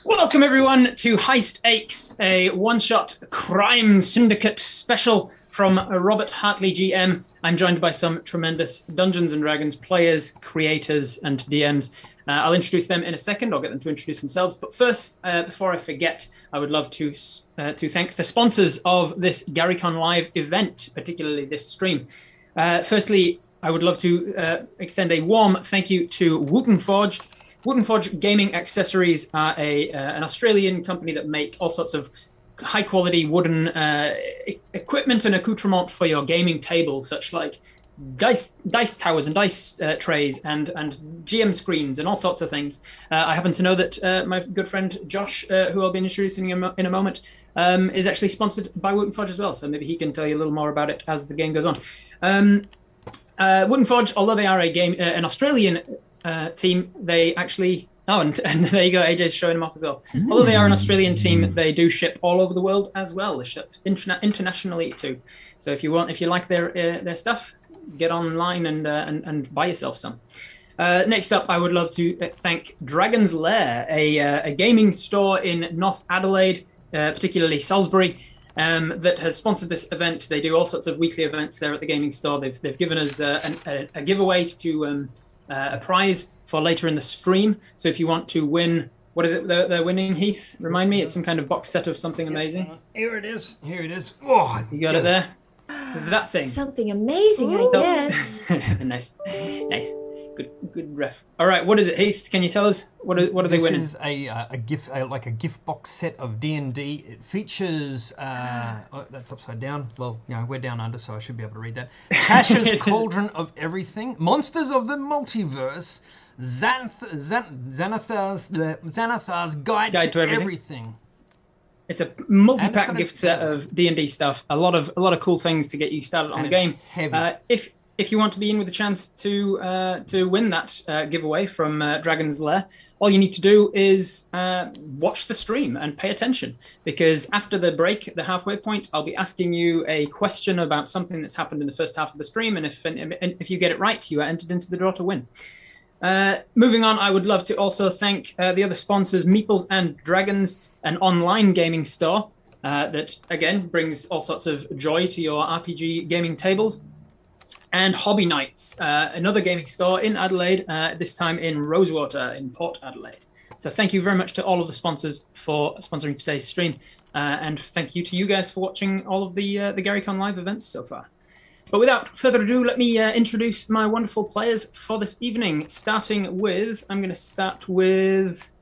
Welcome everyone to Heist Aches, a one-shot crime syndicate special from Robert Hartley GM. I'm joined by some tremendous Dungeons & Dragons players, creators, and DMs. I'll introduce them in a second. I'll get them to introduce themselves. But first, before I forget, I would love to thank the sponsors of this GaryCon Live event, particularly this stream. Firstly, I would love to extend a warm thank you to Woottenforged. Woottenforged Gaming Accessories are an Australian company that make all sorts of high-quality wooden equipment and accoutrement for your gaming table, such like dice towers and dice trays and GM screens and all sorts of things. I happen to know that my good friend Josh, who I'll be introducing in a moment, is actually sponsored by Woottenforged as well, so maybe he can tell you a little more about it as the game goes on. Woottenforged, although they are an Australian team, they actually... Oh, and there you go, AJ's showing them off as well. Although they are an Australian team, they do ship all over the world as well. They ship internationally too. So if you like their stuff, get online and buy yourself some. Next up, I would love to thank Dragon's Lair, a gaming store in North Adelaide, particularly Salisbury, that has sponsored this event. They do all sorts of weekly events there at the gaming store. They've given us a giveaway to a prize for later in the stream. So if you want to win, what is it they're winning, Heath? Remind me, it's some kind of box set of something amazing. Here it is. Oh, you got it there? That thing. Something amazing, I guess. Nice. Good ref. All right, what is it, Heath? Can you tell us what are they winning? This is a gift, like a gift box set of D&D. It features oh, that's upside down. Well, you know, we're down under, so I should be able to read that. Tasha's Cauldron of Everything, Monsters of the Multiverse, Xanathar's Guide to Everything. It's a multi-pack gift set of D&D stuff. A lot of cool things to get you started on the game. Heavy. If you want to be in with a chance to win that giveaway from Dragon's Lair, all you need to do is watch the stream and pay attention, because after the break, at the halfway point, I'll be asking you a question about something that's happened in the first half of the stream, and if you get it right, you are entered into the draw to win. Moving on, I would love to also thank the other sponsors, Meeples and Dragons, an online gaming store that, again, brings all sorts of joy to your RPG gaming tables. And Hobby Nights, another gaming store in Adelaide, this time in Rosewater in Port Adelaide. So thank you very much to all of the sponsors for sponsoring today's stream. And thank you to you guys for watching all of the GaryCon Live events so far. But without further ado, let me introduce my wonderful players for this evening, starting with... I'm going to start with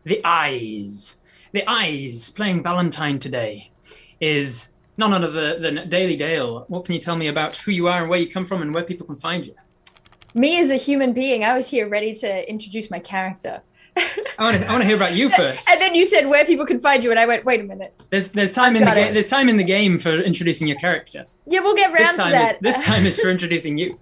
the Eyes. The Eyes, playing Valentine today, is none other than Daily Dale. What can you tell me about who you are and where you come from and where people can find you? Me as a human being, I was here ready to introduce my character. I want to hear about you first. And then you said where people can find you, and I went, wait a minute. There's time in the game for introducing your character. Yeah, we'll get round to that. This time is for introducing you.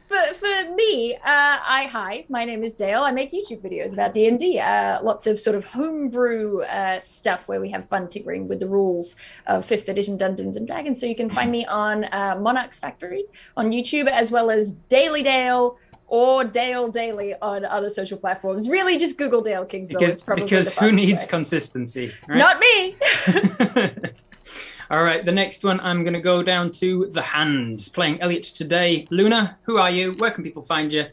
For me, hi, my name is Dale. I make YouTube videos about D&D, lots of sort of homebrew stuff where we have fun tinkering with the rules of 5th edition Dungeons & Dragons. So you can find me on Monarch's Factory on YouTube, as well as Daily Dale or Dale Daily on other social platforms. Really, just Google Dale Kingsville. Because who needs consistency, right? Not me! All right, the next one, I'm going to go down to The Hands, playing Elliot today. Luna, who are you? Where can people find you?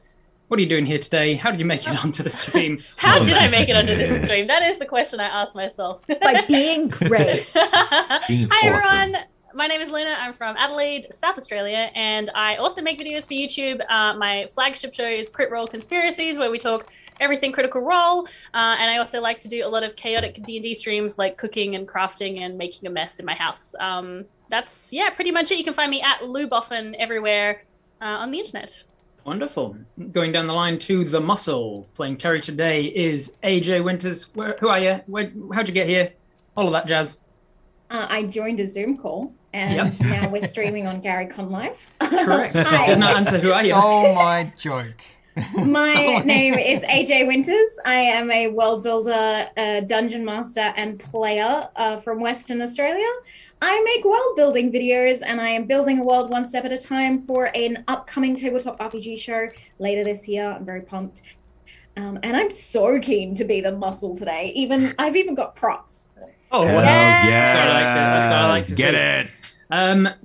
What are you doing here today? How did you make it onto the stream? How did I make it onto this stream? That is the question I asked myself. By being great. Hi, everyone. My name is Luna. I'm from Adelaide, South Australia, and I also make videos for YouTube. My flagship show is Crit Roll Conspiracies, where we talk everything Critical Role, and I also like to do a lot of chaotic D&D streams, like cooking and crafting and making a mess in my house. That's, pretty much it. You can find me at Lou Boffin everywhere on the internet. Wonderful. Going down the line to The Muscle, playing Terry today, is AJ Winters. Who are you? How'd you get here? All of that jazz. I joined a Zoom call, and now we're streaming on GaryCon Live. Correct. Did not answer who are you. Oh, my joke. My name is AJ Winters. I am a world builder, dungeon master, and player from Western Australia. I make world building videos, and I am building a world one step at a time for an upcoming tabletop RPG show later this year. I'm very pumped. And I'm so keen to be the muscle today. I've even got props. Oh, Hell That's what I like to, that's what I like to Get see. it.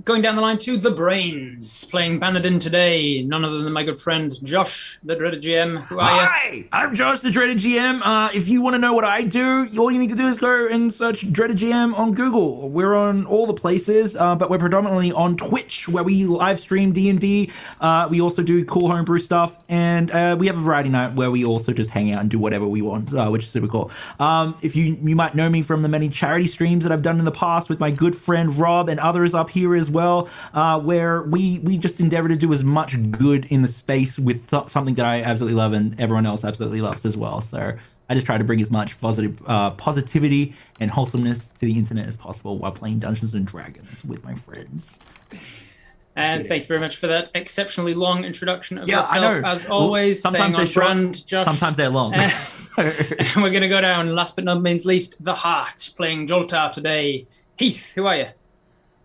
Going down the line to the Brains, playing Banadin today. None other than my good friend Josh, the Dreaded GM. Who are you? Hi, I'm Josh, the Dreaded GM. If you want to know what I do, all you need to do is go and search Dreaded GM on Google. We're on all the places, but we're predominantly on Twitch, where we live stream D&D. We also do cool homebrew stuff, and we have a variety night where we also just hang out and do whatever we want, which is super cool. If you might know me from the many charity streams that I've done in the past with my good friend Rob and others up here as well, where we just endeavor to do as much good in the space with something that I absolutely love and everyone else absolutely loves as well. So I just try to bring as much positivity and wholesomeness to the internet as possible while playing Dungeons and Dragons with my friends. And thank you very much for that exceptionally long introduction of Yeah, I yourself. know. As always, Sometimes staying they're on brand, short, Josh. sometimes they're long. And we're going to go down, last but not least, the Heart, playing Joltar today. Heath, who are you?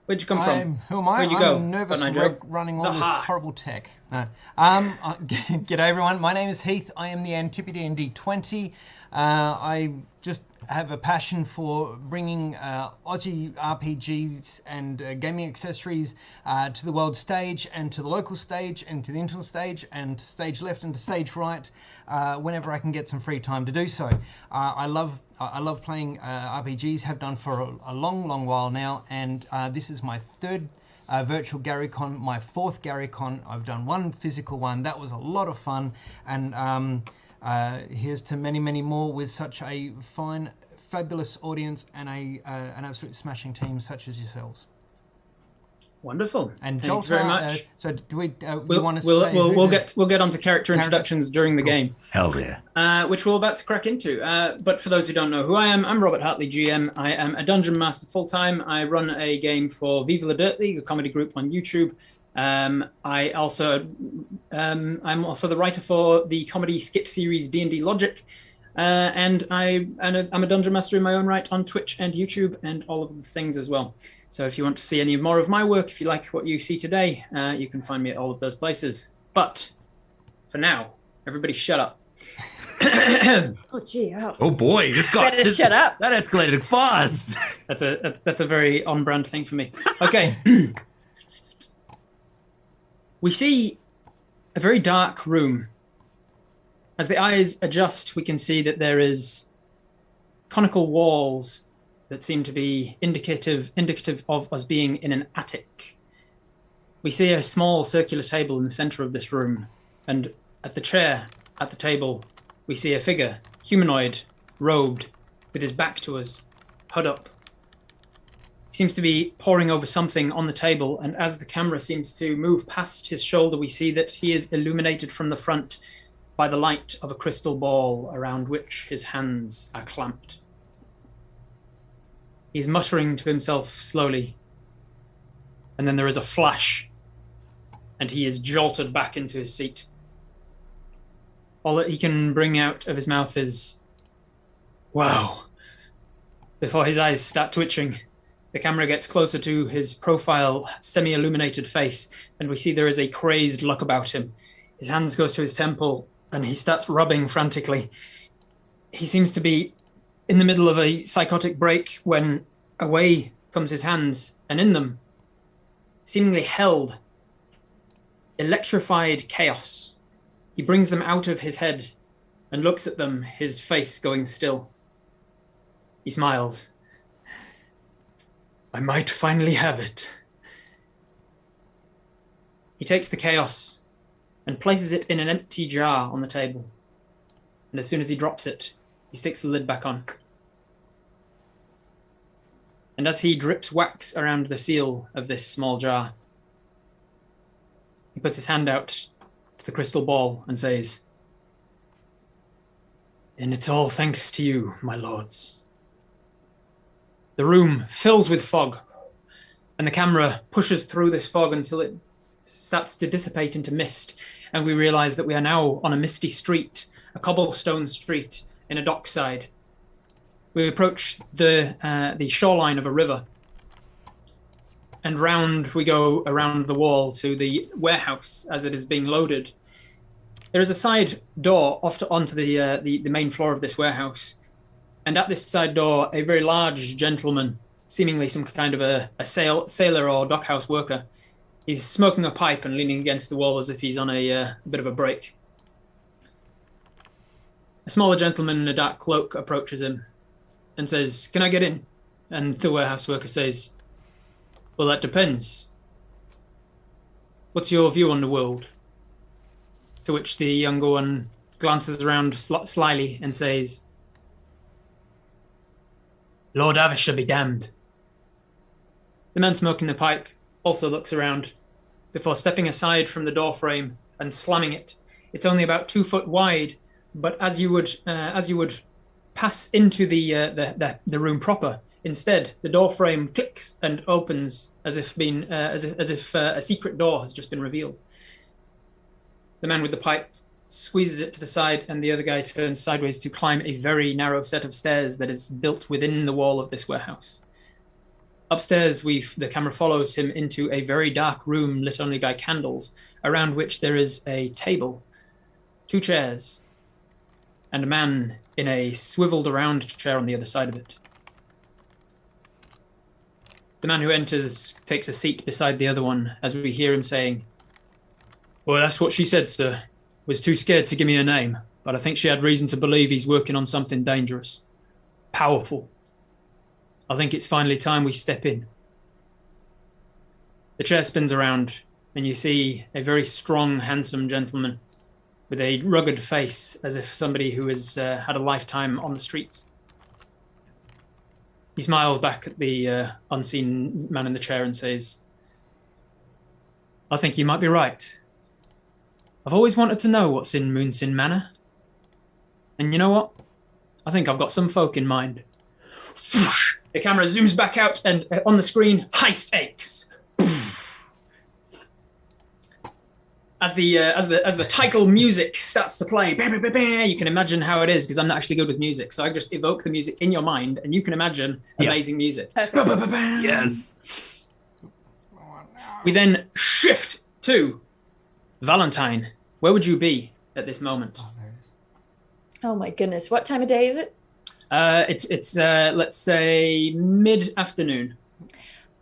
Where'd you come from? Who am I? Where'd you go? I'm nervous Got Nigel? running all The this Heart. horrible tech. No. G'day everyone. My name is Heath. I am the Antipode D&D 20. I just have a passion for bringing Aussie RPGs and gaming accessories to the world stage and to the local stage and to the internal stage and to stage left and to stage right whenever I can get some free time to do so. I love playing RPGs, have done for a long while now, and this is my third virtual GaryCon, my fourth GaryCon. I've done one physical one. That was a lot of fun, and here's to many more with such a fine, fabulous audience and an absolute smashing team such as yourselves. Wonderful. And thank Joltar, you very much. so do we? We'll, want to we'll, say we'll, who we'll the- get we'll get onto character introductions during the game, Hell yeah. which we're about to crack into. But for those who don't know who I am, I'm Robert Hartley, GM. I am a dungeon master full time. I run a game for Viva la Dirt League, a comedy group on YouTube. I'm also the writer for the comedy skit series D&D Logic, and I'm a dungeon master in my own right on Twitch and YouTube and all of the things as well. So if you want to see any more of my work, if you like what you see today, you can find me at all of those places. But for now, everybody shut up. Oh, gee. Oh boy, Better shut up. That escalated fast. That's a very on-brand thing for me. Okay. We see a very dark room. As the eyes adjust, we can see that there is conical walls that seem to be indicative of us being in an attic. We see a small circular table in the center of this room, and at the chair at the table, we see a figure, humanoid, robed, with his back to us, hood up. He seems to be poring over something on the table, and as the camera seems to move past his shoulder, we see that he is illuminated from the front by the light of a crystal ball around which his hands are clamped. He's muttering to himself slowly, and then there is a flash, and he is jolted back into his seat. All that he can bring out of his mouth is, "Wow," before his eyes start twitching. The camera gets closer to his profile, semi-illuminated face, and we see there is a crazed look about him. His hands goes to his temple, and he starts rubbing frantically. He seems to be in the middle of a psychotic break when away comes his hands, and in them, seemingly held, electrified chaos. He brings them out of his head and looks at them, his face going still. He smiles. "I might finally have it." He takes the chaos and places it in an empty jar on the table. And as soon as he drops it, he sticks the lid back on. And as he drips wax around the seal of this small jar, he puts his hand out to the crystal ball and says, "And it's all thanks to you, my lords." The room fills with fog, and the camera pushes through this fog until it starts to dissipate into mist. and we realize that we are now on a misty street, a cobblestone street in a dockside. We approach the shoreline of a river, and we go around the wall to the warehouse as it is being loaded. There is a side door onto the main floor of this warehouse, and at this side door, a very large gentleman, seemingly some kind of a sailor or dockhouse worker, he's smoking a pipe and leaning against the wall as if he's on a bit of a break. A smaller gentleman in a dark cloak approaches him and says, "Can I get in?" And the warehouse worker says, "Well, that depends. What's your view on the world?" To which the younger one glances around slyly and says, "Lord Avisher be damned." The man smoking the pipe also looks around before stepping aside from the door frame and slamming it. It's only about 2 foot wide, but as you would pass into the room proper, instead the door frame clicks and opens as if a secret door has just been revealed. The man with the pipe squeezes it to the side, and the other guy turns sideways to climb a very narrow set of stairs that is built within the wall of this warehouse. Upstairs, the camera follows him into a very dark room lit only by candles, around which there is a table, 2 chairs, and a man in a swiveled around chair on the other side of it. The man who enters takes a seat beside the other one as we hear him saying, "Well, that's what she said, sir. Was too scared to give me her name, but I think she had reason to believe he's working on something dangerous. Powerful. I think it's finally time we step in." The chair spins around, and you see a very strong, handsome gentleman with a rugged face, as if somebody who has had a lifetime on the streets. He smiles back at the unseen man in the chair and says, "I think you might be right. I've always wanted to know what's in Moonsin Manor. And you know what? I think I've got some folk in mind." The camera zooms back out, and on the screen, Heist aches. As the title music starts to play, you can imagine how it is, because I'm not actually good with music. So I just evoke the music in your mind, and you can imagine amazing music. Yes. We then shift to Valentine. Where would you be at this moment? Oh, there it is. Oh my goodness. What time of day is it? It's let's say mid-afternoon.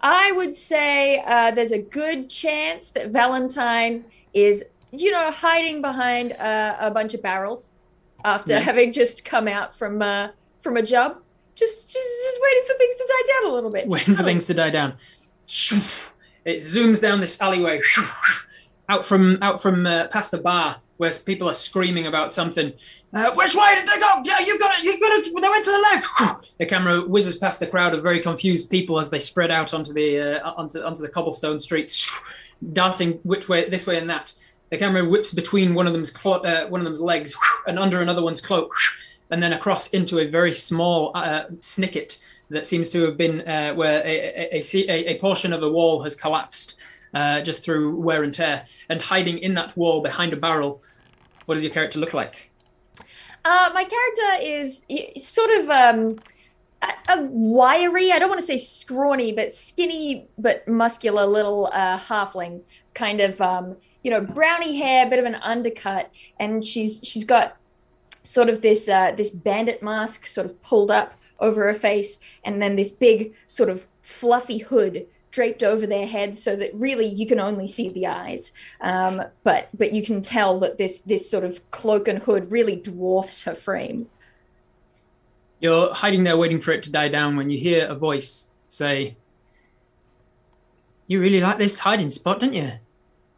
I would say there's a good chance that Valentine is, hiding behind a bunch of barrels after having just come out from a job. Just waiting for things to die down a little bit. Waiting for things to die down. It zooms down this alleyway, out from past a bar where people are screaming about something. Which way did they go? Yeah, you got it. They went to the left. The camera whizzes past the crowd of very confused people as they spread out onto the cobblestone streets, darting which way, this way and that. The camera whips between one of them's legs and under another one's cloak, and then across into a very small snicket that seems to have been where a portion of a wall has collapsed just through wear and tear, and hiding in that wall behind a barrel. What does your character look like? My character is sort of a wiry, I don't want to say scrawny, but skinny but muscular little halfling, kind of browny hair, bit of an undercut, and she's got sort of this bandit mask sort of pulled up over her face, and then this big sort of fluffy hood draped over their heads so that really you can only see the eyes. But you can tell that this sort of cloak and hood really dwarfs her frame. You're hiding there waiting for it to die down when you hear a voice say, "You really like this hiding spot, don't you?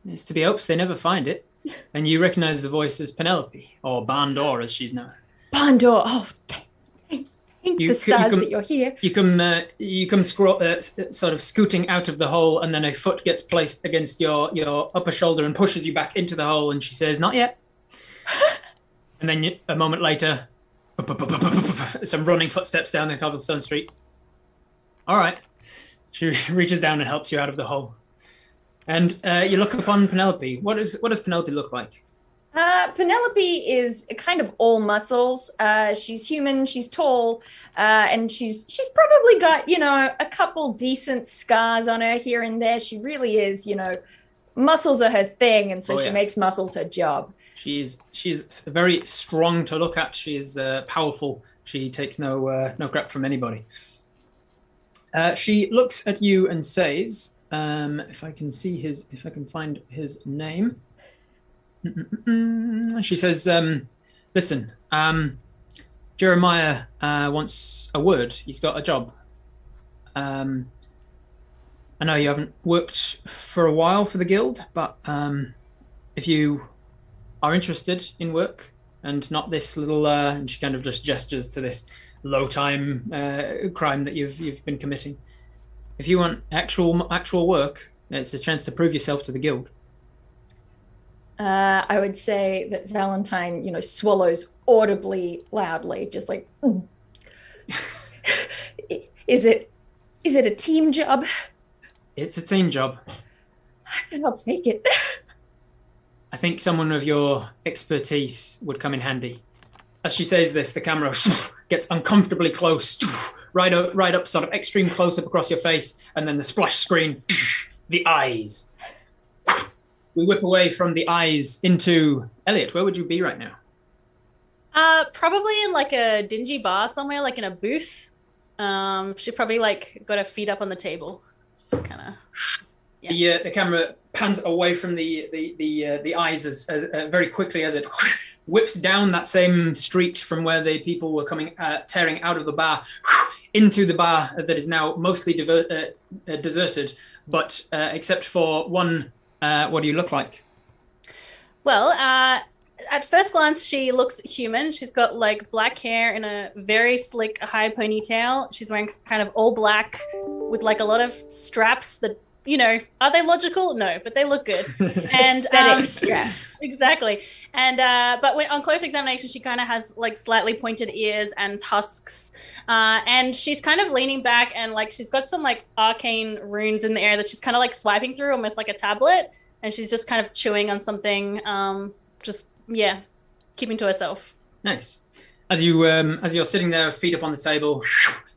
It's to be hoped they never find it." And you recognize the voice as Penelope, or Bandor as she's known. Bandor, oh, thank the stars that you're here. You come sort of scooting out of the hole, and then a foot gets placed against your upper shoulder and pushes you back into the hole, and she says, "Not yet." And then a moment later, some running footsteps down the cobblestone street. All right. She reaches down and helps you out of the hole. And you look upon Penelope. What does Penelope look like? Penelope is kind of all muscles. She's human, she's tall, and she's probably got, a couple decent scars on her here and there. She really is, muscles are her thing, and so she makes muscles her job. She's very strong to look at. She is powerful. She takes no crap from anybody. She looks at you and says, if I can find his name. She says, listen, Jeremiah wants a word. He's got a job. I know you haven't worked for a while for the guild, but if you are interested in work and not this little, and she kind of just gestures to this low time crime that you've been committing. If you want actual work, it's a chance to prove yourself to the guild. I would say that Valentine, swallows audibly, loudly, just like, Is it a team job? It's a team job. Then I'll take it. I think someone of your expertise would come in handy. As she says this, the camera gets uncomfortably close, right up, sort of extreme close up across your face, and then the splash screen, the eyes. We whip away from the eyes into Elliot. Where would you be right now? Probably in like a dingy bar somewhere, like in a booth. She probably like got her feet up on the table, just kind of. Yeah. The camera pans away from the eyes as very quickly as it whips down that same street from where the people were coming, tearing out of the bar into the bar that is now mostly deserted, but except for one. What do you look like? Well, at first glance, she looks human. She's got like black hair in a very slick high ponytail. She's wearing kind of all black with like a lot of straps that, are they logical? No, but they look good. And straps. Exactly. And but on close examination, she kind of has like slightly pointed ears and tusks. And she's kind of leaning back and like she's got some like arcane runes in the air that she's kind of like swiping through almost like a tablet. And she's just kind of chewing on something, keeping to herself. Nice. As you're sitting there, feet up on the table,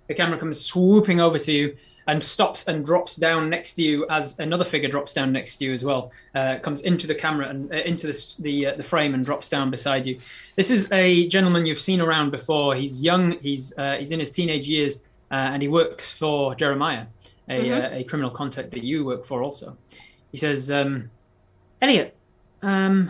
the camera comes swooping over to you and stops and drops down next to you as another figure drops down next to you as well. Comes into the camera and into the frame and drops down beside you. This is a gentleman you've seen around before. He's young. He's in his teenage years, and he works for Jeremiah, a criminal contact that you work for also. He says, Elliot, I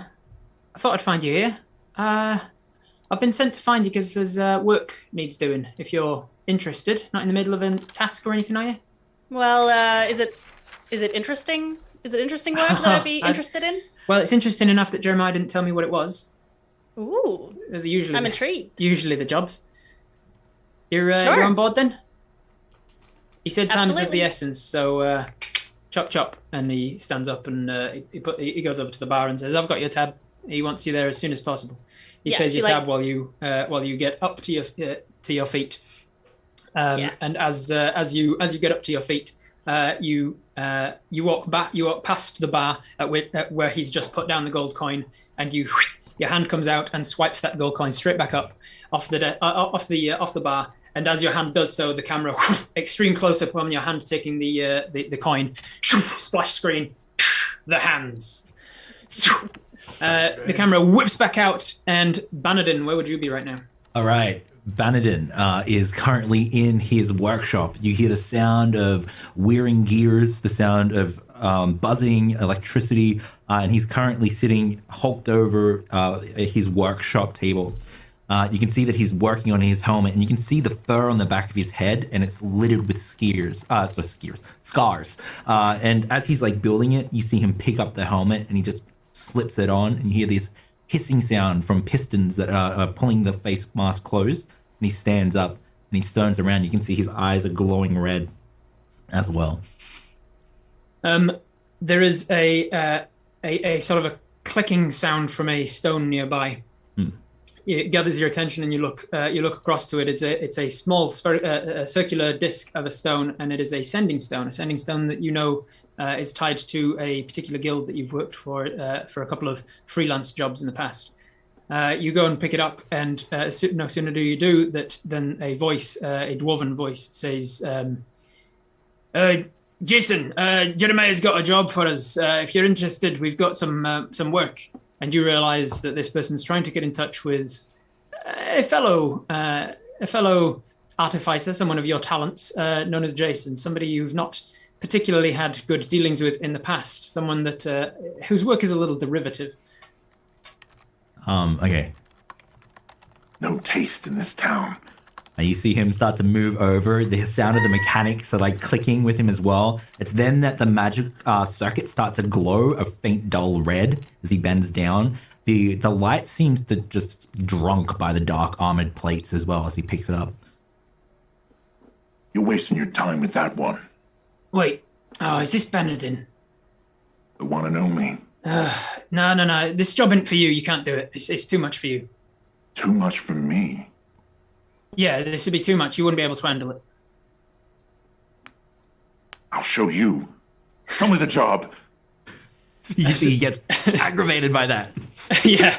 thought I'd find you here. I've been sent to find you because there's work needs doing. If you're interested, not in the middle of a task or anything, are you? Well, is it interesting? Is it interesting work that I'd be interested in? Well, it's interesting enough that Jeremiah didn't tell me what it was. Ooh, I'm intrigued. Usually the jobs. You're sure. on board then? He said time's Absolutely. of the essence, so chop chop. And he stands up and he goes over to the bar and says, "I've got your tab. He wants you there as soon as possible." He pays your tab while you get up to your feet. And as you get up to your feet, you walk past the bar where he's just put down the gold coin, and your hand comes out and swipes that gold coin straight back up off the bar. And as your hand does so, the camera extreme close up on your hand taking the coin, splash screen, the hands. The camera whips back out, and Bannerden, where would you be right now? All right. Bannerden is currently in his workshop. You hear the sound of whirring gears, the sound of buzzing electricity, and he's currently sitting hulked over his workshop table. You can see that he's working on his helmet, and you can see the fur on the back of his head, and it's littered with scars. And as he's like building it, you see him pick up the helmet, and he just slips it on, and you hear this hissing sound from pistons that are pulling the face mask closed. And he stands up and he turns around. You can see his eyes are glowing red as well. There is a sort of a clicking sound from a stone nearby. It gathers your attention, and you look across to it. It's a small circular disc of a stone, and it is a sending stone that is tied to a particular guild that you've worked for a couple of freelance jobs in the past. You go and pick it up, and no sooner do you do that than a voice, a dwarven voice, says, Jason, Jeremiah's got a job for us. If you're interested, we've got some work. And you realize that this person's trying to get in touch with a fellow artificer, someone of your talents, known as Jason, somebody you've not particularly had good dealings with in the past, someone that whose work is a little derivative. Okay. No taste in this town. And you see him start to move over. The sound of the mechanics are like clicking with him as well. It's then that the magic circuits start to glow a faint dull red as he bends down. The light seems to just drunk by the dark armored plates as well as he picks it up. You're wasting your time with that one. Wait, is this Benedin? The one and only. No. This job isn't for you. You can't do it. It's too much for you. Too much for me. Yeah, this would be too much. You wouldn't be able to handle it. I'll show you. Tell me the job. You see he gets aggravated by that. Yeah,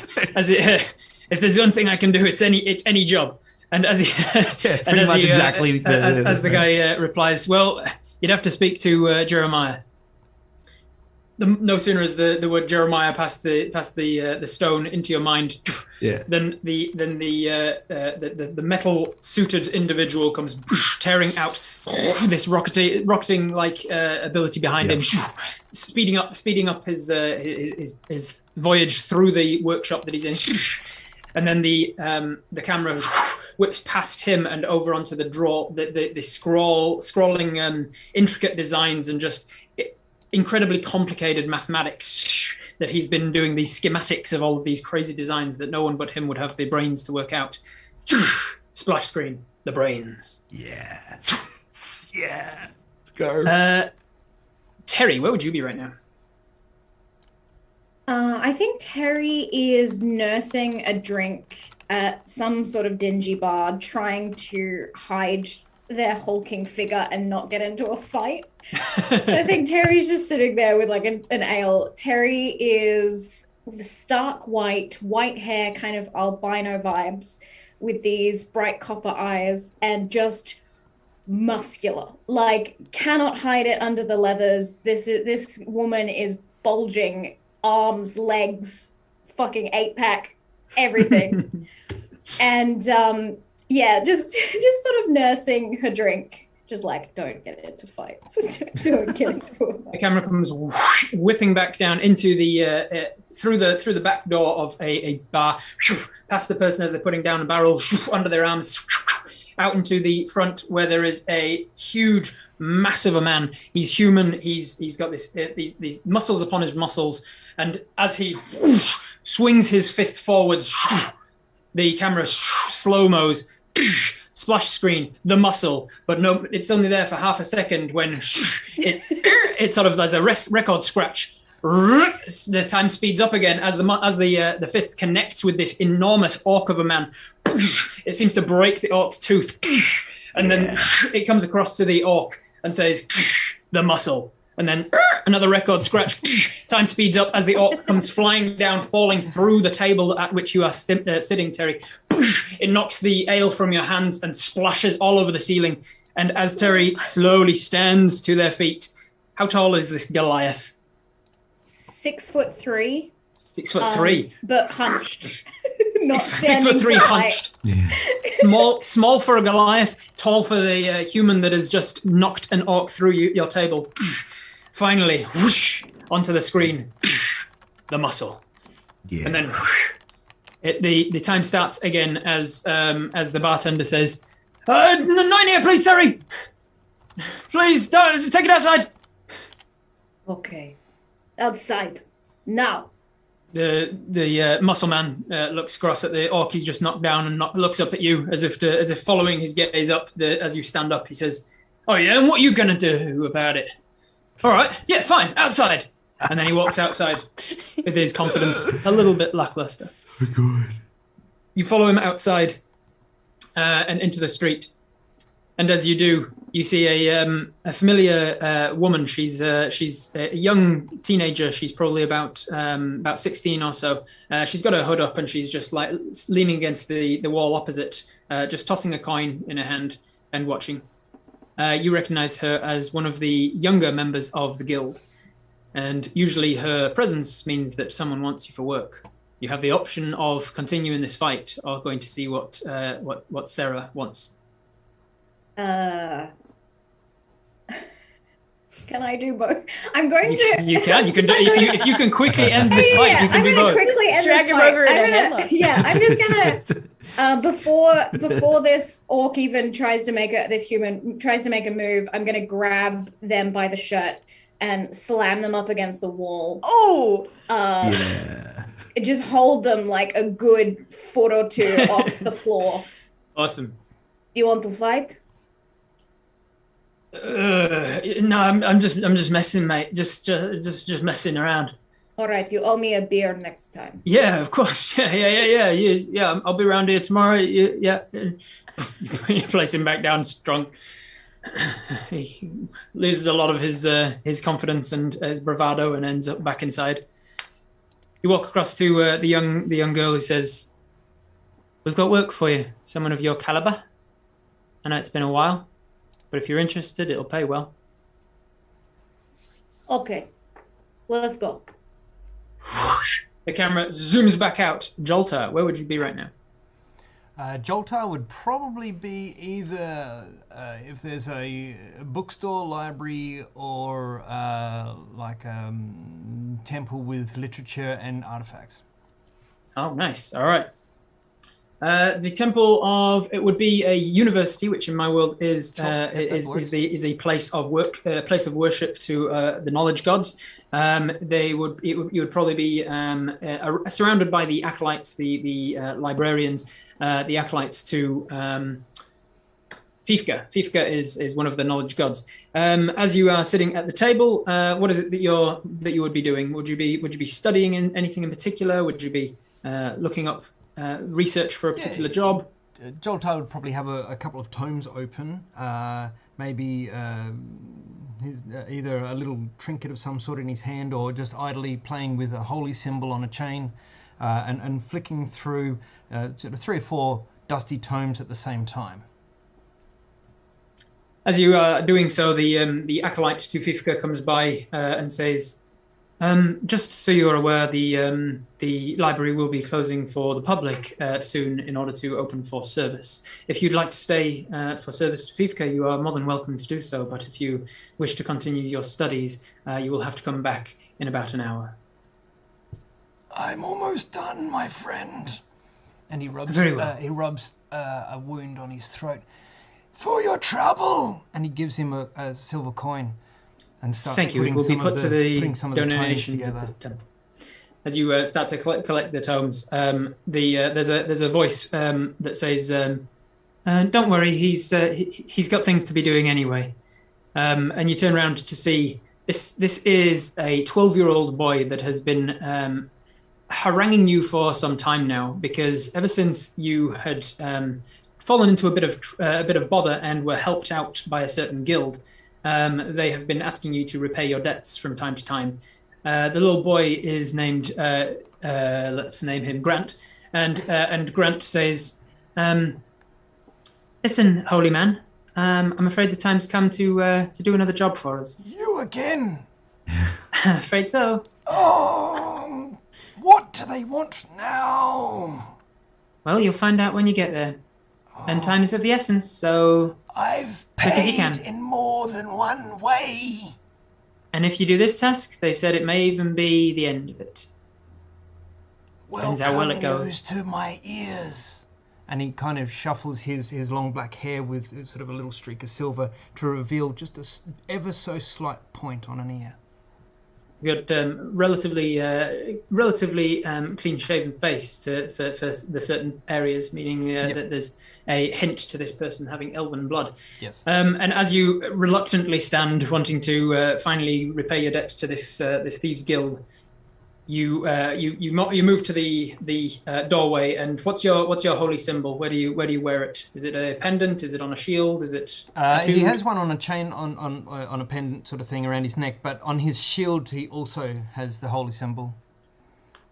if there's one thing I can do, it's any job. And as the guy replies, well, you'd have to speak to Jeremiah. No sooner is the word Jeremiah past the stone into your mind, then the metal suited individual comes tearing out, this rocketing like ability behind him, speeding up his voyage through the workshop that he's in, and then the camera whips past him and over onto the scrolling intricate designs and just incredibly complicated mathematics that he's been doing, these schematics of all of these crazy designs that no one but him would have the brains to work out. Splash screen, the brains. Yeah. Let's go. Terry, where would you be right now? I think Terry is nursing a drink at some sort of dingy bar, trying to hide their hulking figure and not get into a fight. I think Terry's just sitting there with like an ale. Terry is stark white hair, kind of albino vibes, with these bright copper eyes and just muscular. Like, cannot hide it under the leathers. This woman is bulging, arms, legs, fucking 8-pack, everything. And just sort of nursing her drink, just like, don't get into fights. Don't get into a fight. The camera comes whipping back down into the through the back door of a bar, past the person as they're putting down a barrel under their arms, out into the front where there is a huge, massive a man. He's human. He's got these muscles upon his muscles, and as he swings his fist forwards, the camera slow-mos. Splash screen, the muscle, but no, it's only there for half a second when it sort of there's a record scratch. The time speeds up again as the fist connects with this enormous orc of a man. It seems to break the orc's tooth, and then it comes across to the orc and says, "The muscle." And then another record scratch. Time speeds up as the orc comes flying down, falling through the table at which you are sitting, Terry. It knocks the ale from your hands and splashes all over the ceiling. And as Terry slowly stands to their feet, how tall is this Goliath? 6'3". 6'3", but hunched. Not 6'3", hunched. Yeah. Small for a Goliath, tall for the human that has just knocked an orc through your table. Finally, whoosh, onto the screen, the muscle, and then the time starts again as the bartender says, "9 here, please, Terry. Please, don't take it outside." Okay, outside now. The muscle man looks across at the orc he's just knocked down and looks up at you as if following his gaze up. As you stand up, he says, "Oh yeah, and what are you gonna do about it?" "All right, yeah, fine, outside." And then he walks outside with his confidence a little bit lackluster. So good. You follow him outside and into the street. And as you do, You see a familiar woman. She's a young teenager. She's probably about 16 or so. She's got her hood up and she's just like leaning against the wall opposite, just tossing a coin in her hand and watching. You recognize her as one of the younger members of the guild, and usually her presence means that someone wants you for work. You have the option of continuing this fight or going to see what Sarah wants. Can I do both? I'm going to. You can. You can do if you can quickly end this fight. You can do both. I'm going to quickly end Drag this him fight. over in a headlock. Yeah, I'm just gonna. Before this orc even tries to make this human tries to make a move, I'm gonna grab them by the shirt and slam them up against the wall. Oh. Yeah. Just hold them like a good foot or two off the floor. Awesome. You want to fight? No, I'm just messing, mate. Just messing around. All right, you owe me a beer next time. Yeah, of course. Yeah. I'll be around here tomorrow. Yeah. You place him back down strong. He loses a lot of his confidence and his bravado and ends up back inside. You walk across to the young girl who says, "We've got work for you. Someone of your caliber. I know it's been a while, but if you're interested, it'll pay well." Okay, let's go. The camera zooms back out. Jolta, where would you be right now? Joltar would probably be either if there's a bookstore, library, or like a temple with literature and artifacts. Oh, nice. All right. The temple of it would be a university, which in my world is a place of work, place of worship to the knowledge gods. You would probably be surrounded by the acolytes, the librarians, the acolytes to Fifka. Fifka is one of the knowledge gods. As you are sitting at the table, what is it that you would be doing? Would you be studying anything in particular? Would you be looking up research for a particular job? Joltar would probably have a couple of tomes open, maybe either a little trinket of some sort in his hand or just idly playing with a holy symbol on a chain and flicking through sort of 3 or 4 dusty tomes at the same time. As you are doing so, the acolyte to Fifka comes by and says, "Just so you are aware, the library will be closing for the public soon in order to open for service. If you'd like to stay for service to Fifka, you are more than welcome to do so. But if you wish to continue your studies, you will have to come back in about an hour." I'm almost done, my friend. And he rubs. Very well. He rubs a wound on his throat. "For your trouble," and he gives him a silver coin. And starts Thank you. It putting will be some put of to the, the some of the tomes donations of together. the temple. As you start to collect the tomes, there's a voice that says, "Don't worry, he's got things to be doing anyway." And you turn around to see this is a 12-year-old boy that has been haranguing you for some time now, because ever since you had fallen into a bit of bother and were helped out by a certain guild, they have been asking you to repay your debts from time to time. The little boy is named, let's name him Grant, and Grant says, "Listen, holy man, I'm afraid the time's come to do another job for us." You again? Afraid so. Oh, what do they want now? Well, you'll find out when you get there. And time is of the essence, so I've quick as you paid can. in more than one way. And if you do this task, they've said it may even be the end of it. Depends how well it goes. News to my ears. And he kind of shuffles his long black hair with sort of a little streak of silver to reveal just a ever so slight point on an ear. He's got relatively clean-shaven face for the certain areas, meaning that there's a hint to this person having elven blood. Yes. And as you reluctantly stand, wanting to finally repay your debt to this thieves' guild, you move to the doorway, and what's your holy symbol? Where do you wear it? Is it a pendant? Is it on a shield? Is it tattooed? He has one on a chain on a pendant sort of thing around his neck, but on his shield he also has the holy symbol.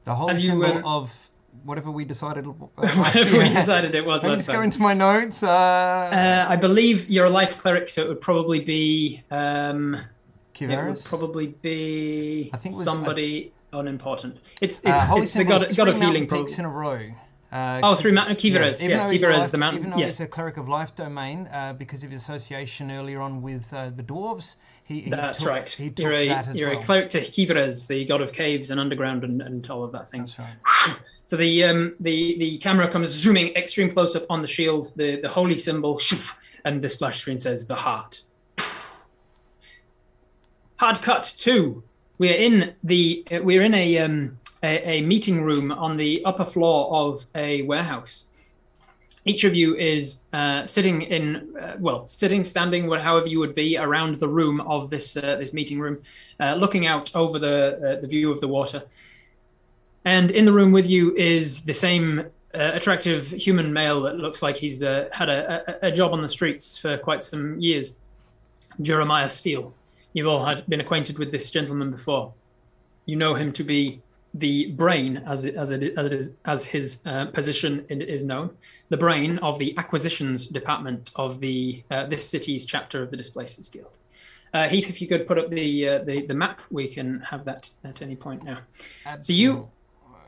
The holy symbol of whatever we decided. Whatever we decided it was. Let's go into my notes. I believe you're a life cleric, so it would probably be. Kivaris? It would probably be somebody unimportant. It's the god of healing. Peaks in a row. 3 mountain Kivaris. Yeah, Kivaris is the mountain. Even though he's a cleric of life domain, because of his association earlier on with the dwarves, that's right. He took you're a cleric to Kivaris, the god of caves and underground and all of that thing. That's right. So the camera comes zooming extreme close up on the shield, the holy symbol, and the splash screen says the heart. Hard cut 2. We're in a meeting room on the upper floor of a warehouse. Each of you is sitting, standing, however you would be around the room of this meeting room, looking out over the view of the water. And in the room with you is the same attractive human male that looks like he's had a job on the streets for quite some years, Jeremiah Steele. You've all been acquainted with this gentleman before. You know him to be the brain, as his position is known, the brain of the acquisitions department of this city's chapter of the Displacers Guild. Heath, if you could put up the map, we can have that at any point now. Absolutely.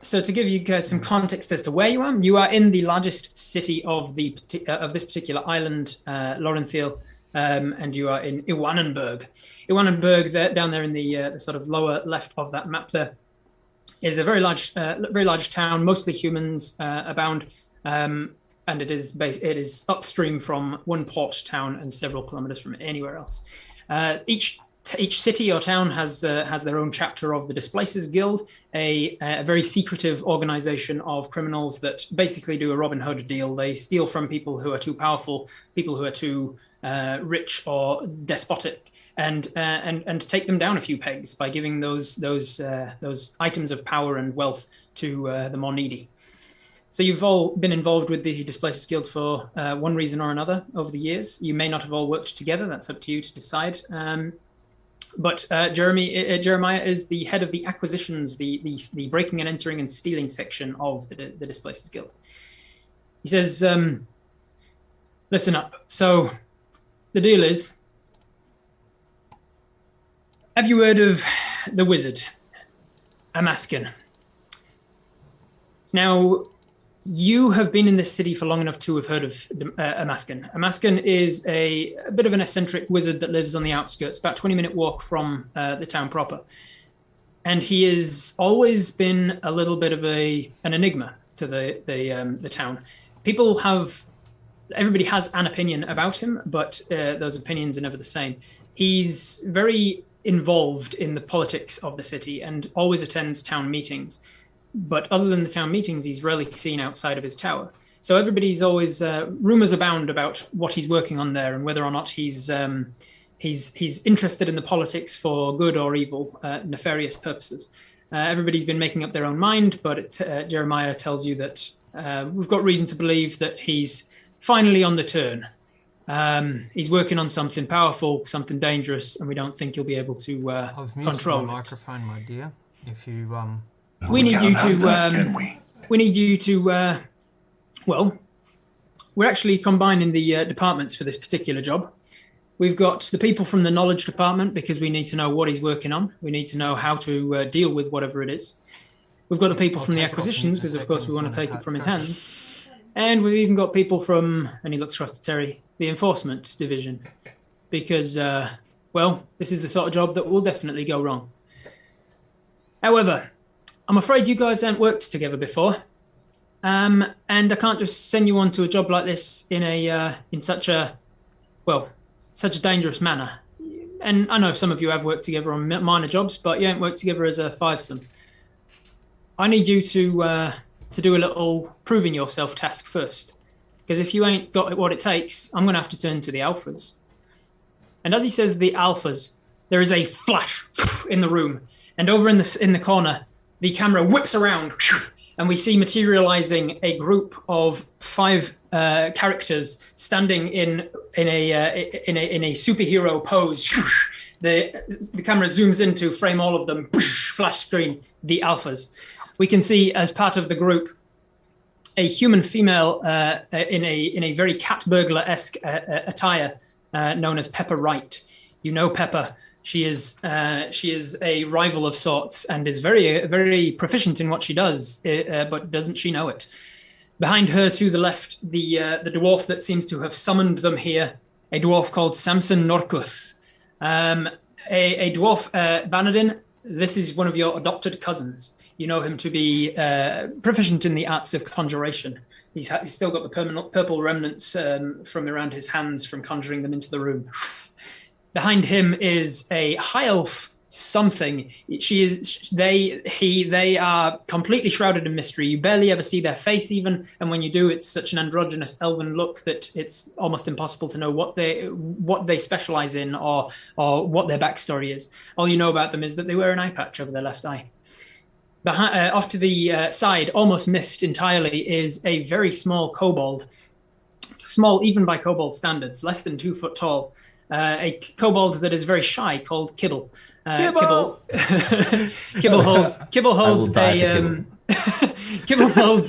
So to give you guys some context as to where you are in the largest city of this particular island, Lorenthiel. And you are in Iwanenburg. Iwanenburg, down there in the sort of lower left of that map, there is a very large town, mostly humans abound, and it is upstream from one port town and several kilometers from anywhere else. Each city or town has their own chapter of the Displacers Guild, a very secretive organization of criminals that basically do a Robin Hood deal. They steal from people who are too powerful, people who are too rich or despotic, and take them down a few pegs by giving those items of power and wealth to the more needy. So you've all been involved with the Displacers Guild for one reason or another over the years. You may not have all worked together. That's up to you to decide. But Jeremiah is the head of the acquisitions, the breaking and entering and stealing section of the Displacers Guild. He says, listen up. So the deal is, have you heard of the wizard, Amaskin? Now, you have been in this city for long enough to have heard of Amaskin. Amaskin is a bit of an eccentric wizard that lives on the outskirts, about 20-minute walk from the town proper. And he has always been a little bit of an enigma to the town. Everybody has an opinion about him, but those opinions are never the same. He's very involved in the politics of the city and always attends town meetings. But other than the town meetings, he's rarely seen outside of his tower. So everybody's always rumors abound about what he's working on there and whether or not he's interested in the politics for good or evil, nefarious purposes. Everybody's been making up their own mind, but Jeremiah tells you that we've got reason to believe that he's finally on the turn. He's working on something powerful, something dangerous, and we don't think he'll be able to control it. Microphone, my dear. If you we need you to. Well, we're actually combining the departments for this particular job. We've got the people from the knowledge department because we need to know what he's working on. We need to know how to deal with whatever it is. We've got the people from the acquisitions because, of course, we want to take it from his hands. And we've even got people from, and he looks across to Terry, the enforcement division. Because, this is the sort of job that will definitely go wrong. However, I'm afraid you guys haven't worked together before. And I can't just send you on to a job like this in such a dangerous manner. And I know some of you have worked together on minor jobs, but you haven't worked together as a fivesome. I need you to do a little proving yourself task first. Because if you ain't got what it takes, I'm going to have to turn to the alphas. And as he says the alphas, there is a flash in the room. And over in the corner, the camera whips around, and we see materializing a group of 5 characters standing in a superhero pose. The camera zooms in to frame all of them. Flash screen, the alphas. We can see as part of the group a human female in a very cat burglar-esque attire known as Pepper Wright. You know Pepper. She is a rival of sorts and is very proficient in what she does, but doesn't she know it? Behind her to the left, the dwarf that seems to have summoned them here, a dwarf called Samson Norkuth. A dwarf, Banadin, this is one of your adopted cousins. You know him to be proficient in the arts of conjuration. He's still got the purple remnants from around his hands from conjuring them into the room. Behind him is a high elf something. They are completely shrouded in mystery. You barely ever see their face even, and when you do, it's such an androgynous elven look that it's almost impossible to know what they specialize in or what their backstory is. All you know about them is that they wear an eye patch over their left eye. Off to the side, almost missed entirely, is a very small kobold. Small even by kobold standards, less than 2 foot tall. A kobold that is very shy called Kibble. Kibble holds Kibble holds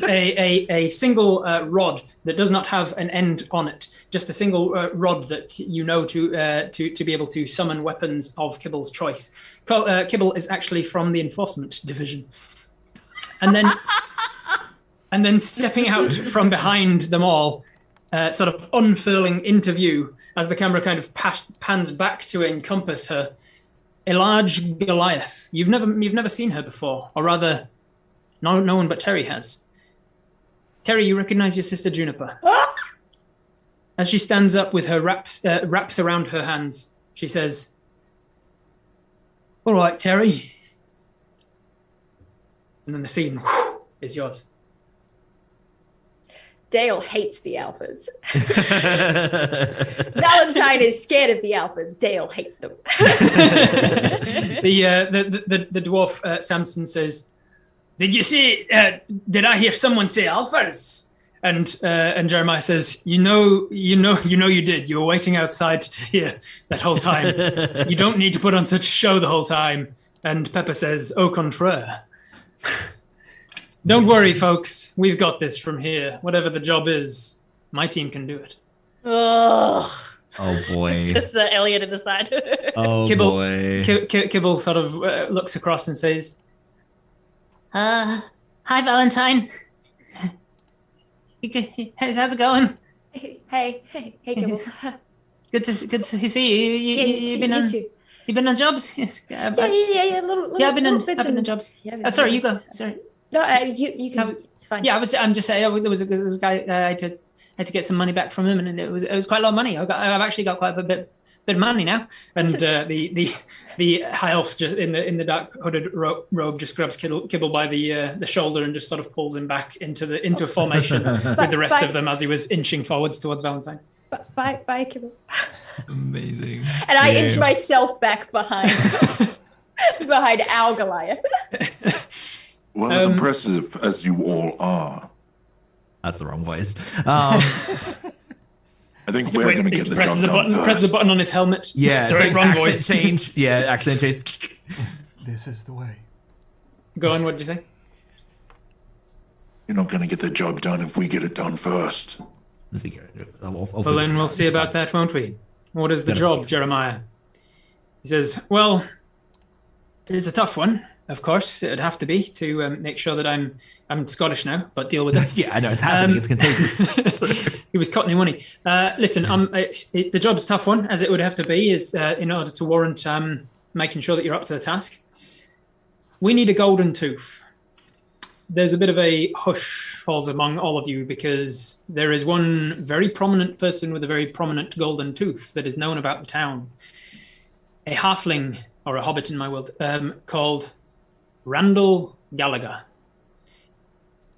a single rod that does not have an end on it. Just a single rod that you know to be able to summon weapons of Kibble's choice. Kibble is actually from the enforcement division, and then stepping out from behind them all, sort of unfurling into view as the camera kind of pans back to encompass her, a large Goliath. You've never seen her before, or rather, no one but Terry has. Terry, you recognize your sister Juniper. As she stands up with her wraps around her hands, she says, "All right, Terry." And then the scene is yours. Dale hates the alphas. Valentine is scared of the alphas. Dale hates them. The dwarf Samson says, "Did you see? Did I hear someone say alphas?" And Jeremiah says, "You know, you did. You were waiting outside to hear that whole time. You don't need to put on such a show the whole time." And Pepper says, "Au contraire." Don't worry, folks. We've got this from here. Whatever the job is, my team can do it. Oh boy. It's just Elliot at the side. Boy. Kibble sort of looks across and says, Hi, Valentine. How's it going? Hey, Kibble. Good to see you. You've been on jobs? Yes. Yeah. I've been on jobs. Yeah, sorry, you go. Sorry. No, you can. It's fine. Yeah, I'm just saying. There was a guy. I had to get some money back from him, and it was quite a lot of money. I've actually got quite a bit of money now. And the high elf just in the dark hooded robe just grabs Kibble by the shoulder and just sort of pulls him back into a formation with the rest of them as he was inching forwards towards Valentine. Bye, Kibble. Amazing. And I inch myself back behind our Goliath. Well, as impressive as you all are, That's the wrong voice. I think we're going to get the job done first. Presses a button on his helmet. Yeah, sorry, like wrong accent voice. change. Yeah, accent change. This is the way. Go on, what did you say? You're not going to get the job done if we get it done first. Well, then we'll see about that, won't we? What is the job, Jeremiah? He says, well, it's a tough one. Of course, it'd have to be to make sure that I'm Scottish now, but deal with it. Yeah, I know it's happening. It's contagious. He was cutting money. Listen, the job's a tough one, as it would have to be, is in order to warrant making sure that you're up to the task. We need a golden tooth. There's a bit of a hush falls among all of you because there is one very prominent person with a very prominent golden tooth that is known about the town. A halfling, or a hobbit in my world, called Randall Gallagher.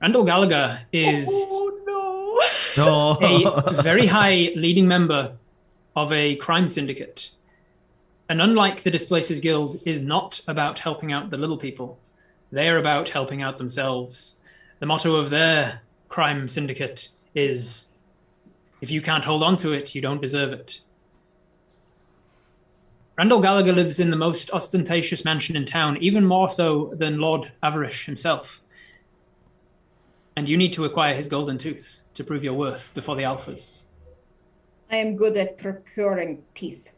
Randall Gallagher is a very high leading member of a crime syndicate. And unlike the Displacers Guild, is not about helping out the little people. They're about helping out themselves. The motto of their crime syndicate is, if you can't hold on to it, you don't deserve it. Randall Gallagher lives in the most ostentatious mansion in town, even more so than Lord Avarish himself. And you need to acquire his golden tooth to prove your worth before the alphas. I am good at procuring teeth.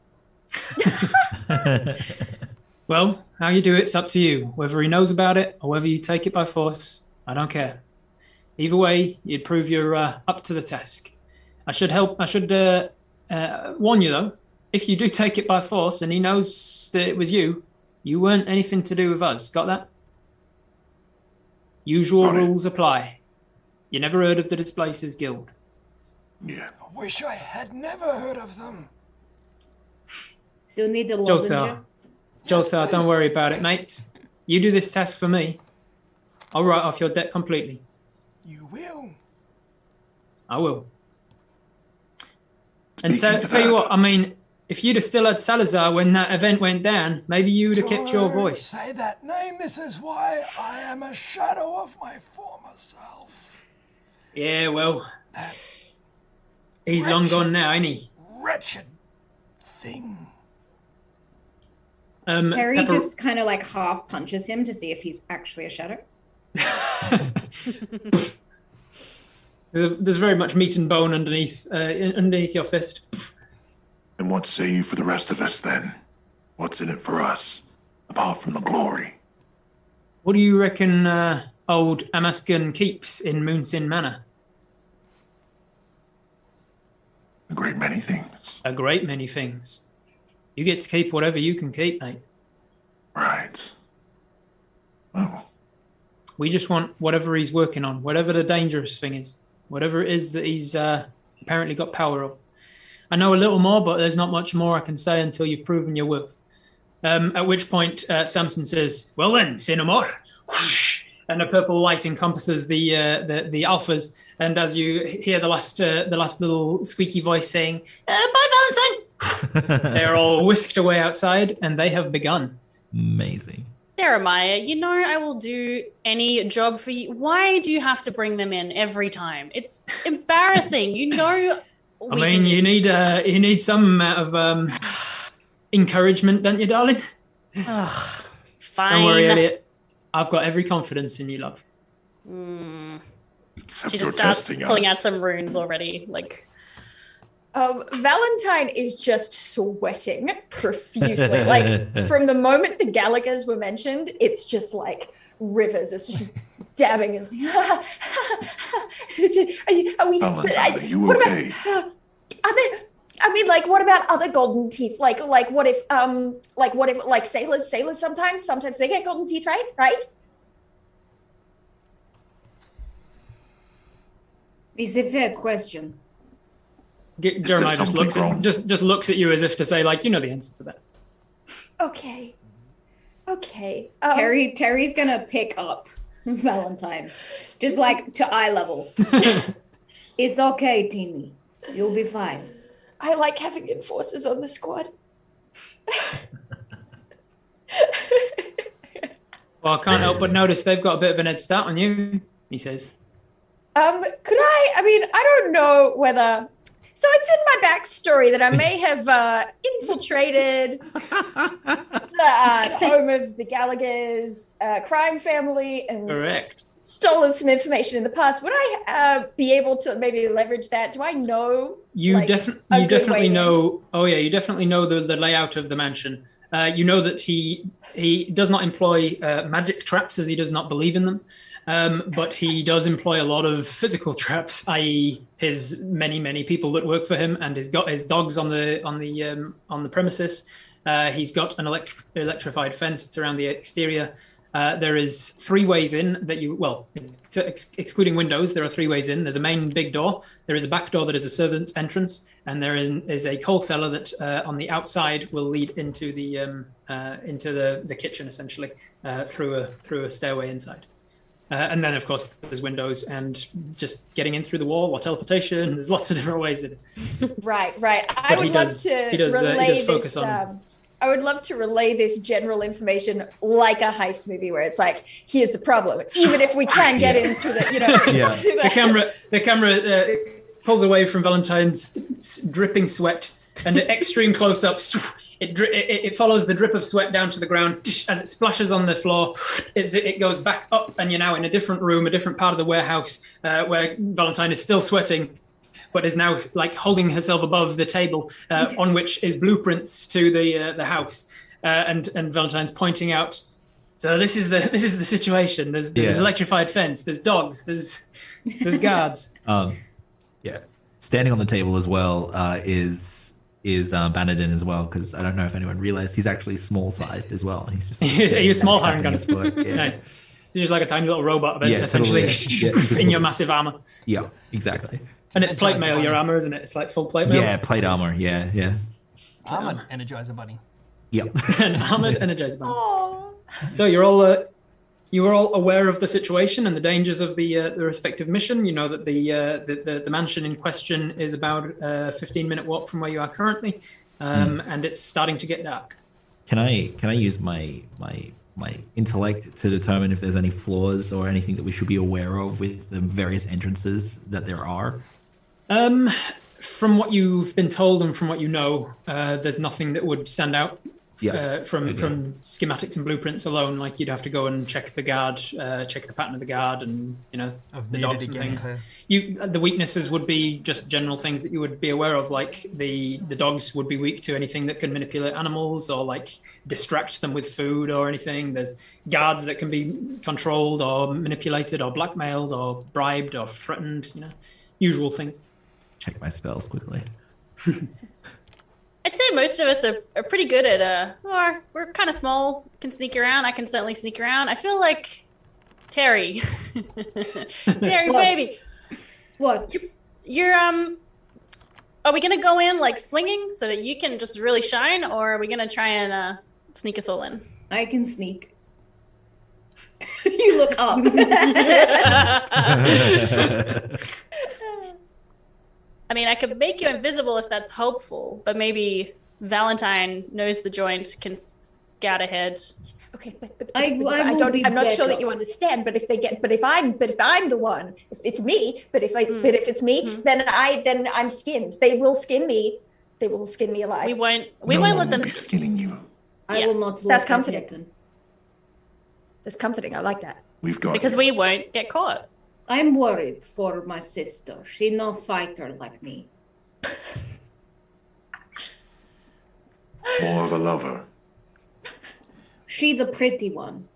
Well, how you do it's up to you. Whether he knows about it or whether you take it by force, I don't care. Either way, you'd prove you're up to the task. I should warn you, though. If you do take it by force and he knows that it was you, you weren't anything to do with us. Got that? Usual rules apply. You never heard of the Displacers Guild? Yeah. I wish I had never heard of them. Do you need a lozenge? Joltar, don't worry about it, mate. You do this task for me. I'll write off your debt completely. You will. I will. And tell you what, I mean, if you'd have still had Salazar when that event went down, maybe you would have kept your voice. Say that name. This is why I am a shadow of my former self. Yeah, well, he's long gone now, ain't he? Wretched thing. Harry just kind of like half punches him to see if he's actually a shadow. There's very much meat and bone underneath your fist. And what say you for the rest of us then? What's in it for us, apart from the glory? What do you reckon old Amaskan keeps in Moonsin Manor? A great many things. A great many things. You get to keep whatever you can keep, mate. Right. Well. We just want whatever he's working on, whatever the dangerous thing is, whatever it is that he's apparently got power of. I know a little more, but there's not much more I can say until you've proven your worth. At which point Samson says, "Well then, say no more." Whoosh, and a purple light encompasses the alphas. And as you hear the last little squeaky voice saying, "Bye, Valentine," they're all whisked away outside, and they have begun. Amazing. Jeremiah, you know I will do any job for you. Why do you have to bring them in every time? It's embarrassing. You know. I mean, you need some amount of encouragement, don't you, darling? Ugh, fine. Don't worry, Elliot. I've got every confidence in you, love. She just starts pulling out some runes already, like. Valentine is just sweating profusely. Like, from the moment the Gallaghers were mentioned, it's just like rivers of dabbing. Are we? Valentine, are you okay? Are there? I mean, like, what about other golden teeth? Like, what if, sailors sometimes they get golden teeth, right? It's a fair question. Jeremiah just looks at you as if to say, like, you know the answer to that. Okay. Terry's gonna pick up Valentine, just like to eye level. It's okay, Teeny. You'll be fine. I like having enforcers on the squad. Well, I can't help but notice they've got a bit of an head start on you, he says. Could I mean, I don't know whether... So it's in my backstory that I may have infiltrated the home of the Gallaghers crime family and stolen some information in the past. Would I be able to maybe leverage that? Do I know? You definitely know. Oh yeah, you definitely know the layout of the mansion. You know that he does not employ magic traps, as he does not believe in them. But he does employ a lot of physical traps, i.e., his many people that work for him, and he's got his dogs on the premises. He's got an electrified fence around the exterior. There is 3 ways in that excluding windows, there are 3 ways in. There's a main big door. There is a back door that is a servant's entrance, and there is a coal cellar that on the outside will lead into the kitchen, essentially, through a stairway inside. And then, of course, there's windows and just getting in through the wall or teleportation. There's lots of different ways. Right. I would love to relay this I would love to relay this general information like a heist movie where it's like, here's the problem. Even if we can get into the, you know, the camera pulls away from Valentine's dripping sweat, and the extreme close-up, it follows the drip of sweat down to the ground. As it splashes on the floor, it goes back up, and you're now in a different room, a different part of the warehouse, where Valentine is still sweating, but is now like holding herself above the table, on which is blueprints to the house, and Valentine's pointing out. So this is the situation. There's an electrified fence. There's dogs. There's guards. Standing on the table as well is Bannerton as well, because I don't know if anyone realized he's actually small sized as well. He's just he's small hand gun. Yeah. Nice. So just like a tiny little robot, essentially, totally. in your massive armor. Yeah, exactly. And it's plate mail, your armor, isn't it? It's like full plate mail. Yeah, plate armor. Yeah. Armored Energizer Bunny. Yep. An armored Energizer Bunny. So you were all aware of the situation and the dangers of the respective mission. You know that the mansion in question is about a 15-minute walk from where you are currently, and it's starting to get dark. Can I use my intellect to determine if there's any flaws or anything that we should be aware of with the various entrances that there are? From what you've been told and from what you know, there's nothing that would stand out. From schematics and blueprints alone. Like, you'd have to go and check the guard, check the pattern of the guard, and the dogs and things. The weaknesses would be just general things that you would be aware of, like the dogs would be weak to anything that can manipulate animals or like distract them with food or anything. There's guards that can be controlled or manipulated or blackmailed or bribed or threatened. Usual things. Check my spells quickly. I'd say most of us are pretty good at, we're kind of small, can sneak around. I can certainly sneak around. I feel like Terry. Terry, What? baby. What? You're, are we going to go in like swinging so that you can just really shine, or are we going to try and sneak us all in? I can sneak. You look up. I mean, I could make you invisible if that's hopeful, but maybe Valentine knows the joint, can scout ahead. Okay, but I'm not sure that you understand. But if I'm the one, if it's me, but if it's me, then I'm skinned. They will skin me. They will skin me alive. We won't let them skinning you. I will not let That's that comforting. happen. That's comforting. I like that. We've got because we won't get caught. I'm worried for my sister. She's no fighter like me. more of a lover. She the pretty one.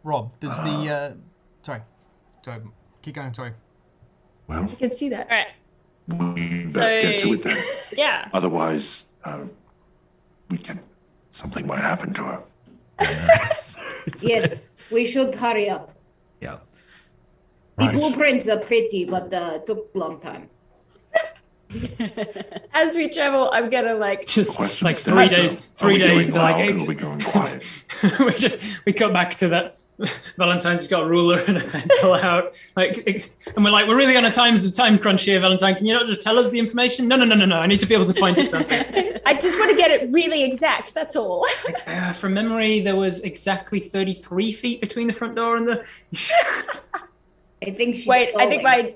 Rob, does the sorry, keep going. Sorry. Well, I can see that. All right. we best get to it then. Yeah. Otherwise, something might happen to her. Yes, we should hurry up. Yeah. The Right. blueprints are pretty, but took a long time. As we travel, I'm gonna just Question like is, 3 so, days, are 3 we days going to like loud or 8. are we going quiet? we come back to that. Valentine's got a ruler and a pencil out, and we're really on a time crunch here, Valentine. Can you not just tell us the information? No. I need to be able to point at something. I just want to get it really exact. That's all. From memory, there was exactly 33 feet between the front door and the. I think she's Wait, I think stalling.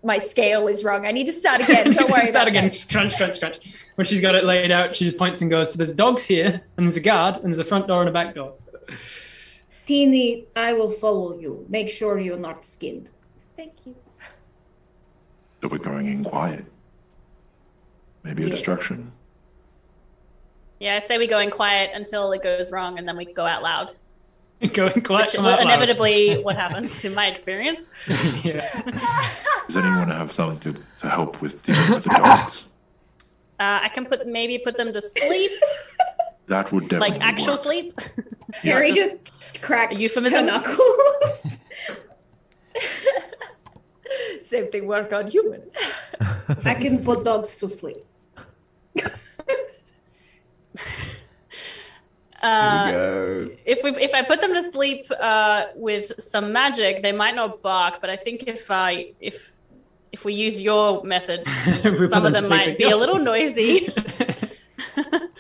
my scale is wrong. I need to start again. Don't worry. Start about again. that. Crunch. When she's got it laid out, she just points and goes, "So there's dogs here, and there's a guard, and there's a front door and a back door." Teeny, I will follow you. Make sure you're not skinned. Thank you. So we're going in quiet. Maybe a Yes. distraction. Yeah, I say we go in quiet until it goes wrong, and then we go out loud. Going quiet. Which come will out loud. inevitably what happens in my experience. Yeah. Does anyone have something to help with dealing with the dogs? I can put them to sleep, That would definitely like actual work. sleep. Harry just cracks Euphemism? her knuckles. Same thing work on human. I can put dogs to sleep. If I put them to sleep with some magic, they might not bark. But I think if we use your method, We put some of to them sleep might with be a yours. little noisy.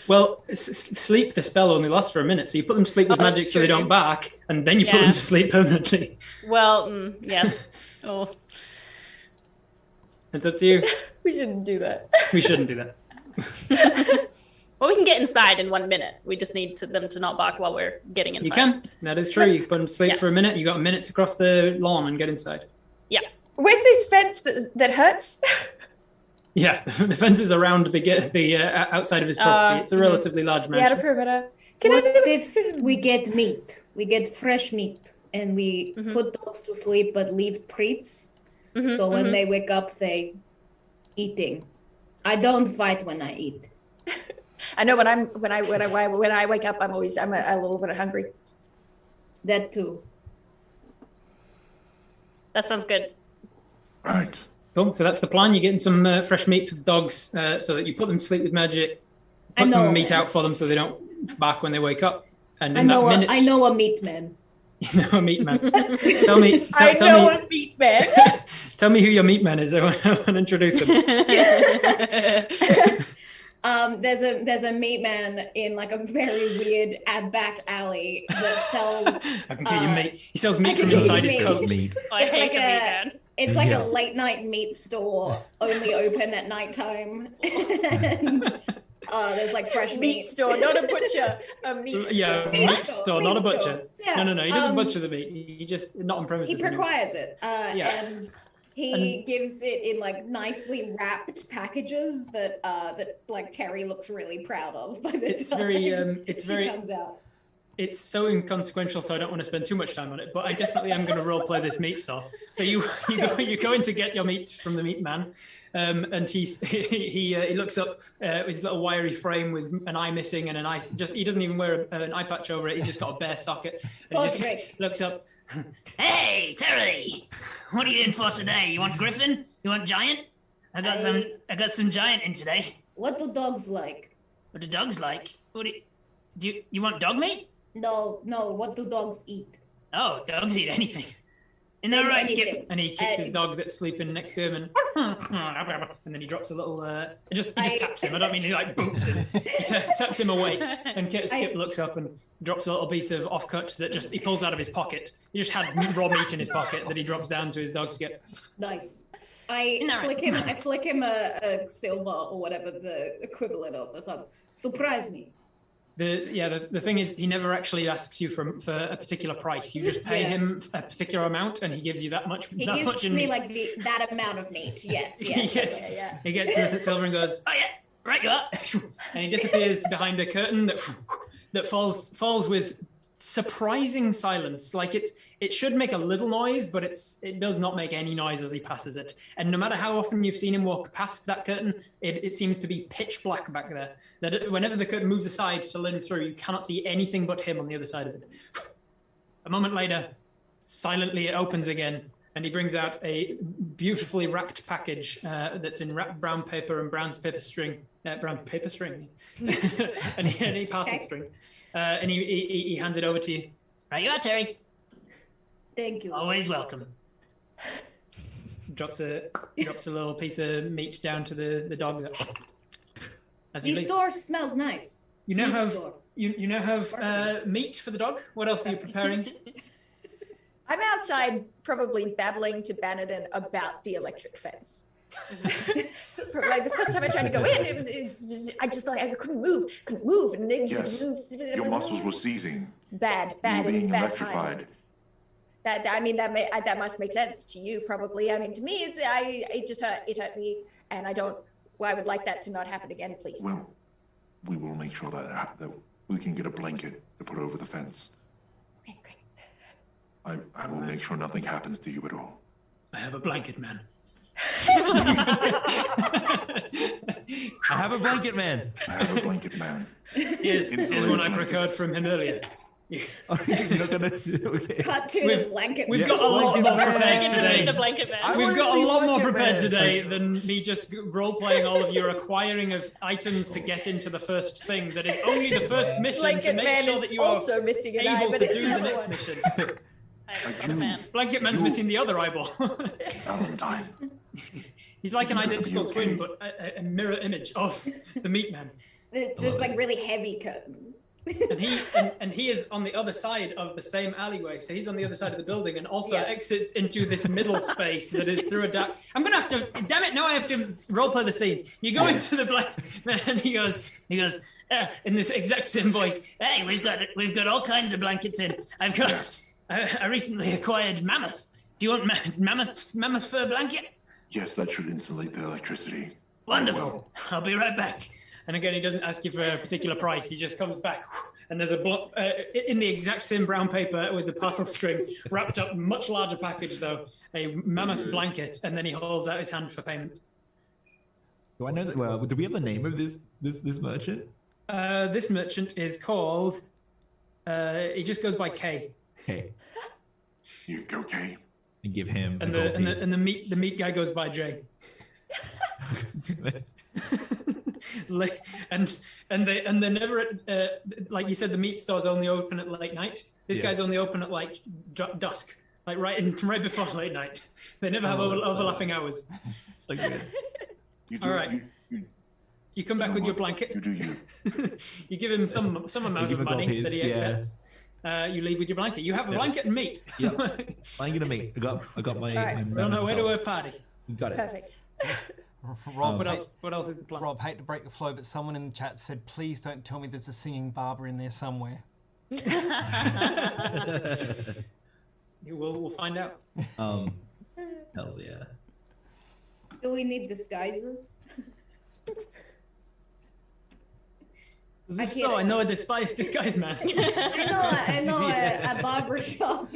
Well, sleep, the spell only lasts for a minute, so you put them to sleep with magic so they don't bark, and then you put them to sleep permanently. Well, yes. Oh. It's up to you. We shouldn't do that. We shouldn't do that. Well, we can get inside in 1 minute. We just need them to not bark while we're getting inside. You can. That is true. You can put them to sleep for a minute. You got a minute to cross the lawn and get inside. Yeah. Where's this fence that hurts? Yeah, the fence is around the outside of his property. It's a relatively large mansion. Yeah, the perimeter. What if we get meat? We get fresh meat, and we put dogs to sleep, but leave treats. So when they wake up, they eating. I don't fight when I eat. I know when I wake up, I'm a little bit hungry. That too. That sounds good. Right. Cool. So that's the plan. You're getting some fresh meat for the dogs, so that you put them to sleep with magic. Put some meat out for them so they don't bark when they wake up. And I know a meat man. You know a meat man. Tell me. A meat man. Tell me who your meat man is. I want to introduce him. There's a meat man in like a very weird back alley that sells. I can get you meat. He sells meat from inside his coat. Meat. It's like it's like a late night meat store, only open at nighttime. And there's like fresh meat store, not a butcher. A meat store. Yeah, meat store, not a butcher. Yeah. No. He doesn't butcher the meat. He just not on premises. He requires it. Yeah. And he gives it in like nicely wrapped packages that like Terry looks really proud of by the time she comes out. It's so inconsequential, so I don't want to spend too much time on it. But I definitely am going to role play this meat store. So you go in to get your meat from the meat man, and he looks up his little wiry frame with an eye missing and an eye. He doesn't even wear an eye patch over it. He's just got a bare socket. And he just looks up. Hey Terry, what are you in for today? You want Griffin? You want Giant? I got some Giant in today. What do dogs like? What do dogs like? Do you want dog meat? No. What do dogs eat? Oh, dogs eat anything. In there, right, Skip? And he kicks his dog that's sleeping next to him, and then he drops a little. He just taps him. I don't mean he like boots him. He taps him away, and Skip looks up and drops a little piece of offcut that he pulls out of his pocket. He just had raw meat in his pocket that he drops down to his dog Skip. Nice. I flick him a silver or whatever the equivalent of or something. Surprise me. The thing is, he never actually asks you for a particular price. You just pay him a particular amount, and he gives you that much. He gives me like that amount of meat. Yes. He gets the silver and goes, "Oh yeah, right you are," and he disappears behind a curtain that falls with surprising silence. Like it should make a little noise, but it does not make any noise as he passes it. And no matter how often you've seen him walk past that curtain, it seems to be pitch black back there. That whenever the curtain moves aside to let him through, you cannot see anything but him on the other side of it. A moment later, silently it opens again, and he brings out a beautifully wrapped package that's in brown paper and brown paper string. And he passes string. And he hands it over to you. Right you are, Terry. Thank you. Always welcome. Drops a little piece of meat down to the dog. The store smells nice. You now have meat for the dog. What else are you preparing? I'm outside, probably babbling to Bannerton about the electric fence. Like the first time I tried to go in, I couldn't move, and then your muscles were seizing. Bad. Being It's bad electrified. Time. That must make sense to you, probably. I mean, to me, it hurt me, and I would like that to not happen again, please. Well, we will make sure that we can get a blanket to put over the fence. Okay, great. I will make sure nothing happens to you at all. I have a blanket, man. I have a blanket man. I have a blanket man. Here's one I procured from him earlier. Cut to the blanket. We've got a lot more prepared today. today. The blanket man. We've got a lot more prepared today than me just role-playing all of your acquiring of items to get into the first thing that is only the first mission Blanket to make man sure that you also are missing an eye, able but to it's do the the other next one. mission. Man. Blanket man's missing the other eyeball. Valentine. He's like an identical twin, but a mirror image of the meat man. It's like really heavy curtains. And he is on the other side of the same alleyway, so he's on the other side of the building and also exits into this middle space that is through a dark. I'm gonna have to. Damn it! Now I have to roleplay the scene. You go into the black man. And he goes in this exact same voice. Hey, we've got all kinds of blankets in. I've got. I recently acquired mammoth. Do you want mammoth fur blanket? Yes, that should insulate the electricity. Wonderful. I'll be right back. And again, he doesn't ask you for a particular price. He just comes back, and there's a in the exact same brown paper with the parcel string, wrapped up, much larger package though, a mammoth blanket, and then he holds out his hand for payment. Do I know that? Well, do we have the name of this merchant? This merchant is called. He just goes by K. K. You go, K. And give him. And the meat guy goes by J. and they're never at, like you said, the meat store's only open at late night. This guy's only open at like dusk, like right before late night. They never have overlapping hours. So good. All right. You come back with your blanket. You do you. You give him some amount of money that he accepts. You leave with your blanket. You have a blanket and meat. Yeah, blanket and meat. I got my. All right. We're on our way to a party. Got it. Perfect. Rob, What else is the plan? Rob, hate to break the flow, but someone in the chat said, please don't tell me there's a singing barber in there somewhere. We'll find out. Hells yeah. Do we need disguises? If so, I know a disguise man. I know a barber shop.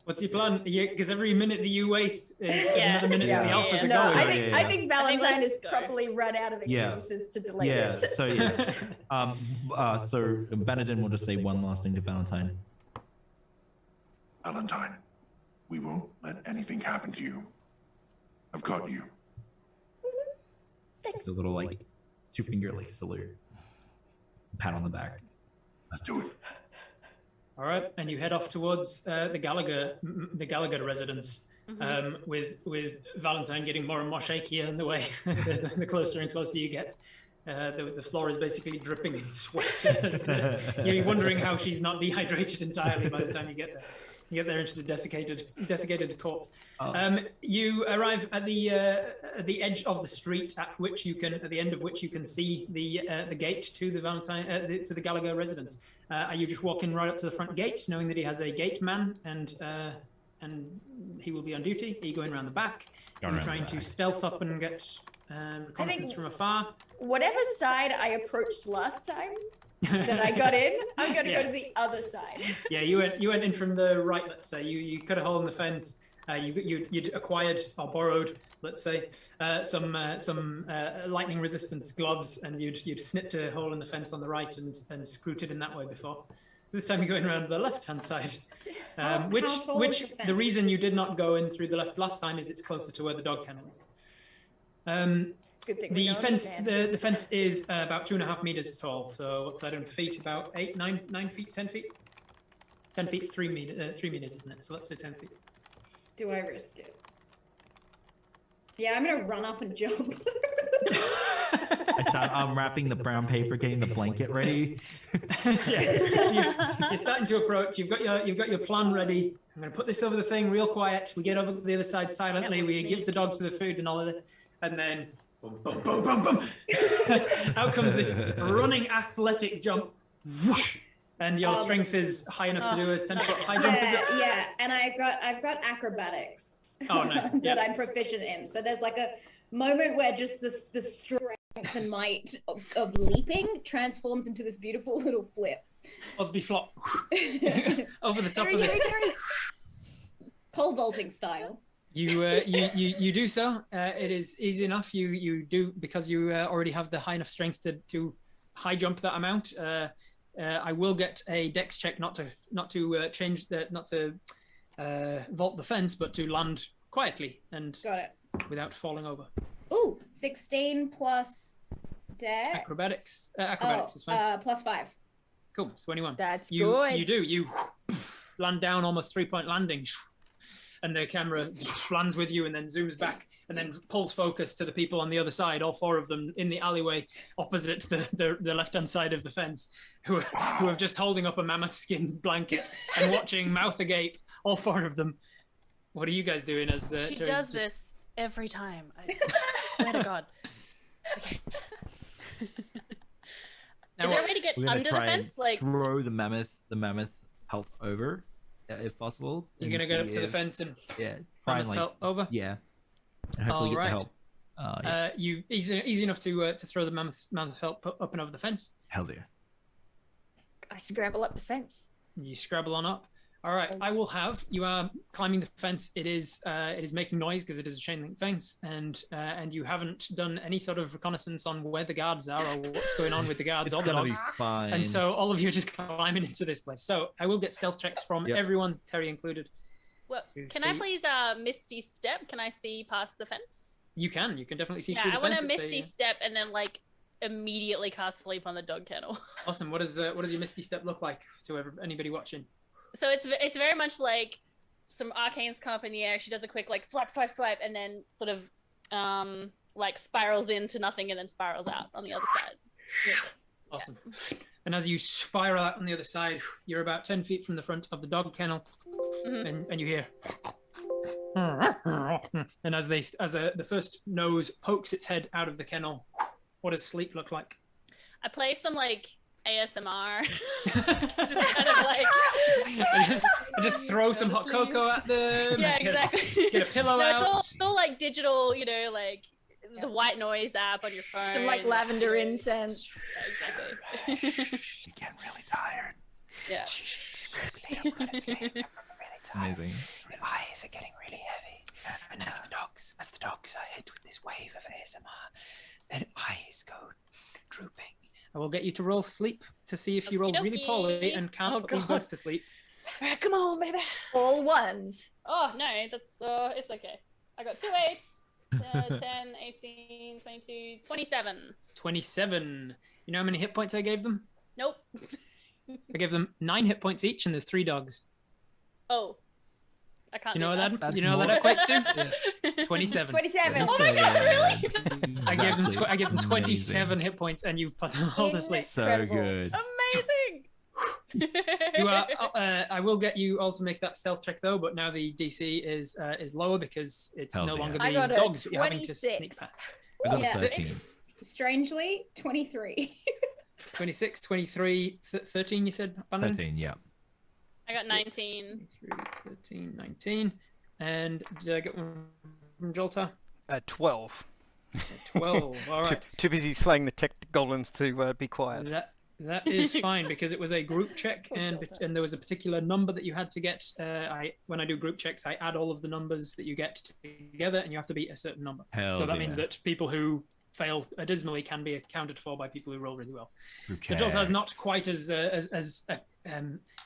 What's your plan? Because every minute that you waste is another minute that the alphas are No, going. I think Valentine let's has go. probably run out of excuses to delay this. So so Benedin will just say one last thing to Valentine. Valentine, we won't let anything happen to you. I've got you. It's a little like 2-finger like salute. Pat on the back. Let's do it. All right, and you head off towards the Gallagher residence, with Valentine getting more and more shaky on the way. The closer and closer you get, the floor is basically dripping in sweat. You're wondering how she's not dehydrated entirely by the time you get there. You get there and she's a desiccated corpse. You arrive at the edge of the street, at the end of which you can see the gate to the Valentine to the Gallagher residence. Are you just walking right up to the front gate, knowing that he has a gate man and he will be on duty? Are you going around the back? Are you trying to stealth up and get reconnaissance from afar? Whatever side I approached last time that I got in, I'm going to go to the other side. Yeah, you went in from the right. Let's say you cut a hole in the fence. You'd acquired or borrowed, let's say, some lightning resistance gloves, and you'd snipped a hole in the fence on the right and screwed it in that way before. So this time you're going around the left-hand side, which the reason you did not go in through the left last time is it's closer to where the dog kennel is. Good thing The fence is about 2.5 meters tall. So what's that in feet? About 8, 9 feet, 10 feet. 10 feet is 3 meters, isn't it? So let's say 10 feet. Do I risk it? Yeah, I'm gonna run up and jump. I start unwrapping the brown paper, getting the blanket ready. You're starting to approach. You've got your plan ready. I'm going to put this over the thing real quiet. We get over to the other side silently. We give the dogs the food and all of this, and then boom, boom, boom, boom, boom. Out comes this running athletic jump. Whoosh! And your strength is high enough to do a 10-foot high jump, is it? Yeah, and I've got acrobatics. Oh, nice. that I'm proficient in. So there's like a moment where just the strength and might of leaping transforms into this beautiful little flip. Osby flop over the top of this. Pole vaulting style. You do so. It is easy enough. You do, because you already have the high enough strength to high jump that amount. I will get a dex check not to vault the fence, but to land quietly and got it without falling over. Ooh, 16 plus dex. Acrobatics is fine. Plus 5. Cool, 21. That's good. You land down, almost 3-point landing. and the camera lands with you and then zooms back and then pulls focus to the people on the other side, all 4 of them in the alleyway opposite the left-hand side of the fence, who are just holding up a mammoth skin blanket and watching, mouth agape, all 4 of them. What are you guys doing as she does this every time? I swear to God. Okay. Is there a way to get under the fence? Like throw the mammoth health over, if possible. You're gonna get up to the fence and try and like over. Yeah, and hopefully get the help. You easy enough to throw the mammoth help up and over the fence. Hell's yeah. I scramble up the fence. You scrabble on up. All right, I will have you are climbing the fence. It is making noise because it is a chain link fence, and you haven't done any sort of reconnaissance on where the guards are or what's going on with the guards. It's gonna be fine. And so all of you are just climbing into this place. So I will get stealth checks from everyone, Terry included. Well, can I please Misty Step? Can I see past the fence? You can definitely see through the fence. I want to Misty Step and then like immediately cast Sleep on the dog kennel. Awesome. What does your Misty Step look like to anybody watching? So it's very much like some arcanes come up in the air. She does a quick like swipe, and then sort of like spirals into nothing and then spirals out on the other side. Awesome. Yeah. And as you spiral out on the other side, you're about 10 feet from the front of the dog kennel, and you hear. And as the first nose pokes its head out of the kennel, what does Sleep look like? I play some like ASMR. just kind of like just throw some hot cocoa at them. Yeah, exactly. Get a pillow out. It's all like digital, like the white noise app on your phone. Some like lavender incense. Yeah, exactly. She's getting really tired. Yeah. Go to sleep. I'm really tired. Amazing. The eyes are getting really heavy. And as the dogs are hit with this wave of ASMR, their eyes go drooping. I will get you to roll Sleep to see if you roll really poorly and can't put these dogs to sleep. All right, come on, baby. All ones. Oh, no, that's it's okay. I got 2 8s, 10, 18, 22, 27. 27. You know how many hit points I gave them? Nope. I gave them 9 hit points each, and there's 3 dogs. Oh. I can't you know do what that? You know what that equates to? Yeah. 27. 27. Oh my God! Really? I gave them 27 hit points, and you've put them all to sleep. So good. Amazing. You are. I will get you all to make that stealth check though, but now the DC is lower because it's no longer the dogs that you're having to sneak past. I got a 13. Strangely, 23. 26, 23, 13. You said, Brandon? 13. Yeah. I got 19. 13, 19. And did I get one from Jolta? 12. 12. All right. Too busy slaying the tech golems to be quiet. That is fine because it was a group check and there was a particular number that you had to get. When I do group checks, I add all of the numbers that you get together, and you have to beat a certain number. So that means that people who fail dismally can be accounted for by people who roll really well. So Jolta is not quite as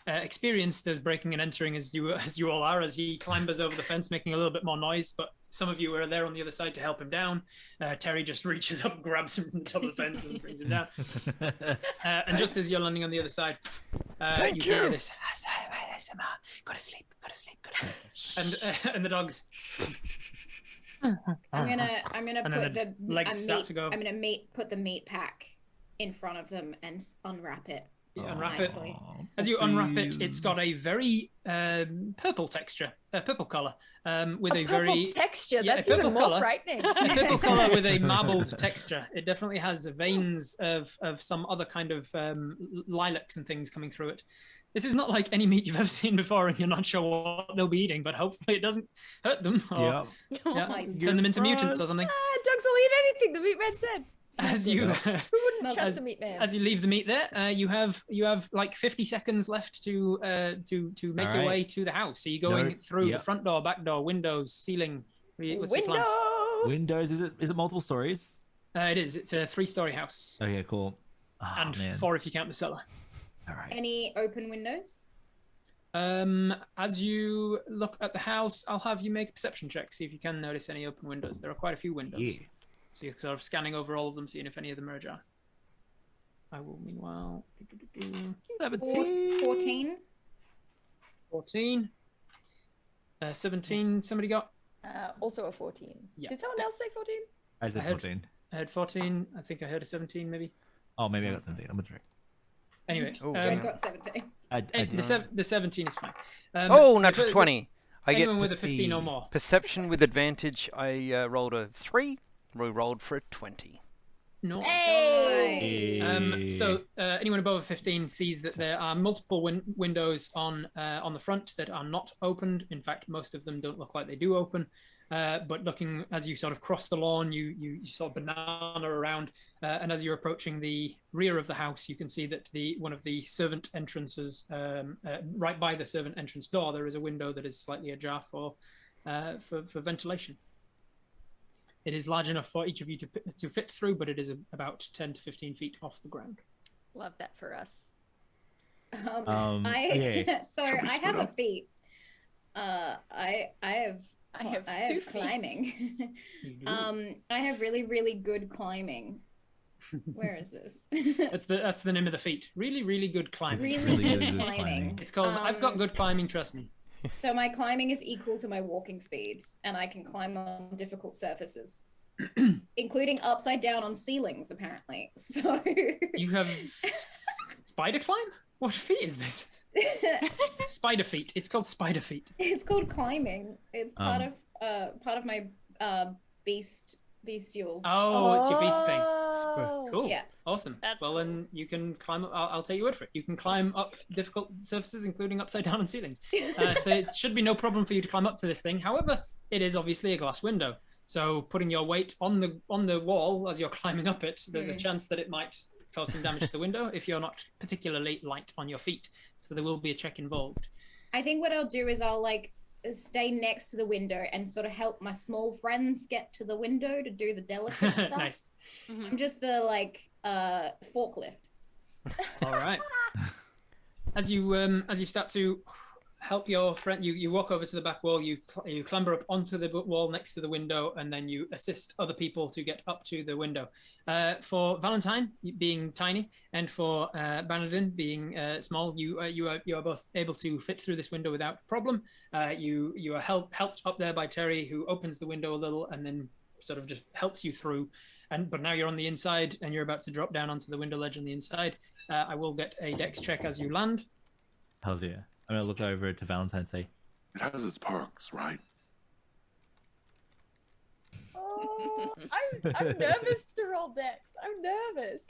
experienced as breaking and entering as you all are, as he clambers over the fence, making a little bit more noise. But some of you are there on the other side to help him down. Terry just reaches up, grabs him from the top of the fence, and brings him down. And just as you're landing on the other side, you hear this. Go to sleep. And the dogs. I'm gonna put the legs start to go. I'm gonna put the meat pack in front of them and unwrap it. Unwrap nicely. it. As you unwrap it, it's got a very purple texture, purple color, with a very texture. Yeah, That's a purple even more color. frightening. A purple color with a marbled texture. It definitely has veins of some other kind of lilacs and things coming through it. This is not like any meat you've ever seen before, and you're not sure what they'll be eating, but hopefully it doesn't hurt them or turn them into mutants or something. Dogs will eat anything, the meat man said. As you Who wouldn't trust the meat man? As you leave the meat there, you have like 50 seconds left to make your way to the house. So you're going through the front door, back door, windows, ceiling. What's your plan? Windows. Is it multiple stories? It is. It's a 3-story house. Okay, cool. And 4 if you count the cellar. All right. Any open windows? As you look at the house, I'll have you make a perception check, see if you can notice any open windows. There are quite a few windows. Yeah. So you're sort of scanning over all of them, seeing if any of them are ajar. I will, meanwhile... 14. 14. 17, somebody got? Also a 14. Yeah. Did someone else say 14? I said 14. I had 14. I think I heard a 17, maybe. Oh, maybe I got 17. I'm gonna check. Anyway, I got 17. the 17 is fine. Natural 20. I get anyone with a 15 or more. Perception with advantage. I rolled a 3. We rolled for a 20. No. Hey! So anyone above a 15 sees that there are multiple windows on the front that are not opened. In fact, most of them don't look like they do open. But looking as you sort of cross the lawn, you sort of banana around, and as you're approaching the rear of the house, you can see that one of the servant entrances, right by the servant entrance door, there is a window that is slightly ajar for ventilation. It is large enough for each of you to fit through, but it is about 10 to 15 feet off the ground. Love that for us. I have a feat. I have two feats. climbing. I have really, really good climbing. Where is this? That's the name of the feat. Really, really good climbing. Really good climbing. It's called I've got good climbing, trust me. So my climbing is equal to my walking speed, and I can climb on difficult surfaces, including upside down on ceilings, apparently. So you have spider climb? What feat is this? Spider feet. It's called spider feet. It's called climbing. It's part of my bestial. Oh, it's your beast thing. Cool. Yeah. Awesome. That's well, then you can climb up. I'll take your word for it. You can climb up difficult surfaces, including upside down on ceilings. So it should be no problem for you to climb up to this thing. However, it is obviously a glass window. So putting your weight on the wall as you're climbing up it, there's a chance that it might cause some damage to the window if you're not particularly light on your feet. So there will be a check involved. I think what I'll do is I'll stay next to the window and sort of help my small friends get to the window to do the delicate stuff. Nice. I'm just the forklift. All right. As you start to help your friend, you walk over to the back wall, you clamber up onto the wall next to the window, and then you assist other people to get up to the window. For Valentine being tiny and for Banadin being small, you are both able to fit through this window without problem. You are helped up there by Terry, who opens the window a little and then sort of just helps you through. But now you're on the inside and you're about to drop down onto the window ledge on the inside. I will get a dex check as you land. Hells yeah. I'm gonna look over to Valentine and say, It has its perks, right? Oh, I'm nervous to roll dex. I'm nervous.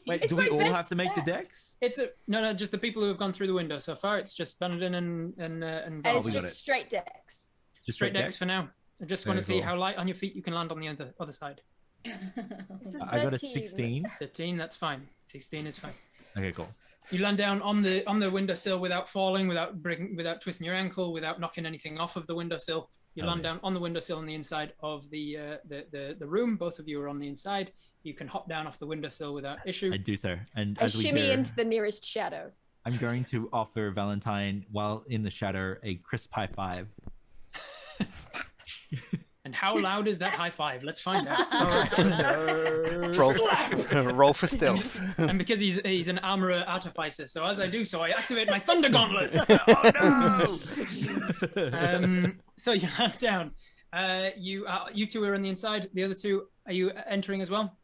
wait, do we all have to make the dex? It's no, just the people who have gone through the window so far. It's just Banadin and And Val. it's just straight dex. Just Straight dex for now. I just want to Very see cool. how light on your feet you can land on the other side. I got a 16. 13, that's fine. 16 is fine. Okay, cool. You land down on the windowsill without falling, without twisting your ankle, without knocking anything off of the windowsill. You land down on the windowsill on the inside of the room. Both of you are on the inside. You can hop down off the windowsill without issue. I do so. And I as we shimmy hear, into the nearest shadow. I'm going to offer Valentine, while in the shadow, a crisp high five. And how loud is that high five? Let's find out. Roll for stealth. And because he's an armorer artificer, so as I do so, I activate my thunder gauntlets. Oh no! So you land down. You two are on the inside. The other two, are you entering as well?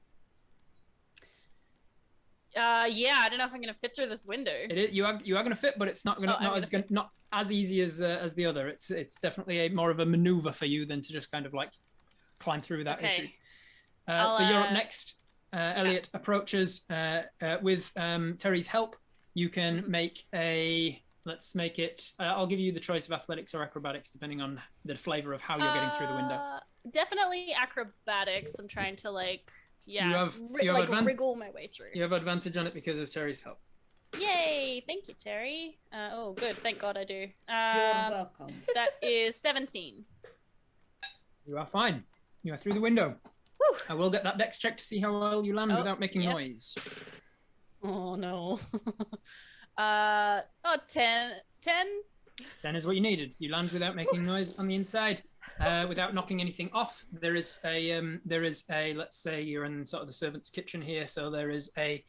Yeah, I don't know if I'm gonna fit through this window. You are going to fit, but it's not not as easy as the other. It's definitely more of a maneuver for you than to just kind of like climb through without issue. So you're up next. Elliot approaches with Terry's help. You can make a. Let's make it. I'll give you the choice of athletics or acrobatics, depending on the flavor of how you're getting through the window. Definitely acrobatics. I'm trying to wriggle my way through. You have advantage on it because of Terry's help. Yay! Thank you, Terry. Oh, good. Thank God I do. You're welcome. That is 17. You are fine. You are through the window. Whew. I will get that dex check to see how well you land without making noise. Oh no. 10. 10 is what you needed. You land without making noise on the inside, without knocking anything off. There is a let's say you're in sort of the servant's kitchen here, so there is a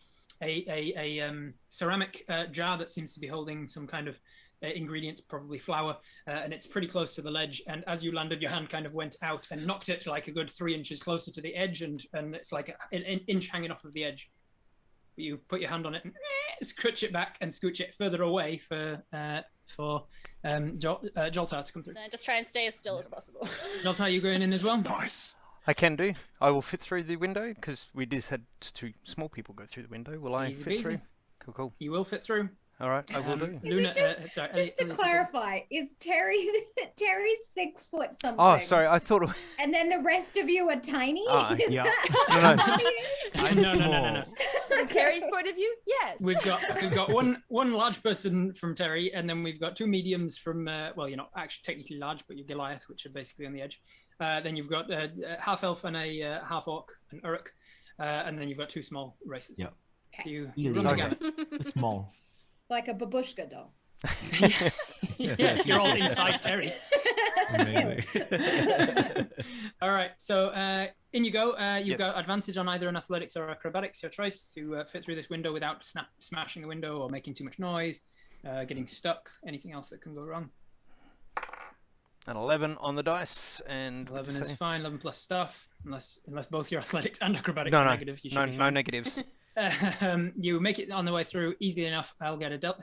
ceramic jar that seems to be holding some kind of ingredients, probably flour, and it's pretty close to the ledge. And as you landed, your hand kind of went out and knocked it like a good 3 inches closer to the edge, and it's like an inch hanging off of the edge. You put your hand on it and scooch it back and scooch it further away for Joltar to come through. Just try and stay as still as possible. Joltar, you going in as well? Nice. I can do. I will fit through the window because we just had 2 small people go through the window. Will I Easy fit peasy. through? Cool, cool. You will fit through. All right, I will do. Luna, Just to clarify, is Terry's 6 foot something? Oh, sorry. I thought. And then the rest of you are tiny? Is yeah. that No. From Terry's point of view, yes. We've got one large person from Terry, and then we've got 2 mediums from well, you're not actually technically large, but you're Goliath, which are basically on the edge. Then you've got a half elf and a half orc, an Uruk, and then you've got 2 small races. Yeah. So you Yeah, run the okay. gamut. Small. like a babushka doll? Yeah, you're all inside Terry. Amazing. All right, so in you go. You've Yes. got advantage on either an athletics or acrobatics, your choice, to fit through this window without smashing the window or making too much noise, getting stuck, anything else that can go wrong. An 11 on the dice, and 11 is fine, 11 plus stuff, unless both your athletics and acrobatics No, are no, negative. You should no, be no fine. negatives. You make it on the way through easily enough. I'll get a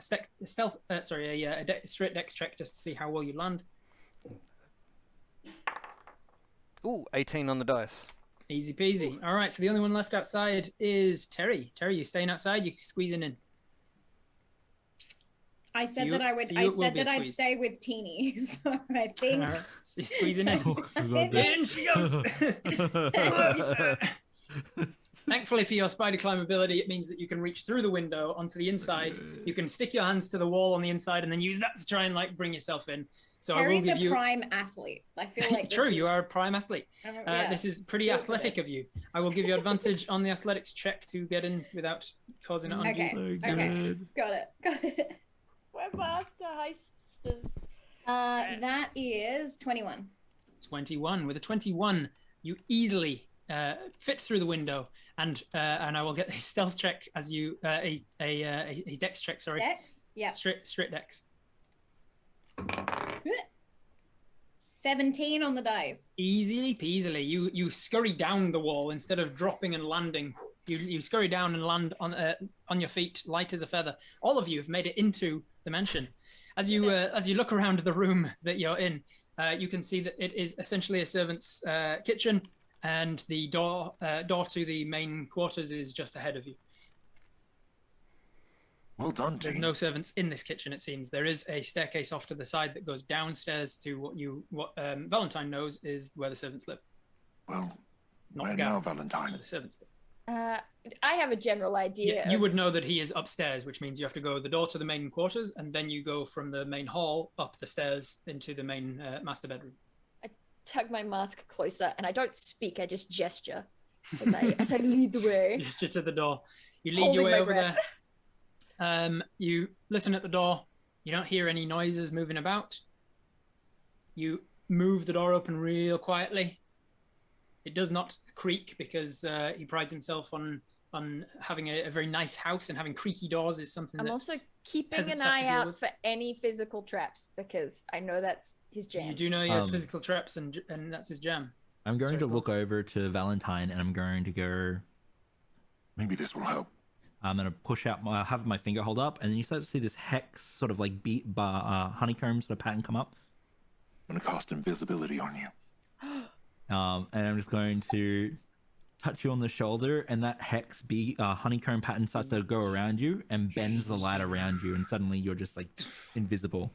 straight dex check just to see how well you land. Ooh, 18 on the dice. Easy peasy. All right, so the only one left outside is Terry. Terry, you staying outside? You squeezing in? I said You- that I would. for you I it will said be a that I'd squeeze. stay with Teeny. So I think. All right, so you're squeezing in. In she goes. Thankfully for your spider climb ability, it means that you can reach through the window onto the inside. You can stick your hands to the wall on the inside and then use that to try and like bring yourself in. So Terry's I will give a you. prime athlete. I feel like True, this you is- are a prime athlete. yeah. This is pretty Go for athletic this. of you. I will give you advantage on the athletics check to get in without causing it undue. Okay. So Okay. good. Got it. We're master heisters. That is 21. 21. With a 21, you easily fit through the window, and I will get a stealth check as you a dex check. Sorry, Dex? Yeah. straight dex. 17 on the dice. Easily peasily, you scurry down the wall instead of dropping and landing. You scurry down and land on your feet, light as a feather. All of you have made it into the mansion. As you look around the room that you're in, you can see that it is essentially a servant's kitchen, and the door to the main quarters is just ahead of you. Well done, There's team. no servants in this kitchen, it seems. There is a staircase off to the side that goes downstairs to what Valentine knows is where the servants live. Well, Not where the now, guards, where Valentine? the servants live. I have a general idea. Yeah, you would know that he is upstairs, which means you have to go the door to the main quarters, and then you go from the main hall up the stairs into the main master bedroom. Tug my mask closer, and I don't speak. I just gesture as I lead the way. Gesture to the door. You lead Holding your way my over breath. there. You listen at the door. You don't hear any noises moving about. You move the door open real quietly. It does not creak because he prides himself on having a very nice house, and having creaky doors is something I'm that also keeping peasants an have to eye deal out with. for any physical traps because I know that's his jam. you do know he has Um, physical traps, and that's his jam. I'm going Sorry, to go look over to Valentine, and I'm going to go. Maybe this will help. I'm going to push out have my finger hold up, and then you start to see this hex sort of like beat honeycomb sort of pattern come up. I'm gonna cast invisibility on you. And I'm just going to touch you on the shoulder, and that hex honeycomb pattern starts to go around you and bends the light around you, and suddenly you're just like invisible.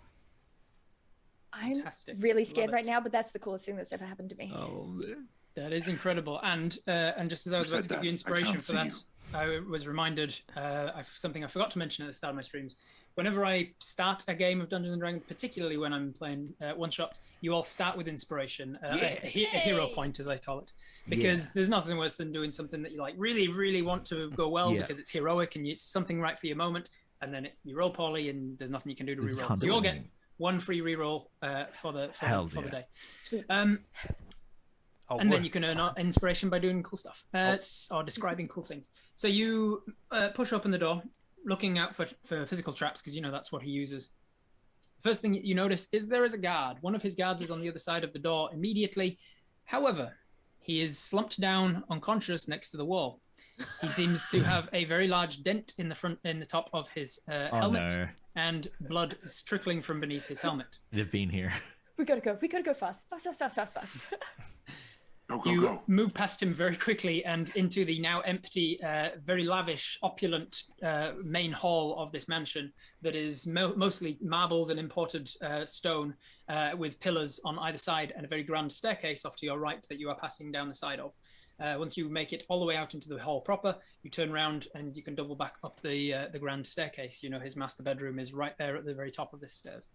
I'm Fantastic. really Love scared it. right now, but that's the coolest thing that's ever happened to me. Oh, That is incredible, and just as I was Who about to said give you that? I inspiration can't for that, see I was reminded something I forgot to mention at the start of my streams. Whenever I start a game of Dungeons and Dragons, particularly when I'm playing one shots, you all start with inspiration, a hero point as I call it, because there's nothing worse than doing something that you like really, really want to go well because it's heroic and it's something right for your moment, and then you roll poorly and there's nothing you can do to You reroll. can't So do you all get anything. one free reroll for the day. Sweet. Oh, And then you can earn inspiration by doing cool stuff or describing cool things. So you push open the door, looking out for physical traps because you know that's what he uses. First thing you notice is there is a guard. One of his guards is on the other side of the door immediately. However, he is slumped down unconscious next to the wall. He seems to have a very large dent in the top of his helmet, no. and blood is trickling from beneath his helmet. They've been here. We gotta go fast. You move past him very quickly and into the now empty, very lavish, opulent main hall of this mansion that is mostly marbles and imported stone, with pillars on either side and a very grand staircase off to your right that you are passing down the side of. Once you make it all the way out into the hall proper, you turn around and you can double back up the grand staircase. You know, his master bedroom is right there at the very top of this stairs.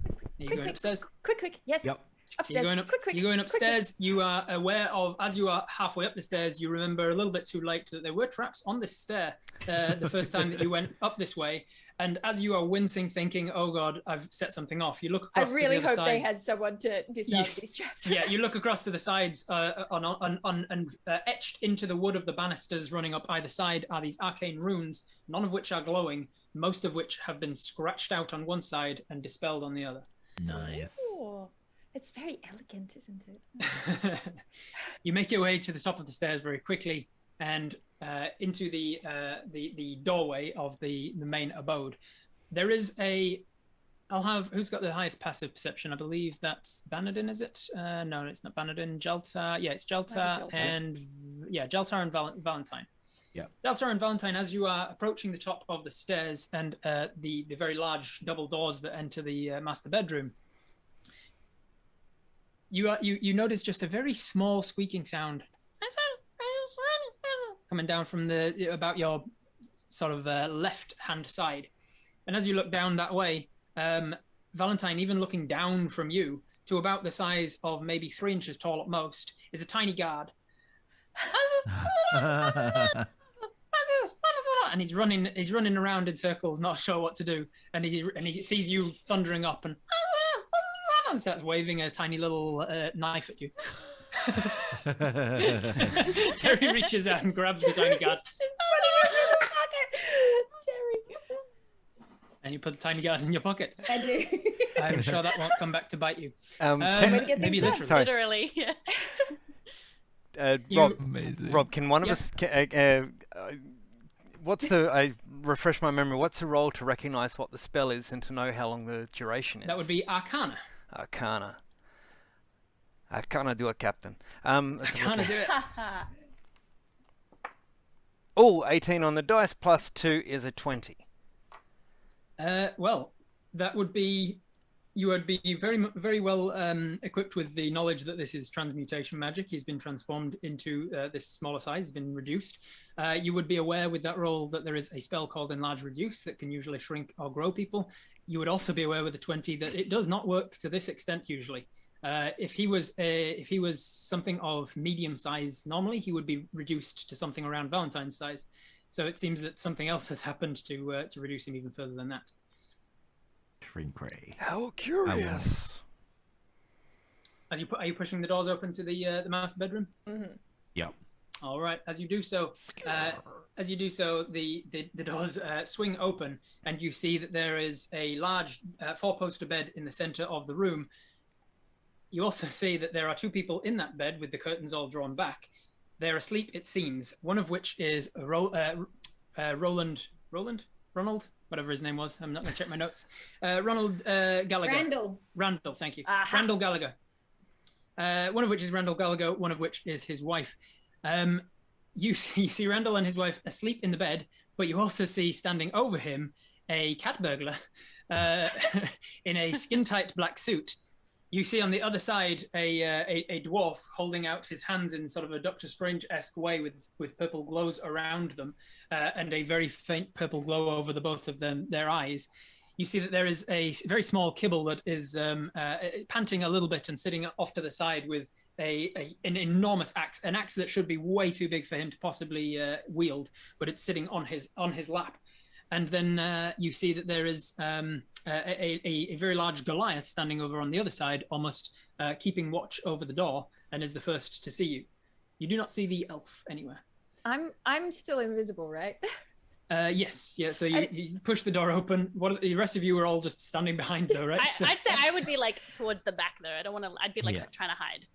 Are you going upstairs? Quick. Yes. Yep. Upstairs. You're going upstairs. You are aware of, as you are halfway up the stairs, you remember a little bit too late that there were traps on this stair the first time that you went up this way. And as you are wincing, thinking, "Oh God, I've set something off," you look across. I really to the other hope sides. they had someone to disarm these traps. Yeah, you look across to the sides, and etched into the wood of the banisters running up either side are these arcane runes, none of which are glowing, most of which have been scratched out on one side and dispelled on the other. Nice. Ooh, it's very elegant, isn't it? You make your way to the top of the stairs very quickly and into the doorway of the main abode. There is who's got the highest passive perception? I believe that's Banadin, is it? No, it's not Banadin. Jeltar. Yeah, it's Jeltar and Valentine. Yeah. Jeltar and Valentine, as you are approaching the top of the stairs and the very large double doors that enter the master bedroom, you notice just a very small squeaking sound coming down from about your sort of left hand side. And as you look down that way, Valentine, even looking down from you to about the size of maybe 3 inches tall at most, is a tiny guard. And he's running around in circles, not sure what to do. And he sees you thundering up and starts waving a tiny little knife at you. Terry reaches out and grabs the tiny guard. Just running out of the pocket. Terry. And you put the tiny guard in your pocket. I do. I'm sure that won't come back to bite you. Maybe literally. Sorry. Literally, yeah. Rob, can one of us? I refresh my memory. What's the roll to recognise what the spell is and to know how long the duration is? That would be Arcana. Arcana. Arcana do a captain. Arcana do it. Oh, 18 on the dice plus 2 is a 20. Well, that would be. You would be very well equipped with the knowledge that this is transmutation magic. He's been transformed into this smaller size, he's been reduced. You would be aware with that roll that there is a spell called Enlarge Reduce that can usually shrink or grow people. You would also be aware with the 20 that it does not work to this extent usually. If he was something of medium size normally, he would be reduced to something around Valentine's size. So it seems that something else has happened to reduce him even further than that. Shrink ray. How curious! Are you pushing the doors open to the master bedroom? Mm-hmm. Yeah. All right. As you do so, the doors swing open, and you see that there is a large 4-poster bed in the center of the room. You also see that there are 2 people in that bed with the curtains all drawn back. They're asleep, it seems. One of which is Ronald, whatever his name was. I'm not going to check my notes. Ronald Gallagher. Randall, thank you. Aha. Randall Gallagher. One of which is Randall Gallagher, one of which is his wife. You see Randall and his wife asleep in the bed, but you also see standing over him a cat burglar in a skin-tight black suit. You see on the other side a dwarf holding out his hands in sort of a Doctor Strange-esque way with purple glows around them and a very faint purple glow over the both of their eyes. You see that there is a very small kibble that is panting a little bit and sitting off to the side with an enormous axe, an axe that should be way too big for him to possibly wield, but it's sitting on his lap. And then you see that there is a very large Goliath standing over on the other side, almost keeping watch over the door, and is the first to see you. You do not see the elf anywhere. I'm still invisible, right? Yes, yeah. So you push the door open. What the rest of you are all just standing behind, though, right? I'd say I would be like towards the back though. I don't want to. I'd be like trying to hide.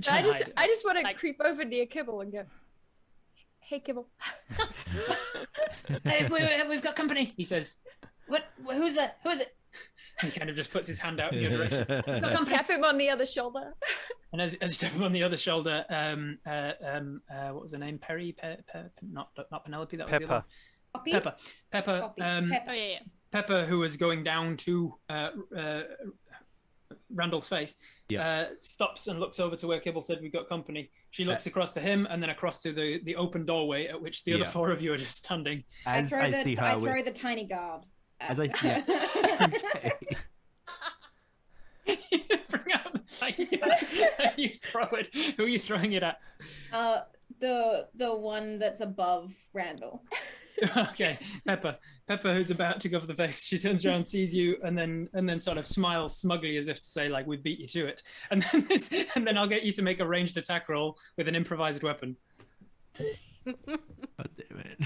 I just want to creep over near Kibble and go, "Hey, Kibble." Hey, we've got company. He says, "What? Who's that? Who is it?" He kind of just puts his hand out in your direction. Tap him on the other shoulder. And as you tap him on the other shoulder, what was her name? Perry? Not Penelope. That was Pepper. The other one. Pepper. Pepper. Oh yeah. Pepper, who was going down to Randall's face, stops and looks over to where Kibble said we got company. She looks across to him and then across to the open doorway at which the other four of you are just standing. I throw the tiny guard. As I Bring out the tiny guard. You throw it. Who are you throwing it at? The one that's above Randall. Okay, Pepper, who's about to go for the face. She turns around, sees you, and then sort of smiles smugly as if to say, like, "We beat you to it." And then I'll get you to make a ranged attack roll with an improvised weapon. God damn it!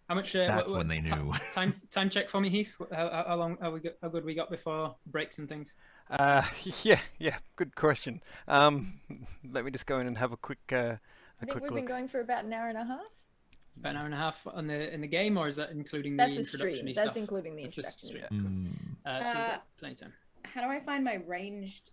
How much? That's when they knew. Time check for me, Heath. How long? How good we got before breaks and things? Yeah. Good question. Let me just go in and have a quick. I think we've been going for about an hour and a half. About an hour and a half in the game, or is that including That's the introduction stuff? That's including the introduction. So you've got plenty of time. How do I find my ranged?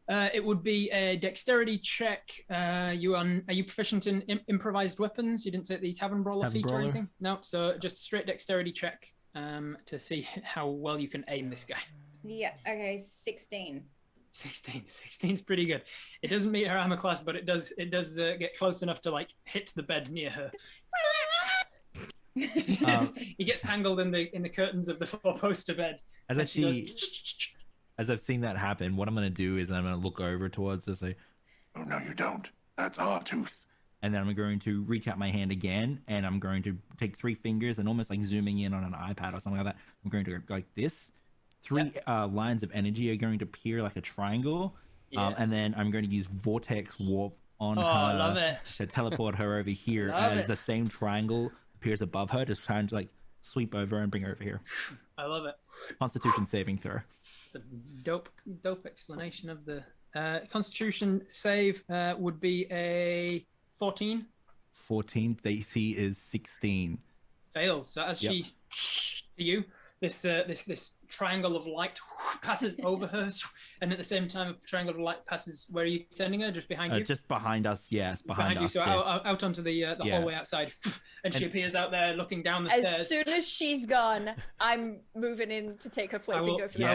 It would be a dexterity check. Are you proficient in improvised weapons? You didn't say the tavern brawler feat or anything? No, so just a straight dexterity check to see how well you can aim this guy. Yeah, okay, 16. 16's pretty good. It doesn't meet her armor class, but it does get close enough to like hit the bed near her. He gets tangled in the curtains of the four-poster bed. As I've seen that happen, what I'm going to do is I'm going to look over towards this. Oh, no, you don't. That's our tooth. And then I'm going to reach out my hand again, and I'm going to take 3 fingers and almost like zooming in on an iPad or something like that. I'm going to go like this. 3 lines of energy are going to appear like a triangle. And then I'm going to use Vortex Warp on her love it. to teleport her over here as the same triangle appears above her, just trying to like sweep over and bring her over here. I love it. Constitution saving throw. The dope explanation of the Constitution save would be a 14. 14. DC is 16. Fails. So as she to you, this triangle of light passes over her, and at the same time, a triangle of light passes. Where are you sending her? Just behind you? Just behind us. Yes, behind us. You. So out onto the hallway outside, and she appears out there looking down the stairs. As soon as she's gone, I'm moving in to take her place and go for the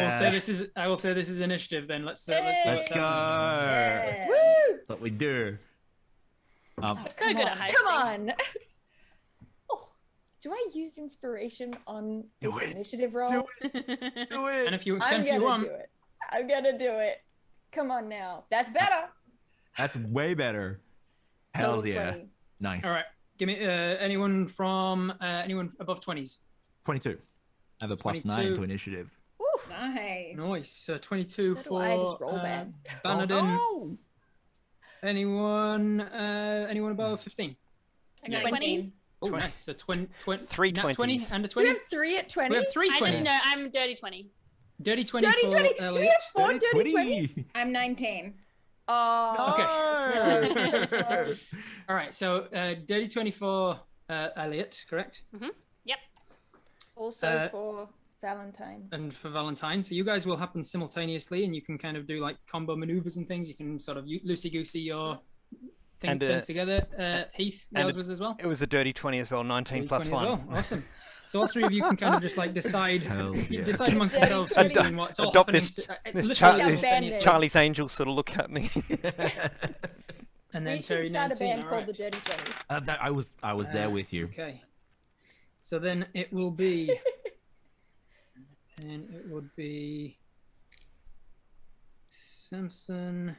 I will say this is initiative. Then let's go. Yeah. Woo! That's what we do. So good at heisting. Come on. Do I use inspiration on this initiative roll? Do it. And if you I'm want, do it. I'm gonna do it. Come on now. That's better. That's way better. Hells yeah. 20. Nice. All right. Give me anyone above 20s. 22. I have a plus 9 to initiative. Woo. Nice. Nice. 22 So for I just roll bad. Banadin. Anyone above 15? I got 20. Oh, nice. So 20, 3 20 20s. and a 20. We have 3 at 20. We have 3 I 20s. just know I'm dirty 20. Dirty 20 Dirty for 20. Do we Elliot. have 4 dirty 20s? I'm 19. Oh. Okay. All right. So dirty 20 for Elliot, correct? Mm-hmm. Yep. Also for Valentine. And for Valentine. So you guys will happen simultaneously, and you can kind of do like combo maneuvers and things. You can sort of loosey-goosey your things together. Heath, yours was as well? It was a dirty 20 as well, 19 plus 1. Well. Awesome. So all 3 of you can kind of just like decide amongst yourselves Dirty who's doing what. It's all Adopt happening this Charlie's Angels sort of look at me. And then We Terry should start a 19. band All called right. the Dirty 20s. I was there with you. Okay. So then it will be... and it would be... Samson.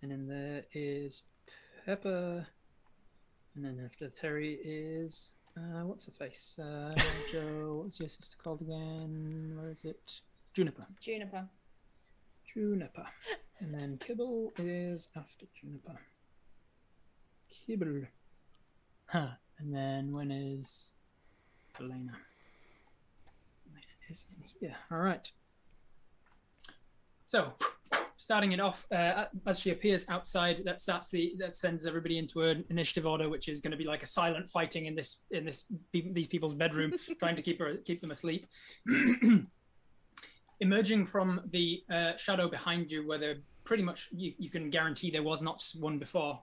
And then there is Pepper. And then after Terry is... what's her face? Joe, what's your sister called again? Where is it? Juniper. Juniper. And then Kibble is after Juniper. Kibble. And then when is Elena? Elena is in here. All right. So, starting it off, as she appears outside, that sends everybody into an initiative order, which is going to be like a silent fighting in these people's bedroom, trying to keep them asleep. Emerging from the shadow behind you, where they're pretty much you can guarantee there was not one before.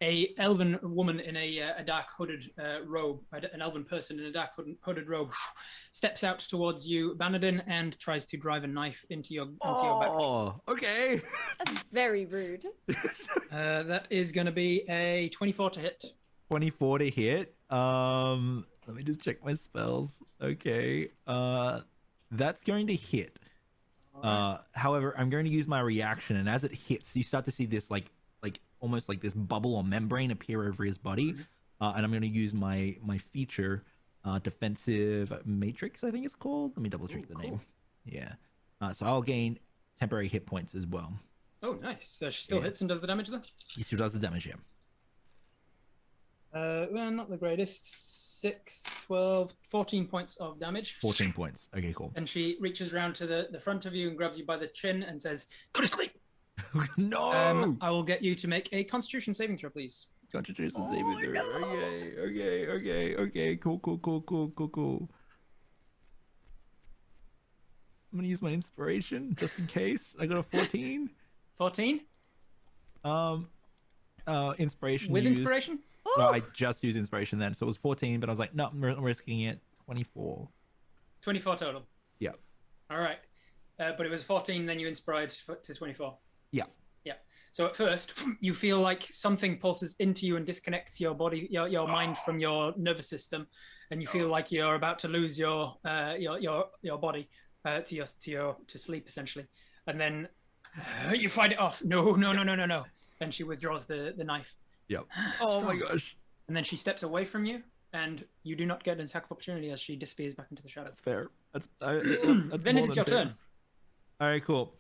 A elven woman in a dark hooded robe, an elven person in a dark hooded robe, steps out towards you, Banadin, and tries to drive a knife into your back. Oh, okay. That's very rude. That is going to be a 24 to hit. 24 to hit. Let me just check my spells. Okay. That's going to hit. However, I'm going to use my reaction, and as it hits, you start to see this like almost like this bubble or membrane appear over his body, and I'm going to use my feature, defensive matrix, I think it's called. Let me double check the name. Yeah. So I'll gain temporary hit points as well. Oh, nice. So she still hits and does the damage then? Yes, she does the damage, yeah. Well, not the greatest. 6, 12, 14 points of damage. 14 points. Okay, cool. And she reaches around to the front of you and grabs you by the chin and says, "Go to sleep." No! I will get you to make a Constitution saving throw, please. Constitution saving throw. No! Okay. Cool. I'm gonna use my inspiration just in case. I got a 14. 14? Inspiration with used. inspiration? No, I just used inspiration then, so it was 14, but I was like, no, I'm risking it. 24. 24 total. Yeah. All right. But it was 14, then you inspired to 24. Yeah. Yeah. So at first, you feel like something pulses into you and disconnects your body, your mind from your nervous system, and you feel like you're about to lose your body to sleep essentially, and then you fight it off. No. And she withdraws the knife. Yep. Oh my gosh. And then she steps away from you, and you do not get an attack of opportunity as she disappears back into the shadow. That's fair. That's then it's your turn. All right, cool.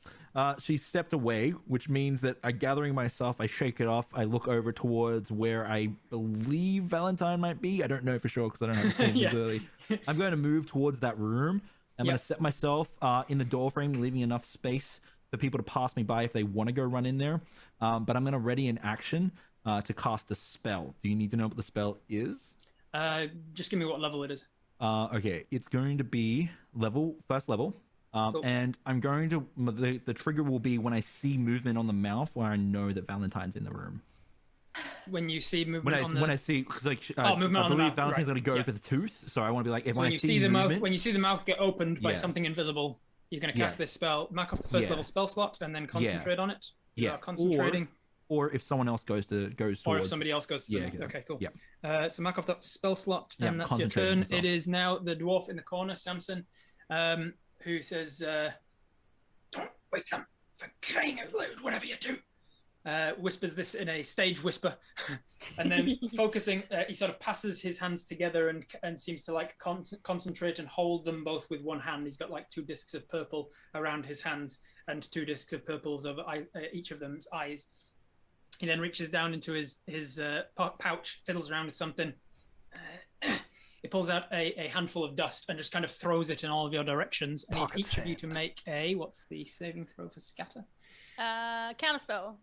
She stepped away, which means that I gathering myself, I shake it off. I look over towards where I believe Valentine might be. I don't know for sure because I don't have the same early. I'm going to move towards that room. I'm going to set myself in the doorframe, leaving enough space for people to pass me by if they want to go run in there. But I'm going to ready an action to cast a spell. Do you need to know what the spell is? Just give me what level it is. Okay, it's going to be first level. Cool. And I'm going to the trigger will be when I see movement on the mouth, where I know that Valentine's in the room. When you see movement when I see, because like movement I on the believe mouth, Valentine's going to go for the tooth, so I want to be like, if when you see the mouth, when you see the mouth get opened by something invisible, you're going to cast this spell. Mark off the first level spell slot and then concentrate on it. Yeah, concentrating. Or if someone else goes towards, or if somebody else goes to okay, cool. Yeah. So mark off that spell slot, and that's your turn. It is now the dwarf in the corner, Samson, who says, "Don't wake them, for crying out loud, whatever you do." Whispers this in a stage whisper, and then focusing, he sort of passes his hands together and seems to like concentrate and hold them both with one hand. He's got like 2 discs of purple around his hands and 2 discs of purples over each of them's eyes. He then reaches down into his pouch, fiddles around with something. He pulls out a handful of dust and just kind of throws it in all of your directions. And Pocket each sand. of you to make What's the saving throw for scatter? Counterspell.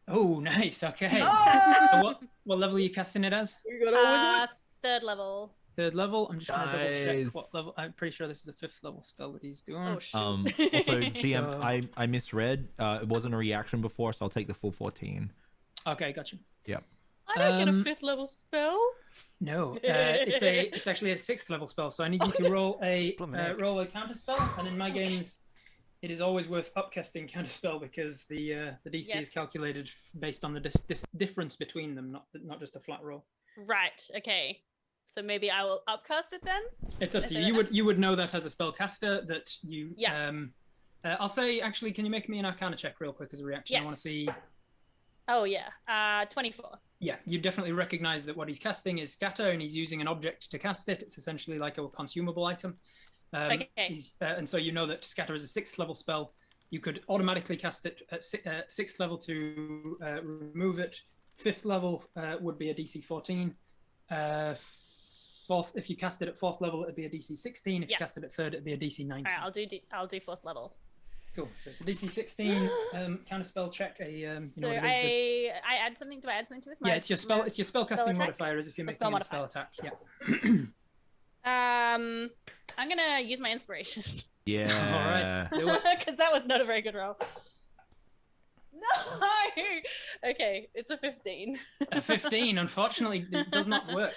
Oh, nice. Okay. Oh! So what level are you casting it as? 3rd level. 3rd level. I'm just going to double Nice. check what level. I'm pretty sure this is a 5th level spell that he's doing. Oh, shoot. Also, GM, I misread. It wasn't a reaction before, so I'll take the full 14. Okay, gotcha. Yep. I don't get a 5th level spell. No, it's actually a 6th level spell. So I need you to roll a counter spell, and in my games, it is always worth upcasting counter spell because the DC is calculated based on the difference between them, not just a flat roll. Right. Okay. So maybe I will upcast it then. It's up to you. You would know that as a spellcaster that you. Yeah. I'll say actually, can you make me an Arcana check real quick as a reaction? Yes. I want to see. Oh yeah. 24. Yeah, you definitely recognize that what he's casting is scatter, and he's using an object to cast it. It's essentially like a consumable item. Okay. And so you know that scatter is a 6th level spell. You could automatically cast it at 6th level to remove it. 5th level would be a DC 14. Fourth. If you cast it at 4th level, it'd be a DC 16. If you cast it at 3rd, it'd be a DC 19. All right, I'll do 4th level. Cool. So it's a DC 16 counterspell check. I add something. Do I add something to this? Yeah, it's your spellcasting modifier as if you're making a spell attack. Yeah. I'm gonna use my inspiration. Yeah. All right. Because that was not a very good roll. No. Okay, it's a 15. A 15, unfortunately, it does not work.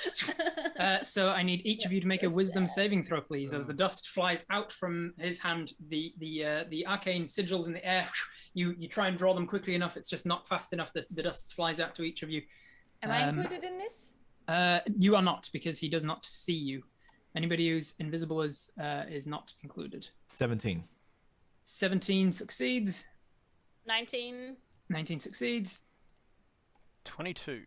So I need each of you to make a wisdom saving throw, please. As the dust flies out from his hand, the arcane sigils in the air. You try and draw them quickly enough. It's just not fast enough. The dust flies out to each of you. Am I included in this? You are not, because he does not see you. Anybody who's invisible is not included. 17. 17 succeeds. 19. 19 succeeds. 22.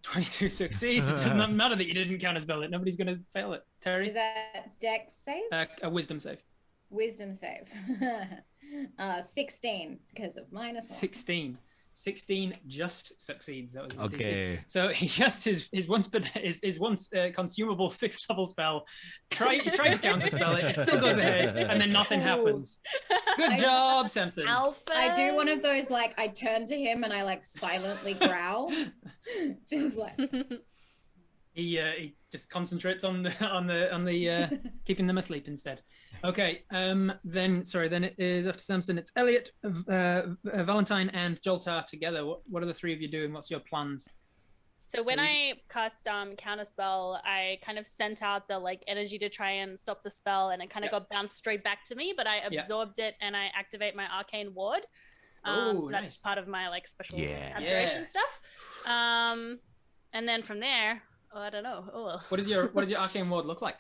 22 succeeds. It doesn't matter that you didn't counterspell it. Nobody's going to fail it. Terry? Is that Dex save? A wisdom save. Wisdom save. 16 because of -1. 16 just succeeds. That was his Okay. DC. So he cast his once consumable 6th level spell. He tried to counterspell it. It still goes ahead, and then nothing happens. Good job, Samson. Alpha. I do one of those, like, I turn to him and I, like, silently growl. Just like... He just concentrates on the keeping them asleep instead. Okay. Then it is after Samson. It's Elliot, Valentine, and Joltar together. What are the three of you doing? What's your plans? So when I cast counterspell, I kind of sent out the energy to try and stop the spell, and it kind of got bounced straight back to me. But I absorbed it, and I activate my arcane ward. So that's part of my special abjuration stuff. And then from there. Oh, I don't know. Oh. What does your arcane ward look like?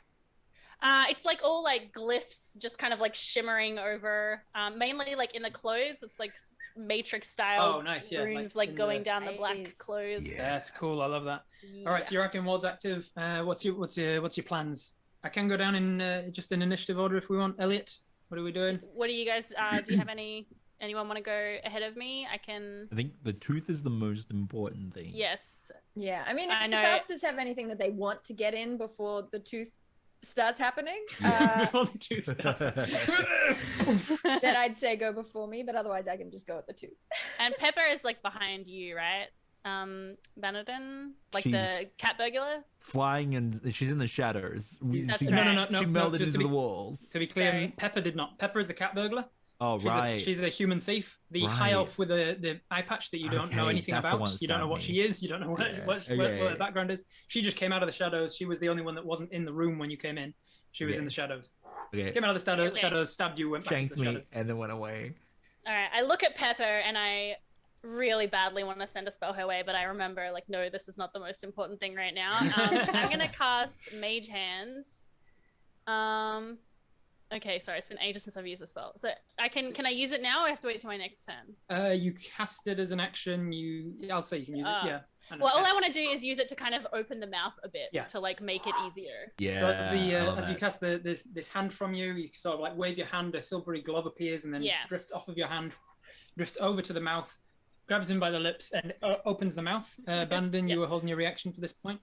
It's all glyphs, just kind of shimmering over. Mainly in the clothes. It's Matrix style. Oh, nice. Yeah. Runes going down the black clothes. Yeah, that's cool. I love that. Yeah. All right, so your arcane ward's active. What's your plans? I can go down in just in initiative order if we want. Elliot, what are we doing? What do you guys? Do you have anyone want to go ahead of me? I think the tooth is the most important thing. Yes. Yeah. I mean, if the casters have anything that they want to get in before the tooth starts happening, before the tooth starts, then I'd say go before me. But otherwise, I can just go at the tooth. And Pepper is behind you, right? Bannerton, the cat burglar, flying, and she's in the shadows. That's she, right. She melded into the walls. To be clear, Pepper did not. Pepper is the cat burglar. Oh, right. She's a human thief. The high elf with the eye patch that you don't know anything about. You don't know what she is. You don't know what her background is. She just came out of the shadows. She was the only one that wasn't in the room when you came in. She was in the shadows. Okay. Came out of the shadows, stabbed you, went back into the shadows. And then went away. All right. I look at Pepper and I really badly want to send a spell her way, but I remember, no, this is not the most important thing right now. I'm going to cast Mage Hand. Okay, sorry, it's been ages since I've used the spell. So can I use it now, or I have to wait till my next turn? You cast it as an action. I'll say you can use it. Yeah. Well, all I want to do is use it to kind of open the mouth a bit to make it easier. Yeah. So as you cast this hand from you, you sort of wave your hand, a silvery glove appears, and then drifts off of your hand, drifts over to the mouth, grabs him by the lips, and opens the mouth. Bandon, you were holding your reaction for this point.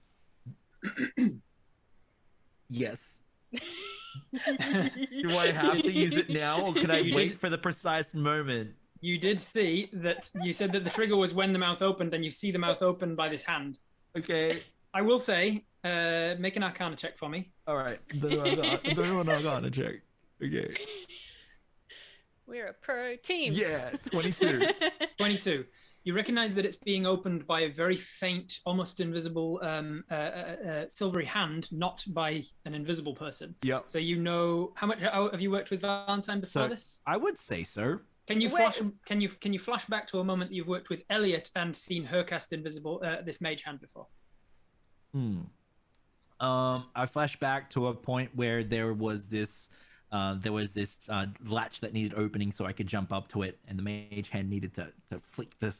Yes. Do I have to use it now, or can I wait for the precise moment? You did see that. You said that the trigger was when the mouth opened, and you see the mouth open by this hand. Okay. I will say, make an Arcana check for me. All right. Do an Arcana check. Okay. We're a pro team. Yeah, 22. 22. You recognize that it's being opened by a very faint, almost invisible silvery hand, not by an invisible person. Yep. So you know how much have you worked with Valentine before this? I would say so. Can you flash? Can you flash back to a moment that you've worked with Elliot and seen her cast invisible this mage hand before? I flash back to a point where there was this latch that needed opening so I could jump up to it, and the mage hand needed to flick the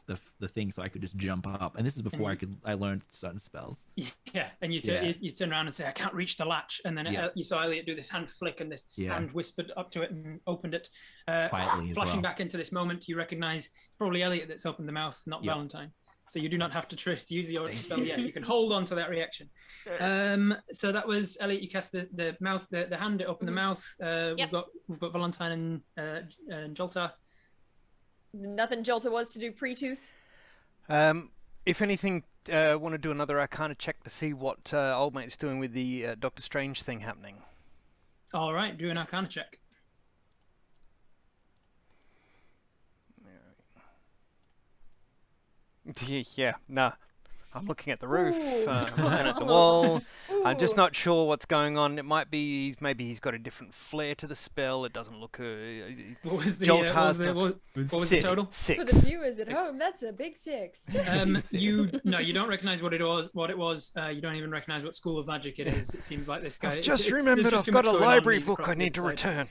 thing so I could just jump up. And this is before I learned certain spells. Yeah, and you turn around and say, I can't reach the latch, and then you saw Elliot do this hand flick, and this hand whispered up to it and opened it. Quietly as flashing well. back into this moment, you recognize probably Elliot that's opened the mouth, not Valentine. So you do not have to use your spell yet. You can hold on to that reaction. So that was Elliot. You cast the mouth, the hand. It opened the mouth. We've got Valentine and Joltar. Nothing Joltar was to do pre-tooth. If anything, want to do another Arcana check to see what old mate's doing with the Doctor Strange thing happening. All right, do an Arcana check. Yeah, nah. I'm looking at the roof. I'm looking at the wall. I'm just not sure what's going on. It might be maybe he's got a different flair to the spell. It doesn't look. What was the total? 6. For the viewers at home, that's a big 6. You don't recognize what it was. You don't even recognize what school of magic it is. It seems like this guy. I've just remembered I've got a library book I need to return.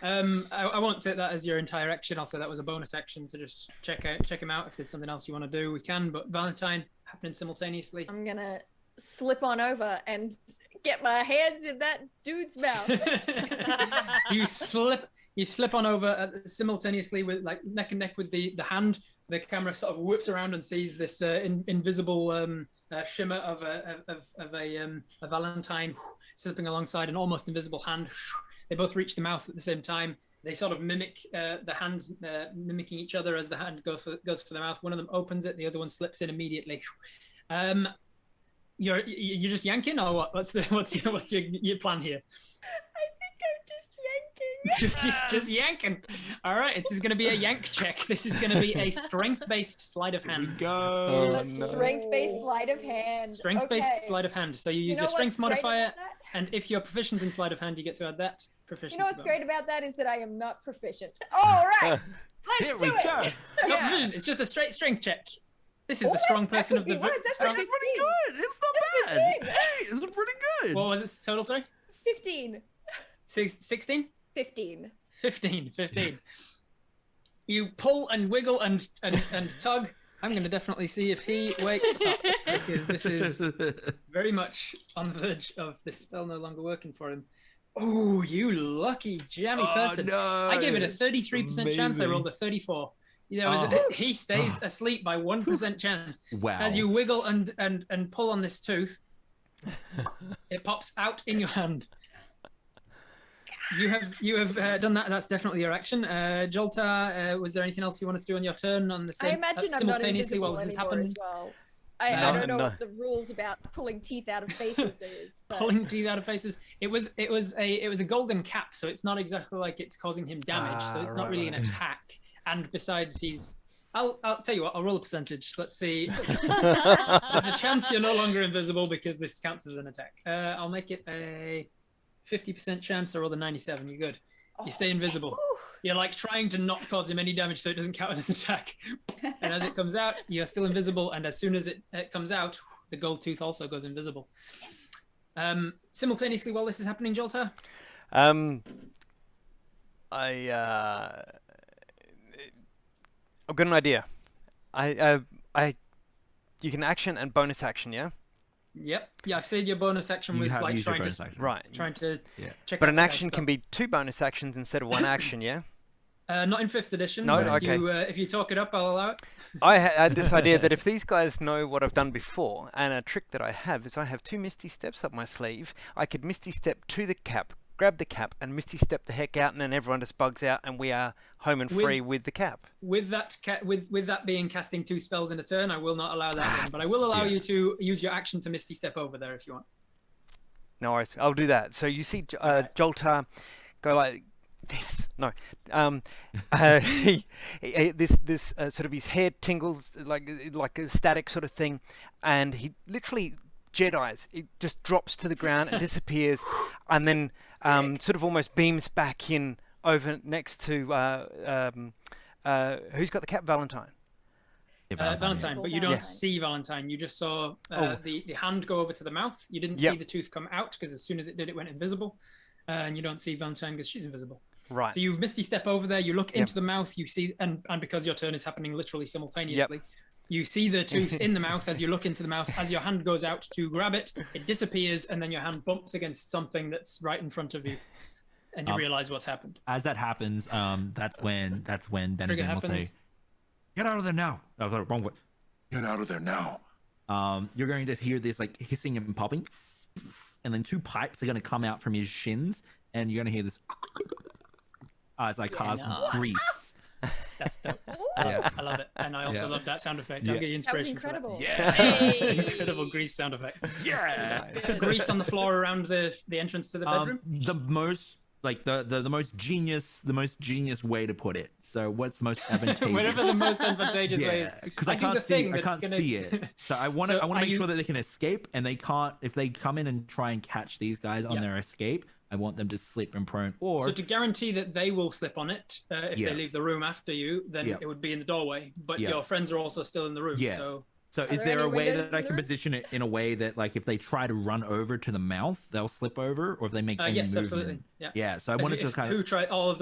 I won't take that as your entire action. I'll say that was a bonus action to just check him out. If there's something else you want to do, we can. But Valentine happening simultaneously. I'm gonna slip on over and get my hands in that dude's mouth. So you slip on over simultaneously with like neck and neck with the hand. The camera sort of whips around and sees this invisible shimmer of a Valentine slipping alongside an almost invisible hand. They both reach the mouth at the same time. They sort of mimic the hands mimicking each other as the hand goes for the mouth. One of them opens it, the other one slips in immediately. You're just yanking, or what? What's your plan here? I think I'm just yanking. just yanking. All right, this is going to be a yank check. This is going to be a strength-based sleight of hand. Here we go. Strength-based sleight of hand. Strength-based sleight of hand. So you use your strength modifier, and if you're proficient in sleight of hand, you get to add that proficiency. You know what's great about that is that I am not proficient. All right, Here we go. Yeah. It's just a straight strength check. This is the strong person of the book. That's pretty good. It's not bad. Hey, it's pretty good. What was it total, sorry? 15. 16? 15. 15. You pull and wiggle and tug. I'm going to definitely see if he wakes up, because this is very much on the verge of this spell no longer working for him. Oh, you lucky jammy person. No. I gave it a 33% chance. I rolled a 34. He stays asleep by 1% chance. Wow. As you wiggle and pull on this tooth, it pops out in your hand. You have done that. That's definitely your action. Joltar, was there anything else you wanted to do on your turn on the same? I imagine I'm not invisible anymore as well. I don't know what the rules about pulling teeth out of faces is. But... Pulling teeth out of faces. It was a golden cap, so it's not exactly like it's causing him damage. So it's not really an attack. And besides, I'll tell you what. I'll roll a percentage. Let's see. There's a chance you're no longer invisible because this counts as an attack. I'll make it a 50% chance. I rolled a 97. You're good. You stay invisible. Yes. You're like trying to not cause him any damage so it doesn't count as an attack. And as it comes out, you're still invisible. And as soon as it comes out, the gold tooth also goes invisible. Simultaneously, while this is happening, Joltar? I've got an idea. You can action and bonus action, yeah? Yep. Yeah, I've said your bonus action was like trying to check. But an action can be 2 bonus actions instead of 1 action, yeah? Not in 5th edition. No, but okay. If you talk it up, I'll allow it. I had this idea that if these guys know what I've done before, and a trick that I have is I have 2 Misty Steps up my sleeve. I could Misty Step to the cap, grab the cap, and Misty Step the heck out, and then everyone just bugs out, and we are home and free with the cap. With that with that being casting 2 spells in a turn, I will not allow that one, but I will allow you to use your action to Misty Step over there if you want. No worries, I'll do that. So you see Joltar go like this. No, this sort of his head tingles like a static sort of thing, and he literally Jedi's. It just drops to the ground and disappears, and then sort of almost beams back in over next to who's got the cap? Valentine. Valentine, but you don't see Valentine. You just saw the hand go over to the mouth. You didn't see the tooth come out because as soon as it did, it went invisible. And you don't see Valentine because she's invisible. Right. So you Misty Step over there. You look into the mouth. You see, and because your turn is happening literally simultaneously. You see the tooth in the mouth as you look into the mouth. As your hand goes out to grab it, it disappears, and then your hand bumps against something that's right in front of you, and you realize what's happened. As that happens, that's when Benedict will say, Get out of there now. Oh, sorry, wrong way. Get out of there now. You're going to hear this like hissing and popping, and then 2 pipes are going to come out from his shins, and you're going to hear this as I cast grease. That's dope. Yeah. I love it, and I also love that sound effect. Yeah. I'll give you That was inspiration. incredible. Incredible grease sound effect. Yeah. Grease on the floor around the entrance to the bedroom. The most like the most genius way to put it. So what's the most advantageous? Whatever the most advantageous way is. Because I can't see it. So I want to make sure that they can escape, and they can't. If they come in and try and catch these guys on their escape, I want them to slip and prone. Or so to guarantee that they will slip on it if they leave the room after you, then it would be in the doorway. But your friends are also still in the room. Yeah. So is there a way that I can position it in a way that, like, if they try to run over to the mouth, they'll slip over, or if they make any yes, movement? absolutely. Yeah. So I wanted to kind of try all of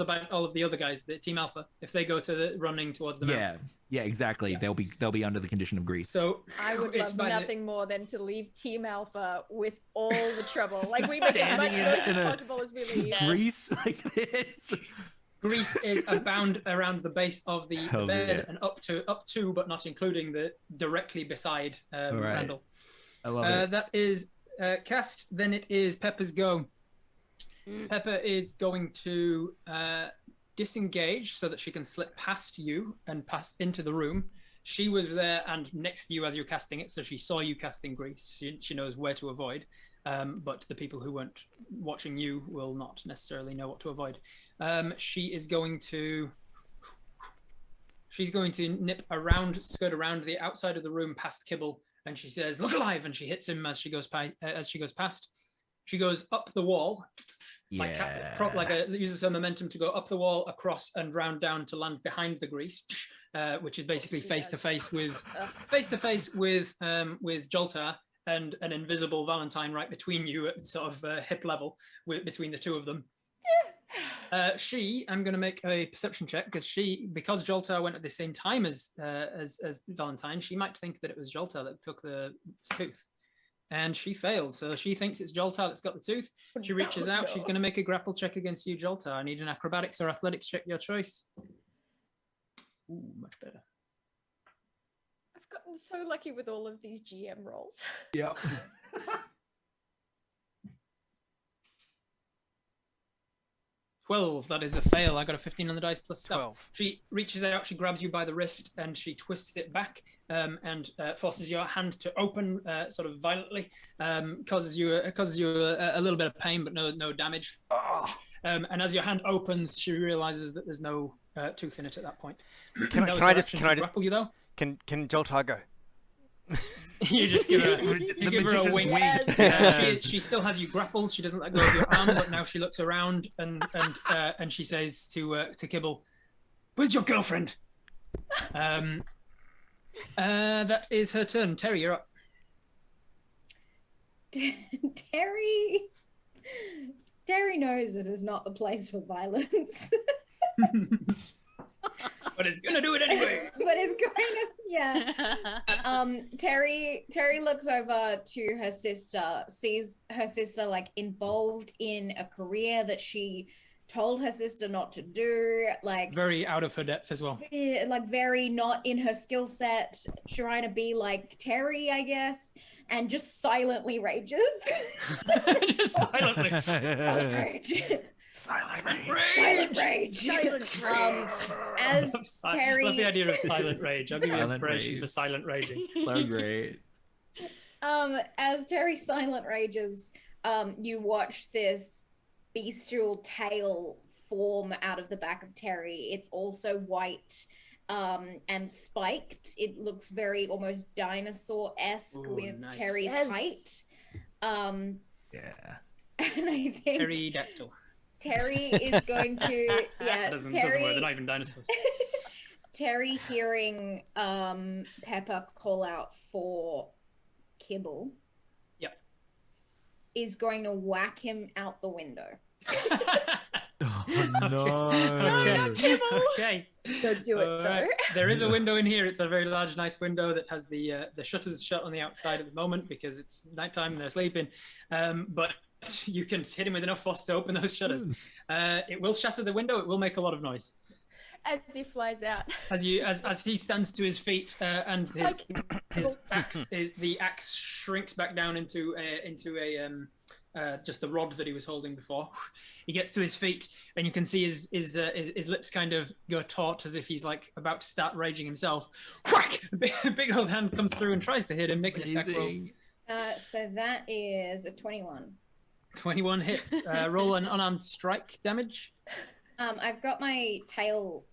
the other guys, the Team Alpha, if they go to the running towards the mouth. Yeah, exactly. Yeah. They'll be under the condition of grease. So I would love nothing more than to leave Team Alpha with all the trouble. Like, we make as much noise as possible as we leave. Grease like this. Grease is bound around the base of the bed and up to, but not including the directly beside Randall. I love it. That is cast. Then it is Pepper's go. Pepper is going to disengage so that she can slip past you and pass into the room. She was there and next to you as you're casting it, so she saw you casting grease. She knows where to avoid. But the people who weren't watching you will not necessarily know what to avoid. She's going to skirt around the outside of the room past Kibble, and she says, "Look alive!" and she hits him as she goes past. She goes up the wall, uses her momentum to go up the wall, across, and round down to land behind the grease, which is basically face to face with Joltar. And an invisible Valentine right between you at sort of hip level between the two of them. I'm going to make a perception check because Joltar went at the same time as Valentine. She might think that it was Joltar that took the tooth, and she failed. So she thinks it's Joltar that's got the tooth. She reaches out. She's going to make a grapple check against you, Joltar. I need an acrobatics or athletics check, your choice. Ooh, much better. I've gotten so lucky with all of these GM roles. Yeah. 12, that is a fail. I got a 15 on the dice plus stuff. 12. She reaches out, she grabs you by the wrist, and she twists it back and forces your hand to open sort of violently. Causes you a little bit of pain, but no damage. And as your hand opens, she realizes that there's no tooth in it at that point. Can I just grapple you though? Can Joltar go? You just give her a wink. She still has you grappled. She doesn't let go of your arm, but now she looks around and she says to Kibble, "Where's your girlfriend?" That is her turn. Terry, you're up. Terry knows this is not the place for violence. But it's gonna do it anyway. Terry looks over to her sister, sees her sister like involved in a career that she told her sister not to do, like very out of her depth as well. Like very not in her skill set, trying to be like Terry, I guess, and just silently rages. Just silently. Silent rage. Silent rage. As Terry, love the idea of silent rage. I'll give you inspiration for silent raging. So great. As Terry silent rages, you watch this bestial tail form out of the back of Terry. It's also white and spiked. It looks very almost dinosaur-esque with nice. Terry's height. Yeah. And I think Pterodactyl. Terry is going to doesn't work. They're not even dinosaurs. Terry hearing Pepper call out for Kibble. Yep. Is going to whack him out the window. Oh, no. Okay. Don't do it though. There is a window in here. It's a very large, nice window that has the shutters shut on the outside at the moment because it's nighttime and they're sleeping. But you can hit him with enough force to open those shutters. It will shatter the window. It will make a lot of noise. As he flies out. As he stands to his feet and his axe the axe shrinks back down into a just the rod that he was holding before. He gets to his feet and you can see his lips kind of go taut as if he's like about to start raging himself. Whack! A big old hand comes through and tries to hit him. Make an attack roll. So that is a 21. 21 hits. Roll an unarmed strike damage. I've got my tail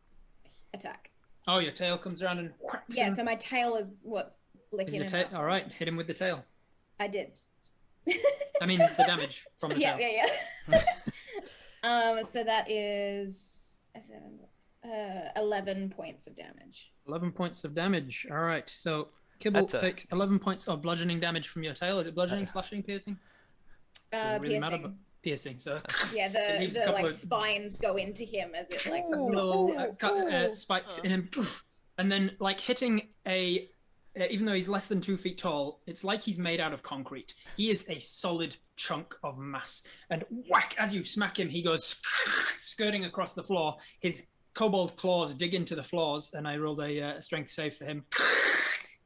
attack. Oh, your tail comes around and whacks him. So my tail is what's flicking him up. All right, hit him with the tail. I did. I mean, the damage from the tail. Yeah. So that is 11 points of damage. 11 points of damage. All right, so Kibble takes 11 points of bludgeoning damage from your tail. Is it bludgeoning, slashing, piercing? Piercing. Matter, piercing. So yeah, the like spines go into him as it like little spikes in him, and then like hitting a. Even though he's less than 2 feet tall, it's like he's made out of concrete. He is a solid chunk of mass. And whack! As you smack him, he goes skirting across the floor. His kobold claws dig into the floors, and I rolled a strength save for him.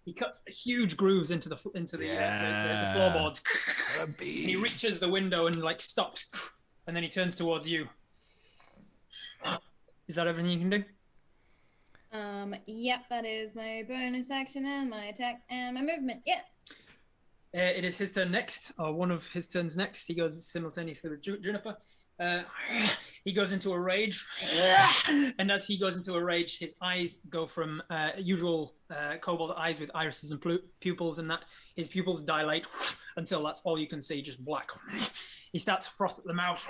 He cuts huge grooves into the floorboards. And he reaches the window and like stops, and then he turns towards you. Is that everything you can do? Yep, that is my bonus action and my attack and my movement. Yeah. It is his turn next, or one of his turns next. He goes simultaneously with Juniper. He goes into a rage, and as he goes into a rage, his eyes go from usual kobold eyes with irises and pupils, and that his pupils dilate until that's all you can see, just black. He starts to froth at the mouth,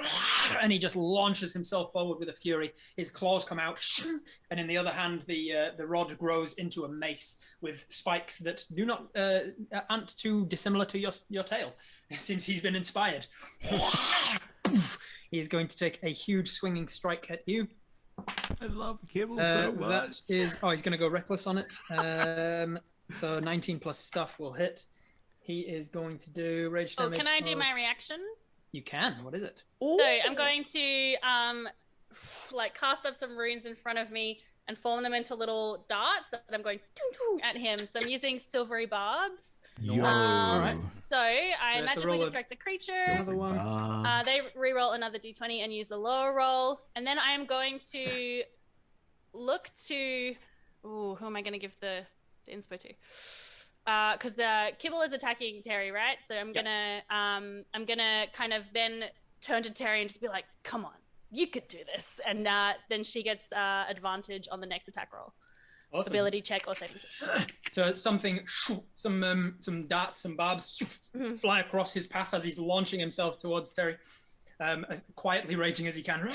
and he just launches himself forward with a fury. His claws come out, and in the other hand, the rod grows into a mace with spikes that do not aren't too dissimilar to your tail, since he's been inspired. He is going to take a huge swinging strike at you. I love Kibble so much. That is, he's going to go reckless on it. So 19 plus stuff will hit. He is going to do rage damage. Can I do my reaction? You can. What is it? Ooh. So I'm going to cast up some runes in front of me and form them into little darts that I'm going at him. So I'm using silvery barbs. Yo. All right. So I magically distract the creature. Another one. They re-roll another d20 and use the lower roll. And then I am going to look to... Ooh, who am I going to give the inspo to? Because Kibble is attacking Terry, right? So I'm gonna kind of then turn to Terry and just be like, "Come on, you could do this." And then she gets advantage on the next attack roll. Awesome. Ability check or saving check. So some darts, some barbs fly across his path as he's launching himself towards Terry. As quietly raging as he can.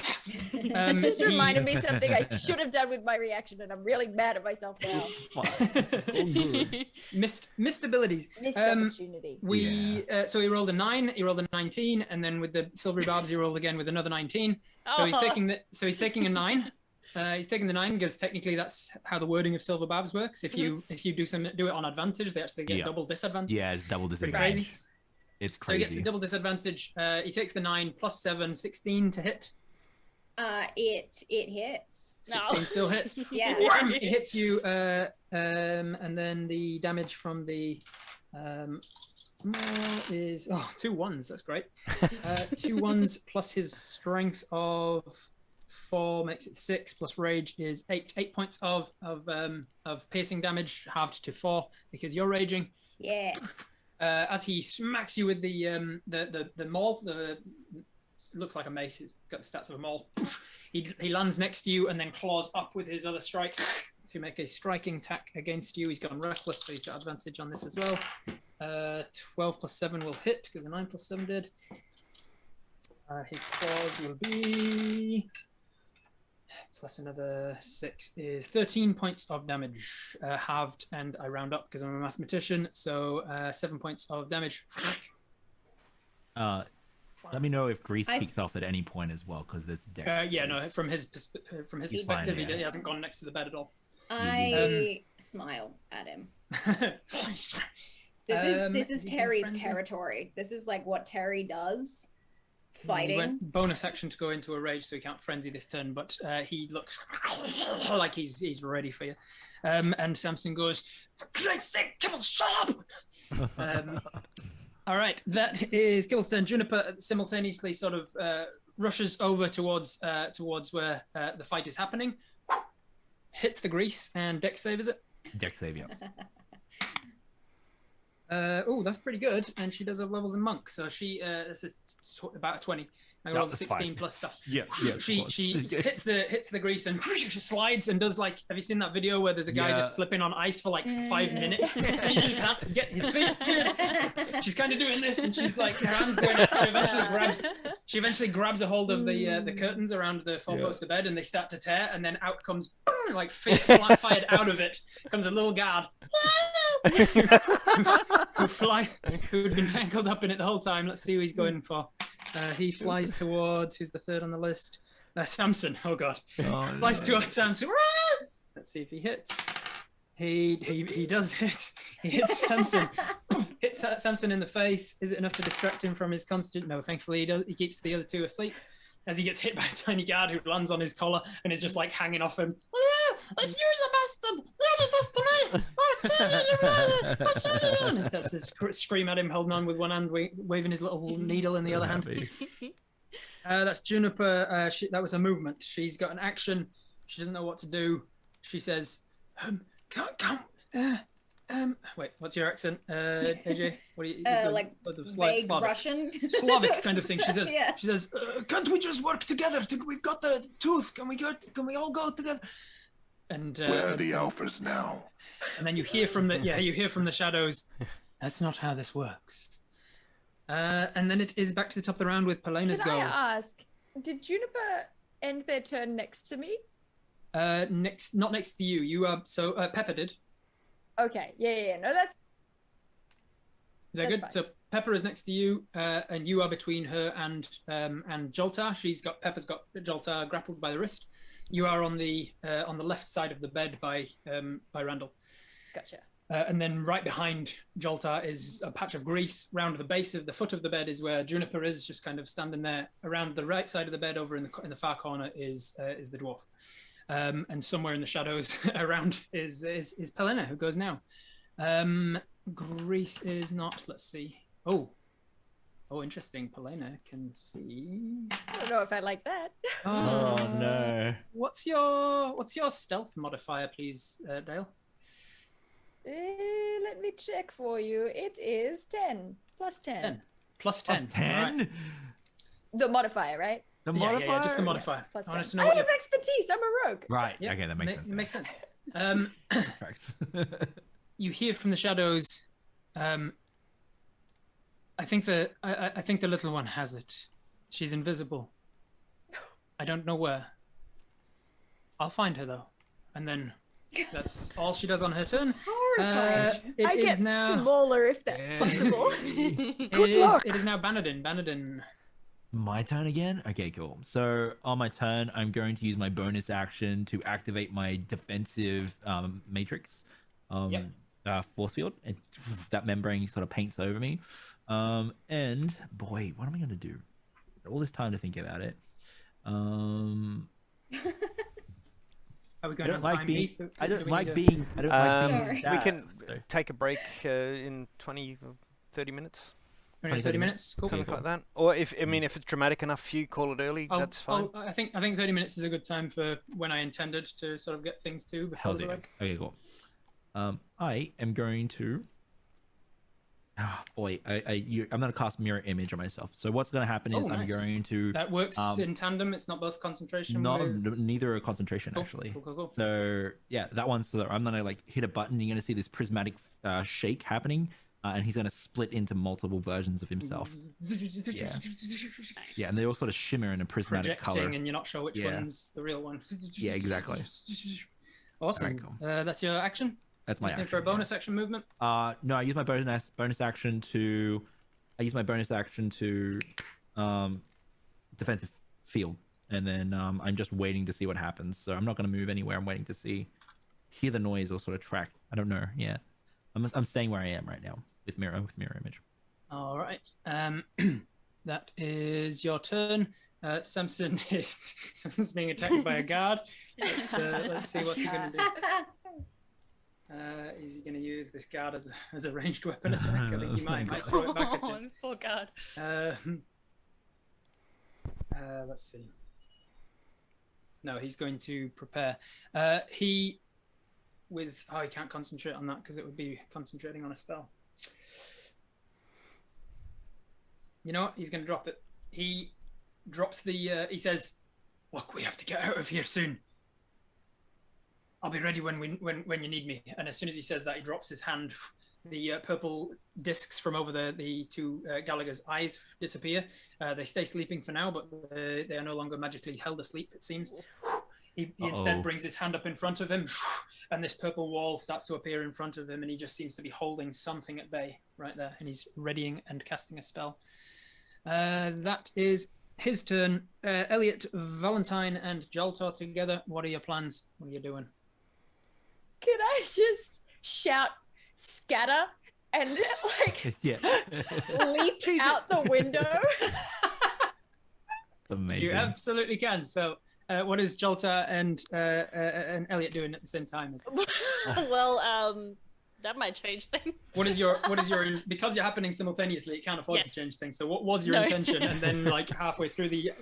Just reminded me something I should have done with my reaction, and I'm really mad at myself now. Missed abilities. Missed opportunity. So he rolled a 9, he rolled a 19, and then with the silvery barbs he rolled again with another 19. So he's taking a 9. He's taking the 9 because technically that's how the wording of silver barbs works. If you do it on advantage, they actually get double disadvantage. Yeah, it's double disadvantage. Pretty crazy. It's crazy. So he gets the double disadvantage. He takes the 9 plus 7, 16 to hit. It hits. 16 still hits. Yeah. Wham! It hits you, and then the damage from the is 2 1s. That's great. 2 1s plus his strength of 4 makes it 6. Plus rage is 8. 8 points of piercing damage halved to 4 because you're raging. Yeah. As he smacks you with the maul, looks like a mace. It's got the stats of a maul. He lands next to you and then claws up with his other strike to make a striking attack against you. He's gone reckless, so he's got advantage on this as well. 12 plus 7 will hit because the 9 plus 7 did. His claws will be plus another 6 is 13 points of damage, halved, and I round up because I'm a mathematician, so 7 points of damage. Let me know if Grease kicks off at any point as well, because there's death. From his perspective, fine, he hasn't gone next to the bed at all. I smile at him. This is Terry's territory. This is like what Terry does. Fighting. He went bonus action to go into a rage, so he can't frenzy this turn, but he looks like he's ready for you. And Samson goes, "For Christ's sake, Kibble, shut up!" All right, that is Kibble's turn. Juniper simultaneously sort of rushes over towards where the fight is happening, hits the grease, and dex save, is it? Dex save, yeah. Oh, that's pretty good. And she does have levels in monk, so she this is about a 20. I rolled 16 plus stuff. Yeah. She hits the grease and slides and does like. Have you seen that video where there's a guy just slipping on ice for like 5 minutes and he can't get his feet? She's kind of doing this, and she's like, her hands going up. She eventually grabs a hold of the curtains around the four-poster bed, and they start to tear, and then out comes like feet fired out of it comes a little guard. Who'd been tangled up in it the whole time. Let's see who he's going for. He flies towards, who's the third on the list? Samson. Oh god. Flies towards Samson. Let's see if he hits. He does hit. He hits Samson. Hits Samson in the face. Is it enough to distract him from his constant? No, thankfully he keeps the other two asleep. As he gets hit by a tiny guard who lands on his collar and is just like hanging off him. It's you, the bastard! You did this to me! I'll kill you! And he starts to scream at him, holding on with one hand, waving his little needle in the other hand. That's Juniper. That was a movement. She's got an action. She doesn't know what to do. She says, wait, what's your accent, AJ? What are you like vague Slavic. Russian? Slavic kind of thing. She says, Yeah. she says, can't we just work together? We've got the tooth. Can we all go together? And where are the alphas now? And then you hear from the shadows. That's not how this works. And then it is back to the top of the round with Pelena's go. Can I ask, did Juniper end their turn next to me? Not next to you. You are Pepper did. Okay. Yeah. No, that's. Is that good? Fine. So Pepper is next to you, and you are between her and Joltar. Pepper's got Joltar grappled by the wrist. You are on the left side of the bed by Randall. Gotcha. And then right behind Joltar is a patch of grease. Round the base of the foot of the bed is where Juniper is, just kind of standing there. Around the right side of the bed, over in the far corner, is the dwarf. And somewhere in the shadows around is Pelena, who goes now. Grease is not. Let's see. Oh, interesting. Pelena can see. I don't know if I like that. Oh no. What's your stealth modifier, please, Dale? Let me check for you. It is 10 plus 10. 10 plus 10. Plus 10? Right. The modifier, right? The modifier? Yeah, just the modifier. Plus I want 10. to know I what have expertise. I'm a rogue. Right. Yeah, Okay, that makes sense. It makes sense. Correct. You hear from the shadows. I think the little one has it. She's invisible. I don't know where. I'll find her though, and then that's all she does on her turn. Horrifying. It I is get now smaller if that's possible. Good luck. It is now Banadin. Banadin. My turn again? Okay, cool. So on my turn, I'm going to use my bonus action to activate my defensive matrix force field. And that membrane sort of paints over me. And boy, what am I going to do? All this time to think about it. Are we I going don't on like time, being. Heath? I don't Do we like need being. I don't like being. Sorry. stabbed, We can so. take a break in 20 or 30 minutes, 30 minutes. Cool. something like that. Or if it's dramatic enough, you call it early. That's fine. I think 30 minutes is a good time for when I intended to sort of get things to before Hell's the yeah. break. Okay, cool. I am going to. Oh boy, I'm going to cast mirror image on myself. So what's going to happen is I'm nice. going to. That works in tandem. It's not both concentration. Neither a concentration actually. Cool. So yeah, that one's. So I'm going to like hit a button. You're going to see this prismatic shake happening, and he's going to split into multiple versions of himself. Yeah, and they all sort of shimmer in a prismatic Projecting, color. and you're not sure which one's the real one. Yeah, exactly. Awesome. Alright, cool. That's your action. That's my Anything action. for a bonus action movement. No, I use my bonus action to. Defensive field, and then I'm just waiting to see what happens. So I'm not going to move anywhere. I'm waiting to hear the noise or sort of track. I don't know. Yeah, I'm staying where I am right now with mirror image. All right. that is your turn. Samson's being attacked by a guard. Let's see what's he going to do. Is he going to use this guard as a ranged weapon attack? I think he might throw it back at you. This poor guard. Let's see. No, he's going to prepare. He can't concentrate on that because it would be concentrating on a spell. You know what? He's going to drop it. He drops the. He says, "Look, we have to get out of here soon. I'll be ready when you need me." And as soon as he says that, he drops his hand. The purple discs from over the two Gallagher's eyes disappear. They stay sleeping for now, but they are no longer magically held asleep, it seems. He instead brings his hand up in front of him, and this purple wall starts to appear in front of him, and he just seems to be holding something at bay right there, and he's readying and casting a spell. That is his turn. Elliot, Valentine, and Joltar together. What are your plans? What are you doing? Can I just shout scatter and like leap out the window? Amazing. You absolutely can. So what is Joltar and Elliot doing at the same time? Well, that might change things. What is your because you're happening simultaneously, it can't afford to change things. So what was your intention? And then like halfway through the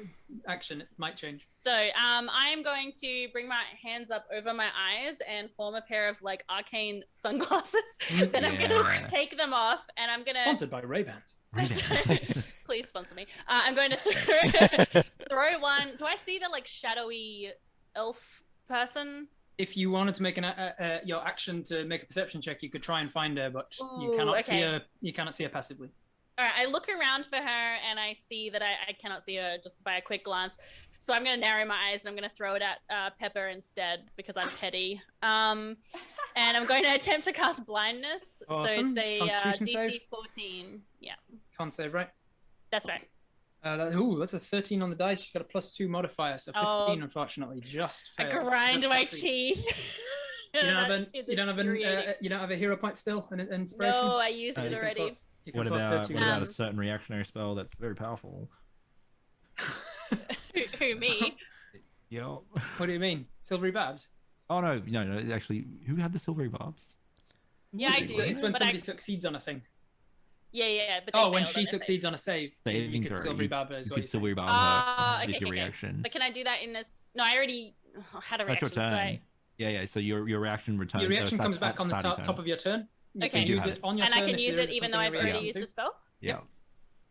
action, it might change. So I am going to bring my hands up over my eyes and form a pair of like arcane sunglasses. Then I'm gonna take them off and I'm gonna sponsored by Ray-Bans. Please sponsor me. I'm going to throw one. Do I see the like shadowy elf person? If you wanted to make your action to make a perception check, you could try and find her, but you cannot see her. You cannot see her passively. All right, I look around for her and I see that I cannot see her just by a quick glance. So I'm going to narrow my eyes and I'm going to throw it at Pepper instead because I'm petty. And I'm going to attempt to cast blindness. Awesome. So it's a DC save? 14. Yeah. Con save, right? That's right. That's a 13 on the dice. She's got a +2 modifier, so 15, unfortunately, just fails. I grind my teeth. You don't have a hero point still, an inspiration? No, I used it already. What about a certain reactionary spell that's very powerful? Who, me? Yo. What do you mean? Silvery barbs? Oh no, actually, who had the silvery barbs? Yeah, I do. It's when somebody succeeds on a thing. Yeah. But when she succeeds on a save, you could silvery barb her as well. Silvery barb her with your reaction. But can I do that in this? No, I already had a reaction. That's your turn. Yeah. So your reaction returns. Your reaction comes back on the top of your turn. You can use it on your turn. And I can use it even though I've already used a spell? Yeah.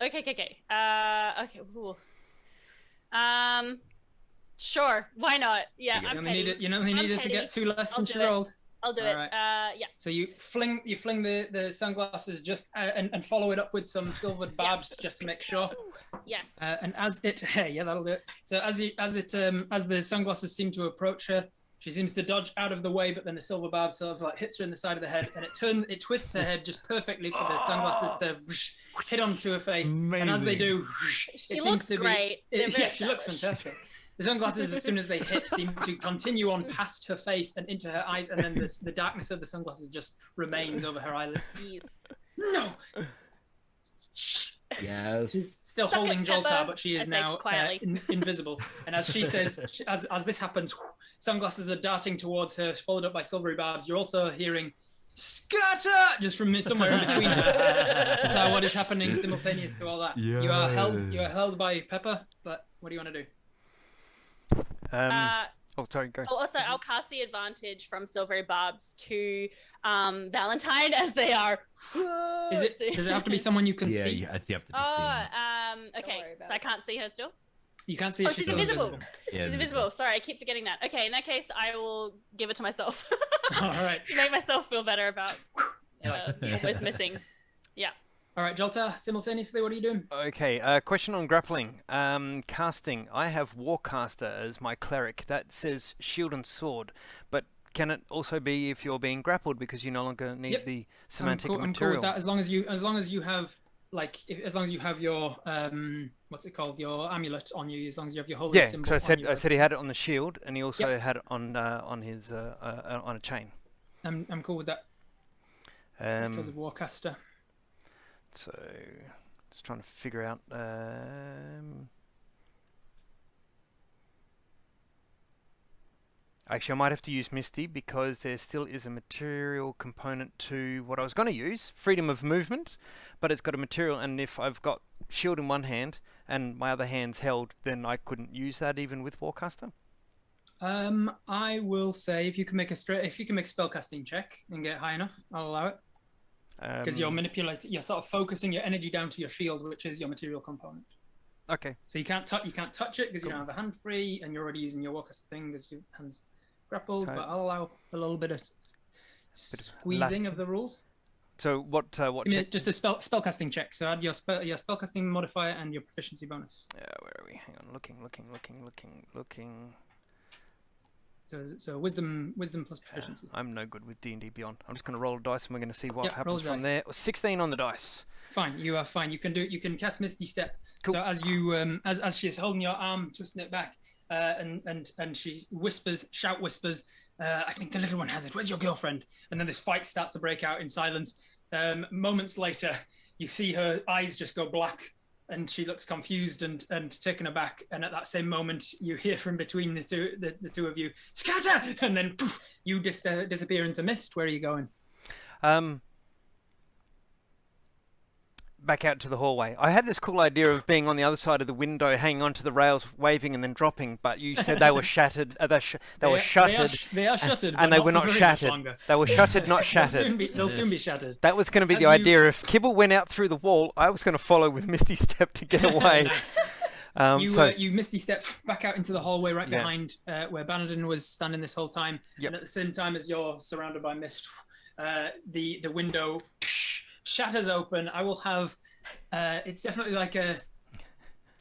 Okay. Okay. Ooh. Sure. Why not? Yeah. You only needed to get 2 less than she rolled. I'll do it. Yeah. So you fling the sunglasses just and follow it up with some silvered barbs just to make sure. Yes. And as it, that'll do it. So as the sunglasses seem to approach her, she seems to dodge out of the way, but then the silver barb sort of like hits her in the side of the head, and it twists her head just perfectly for the sunglasses to hit onto her face. Amazing. And as they do, she looks great. She looks fantastic. The sunglasses, as soon as they hit, seem to continue on past her face and into her eyes, and then the darkness of the sunglasses just remains over her eyelids. No! Yes. She's still holding Joltar, but she is now invisible. And as she says, as this happens, sunglasses are darting towards her, followed up by silvery barbs. You're also hearing scatter just from somewhere in between. So what is happening simultaneous to all that? Yeah. You are held by Pepper, but what do you want to do? Sorry, go. Also, I'll cast the advantage from silvery barbs to Valentine as they are. Does it have to be someone you can see? Yeah, you have to be seen. Okay. So I can't see her still? You can't see her. She's invisible. Yeah, she's invisible. Sorry, I keep forgetting that. Okay, in that case, I will give it to myself. All right. To make myself feel better about almost missing. Yeah. All right, Joltar, simultaneously, what are you doing? Okay, question on grappling. Casting. I have Warcaster as my cleric. That says shield and sword, but can it also be if you're being grappled because you no longer need the semantic material? I'm cool with that as long as you have your what's it called, your amulet on you, as long as you have your holy symbol. So I said he had it on the shield, and he also had it on his on a chain. I'm cool with that. Because of Warcaster. So Just trying to figure out. Actually, I might have to use Misty because there still is a material component to what I was going to use, freedom of movement, but it's got a material, and if I've got shield in one hand and my other hand's held, then I couldn't use that even with Warcaster. I will say if you can make a spellcasting check and get high enough, I'll allow it. Because you're manipulating, you're sort of focusing your energy down to your shield, which is your material component. Okay. So you can't touch it because you don't have a hand free, and you're already using your Warcaster thing because your hands grappled. Okay. But I'll allow a little bit of squeezing of the rules. So what check? Just a spellcasting check. So add your spellcasting modifier and your proficiency bonus. Where are we? Hang on, looking. So wisdom plus proficiency. I'm no good with D&D Beyond. I'm just going to roll a dice and we're going to see what Yep, happens from there. 16 on the dice. Fine, you are fine. You can cast Misty Step. Cool. So as you as she's holding your arm, twisting it back, and she whispers, I think the little one has it. Where's your girlfriend? And then this fight starts to break out in silence. Moments later, you see her eyes just go black, and she looks confused and taken aback. And at that same moment, you hear from between the two of you, scatter! And then poof, you disappear into mist. Where are you going? Back out to the hallway. I had this cool idea of being on the other side of the window, hanging onto the rails, waving and then dropping. But you said they were shattered. They were shuttered. They are shuttered, and they were not shattered. They were shuttered, not shattered. They'll soon be shattered. That was going to be the idea. If Kibble went out through the wall, I was going to follow with Misty Step to get away. You Misty Step back out into the hallway right behind where Bannerton was standing this whole time. Yep. And at the same time as you're surrounded by mist, the window shatters open. I will have. It's definitely like a.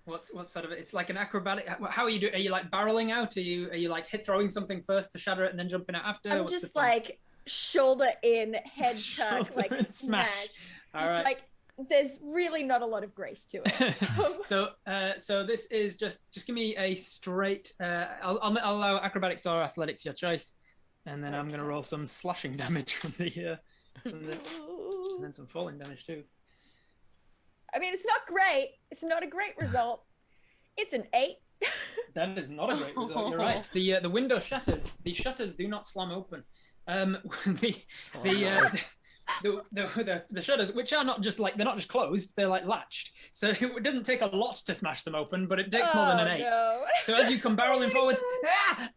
What's sort of? It's like an acrobatic. How are you doing? Are you like barreling out? Are you like throwing something first to shatter it and then jumping out after? I'm just like shoulder in, head tuck, like smash. All right. Like there's really not a lot of grace to it. So this is just give me a straight. I'll allow acrobatics or athletics, your choice, and then I'm gonna roll some slashing damage from the. And then some falling damage too. I mean, it's not great. It's not a great result. It's an 8. That is not a great result. You're right. The window shatters. The shutters do not slam open. The shutters, which are not just like they're not just closed, they're like latched. So it doesn't take a lot to smash them open, but it takes more than an 8. No. So as you come barreling forwards,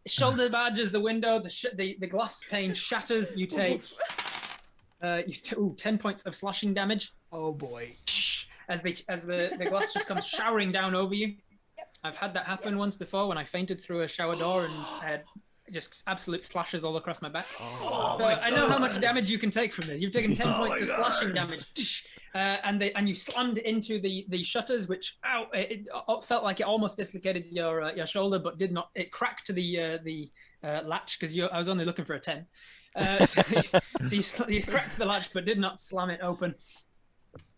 shoulder barges the window. The glass pane shatters. You take. 10 points of slashing damage. Oh boy! As the glass just comes showering down over you. Yep. I've had that happen once before when I fainted through a shower door and had just absolute slashes all across my back. I know how much damage you can take from this. You've taken 10 points of slashing damage, and you slammed into the shutters, which it felt like it almost dislocated your shoulder, but did not. It cracked the latch because I was only looking for a 10. So you cracked the latch but did not slam it open,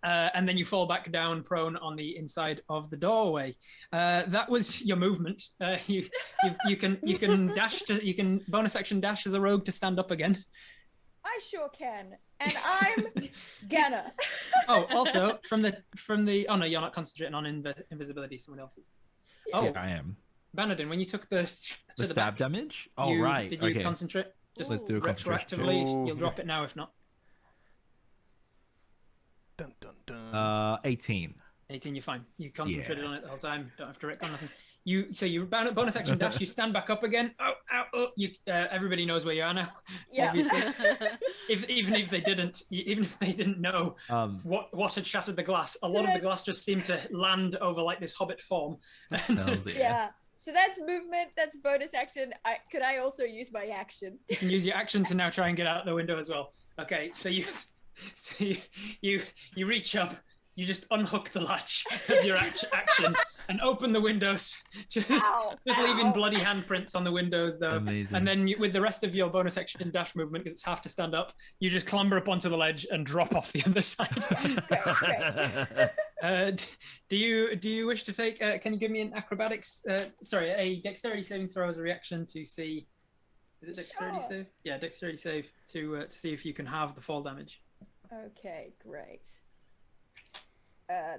and then you fall back down prone on the inside of the doorway. That was your movement. You can dash you can bonus action dash as a rogue to stand up again. I sure can, and I'm gonna. Oh, also from the oh no, you're not concentrating on invisibility. Someone else's. Oh, yeah, I am. Bannerton, when you took the stab back, damage. Oh right. Did you concentrate? Just let's do a concentration. Retroactively, you'll drop it now if not. Dun, dun, dun. 18. 18, you're fine. You concentrated on it the whole time. Don't have to wreck on nothing. You bonus action dash. You stand back up again. Oh! Everybody knows where you are now. Yeah. Obviously. Even if they didn't know what had shattered the glass, a lot of the glass just seemed to land over like this hobbit form. Yeah. So that's movement. That's bonus action. Could I also use my action? You can use your action to now try and get out the window as well. Okay, so you reach up, you just unhook the latch as your action and open the windows, just leaving bloody handprints on the windows though. Amazing. And then with the rest of your bonus action dash movement, because it's half to stand up, you just clamber up onto the ledge and drop off the other side. Great. Do you wish to take? Can you give me an acrobatics? A dexterity saving throw as a reaction to see. Is it dexterity save? Yeah, dexterity save to see if you can halve the fall damage. Okay, great.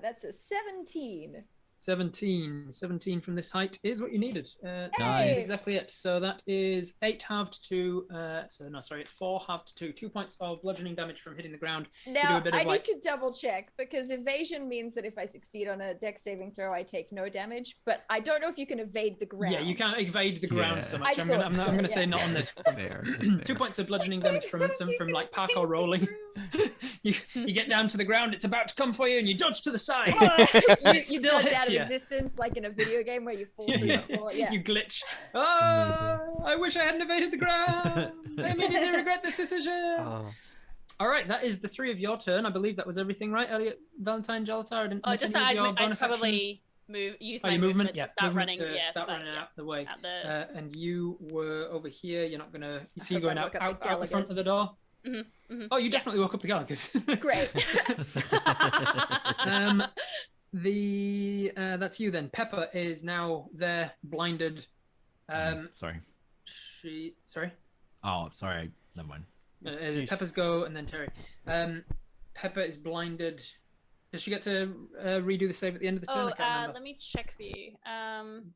That's a 17. 17 from this height is what you needed. Nice. Is exactly it. So that is 8 halved to, it's 4 halved to 2. 2 points of bludgeoning damage from hitting the ground. Now, I need to double check, because evasion means that if I succeed on a dex saving throw, I take no damage, but I don't know if you can evade the ground. Yeah, you can't evade the ground so much. I'm gonna say not on this. Fair. 2 points of bludgeoning damage from like parkour rolling. you get down to the ground, it's about to come for you, and you dodge to the side. You dodge out of existence, like in a video game where you fall through the floor. Yeah. You glitch. Oh, I wish I hadn't evaded the ground. I immediately regret this decision. All right, that is the 3 of your turn. I believe that was everything, right, Elliot, Valentine, Jalatar? Just that I'd probably use my movement to start running. Start running out the way. And you were over here. You're not gonna. You see, going out the front of the door. Mm-hmm, mm-hmm. Oh, you definitely woke up the Gallagher's. Great. That's you then. Pepper is now there, blinded. Sorry. Sorry. Oh, sorry. Never mind. Pepper's go, and then Terry. Pepper is blinded. Does she get to redo the save at the end of the turn? I can't remember. Let me check for you.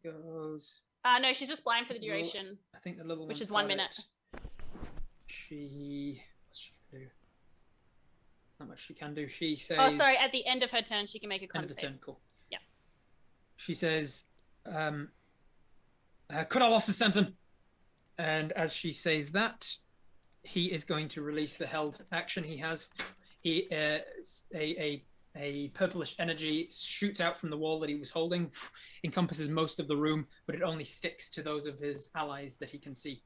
Goes. No, she's just blind for the duration. I think the little one, which is 1 minute. What's she gonna do? There's not much she can do. She says. Oh, sorry. At the end of her turn, she can make a con save. End of the turn, cool. Yeah. She says, "Cut our losses, Samson." And as she says that, he is going to release the held action he has. A purplish energy shoots out from the wall that he was holding, encompasses most of the room, but it only sticks to those of his allies that he can see.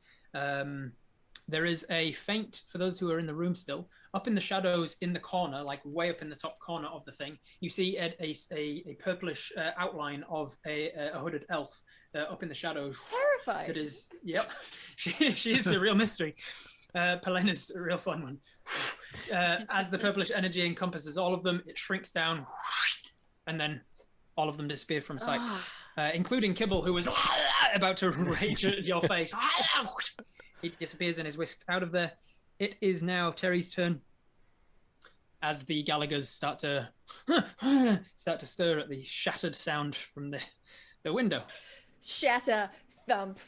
There is a feint for those who are in the room still. Up in the shadows in the corner, like way up in the top corner of the thing, you see a purplish outline of a hooded elf up in the shadows. Terrifying. That is, yep. She is a real mystery. Pelena's a real fun one. As the purplish energy encompasses all of them, it shrinks down, and then all of them disappear from sight, including Kibble, who was about to rage at your face. He disappears and is whisked out of there. It is now Terry's turn. As the Gallaghers start to stir at the shattered sound from the window. Shatter, thump,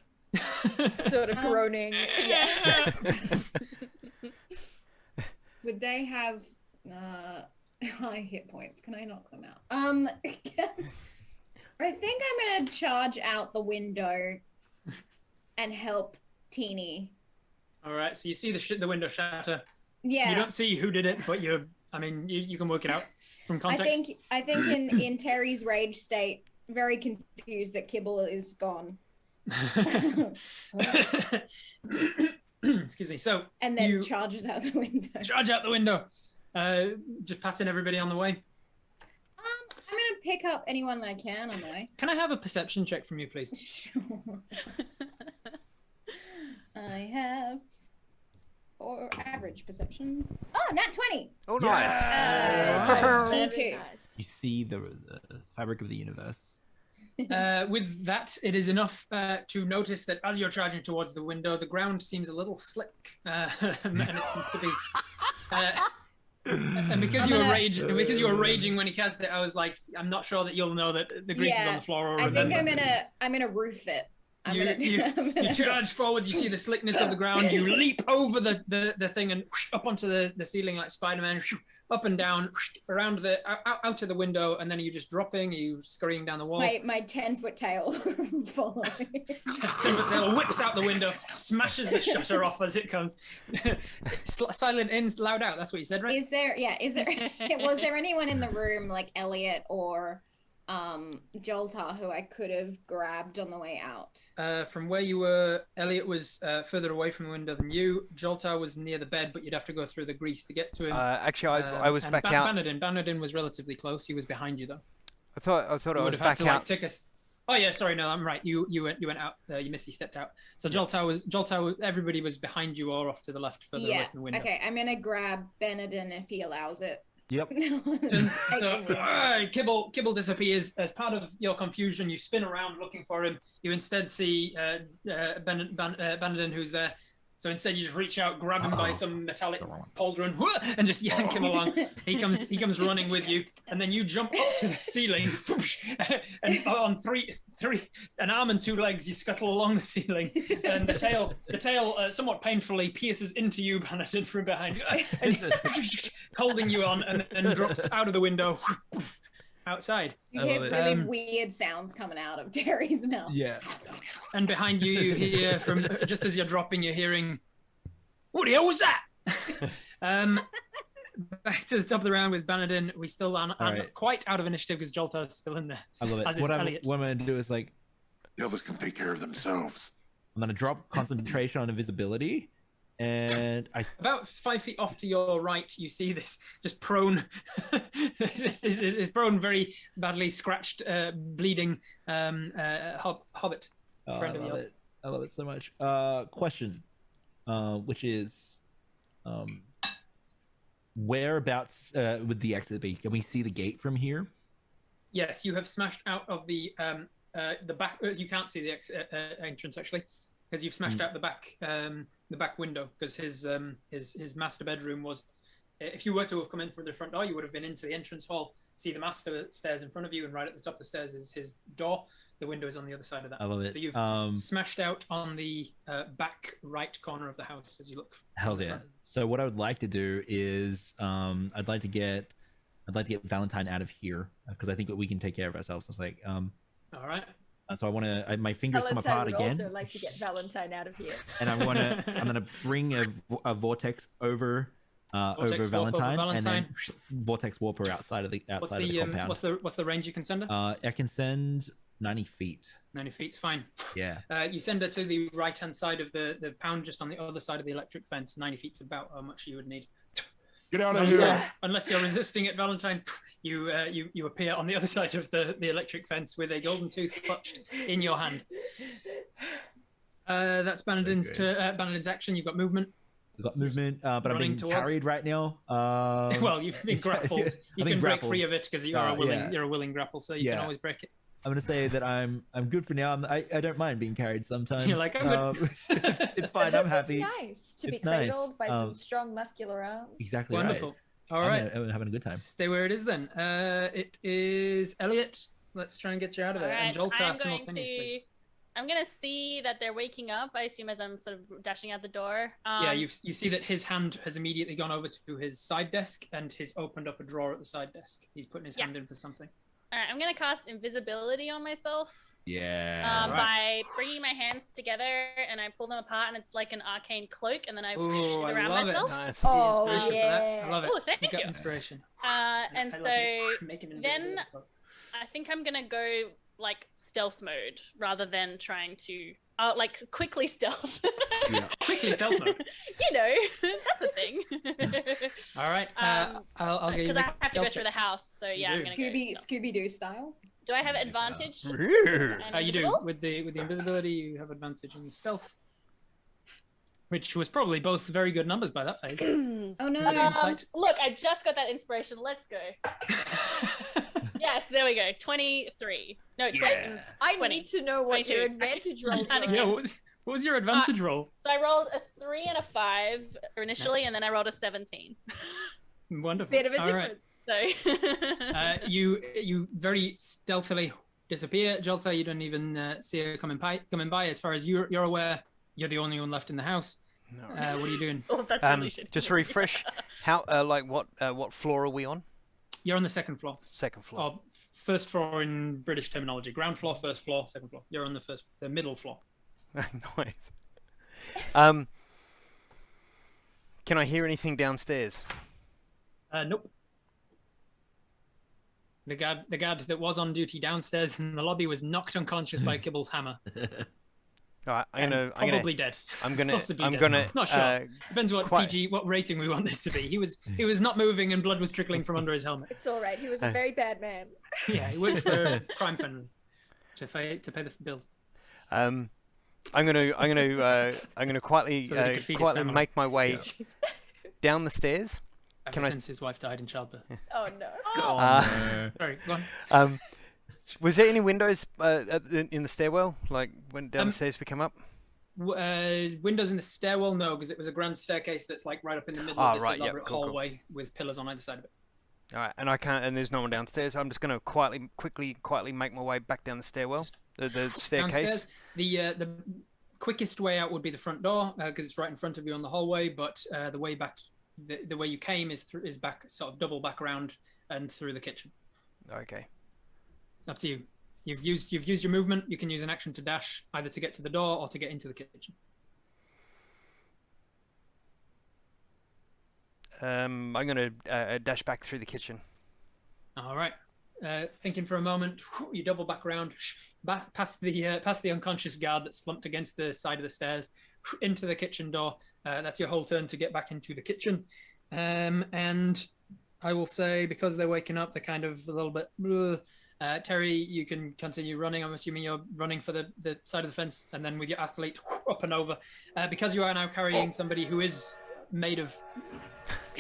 sort of groaning. Yeah. Would they have high hit points? Can I knock them out? I think I'm gonna charge out the window and help Teeny. All right, so you see the window shatter. Yeah. You don't see who did it, but you can work it out from context. I think in Terry's rage state, very confused that Kibble is gone. Excuse me. So and then charges out the window. Charge out the window. Just passing everybody on the way. I'm gonna pick up anyone that I can on the way. Can I have a perception check from you, please? Sure. I have or average perception. Oh, nat 20. Oh, nice. Me too. You see the fabric of the universe. With that, it is enough to notice that as you're charging towards the window, the ground seems a little slick, and it seems to be. And because you were raging when he cast it, I was like, I'm not sure that you'll know that the grease is on the floor. Or I think I'm gonna roof it. You charge forward, you see the slickness of the ground, you leap over the thing and whoosh, up onto the ceiling like Spider-Man, whoosh, up and down, whoosh, around out of the window, and then are you just dropping? Are you scurrying down the wall? My 10-foot tail following. 10-foot tail whips out the window, smashes the shutter off as it comes. Silent in, loud out, that's what you said, right? Was there anyone in the room like Elliot or Joltar who I could have grabbed on the way out? From where you were, Elliot was further away from the window than you. Joltar was near the bed, but you'd have to go through the grease to get to him. Actually, I was back out. Bannerton was relatively cle. He was behind you though. I thought I was back out. Oh yeah, sorry, no, I'm right. You went out. You misty stepped out. So Joltar. Everybody was behind you or off to the left, further away from the window. Okay, I'm gonna grab Bannerton if he allows it. Yep. Kibble disappears. As part of your confusion, you spin around looking for him. You instead see Bannerton, who's there, So instead, you just reach out, grab him by some metallic pauldron, and just yank him along. He comes running with you, and then you jump up to the ceiling, and on three, an arm and 2 legs, you scuttle along the ceiling, and the tail, somewhat painfully pierces into you, Bannerton, from behind, and holding you on, and then drops out of the window. Outside. You hear really weird sounds coming out of Jerry's mouth. Yeah. And behind you, you hear from just as you're dropping, you're hearing, "What the hell was that?" Back to the top of the round with Bannerton. We still aren't quite out of initiative because Joltar's still in there. I love it. What I'm going to do is like, the others can take care of themselves. I'm going to drop concentration on invisibility. And about 5 feet off to your right, you see this just prone, this prone, very badly scratched, bleeding hobbit. Friend of yours. I love it so much. Question, which is, whereabouts would the exit be? Can we see the gate from here? Yes, you have smashed out of the back. You can't see the entrance actually, because you've smashed out the back window, because his master bedroom was, if you were to have come in through the front door, you would have been into the entrance hall, see the master stairs in front of you, and right at the top of the stairs is his door. The window is on the other side of that. I love it. So you've smashed out on the back right corner of the house as you look. Hell yeah. So what I would like to do is I'd like to get Valentine out of here, because I think that we can take care of ourselves. It's like all right. So I want to. My fingers come apart again. Also like to get Valentine out of here. And I'm gonna bring a vortex over Valentine, and then vortex warp her outside of the compound. What's the range you can send her? I can send 90 feet. 90 feet's fine. Yeah. You send her to the right hand side of the pound, just on the other side of the electric fence. 90 feet's about how much you would need. Get out of here! Unless you're resisting it, Valentine, you appear on the other side of the electric fence with a golden tooth clutched in your hand. That's Bannerton's action. You've got movement. I've got movement, but I'm being carried right now. Well, you've been grappled. You can break free of it because you're a willing grapple, so you can always break it. I'm gonna say that I'm good for now. I don't mind being carried sometimes. You're like, I'm good. It's fine. I'm happy. It's nice to be cradled by some strong muscular arms. Exactly. Wonderful. Right. All right. I'm having a good time. Stay where it is then. It is Elliot. Let's try and get you out of there. And Joltar simultaneously. I'm gonna see that they're waking up, I assume, as I'm sort of dashing out the door. You see that his hand has immediately gone over to his side desk, and he's opened up a drawer at the side desk. He's putting his hand in for something. All right, I'm gonna cast invisibility on myself. Yeah. By bringing my hands together, and I pull them apart, and it's like an arcane cloak, and then I push it around myself. Nice. Oh, I love it. Oh, thank you. Inspiration. And so then I think I'm gonna go like stealth mode rather than trying to like quickly stealth. Quickly stealth mode. You know, that's a thing. All right. I'll get you because I have to go through the house. So yeah, I'm gonna Scooby-Doo style. Do I have advantage? You do with the invisibility. You have advantage in stealth, which was probably both very good numbers by that phase. Oh no! Look, I just got that inspiration. Let's go. Yes, there we go. 23. No, 20. Yeah. I 20. Need to know what 22. Your advantage roll is. Yeah, what was your advantage roll? So I rolled a 3 and a 5 initially, and then I rolled a 17. Wonderful. Bit of a difference. Right. So you very stealthily disappear. Jolta, you don't even see her coming by. As far as you're aware, you're the only one left in the house. No. What are you doing? Oh, that's really shitty. Just to refresh, how what floor are we on? You're on the second floor. Second floor. Or first floor in British terminology. Ground floor, first floor, second floor. You're on the middle floor. Nice. Can I hear anything downstairs? Nope. The guard that was on duty downstairs in the lobby was knocked unconscious by Kibble's hammer. All right, probably dead. I'm gonna. Not sure. Depends what rating we want this to be. He was not moving and blood was trickling from under his helmet. It's all right. He was a very bad man. Yeah, he worked for crime family to pay the bills. I'm gonna quietly make my way down the stairs. Since his wife died in childbirth. Oh no! Sorry, go on. Was there any windows in the stairwell, like when down the stairs we come up? Windows in the stairwell, no, because it was a grand staircase that's like right up in the middle of this elaborate hallway with pillars on either side of it. All right, and I can't, and there's no one downstairs. I'm just going to quickly make my way back down the stairwell, the staircase. Downstairs, the quickest way out would be the front door because it's right in front of you on the hallway. But the way back, the way you came is back, sort of double back around and through the kitchen. Okay. Up to you. You've used your movement. You can use an action to dash either to get to the door or to get into the kitchen. I'm going to dash back through the kitchen. All right. Thinking for a moment, you double back around, back past the unconscious guard that's slumped against the side of the stairs, into the kitchen door. That's your whole turn to get back into the kitchen. And I will say, because they're waking up, they're kind of a little bit... Terry, you can continue running. I'm assuming you're running for the side of the fence, and then with your athlete up and over. Because you are now carrying somebody who is made of...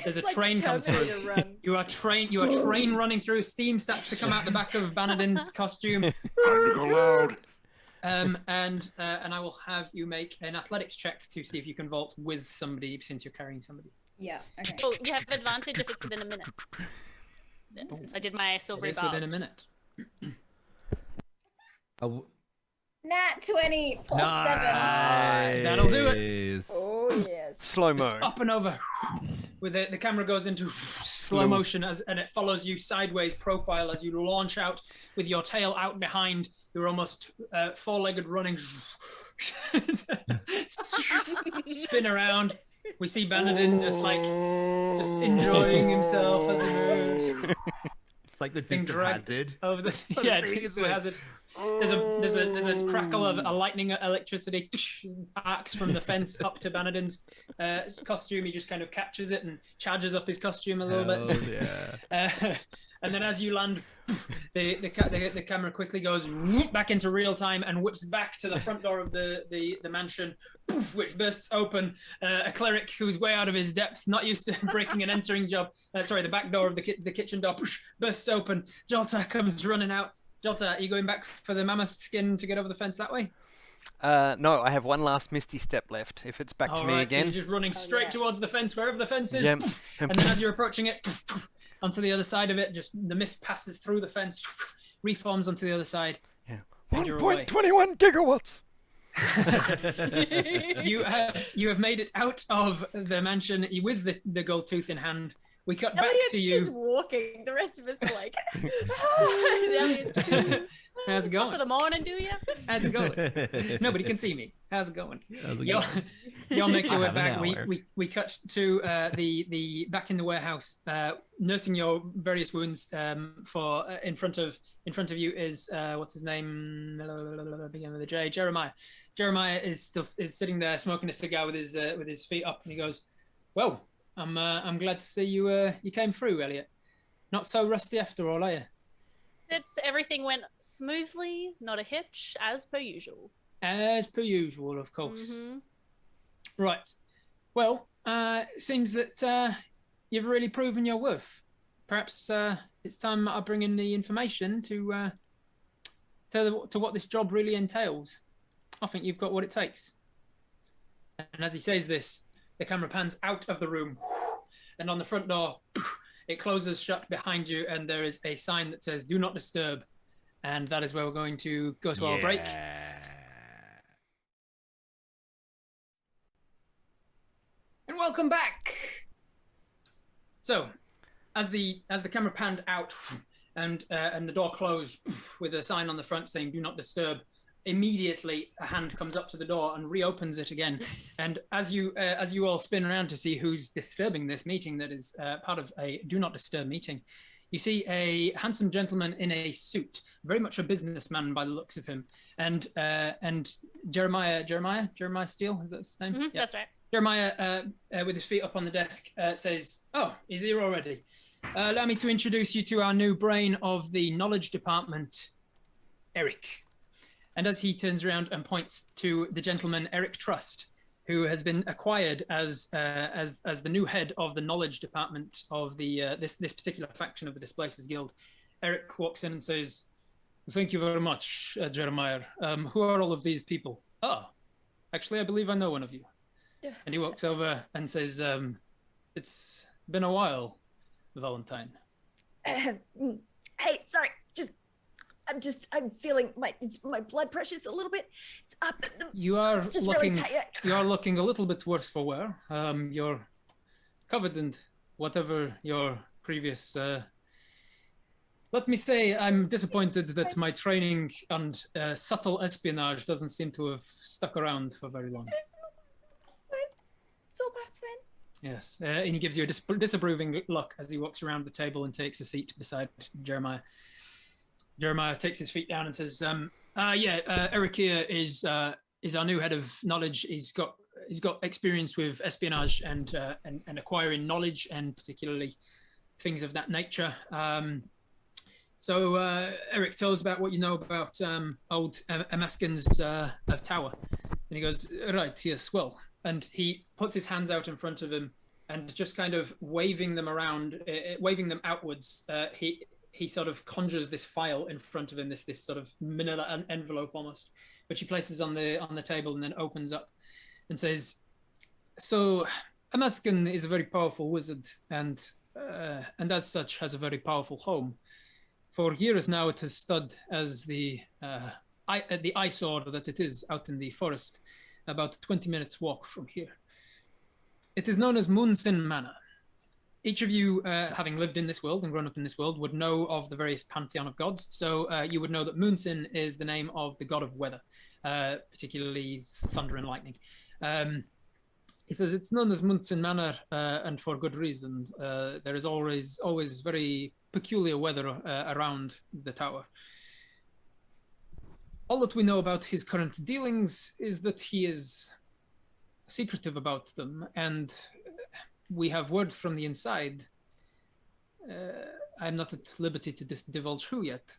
There's a train comes through. You are train running through. Steam starts to come out the back of Banadin's costume. Time to go loud. And I will have you make an athletics check to see if you can vault with somebody since you're carrying somebody. Yeah. Okay. Oh, you have advantage if it's within a minute. Since I did my silvery It is barbs. within a minute. Nat 20 plus 7. That'll do it. Oh yes. Slow-mo. Just up and over. With it, the camera goes into slow motion and it follows you sideways profile as you launch out with your tail out behind. You're almost four-legged running. Spin around. We see Banadin just enjoying himself as he moves. It's like the Dukes of Hazzard. Over the Dukes of Hazzard. There's a crackle of a lightning electricity arcs from the fence up to Banadin's costume. He just kind of catches it and charges up his costume a little bit. Yeah. And then as you land, the camera quickly goes back into real time and whips back to the front door of the mansion, which bursts open. A cleric who's way out of his depth, not used to breaking and entering job. The back door of the kitchen door bursts open. Jolta comes running out. Jolta, are you going back for the mammoth skin to get over the fence that way? No, I have one last misty step left. If it's back to me again. So you're just running straight towards the fence, wherever the fence is. Yep. And then as you're approaching it, onto the other side of it, just the mist passes through the fence, reforms onto the other side. Yeah. 1.21 gigawatts. You have made it out of the mansion with the gold tooth in hand. We cut back to you. Just walking. The rest of us are like, how's it going? Top of the morning, do you? How's it going? Nobody can see me. How's it going? You'll make your way back. We cut to the back in the warehouse, nursing your various wounds. In front of you is what's his name? Begin with a J. Jeremiah. Jeremiah is sitting there smoking a cigar with his feet up, and he goes, "Well, I'm glad to see you came through, Elliot. Not so rusty after all, are you?" Everything went smoothly, not a hitch, as per usual. As per usual, of course. Mm-hmm. Right. Well, it seems that you've really proven your worth. Perhaps it's time I bring in the information to what this job really entails. I think you've got what it takes. And as he says this, the camera pans out of the room, and on the front door, it closes shut behind you, and there is a sign that says, "Do not disturb." And that is where we're going to go to our break. And welcome back. So, as the camera panned out, and the door closed with a sign on the front saying "Do not disturb," immediately a hand comes up to the door and reopens it again. And as you all spin around to see who's disturbing this meeting that is part of a do not disturb meeting, you see a handsome gentleman in a suit, very much a businessman by the looks of him, and Jeremiah Steele, is that his name? Mm-hmm, yeah. That's right. Jeremiah, with his feet up on the desk, says, "Oh, he's here already. Allow me to introduce you to our new brain of the knowledge department, Eric." And as he turns around and points to the gentleman, Eric Trust, who has been acquired as the new head of the knowledge department of the this particular faction of the Displacers Guild, Eric walks in and says, "Thank you very much, Jeremiah. Who are all of these people?" "Oh, Actually, I believe I know one of you. And he walks over and says, it's been a while, Valentine. Hey, sorry, I'm feeling my blood pressure's a little bit. It's up. You are just looking. Really tired. You are looking a little bit worse for wear. You're covered in whatever your previous. Let me say, I'm disappointed that my training on subtle espionage doesn't seem to have stuck around for very long. It's all bad, man. Yes, and he gives you a disapproving look as he walks around the table and takes a seat beside Jeremiah. Jeremiah takes his feet down and says, Eric here is our new head of knowledge. He's got experience with espionage and acquiring knowledge, and particularly things of that nature. So Eric, tell us about what you know about old Emaskin's tower. And he goes, right, yes, well. And he puts his hands out in front of him and just kind of waving them around, waving them outwards. He sort of conjures this file in front of him, this sort of manila envelope almost, which he places on the table and then opens up and says, so Emaskin is a very powerful wizard and as such has a very powerful home. For years now it has stood as the eyesore that it is out in the forest, about 20 minutes walk from here. It is known as Moonsin Manor. Each of you, having lived in this world and grown up in this world, would know of the various pantheon of gods. So you would know that Moonsin is the name of the god of weather, particularly thunder and lightning. He says it's known as Moonsin Manor, and for good reason. There is always very peculiar weather around the tower. All that we know about his current dealings is that he is secretive about them, and we have word from the inside. I'm not at liberty to divulge who yet,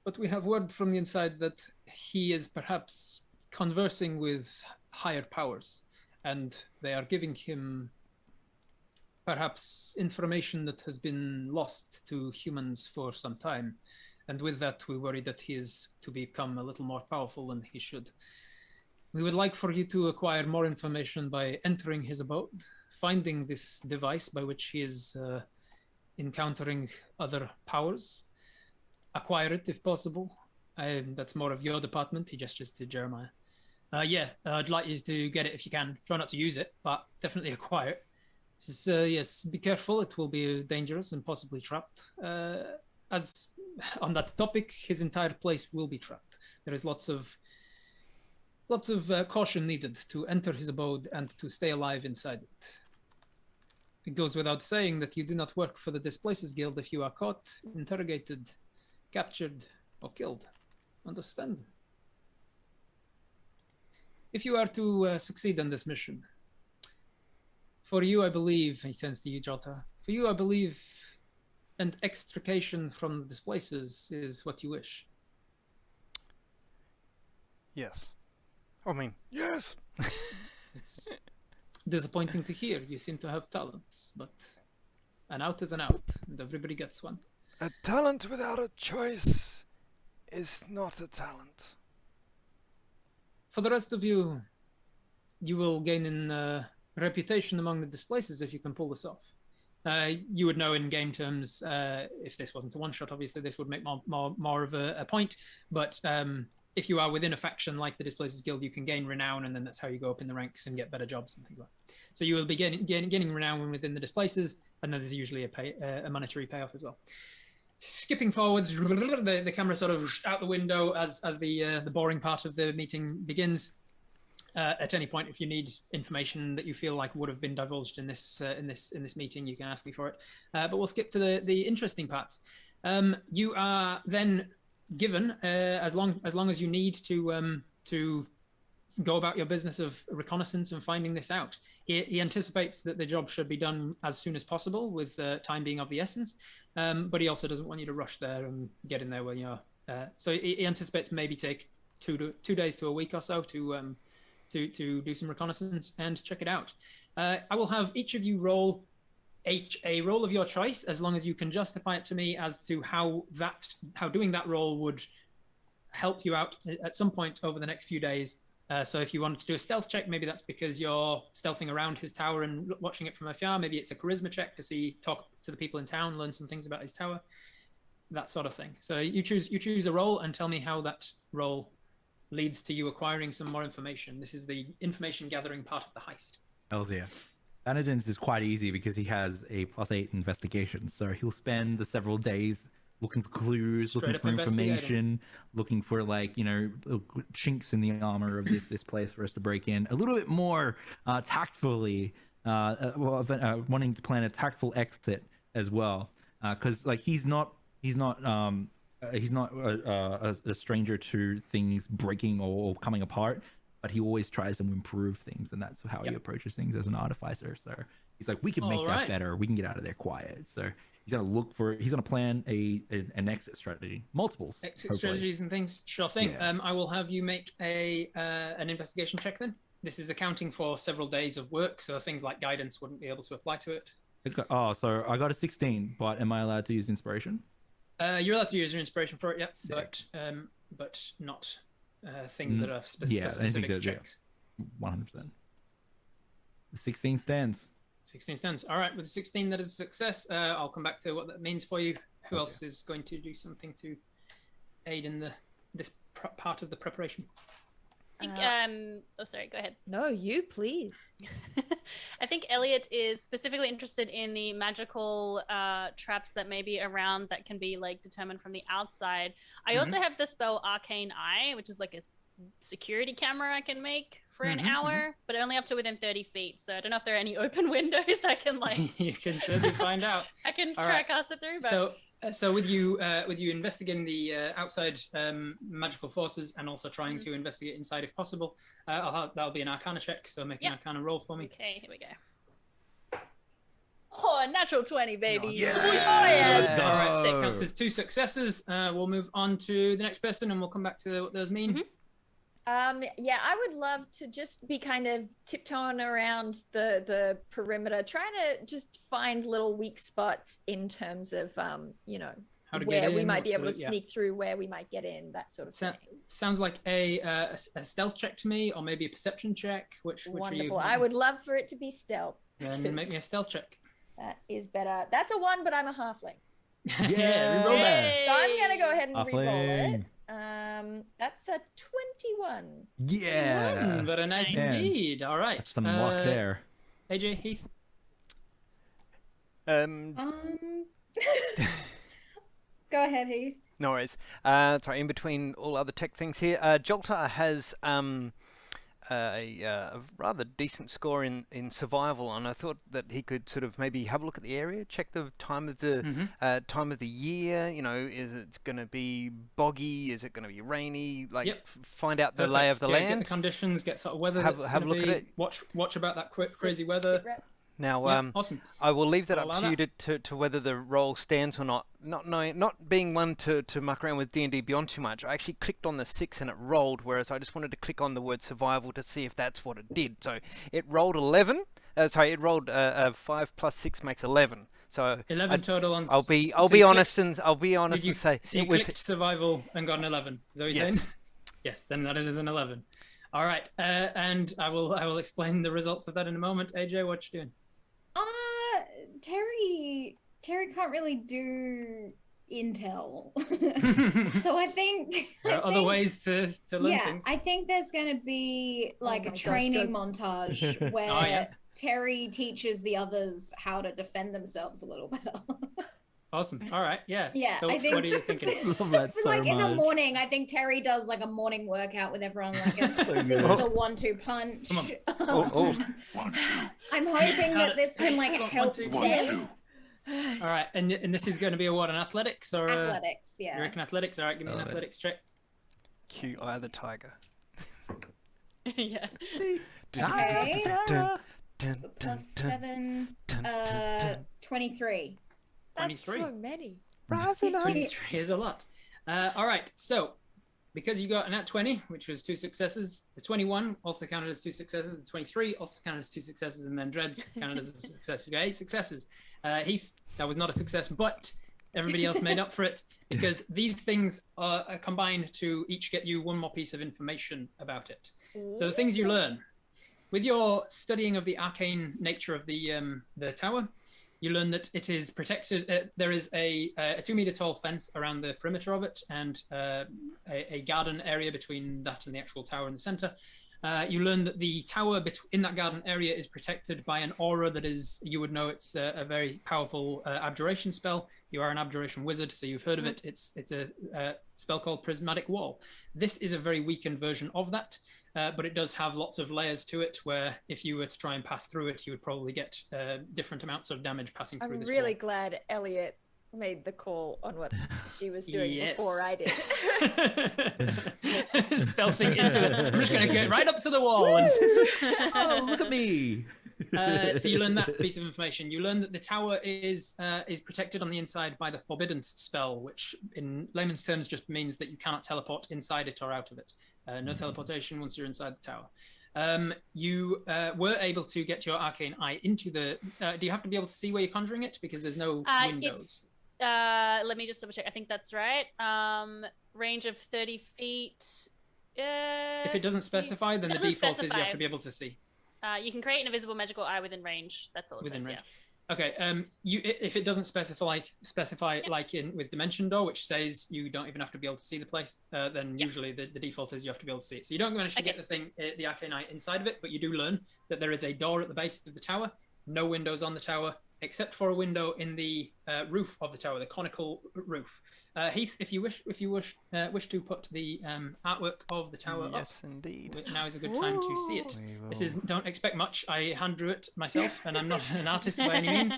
but we have word from the inside that he is perhaps conversing with higher powers, and they are giving him perhaps information that has been lost to humans for some time. And with that, we worry that he is to become a little more powerful than he should. We would like for you to acquire more information by entering his abode, finding this device by which he is encountering other powers. Acquire it if possible. That's more of your department. He gestures to Jeremiah. I'd like you to get it if you can. Try not to use it, but definitely acquire it. He says, yes, be careful. It will be dangerous and possibly trapped. As on that topic, his entire place will be trapped. There is lots of caution needed to enter his abode and to stay alive inside it. It goes without saying that you do not work for the Displacers Guild if you are caught, interrogated, captured, or killed. Understand? If you are to succeed on this mission, for you, I believe, he turns to you, Jota, for you, I believe an extrication from the Displacers is what you wish. Yes. I mean, yes. It's disappointing to hear. You seem to have talents, but an out is an out, and everybody gets one. A talent without a choice is not a talent. For the rest of you, you will gain in reputation among the Displacers if you can pull this off. You would know in game terms, if this wasn't a one-shot, obviously this would make more of a point, but if you are within a faction like the Displacers Guild, you can gain renown, and then that's how you go up in the ranks and get better jobs and things like that. So you will be gaining renown within the Displacers, and then there's usually a monetary payoff as well. Skipping forwards, the camera sort of out the window as the boring part of the meeting begins. At any point, if you need information that you feel like would have been divulged in this meeting, you can ask me for it. But we'll skip to the interesting parts. You are then given as long as you need to go about your business of reconnaissance and finding this out. He anticipates that the job should be done as soon as possible, with time being of the essence. But he also doesn't want you to rush there and get in there when you're. So he anticipates maybe take 2 days to a week or so to do some reconnaissance and check it out. I will have each of you roll a roll of your choice, as long as you can justify it to me as to how doing that roll would help you out at some point over the next few days So if you wanted to do a stealth check, maybe that's because you're stealthing around his tower and watching it from afar. Maybe it's a charisma check to talk to the people in town, learn some things about his tower, that sort of thing. So you choose a role and tell me how that role leads to you acquiring some more information. This is the information gathering part of the heist. Hells yeah. Vanagins is quite easy because he has a +8 investigation, so he'll spend the several days looking for clues, Straight looking up for investigating. information, looking for like, you know, chinks in the armor of this place for us to break in. A little bit more tactfully, wanting to plan a tactful exit as well, because like he's not a stranger to things breaking or coming apart, but he always tries to improve things, and that's how he approaches things as an artificer. So he's like, we can make that better. We can get out of there quiet. So he's gonna plan an exit strategy, multiples. Exit strategies and things. Sure thing. Yeah. I will have you make an investigation check then. This is accounting for several days of work, so things like guidance wouldn't be able to apply to it. Oh, so I got a 16, but am I allowed to use inspiration? You're allowed to use your inspiration for it, yeah, Sick. but not things that are specific checks. 100%. The 16 stands. 16 stands. All right, with the 16, that is a success. I'll come back to what that means for you. Who else is going to do something to aid in this part of the preparation? I think, oh, sorry, go ahead. No, you please. I think Elliot is specifically interested in the magical traps that may be around that can be like determined from the outside. I also have the spell Arcane Eye, which is like a security camera I can make for an hour, but only up to within 30 feet. So I don't know if there are any open windows I can like. You can certainly find out. I can try cast it through. But... So with you investigating the outside magical forces and also trying to investigate inside if possible, that'll be an Arcana check. So make an Arcana roll for me. Okay, here we go. Oh, natural 20, baby. Yeah. Oh, yes. All right, that counts as 2 successes. We'll move on to the next person and we'll come back to what those mean. Yeah, I would love to just be kind of tiptoeing around the perimeter, trying to just find little weak spots in terms of, you know, where we might be able to sneak through, where we might get in, that sort of thing. Sounds like a stealth check to me, or maybe a perception check. Which Wonderful. Are you? I would love for it to be stealth. Then make me a stealth check. That is better. That's a 1, but I'm a halfling. Yeah, reroll that. So I'm gonna go ahead and Halfling. re-roll it. That's a 21. Yeah. Very nice indeed. All right. That's some luck there. AJ, Heath. Go ahead, Heath. No worries. Sorry, in between all other tech things here, Joltar has a rather decent score in survival, and I thought that he could sort of maybe have a look at the area, check the time of the time of the year. You know, is it going to be boggy? Is it going to be rainy? Like, find out the lay of the land. Get the conditions. Get sort of weather. Have a look at it. Watch about that crazy weather. Now, awesome. I will leave that up to you to whether the roll stands or not. Not being one to muck around with D&D Beyond too much, I actually clicked on the 6 and it rolled, whereas I just wanted to click on the word survival to see if that's what it did. So it rolled 11. It rolled 5 plus 6 makes 11. So 11 total on. I'll be honest and say so you clicked survival and got an 11. Is that what you're saying? Yes, then that is an 11. All right, and I will explain the results of that in a moment. AJ, what you doing? Terry can't really do intel. So I think there are other ways to learn things. I think there's going to be like a training montage where Terry teaches the others how to defend themselves a little better. Awesome. All right. Yeah. Yeah. So I think what are you thinking? Love that so like in the much. morning, I think Terry does like a morning workout with everyone, like this is a 1-2 punch. I'm hoping that this can like help them. All right, and this is going to be an athletics or athletics? Yeah. You reckon athletics? All right, give me an athletics check. Cue Eye the Tiger. Yeah. Okay. +7, 23. That's so many. 23 is a lot. All right, so because you got an at 20, which was 2 successes, the 21 also counted as 2 successes, the 23 also counted as 2 successes, and then Dreads counted as a success. You got 8 successes. Heath, that was not a success, but everybody else made up for it because these things are combined to each get you one more piece of information about it. So the things you learn. With your studying of the arcane nature of the tower, you learn that it is protected. There is a 2-meter tall fence around the perimeter of it, and a garden area between that and the actual tower in the center. You learn that the tower in that garden area is protected by an aura that is, you would know it's a very powerful abjuration spell. You are an abjuration wizard, so you've heard of it. It's a spell called Prismatic Wall. This is a very weakened version of that, but it does have lots of layers to it, where if you were to try and pass through it, you would probably get different amounts of damage passing through this wall. I'm really glad Elliot made the call on what she was doing before I did. Stealthing into it. I'm just going to get right up to the wall. And... Oh, look at me. So you learn that piece of information. You learn that the tower is protected on the inside by the Forbiddance spell, which in layman's terms just means that you cannot teleport inside it or out of it. No teleportation once you're inside the tower. You were able to get your arcane eye into the... do you have to be able to see where you're conjuring it? Because there's no windows. Let me just double check. I think that's right. Range of 30 feet. If it doesn't specify, then the default is you have to be able to see. You can create an invisible magical eye within range. That's all it within says, range. Yeah. Okay. If it doesn't specify like with Dimension Door, which says you don't even have to be able to see the place, then usually the default is you have to be able to see it. So you don't manage to get the arcane eye inside of it, but you do learn that there is a door at the base of the tower. No windows on the tower, except for a window in the roof of the tower, the conical roof. Heath, if you wish to put the artwork of the tower up, yes, indeed. Now is a good time to see it. This is, don't expect much. I hand drew it myself, and I'm not an artist by any means.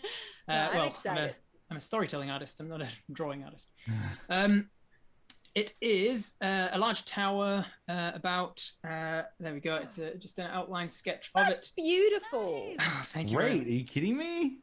I'm excited. I'm a storytelling artist. I'm not a drawing artist. It is a large tower, about, there we go, it's just an outline sketch of it. That's beautiful. Oh, thank you. Great, are you kidding me?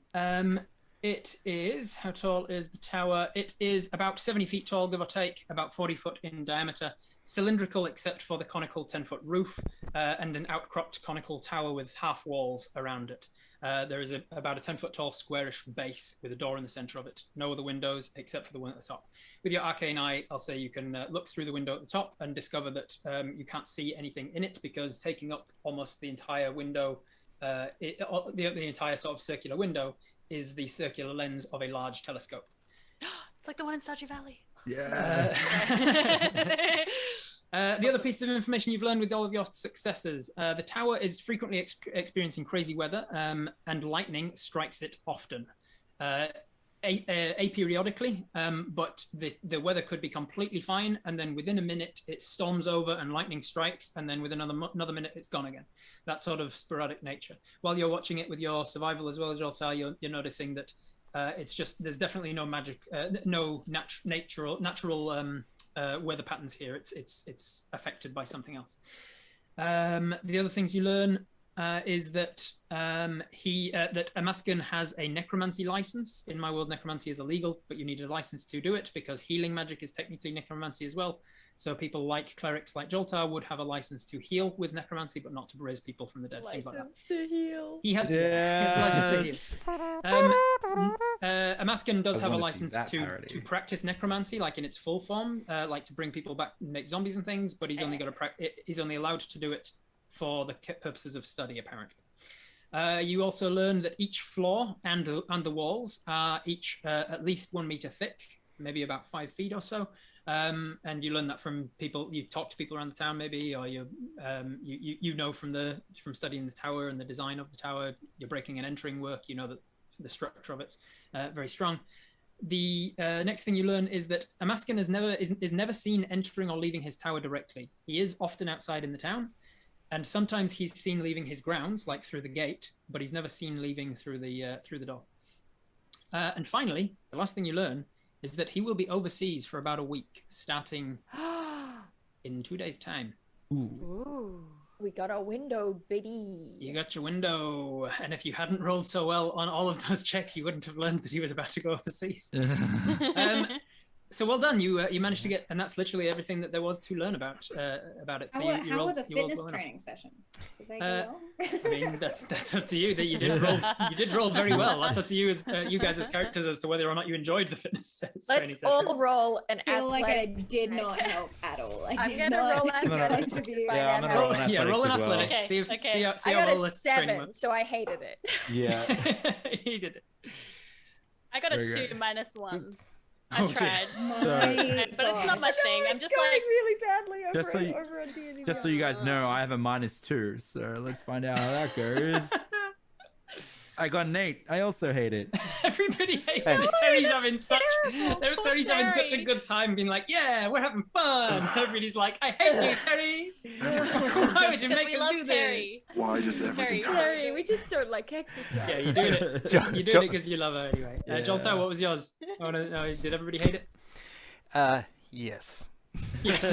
It is, how tall is the tower? It is about 70 feet tall, give or take, about 40 foot in diameter, cylindrical except for the conical 10-foot roof, and an outcropped conical tower with half walls around it. There is about a 10-foot tall squarish base with a door in the center of it. No other windows except for the one at the top. With your arcane eye, I'll say you can look through the window at the top and discover that you can't see anything in it, because taking up almost the entire window, the entire sort of circular window, is the circular lens of a large telescope. It's like the one in Stardew Valley. Yeah. The other piece of information you've learned with all of your successes, the tower is frequently experiencing crazy weather, and lightning strikes it often. Aperiodically, but the weather could be completely fine, and then within a minute it storms over and lightning strikes, and then within another minute it's gone again. That sort of sporadic nature. While you're watching it with your survival as well as Joltar, you're noticing that it's just, there's definitely no magic, no natural weather patterns here. It's affected by something else. The other things you learn is that that Amaskin has a necromancy license. In my world, necromancy is illegal, but you need a license to do it, because healing magic is technically necromancy as well. So people like clerics like Joltar would have a license to heal with necromancy, but not to raise people from the dead. Things like that. License to heal. He has a license to heal. Amaskin does have a license to practice necromancy, like in its full form, like to bring people back and make zombies and things. But he's only he's only allowed to do it for the purposes of study, apparently. You also learn that each floor and the walls are each at least 1 meter thick, maybe about 5 feet or so. And you learn that from people, you talk to people around the town maybe, or you know from studying the tower and the design of the tower, your breaking and entering work, you know that the structure of it's very strong. The next thing you learn is that Amaskin is never seen entering or leaving his tower directly. He is often outside in the town, and sometimes he's seen leaving his grounds, like through the gate, but he's never seen leaving through the door. And finally, the last thing you learn is that he will be overseas for about a week, starting in 2 days' time. Ooh. We got a window, baby. You got your window. And if you hadn't rolled so well on all of those checks, you wouldn't have learned that he was about to go overseas. So well done. You managed to get, and that's literally everything that there was to learn about it. So How were the fitness training sessions? Did they go well? I mean, that's up to you. That you did roll very well. That's up to you as you guys as characters as to whether or not you enjoyed the fitness training session. Let's all roll an I feel like I athletics. did not help at all. I'm gonna roll athletics. Yeah, I'm gonna roll an athletics roll an as well. athletics. Okay, See how I got well a the training 7, went. so I hated it. Yeah. He did it. I got a Very 2 good. -1. I Oh, dear. tried, My but it's not my thing. I'm just going like, really badly over, Just so you- over on D&D. Just so you guys know, I have a -2, so let's find out how that goes. I got an 8. I also hate it. Everybody hates it. Terry's having such terrible. Terry's having such a Terry. good time being like, yeah, we're having fun. Everybody's like, I hate you, Terry. Why would you make we us love do Terry. Why does everything Terry, we just don't like exercise. this? Yeah, you're doing it. You're doing it because you love her anyway. Yeah. Jolto, what was yours? Oh, no, did everybody hate it? Yes. Yes.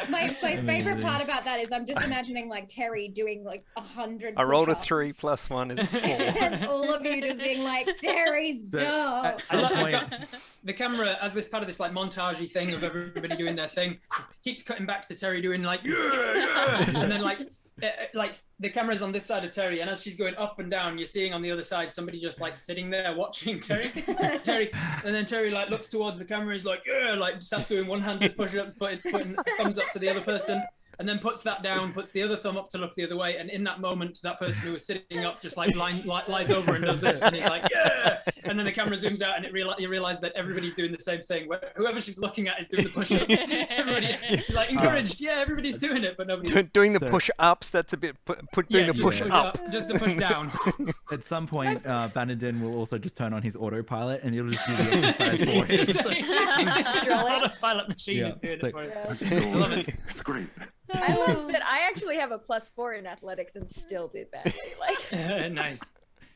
My favorite part about that is I'm just imagining like Terry doing like 100. I rolled a push-ups. 3 plus 1 is 4. And all of you just being like, Terry, stop. At some point, The camera, as this part of this like montagey thing of everybody doing their thing, keeps cutting back to Terry doing like, and then like the camera's on this side of Terry, and as she's going up and down, you're seeing on the other side somebody just like sitting there watching Terry. And then Terry like looks towards the camera, he's like, yeah, like starts doing one-handed push-up, putting a thumbs up to the other person, and then puts that down, puts the other thumb up to look the other way, and in that moment, that person who was sitting up just like lies over and does this, and he's like, yeah, and then the camera zooms out, and you realize that everybody's doing the same thing. Whoever she's looking at is doing the push-ups. Everybody like encouraged, yeah, everybody's doing it, but nobody's Doing the push-ups, that's a bit... doing the just push-up. just the push down. at some point, Vanadin will also just turn on his autopilot, and it'll just do the exercise for him. It's not a pilot machine Yeah, is doing it's it like- for you. I love it. It's great. I love that I actually have a +4 in athletics and still did badly. Like, Nice.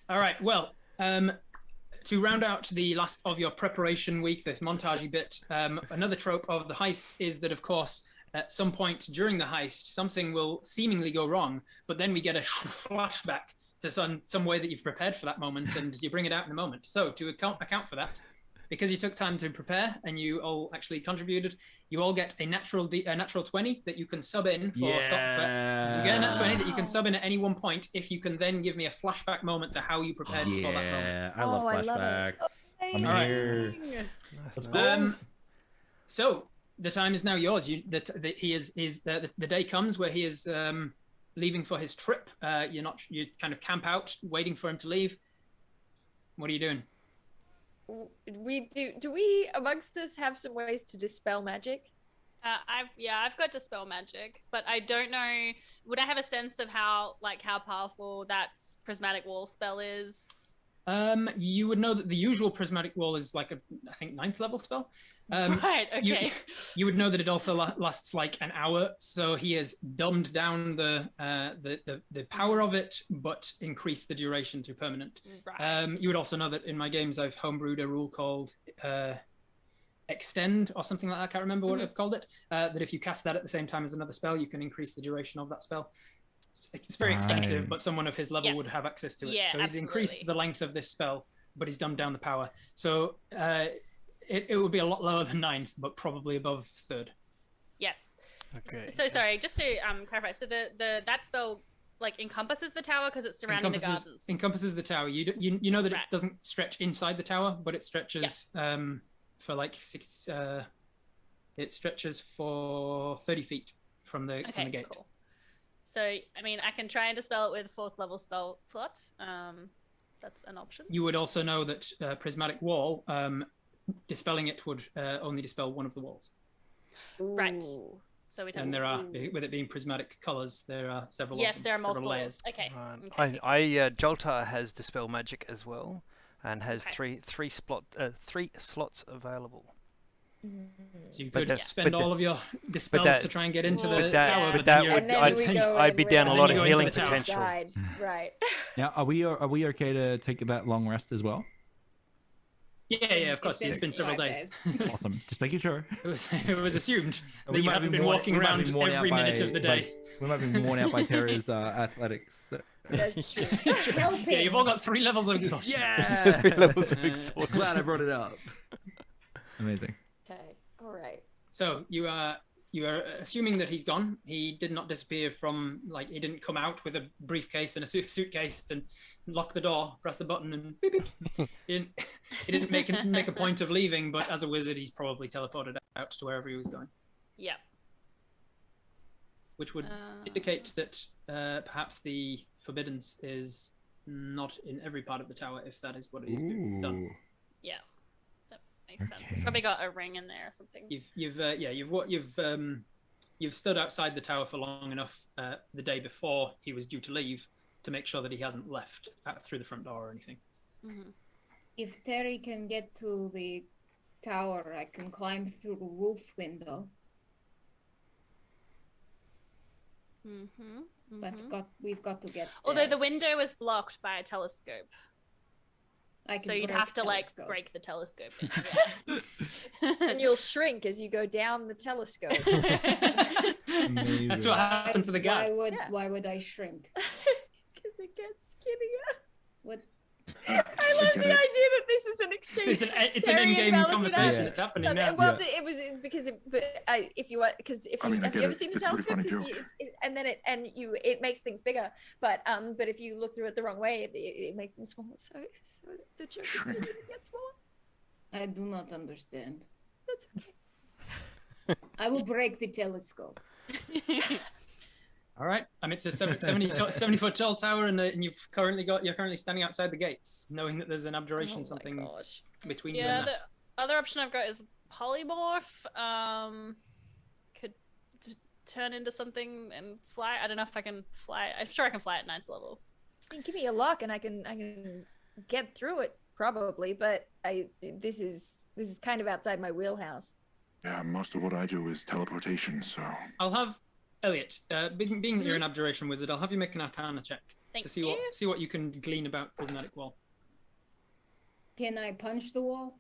All right. Well, to round out the last of your preparation week, this montagey bit, another trope of the heist is that, of course, at some point during the heist, something will seemingly go wrong, but then we get a flashback to some way that you've prepared for that moment, and you bring it out in a moment. So to account for that, because you took time to prepare and you all actually contributed, you all get a natural 20 that you can sub in for stop for. You get a nat 20 that you can sub in at any one point if you can then give me a flashback moment to how you prepared for that moment. Yeah, I love I love flashbacks. I'm All right. here. So the time is now yours. The day comes where he is leaving for his trip. You kind of camp out, waiting for him to leave. What are you doing? do we amongst us have some ways to dispel magic? I've got dispel magic, but I don't know. Would I have a sense of how powerful that prismatic wall spell is? You would know that the usual prismatic wall is like I think 9th level spell. Right. Okay. You would know that it also lasts like an hour, so he has dumbed down the power of it, but increased the duration to permanent. Right. You would also know that in my games I've homebrewed a rule called extend or something like that. I can't remember what I've called it. That if you cast that at the same time as another spell, you can increase the duration of that spell. It's very expensive, but someone of his level would have access to it. Yeah, so he's increased the length of this spell, but he's dumbed down the power. So it would be a lot lower than 9th, but probably above 3rd. Yes. Okay. So sorry, just to clarify. So that spell like encompasses the tower because it's surrounding the gardens. Encompasses the tower. You know that it doesn't stretch inside the tower, but it stretches for like 6. It stretches for 30 feet from the gate. Cool. So, I mean, I can try and dispel it with 4th level spell slot. That's an option. You would also know that prismatic wall, dispelling it would only dispel one of the walls. Right. So we'd have and there are, with it being prismatic colors, there are several. Yes, there are multiple layers. Okay. Joltar has dispel magic as well, and has three slots available. So you could spend all of your dispels to try and get into the tower. But I'd be down a lot of healing potential. Right. Now, are we okay to take that long rest as well? Yeah, of course. It's been several 5 days. Awesome. Just making sure. It was assumed that We you might hadn't be been worn- walking we might around be worn out every minute by- of the by- day. We might be worn out by Terry's athletics. So. That's true. Yeah, you've all got 3 levels of exhaustion. Yeah. 3 levels of exhaustion. Glad I brought it up. Amazing. Okay. All right. So you are assuming that he's gone. He did not disappear from, like, he didn't come out with a briefcase and a suitcase and lock the door, press the button, and beep, beep. He didn't make a point of leaving. But as a wizard, he's probably teleported out to wherever he was going, Yeah. which would indicate that perhaps the forbiddance is not in every part of the tower, if that is what it is done. Yeah. That makes sense. It's probably got a ring in there or something. You've stood outside the tower for long enough the day before he was due to leave to make sure that he hasn't left out through the front door or anything. Mm-hmm. If Terry can get to the tower, I can climb through the roof window. Mm-hmm. But we've got to get there. Although the window is blocked by a telescope. So you'd have to like break the telescope in. Yeah. And you'll shrink as you go down the telescope. That's what happened to the guy. Why would I shrink? Because it gets skinnier. What? I love the idea that this is an exchange. It's an in-game conversation. It's happening now. Well, it was because if you want, because if you have you ever seen the telescope? It makes things bigger, but if you look through it the wrong way, it makes them smaller. So the joke is that it gets smaller. I do not understand. That's okay. I will break the telescope. All right. It's a 70-foot tall tower, and you're currently standing outside the gates, knowing that there's an abjuration between you and Yeah, that. the other option I've got is polymorph. Could turn into something and fly. I don't know if I can fly. I'm sure I can fly at 9th level. Give me a lock, and I can get through it probably. But this is kind of outside my wheelhouse. Yeah, most of what I do is teleportation, so... I'll have Elliot, being that you're an abjuration wizard, I'll have you make an Arcana check to see what you can glean about prismatic wall. Can I punch the wall?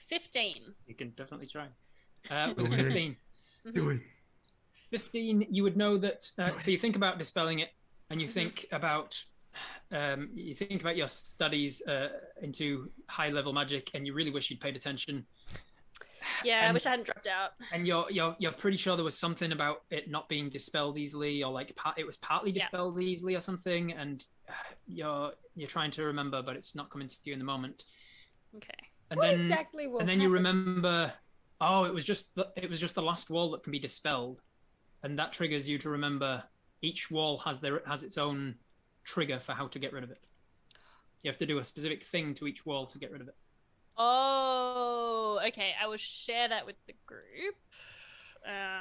15. You can definitely try. With a 15. Do it. 15, you would know that. So you think about dispelling it, and you think about your studies into high-level magic, and you really wish you'd paid attention. Yeah, I wish I hadn't dropped out. And you're pretty sure there was something about it not being dispelled easily, or like it was partly dispelled easily or something, and you're trying to remember, but it's not coming to you in the moment. Okay. And then you remember, it was just the last wall that can be dispelled, and that triggers you to remember each wall has its own trigger for how to get rid of it. You have to do a specific thing to each wall to get rid of it. Oh, okay. I will share that with the group.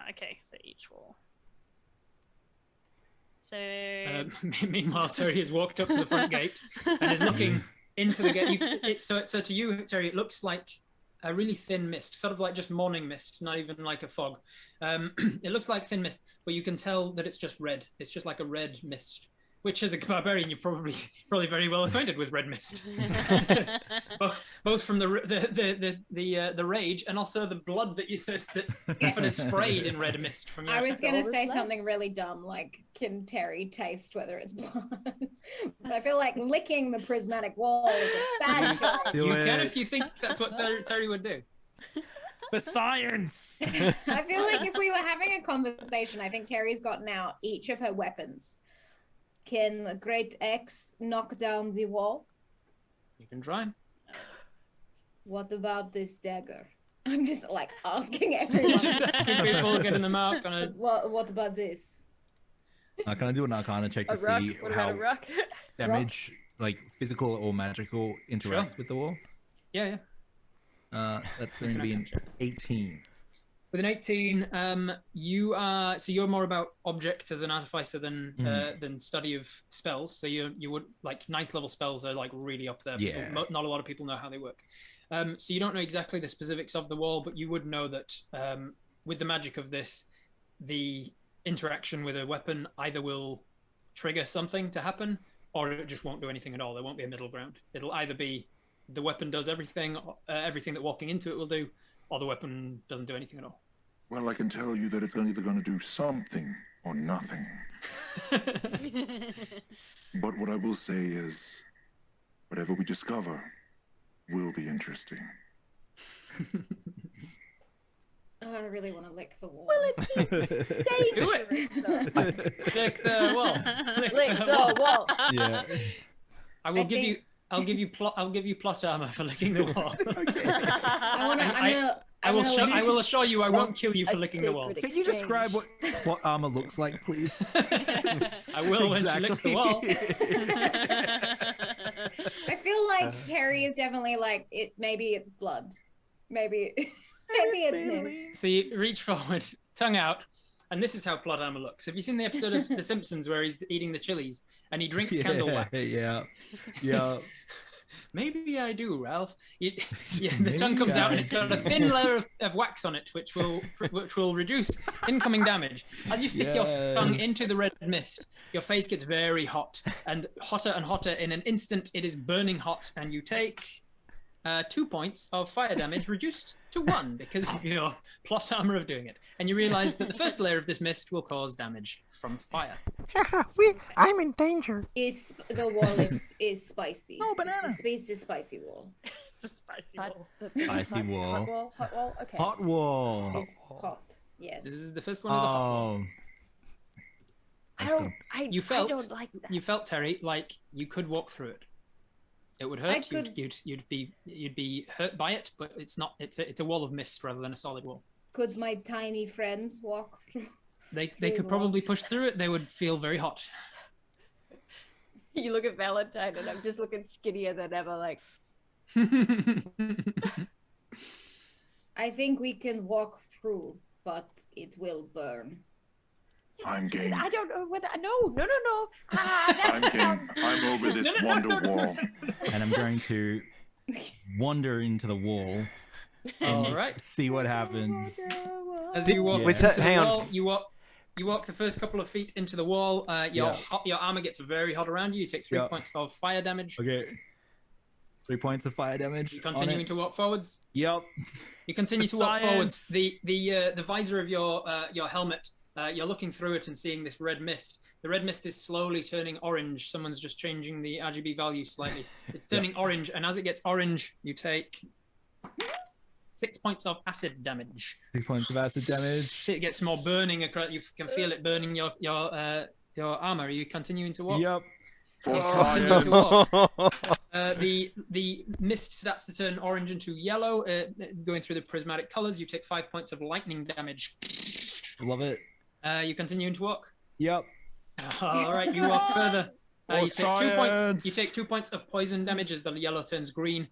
Okay, so each wall. So meanwhile, Terry has walked up to the front gate and is looking into the gate. So to you, Terry, it looks like a really thin mist, sort of like just morning mist, not even like a fog. It looks like thin mist, but you can tell that it's just red. It's just like a red mist. Which, as a barbarian, you're probably very well acquainted with red mist, both from the rage and also the blood that often is sprayed in red mist from your. I was going to say something really dumb, like, can Terry taste whether it's blood? But I feel like licking the prismatic wall is a bad choice. You can if you think that's what Terry would do. The science. I feel like if we were having a conversation, I think Terry's gotten out each of her weapons. Can a Great X knock down the wall? You can try. What about this dagger? I'm just like asking everyone. Just asking people, getting them out. What about this? Can I do an Arcana check to see how damage, like physical or magical, interacts with the wall? Yeah. That's going to be an 18. With an 18, you're more about objects as an artificer than study of spells. So you would like 9th level spells are like really up there. Yeah. Not a lot of people know how they work. So you don't know exactly the specifics of the wall, but you would know that with the magic of this, the interaction with a weapon either will trigger something to happen, or it just won't do anything at all. There won't be a middle ground. It'll either be the weapon does everything that walking into it will do, or the weapon doesn't do anything at all. Well, I can tell you that it's either going to do something or nothing. But what I will say is, whatever we discover will be interesting. Oh, I really want to lick the wall. Well, it's dangerous, though. Lick the wall. Lick the wall. Yeah. I'll give you plot armor for licking the wall. I will assure you I won't kill you for licking the wall. Can you describe what plot armor looks like, please? I will when she licks the wall. I feel like Terry is definitely like it. Maybe it's blood. Maybe it's him. So you reach forward, tongue out, and this is how plot armor looks. Have you seen the episode of The Simpsons where he's eating the chilies and he drinks candle wax? Yeah. Maybe I do, Ralph. The tongue comes out and it's got a thin layer of wax on it, which will reduce incoming damage. As you stick your tongue into the red mist, your face gets very hot and hotter. In an instant, it is burning hot, and you take 2 points of fire damage reduced to 1 because of your plot armor of doing it. And you realize that the first layer of this mist will cause damage from fire. I'm in danger. The wall is spicy. No, banana. It's a spicy wall. The spicy wall. Spicy wall. Hot wall. Okay. Hot wall. It's hot. Yes. This is the first one is a hot wall. I don't like that. You felt, Terry, like you could walk through it. It would hurt. You'd be hurt by it, but it's not. It's a wall of mist rather than a solid wall. Could my tiny friends walk through? They could probably push through it. They would feel very hot. You look at Valentine, and I'm just looking skinnier than ever. Like, I think we can walk through, but it will burn. I'm game. I don't know whether. No. That I'm game. I'm over this wonder wall. And I'm going to wander into the wall and see what happens. As you walk into the wall, you walk the first couple of feet into the wall. Your armor gets very hot around you. You take 3 points of fire damage. Okay. 3 points of fire damage. You continuing to walk forwards. Yep. You continue to walk forwards. The visor of your helmet. You're looking through it and seeing this red mist. The red mist is slowly turning orange. Someone's just changing the RGB value slightly. It's turning orange, and as it gets orange, you take 6 points of acid damage. 6 points of acid damage. It gets more burning. You can feel it burning your armor. Are you continuing to walk? Yep. The mist starts to turn orange into yellow, going through the prismatic colors. You take 5 points of lightning damage. Love it. You continuing to walk? Yep. All right, you walk further. You take 2 points. You take 2 points of poison damage as the yellow turns green,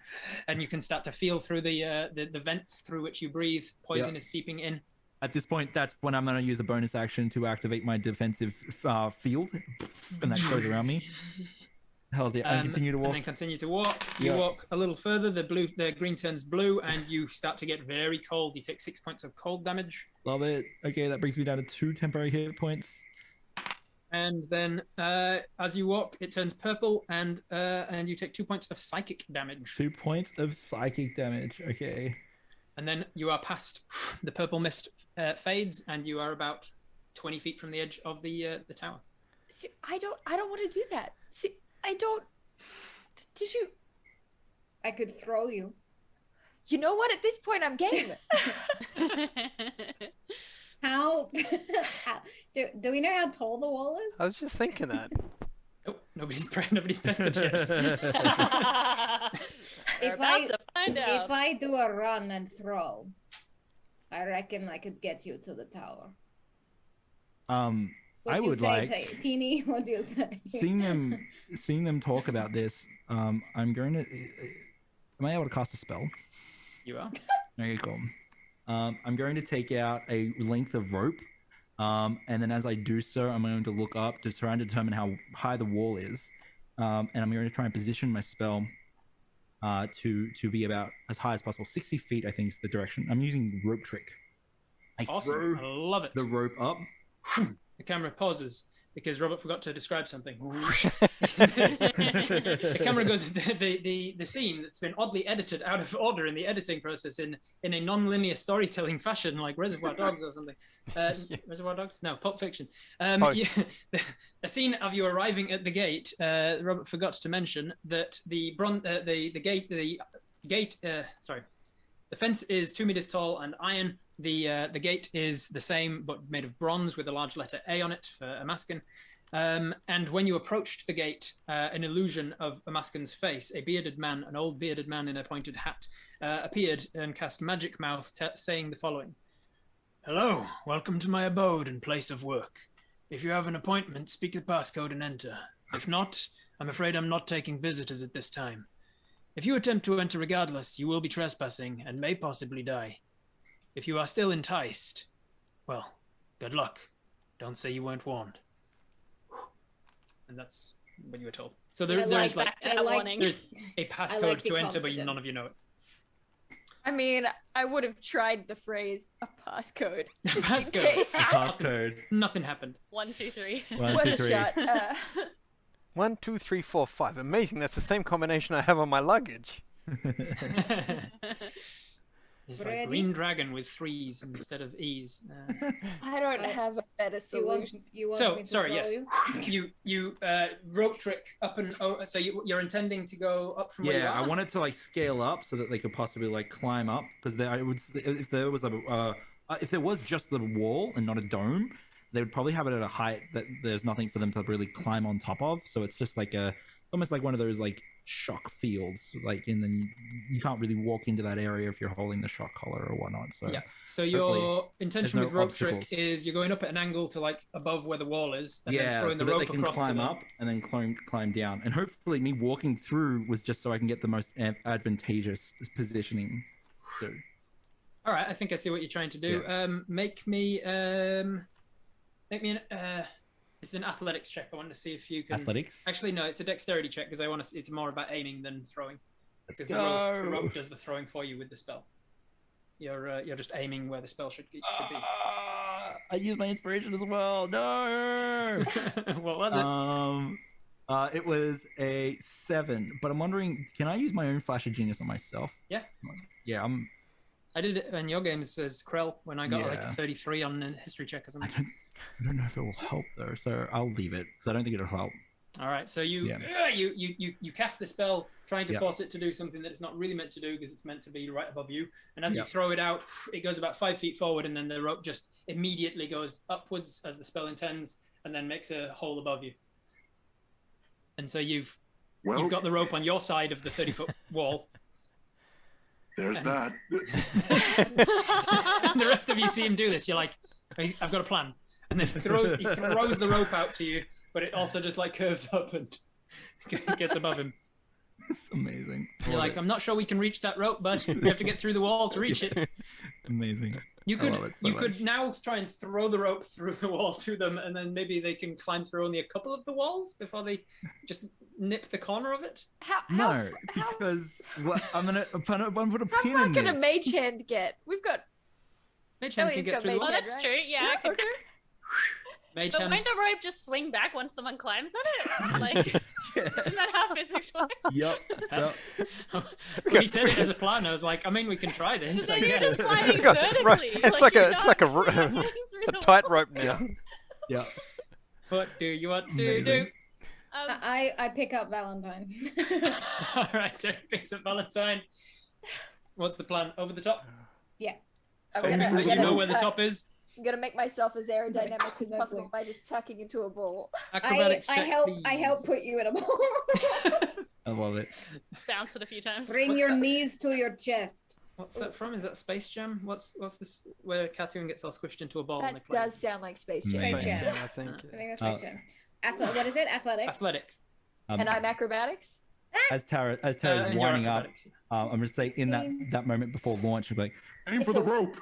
and you can start to feel through the vents through which you breathe. Poison is seeping in. At this point, that's when I'm going to use a bonus action to activate my defensive field, and that goes around me. Hell's yeah! And continue to walk. And then continue to walk. You walk a little further. The green turns blue, and you start to get very cold. You take 6 points of cold damage. Love it. Okay, that brings me down to 2 temporary hit points. And then, as you walk, it turns purple, and you take 2 points of psychic damage. 2 points of psychic damage. Okay. And then you are past the purple mist fades, and you are about 20 feet from the edge of the tower. See, I don't want to do that. See, I don't. Did you? I could throw you. You know what? At this point, I'm game. How do we know how tall the wall is? I was just thinking that. Nope, nobody's tested yet. If I do a run and throw, I reckon I could get you to the tower. I would like Teeny. What do you say? Seeing them talk about this, I'm going to. Am I able to cast a spell? You are. Okay, cool. I'm going to take out a length of rope, and then as I do so, I'm going to look up to try and determine how high the wall is, and I'm going to try and position my spell to be about as high as possible. 60 feet, I think, is the direction. I'm using rope trick. I awesome. throw I love it. The rope up. The camera pauses, because Robert forgot to describe something. The camera goes the scene that's been oddly edited out of order in the editing process in a non-linear storytelling fashion, like Reservoir Dogs or something. Reservoir Dogs? No, Pulp Fiction. A scene of you arriving at the gate. Robert forgot to mention that the fence is 2 meters tall and iron. The gate is the same, but made of bronze with a large letter A on it for Amaskin. And when you approached the gate, an illusion of Amaskin's face, a bearded man, an old bearded man in a pointed hat, appeared and cast Magic Mouth, saying the following. Hello, welcome to my abode and place of work. If you have an appointment, speak the passcode and enter. If not, I'm afraid I'm not taking visitors at this time. If you attempt to enter regardless, you will be trespassing and may possibly die. If you are still enticed, well, good luck. Don't say you weren't warned. And that's what you were told. So there's there's a passcode to enter, but none of you know it. I mean, I would have tried the phrase "a passcode" just in case. Passcode. Nothing happened. 1, 2, 3. 1, 2, 3. 1, 2, 3, 4, 5. Amazing. That's the same combination I have on my luggage. It's like Green Dragon with 3s instead of E's. I don't have a better solution. Sorry, yes. You rope trick up and so you're intending to go up from where you are? I wanted to like scale up so that they could possibly like climb up, because if there was just the wall and not a dome, they would probably have it at a height that there's nothing for them to really climb on top of. So it's just like almost like one of those like shock fields, like, and then you can't really walk into that area if you're holding the shock collar or whatnot. So yeah. So your intention with rope trick is you're going up at an angle to like above where the wall is, and then throwing the rope across. Yeah, so that they can climb up and then climb down. And hopefully, me walking through was just so I can get the most advantageous positioning. So. All right, I think I see what you're trying to do. Yeah. Make me an. It's an athletics check. I want to see if you can. Athletics? Actually, no, it's a dexterity check because I want to. It's more about aiming than throwing. Because the rope does the throwing for you with the spell. You're just aiming where the spell should be. I used my inspiration as well. No. What was it? It was a 7. But I'm wondering, can I use my own flash of genius on myself? Yeah. Yeah, I did it in your games as Krell when I got like a 33 on a history check or something. I don't know if it will help though, so I'll leave it because I don't think it'll help. All right, so you cast the spell, trying to force it to do something that it's not really meant to do because it's meant to be right above you. And as you throw it out, it goes about 5 feet forward, and then the rope just immediately goes upwards as the spell intends, and then makes a hole above you. And so you've got the rope on your side of the 30-foot wall. There's that. And the rest of you see him do this. You're like, I've got a plan. And then he throws the rope out to you, but it also just like curves up and gets above him. It's amazing. You're like, I'm not sure we can reach that rope, bud. We have to get through the wall to reach it. Amazing. You could now try and throw the rope through the wall to them, and then maybe they can climb through only a couple of the walls before they just nip the corner of it. Because I'm gonna put a pin in this. How far can a mage hand get? We've got. Mage hand can get through the wall. Oh, that's true. Yeah. Okay. But won't the rope just swing back once someone climbs on it? Like, isn't that how physics work? Yep. When he said it as a plan, I was like, I mean, we can try this. So you're just sliding vertically. It's like a tightrope now. Yeah. What do you want to do? I pick up Valentine. All right, Derek picks up Valentine. What's the plan? Over the top? Yeah. You know where the top is? I'm gonna make myself as aerodynamic as possible by just tucking into a ball. Acrobatics check, I help put you in a ball. I love it. Bounce it a few times. Bring your knees to your chest. What's that from? Is that Space Jam? What's this? Where Cartoon gets all squished into a ball? That does sound like Space Jam. Space Jam. I think that's Space Jam. What is it? Athletics. Athletics. And I'm acrobatics. As Tara's winding up, I'm gonna say in that moment before launch, I'm like, aim for the rope.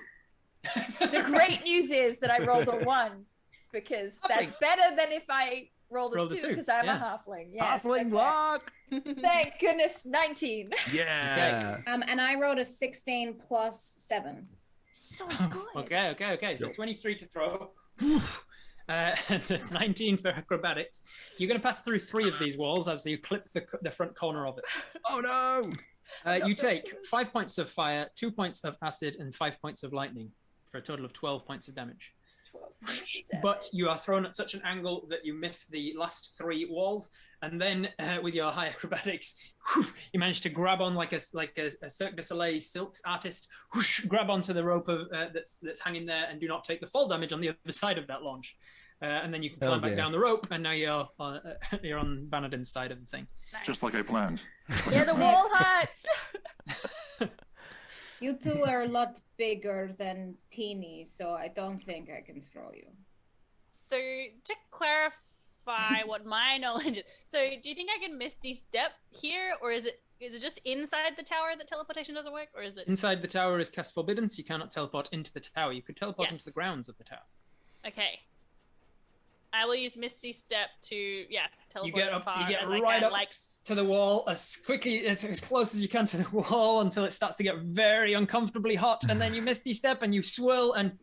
The great news is that I rolled a 1 because that's better than if I rolled a 2 because I'm a halfling. Yes, halfling luck. Thank goodness, 19. Yeah. And I rolled a 16 plus 7. So good. Okay. So 23 to throw. and 19 for acrobatics. You're going to pass through 3 of these walls as you clip the front corner of it. Oh no! You take 5 points of fire, 2 points of acid, and 5 points of lightning for a total of 12 points of damage. But you are thrown at such an angle that you miss the last 3 walls, and then with your high acrobatics, you manage to grab on like a Cirque du Soleil silks artist, grab onto the rope that's hanging there, and do not take the fall damage on the other side of that launch. And then you can climb back down the rope, and now you're on Vanadin's side of the thing. Just like I planned. Yeah, the wall hurts. You two are a lot bigger than teeny, so I don't think I can throw you. So to clarify what my knowledge is, so do you think I can Misty Step here, or is it just inside the tower that teleportation doesn't work, or is it inside the tower is cast forbidden, so you cannot teleport into the tower. You could teleport into the grounds of the tower. Okay. I will use Misty Step to teleport You get as up, far you get as right I can, up to the wall as quickly as close as you can to the wall until it starts to get very uncomfortably hot, and then you Misty Step and you swirl and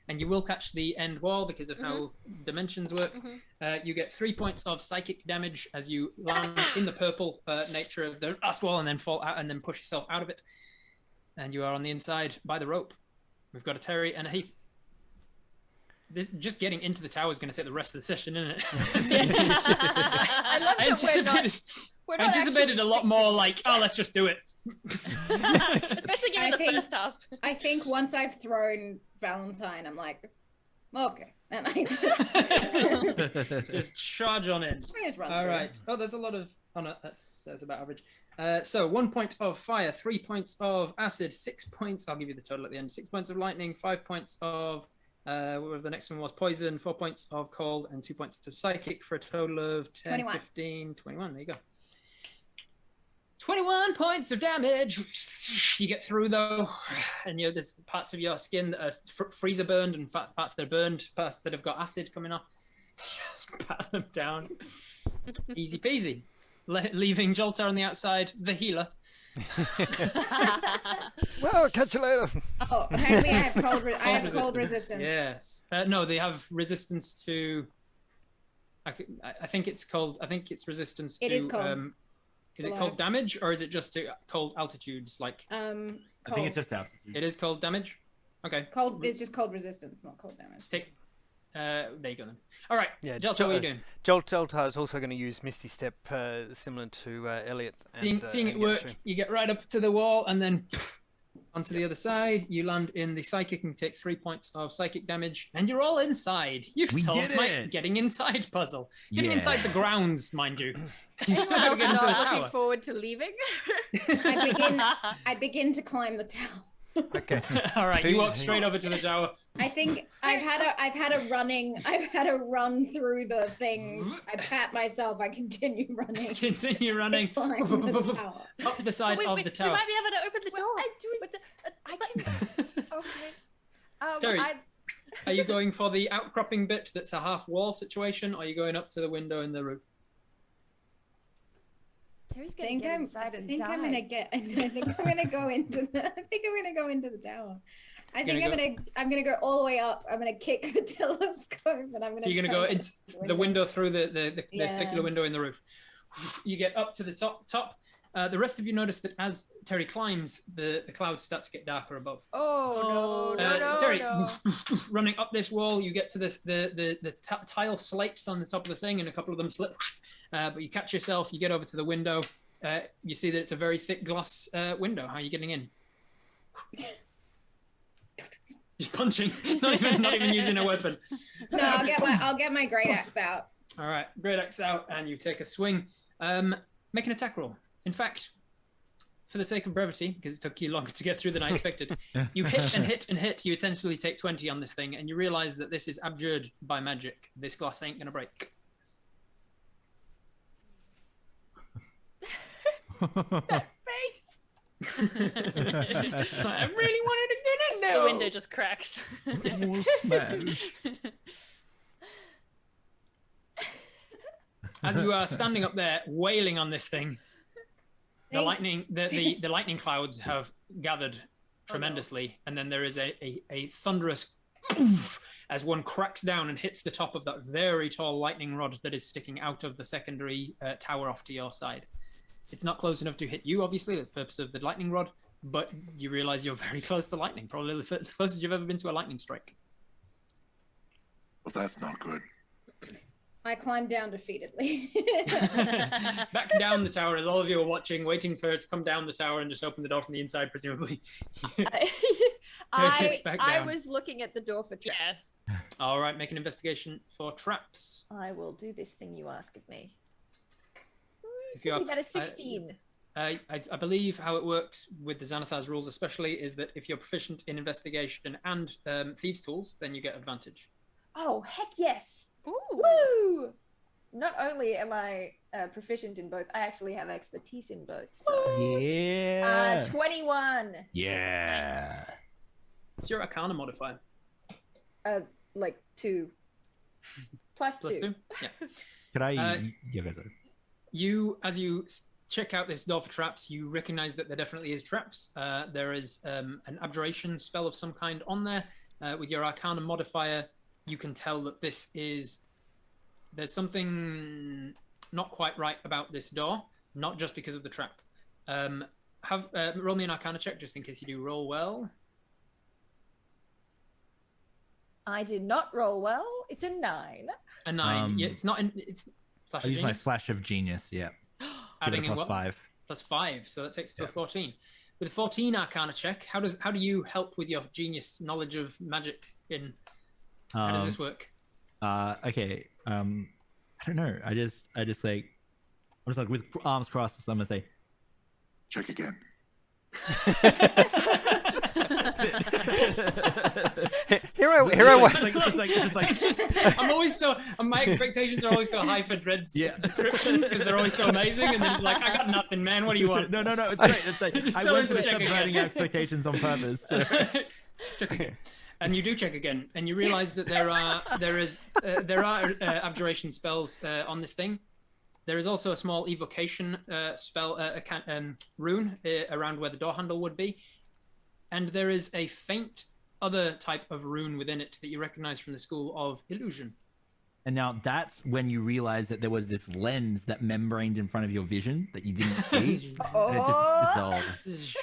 you will catch the end wall because of how dimensions work. You get 3 points of psychic damage as you land in the purple nature of the last wall and then fall out and then push yourself out of it, and you are on the inside by the rope. We've got a Terry and a Heath. This just getting into the tower is going to take the rest of the session, isn't it? I love that we're not anticipated a lot more like, oh, let's just do it. Especially given the first half. I think once I've thrown Valentine, I'm like, okay. And I just charge on in. All right. Oh, there's a lot of... Oh, no, that's about average. So 1 point of fire, 3 points of acid, 6 points... I'll give you the total at the end. 6 points of lightning, 5 points of... whatever the next one was, poison, 4 points of cold, and 2 points of psychic for a total of 10, 21. 15, 21. There you go. 21 points of damage. You get through though, and there's parts of your skin that are freezer burned, and parts that are burned, parts that have got acid coming off. Just pat them down. Easy peasy. Leaving Joltar on the outside, the healer. Well, catch you later. Oh, apparently I have cold resistance. Yes. No, they have resistance to. I think it's cold. I think it's resistance to. It is cold. Is it cold damage or is it just to cold altitudes? Like. I think it's just altitude. It is cold damage. Okay. Cold is just cold resistance, not cold damage. There you go then. All right. Yeah. Joltar, what are you doing? Joltar is also going to use Misty Step, similar to Elliot. Seeing it work, you get right up to the wall and then onto the other side. You land in the psychic and take 3 points of psychic damage, and you're all inside. You've solved my getting inside puzzle. Getting inside the grounds, mind you. You still have to get into the tower. Looking forward to leaving. I begin to climb the tower. Okay. All right. You walk straight over to the tower. I think I've had a run through the things. I pat myself. I continue running. Continue running. Up the side of the tower. We might be able to open the door. Okay. Terry, are you going for the outcropping bit that's a half wall situation, or are you going up to the window in the roof? Terry's gonna get inside and die. I'm gonna go into the tower. I'm gonna go all the way up. I'm gonna kick the telescope, and I'm gonna. So you're gonna go into the window through the circular window in the roof. You get up to the top. The rest of you notice that as Terry climbs, the clouds start to get darker above. Oh no! Terry, running up this wall, you get to the tile slates on the top of the thing, and a couple of them slip. But you catch yourself. You get over to the window. You see that it's a very thick glass window. How are you getting in? Just punching, not even using a weapon. No, I'll get my great axe out. All right, great axe out, and you take a swing. Make an attack roll. In fact, for the sake of brevity, because it took you longer to get through than I expected, you hit and hit and hit. You essentially take 20 on this thing, and you realize that this is abjured by magic. This glass ain't gonna break. That face. I really wanted to get in there. The window just cracks. Oh, smash. As you are standing up there wailing on this thing, the lightning clouds have gathered tremendously, and then there is a thunderous as one cracks down and hits the top of that very tall lightning rod that is sticking out of the secondary tower off to your side. It's not close enough to hit you, obviously, the purpose of the lightning rod, but you realize you're very close to lightning, probably the closest you've ever been to a lightning strike. Well, that's not good. I climbed down defeatedly. Back down the tower as all of you are watching, waiting for it to come down the tower and just open the door from the inside, presumably. I was looking at the door for traps. Yes. All right, make an investigation for traps. I will do this thing you ask of me. If you We got a 16. I believe how it works with the Xanathar's rules especially is that if you're proficient in investigation and thieves' tools, then you get advantage. Oh, heck yes. Ooh. Woo! Not only am I proficient in both, I actually have expertise in both. So. Yeah. 21. Yeah. What's your Arcana modifier? Like 2. Plus 2. 2? Yeah. Could I? Yeah, guys. You, as you check out this door for traps, you recognize that there definitely is traps. There is an abjuration spell of some kind on there. With your Arcana modifier, you can tell that there's something not quite right about this door, not just because of the trap. Roll me an Arcana check just in case you do roll well. I did not roll well. It's a 9. A 9. Yeah, it's not. It's flash I of use my genius. flash of genius. Yeah. Adding Give it in a what? +5. +5, so that takes it to a 14. With a 14 Arcana check, how do you help with your genius knowledge of magic? How does this work? Okay. I don't know. I'm just like with arms crossed. So I'm gonna say, Check again. Here I was. I'm always so. My expectations are always so high for Dread's descriptions because they're always so amazing, and then like, I got nothing, man. What do you want? No. It's great. It's like I Still went for check again. subverting expectations on purpose. So. Check again. And you do check again, and you realize that there are abjuration spells on this thing. There is also a small evocation spell, rune around where the door handle would be, and there is a faint other type of rune within it that you recognize from the school of illusion. And now that's when you realize that there was this lens that membraned in front of your vision that you didn't see. And it just dissolves.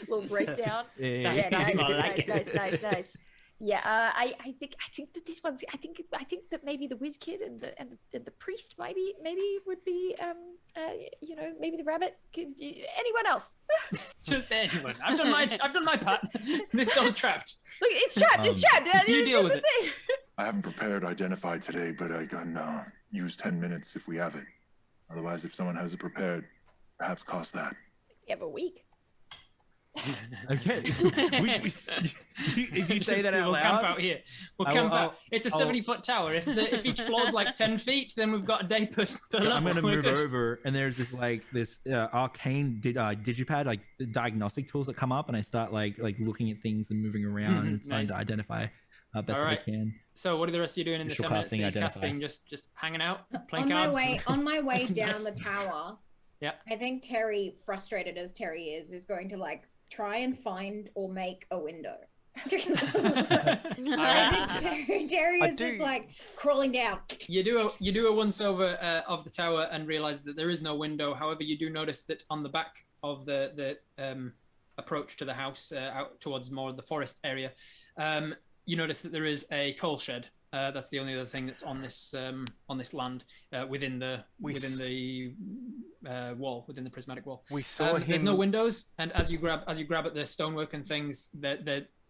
Little breakdown. Nice. Yeah, I think that this one's. I think that maybe the whiz kid and the priest maybe would be maybe the rabbit. Anyone else? Just anyone. I've done my part. This door's trapped. Look, it's trapped. It's trapped. You deal with it. I haven't prepared identify today, but I can use 10 minutes if we have it. Otherwise, if someone has it prepared, perhaps cost that. You have a week. Okay. If you say that out we'll loud, camp out here. We'll camp out. It's a 70-foot tower. If each floor's like 10 feet, then we've got a day per level. I'm gonna move over, and there's this arcane digipad, like the diagnostic tools that come up, and I start like looking at things and moving around and trying to identify best that I can. So what are the rest of you doing in the 10 minutes that he's casting? Just hanging out, playing cards? On my way down the tower, yeah. I think Terry, frustrated as Terry is going to like try and find or make a window. Terry is just like crawling down. You do a once over of the tower and realize that there is no window. However, you do notice that on the back of the approach to the house, out towards more of the forest area, you notice that there is a coal shed. That's the only other thing that's on this land within the wall, within the prismatic wall. We saw him. There's no windows, and as you grab at the stonework and things,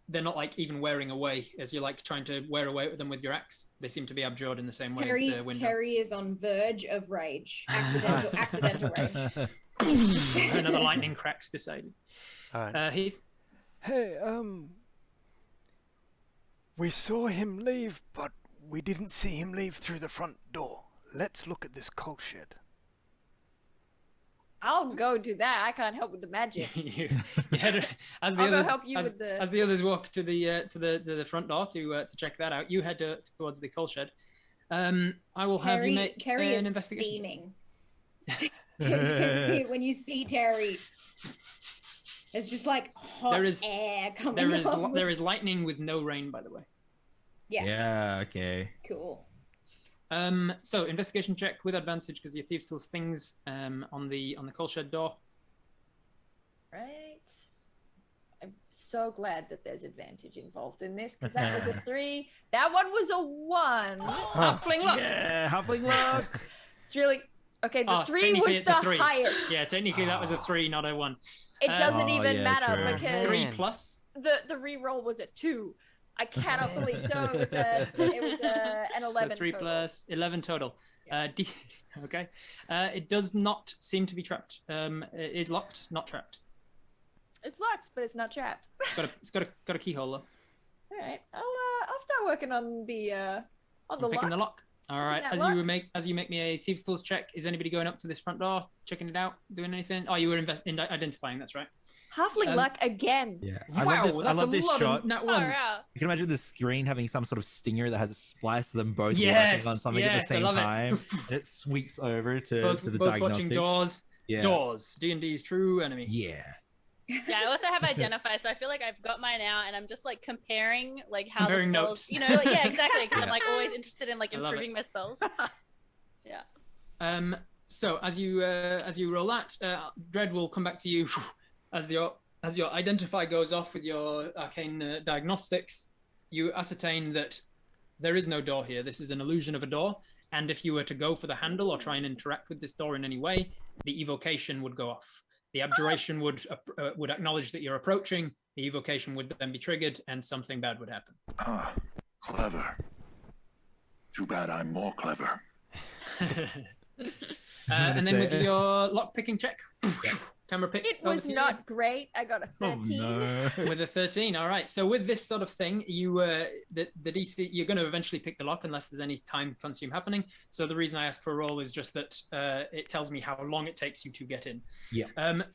they're not like even wearing away as you're like trying to wear away with them with your axe. They seem to be abjured in the same way as the window. Terry is on verge of rage, accidental rage. Another lightning cracks beside him. Heath. Hey, we saw him leave, but we didn't see him leave through the front door. Let's look at this coal shed. I'll go do that. I can't help with the magic. As the others walk to the front door to check that out, you head towards the coal shed. I will have you make Terry an is investigation. Steaming. When you see Terry, it's just like hot air coming off. There is lightning with no rain, by the way. Yeah. Yeah. Okay. Cool. So investigation check with advantage because your thieves tools things on the coal shed door. Right. I'm so glad that there's advantage involved in this because that was a 3. That one was a 1. Halfling luck. Yeah, halfling luck. It's really okay. The 3 was the highest. Yeah, technically that was a 3, not a 1. It doesn't even yeah, matter true. because 3 plus. the reroll was a 2. I cannot believe so. It was an 11 So 3 total. plus 11 total. Okay. It does not seem to be trapped. It is locked, not trapped. It's locked, but it's not trapped. It's got a keyhole though. All right, I'll start working on the Picking the lock. All right. that As you make me a thieves tools check, is anybody going up to this front door, checking it out, doing anything? Oh, you were identifying. That's right. Halfling luck again. Yeah. Wow, I love this lot shot. of nat ones. You can imagine the screen having some sort of stinger that has a splice of them both Yes, working on something at the yes, I same love it. time. And it sweeps over to Both the watching diagnostics. doors. Yeah. Doors. D&D's true enemy. Yeah. Yeah, I also have identify, so I feel like I've got mine out, and I'm just like comparing like how Comparing the spells, notes. you know, like, yeah, exactly. Because I'm Yeah. like always interested in like I love improving my spells. Yeah. So as you roll that, Dread will come back to you as your identify goes off with your arcane diagnostics. You ascertain that there is no door here. This is an illusion of a door, and if you were to go for the handle or try and interact with this door in any way, the evocation would go off. The abjuration would acknowledge that you're approaching. The evocation would then be triggered, and something bad would happen. Ah, clever. Too bad I'm more clever. And then with your lock picking check, camera picks. It was over to not great. I got a 13. Oh, no. with a 13. All right. So with this sort of thing, you the DC, you're going to eventually pick the lock unless there's any time consume happening. So the reason I asked for a roll is just that it tells me how long it takes you to get in. Yeah.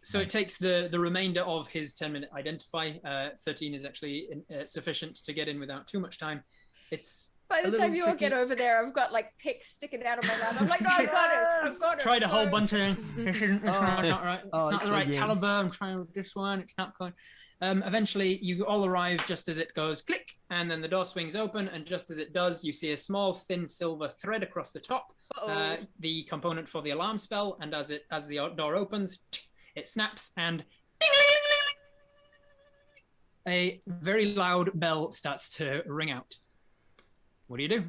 So it takes the remainder of his 10-minute identify. 13 is actually sufficient to get in without too much time. It's By the time you all get over there, I've got like picks sticking out of my mouth. I'm like, no, I've got it. I've got it. Tried a whole bunch of it's not right. It's Oh, not it's the so right good. caliber. I'm trying with this one. It's not going. Eventually, you all arrive just as it goes click, and then the door swings open. And just as it does, you see a small, thin silver thread across the top. The component for the alarm spell. And as the door opens, it snaps, and a very loud bell starts to ring out. What do you do?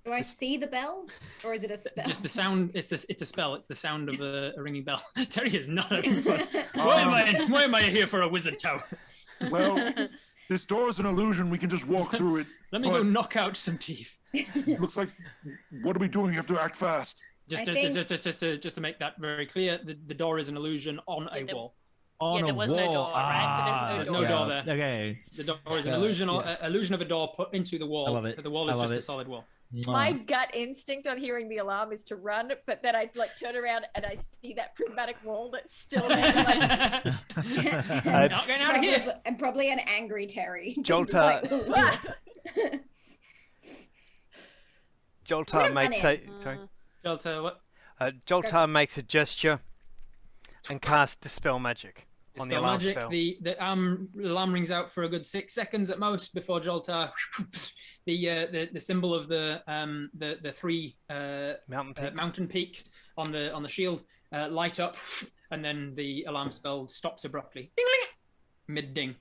Do I see the bell, or is it a spell? Just the sound. It's a spell. It's the sound of a ringing bell. Terry is not having fun. Why am I here for a wizard tower? Well, this door is an illusion. We can just walk through it. Let me go knock out some teeth. Looks like, what are we doing? You have to act fast. Just to make that very clear, the door is an illusion on a wall. On there a was wall. no door, right? So there's no door there. Okay. The door is an illusion of a door put into the wall. I love it. The wall is just a solid wall. My gut instinct on hearing the alarm is to run, but then I like turn around and I see that prismatic wall that's still there. Like, Not getting out of here. And probably an angry Terry. Jolta. Just like, Joltar makes a sorry. Jolta, what? Joltar makes a gesture and casts dispel magic on the Dispel alarm magic. spell. The alarm rings out for a good 6 seconds at most before Joltar. The symbol of the three mountain peaks on the shield light up, and then the alarm spell stops abruptly. Ding, mid ding.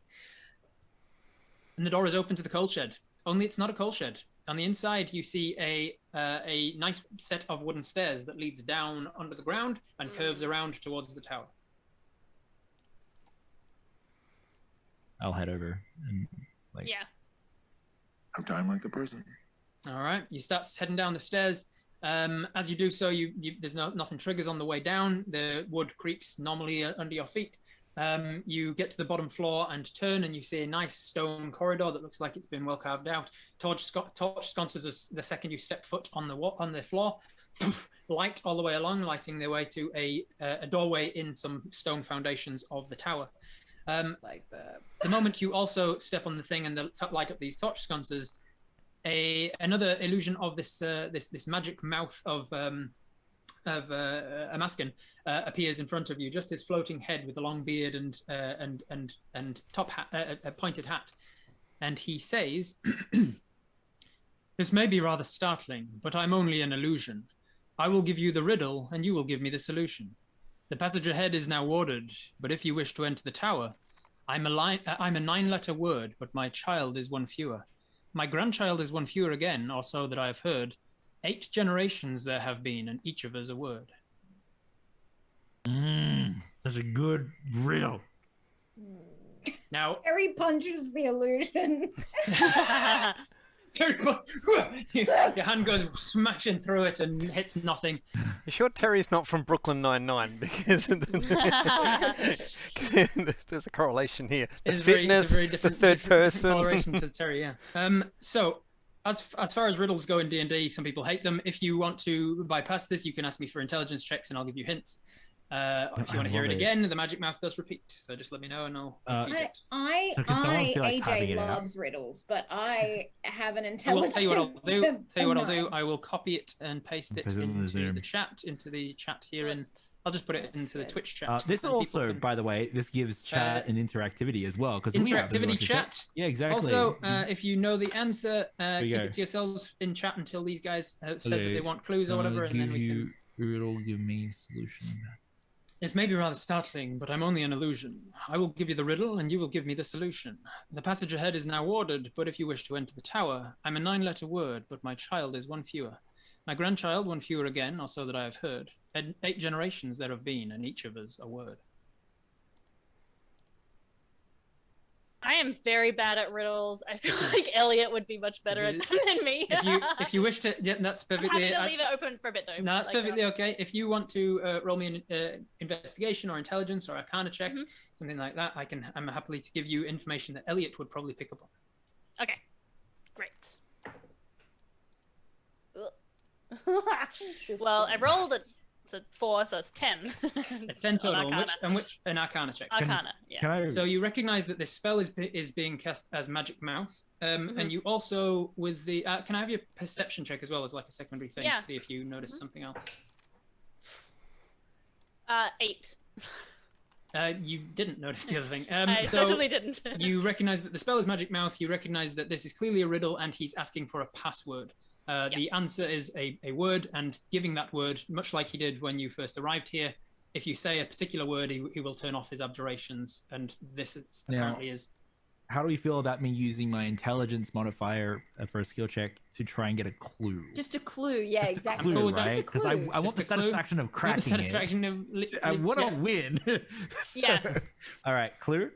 And the door is open to the coal shed. Only it's not a coal shed. On the inside, you see a nice set of wooden stairs that leads down under the ground and curves around towards the tower. I'll head over and Yeah. No time like the present. All right, you start heading down the stairs. As you do so, there's nothing triggers on the way down. The wood creaks normally under your feet. You get to the bottom floor and turn, and you see a nice stone corridor that looks like it's been well carved out. Torch sconces the second you step foot on the floor. Light all the way along, lighting their way to a doorway in some stone foundations of the tower. like that. The moment you also step on the thing and light up these torch sconces, another illusion of this magic mouth of a maskin appears in front of you, just his floating head with a long beard and top hat, a pointed hat, and he says, This may be rather startling, but I'm only an illusion. I will give you the riddle, and you will give me the solution. The passage ahead is now ordered, but if you wish to enter the tower, I'm a 9-letter word, but my child is one fewer. My grandchild is one fewer again, or so that I have heard. 8 generations there have been, and each of us a word. Such a good riddle. Now, Harry punches the illusion. your hand goes smashing through it and hits nothing. You sure Terry's not from Brooklyn Nine-Nine? Because there's a correlation here. The fitness, the third person. Correlation to Terry, yeah. So, as far as riddles go in D&D, some people hate them. If you want to bypass this, you can ask me for intelligence checks and I'll give you hints. If you want to hear it again, the magic mouth does repeat. So just let me know and I'll repeat it. AJ loves riddles, but I have an intelligence. Tell you what I'll do. I will copy it and paste it into the chat here, and I'll just put it into the Twitch chat. This also, by the way, this gives chat an interactivity as well. Interactivity chat. Yeah, exactly. Also, if you know the answer, keep it to yourselves in chat until these guys have said that they want clues or whatever, and then we can. Riddle, give me solution. This may be rather startling, but I'm only an illusion. I will give you the riddle, and you will give me the solution. The passage ahead is now ordered, but if you wish to enter the tower, I'm a 9-letter word, but my child is one fewer. My grandchild, one fewer again, or so that I have heard. 8 generations there have been, and each of us a word. I am very bad at riddles. I feel like Elliot would be much better at them than me. if you wish to, yeah, that's perfectly. I'm happy to leave it open for a bit though. No, that's perfectly okay. If you want to roll me an investigation or intelligence or arcana check, something like that, I'm happily to give you information that Elliot would probably pick up on. Okay, great. Well, I rolled it's a 4, so it's 10. It's 10 total. Which an arcana check. Arcana, yeah. So you recognize that this spell is being cast as magic mouth, and you also with the can I have your perception check as well as like a secondary thing to see if you notice something else? 8. You didn't notice the other thing. I certainly didn't. You recognize that the spell is magic mouth. You recognize that this is clearly a riddle, and he's asking for a password. The answer is a word, and giving that word, much like he did when you first arrived here, if you say a particular word, he will turn off his abjurations, and this apparently is. How do we feel about me using my intelligence modifier for a skill check to try and get a clue? Just a clue, yeah, just exactly. A clue, right? Because I want the satisfaction of cracking it. I want to win. Yeah. All right, clue.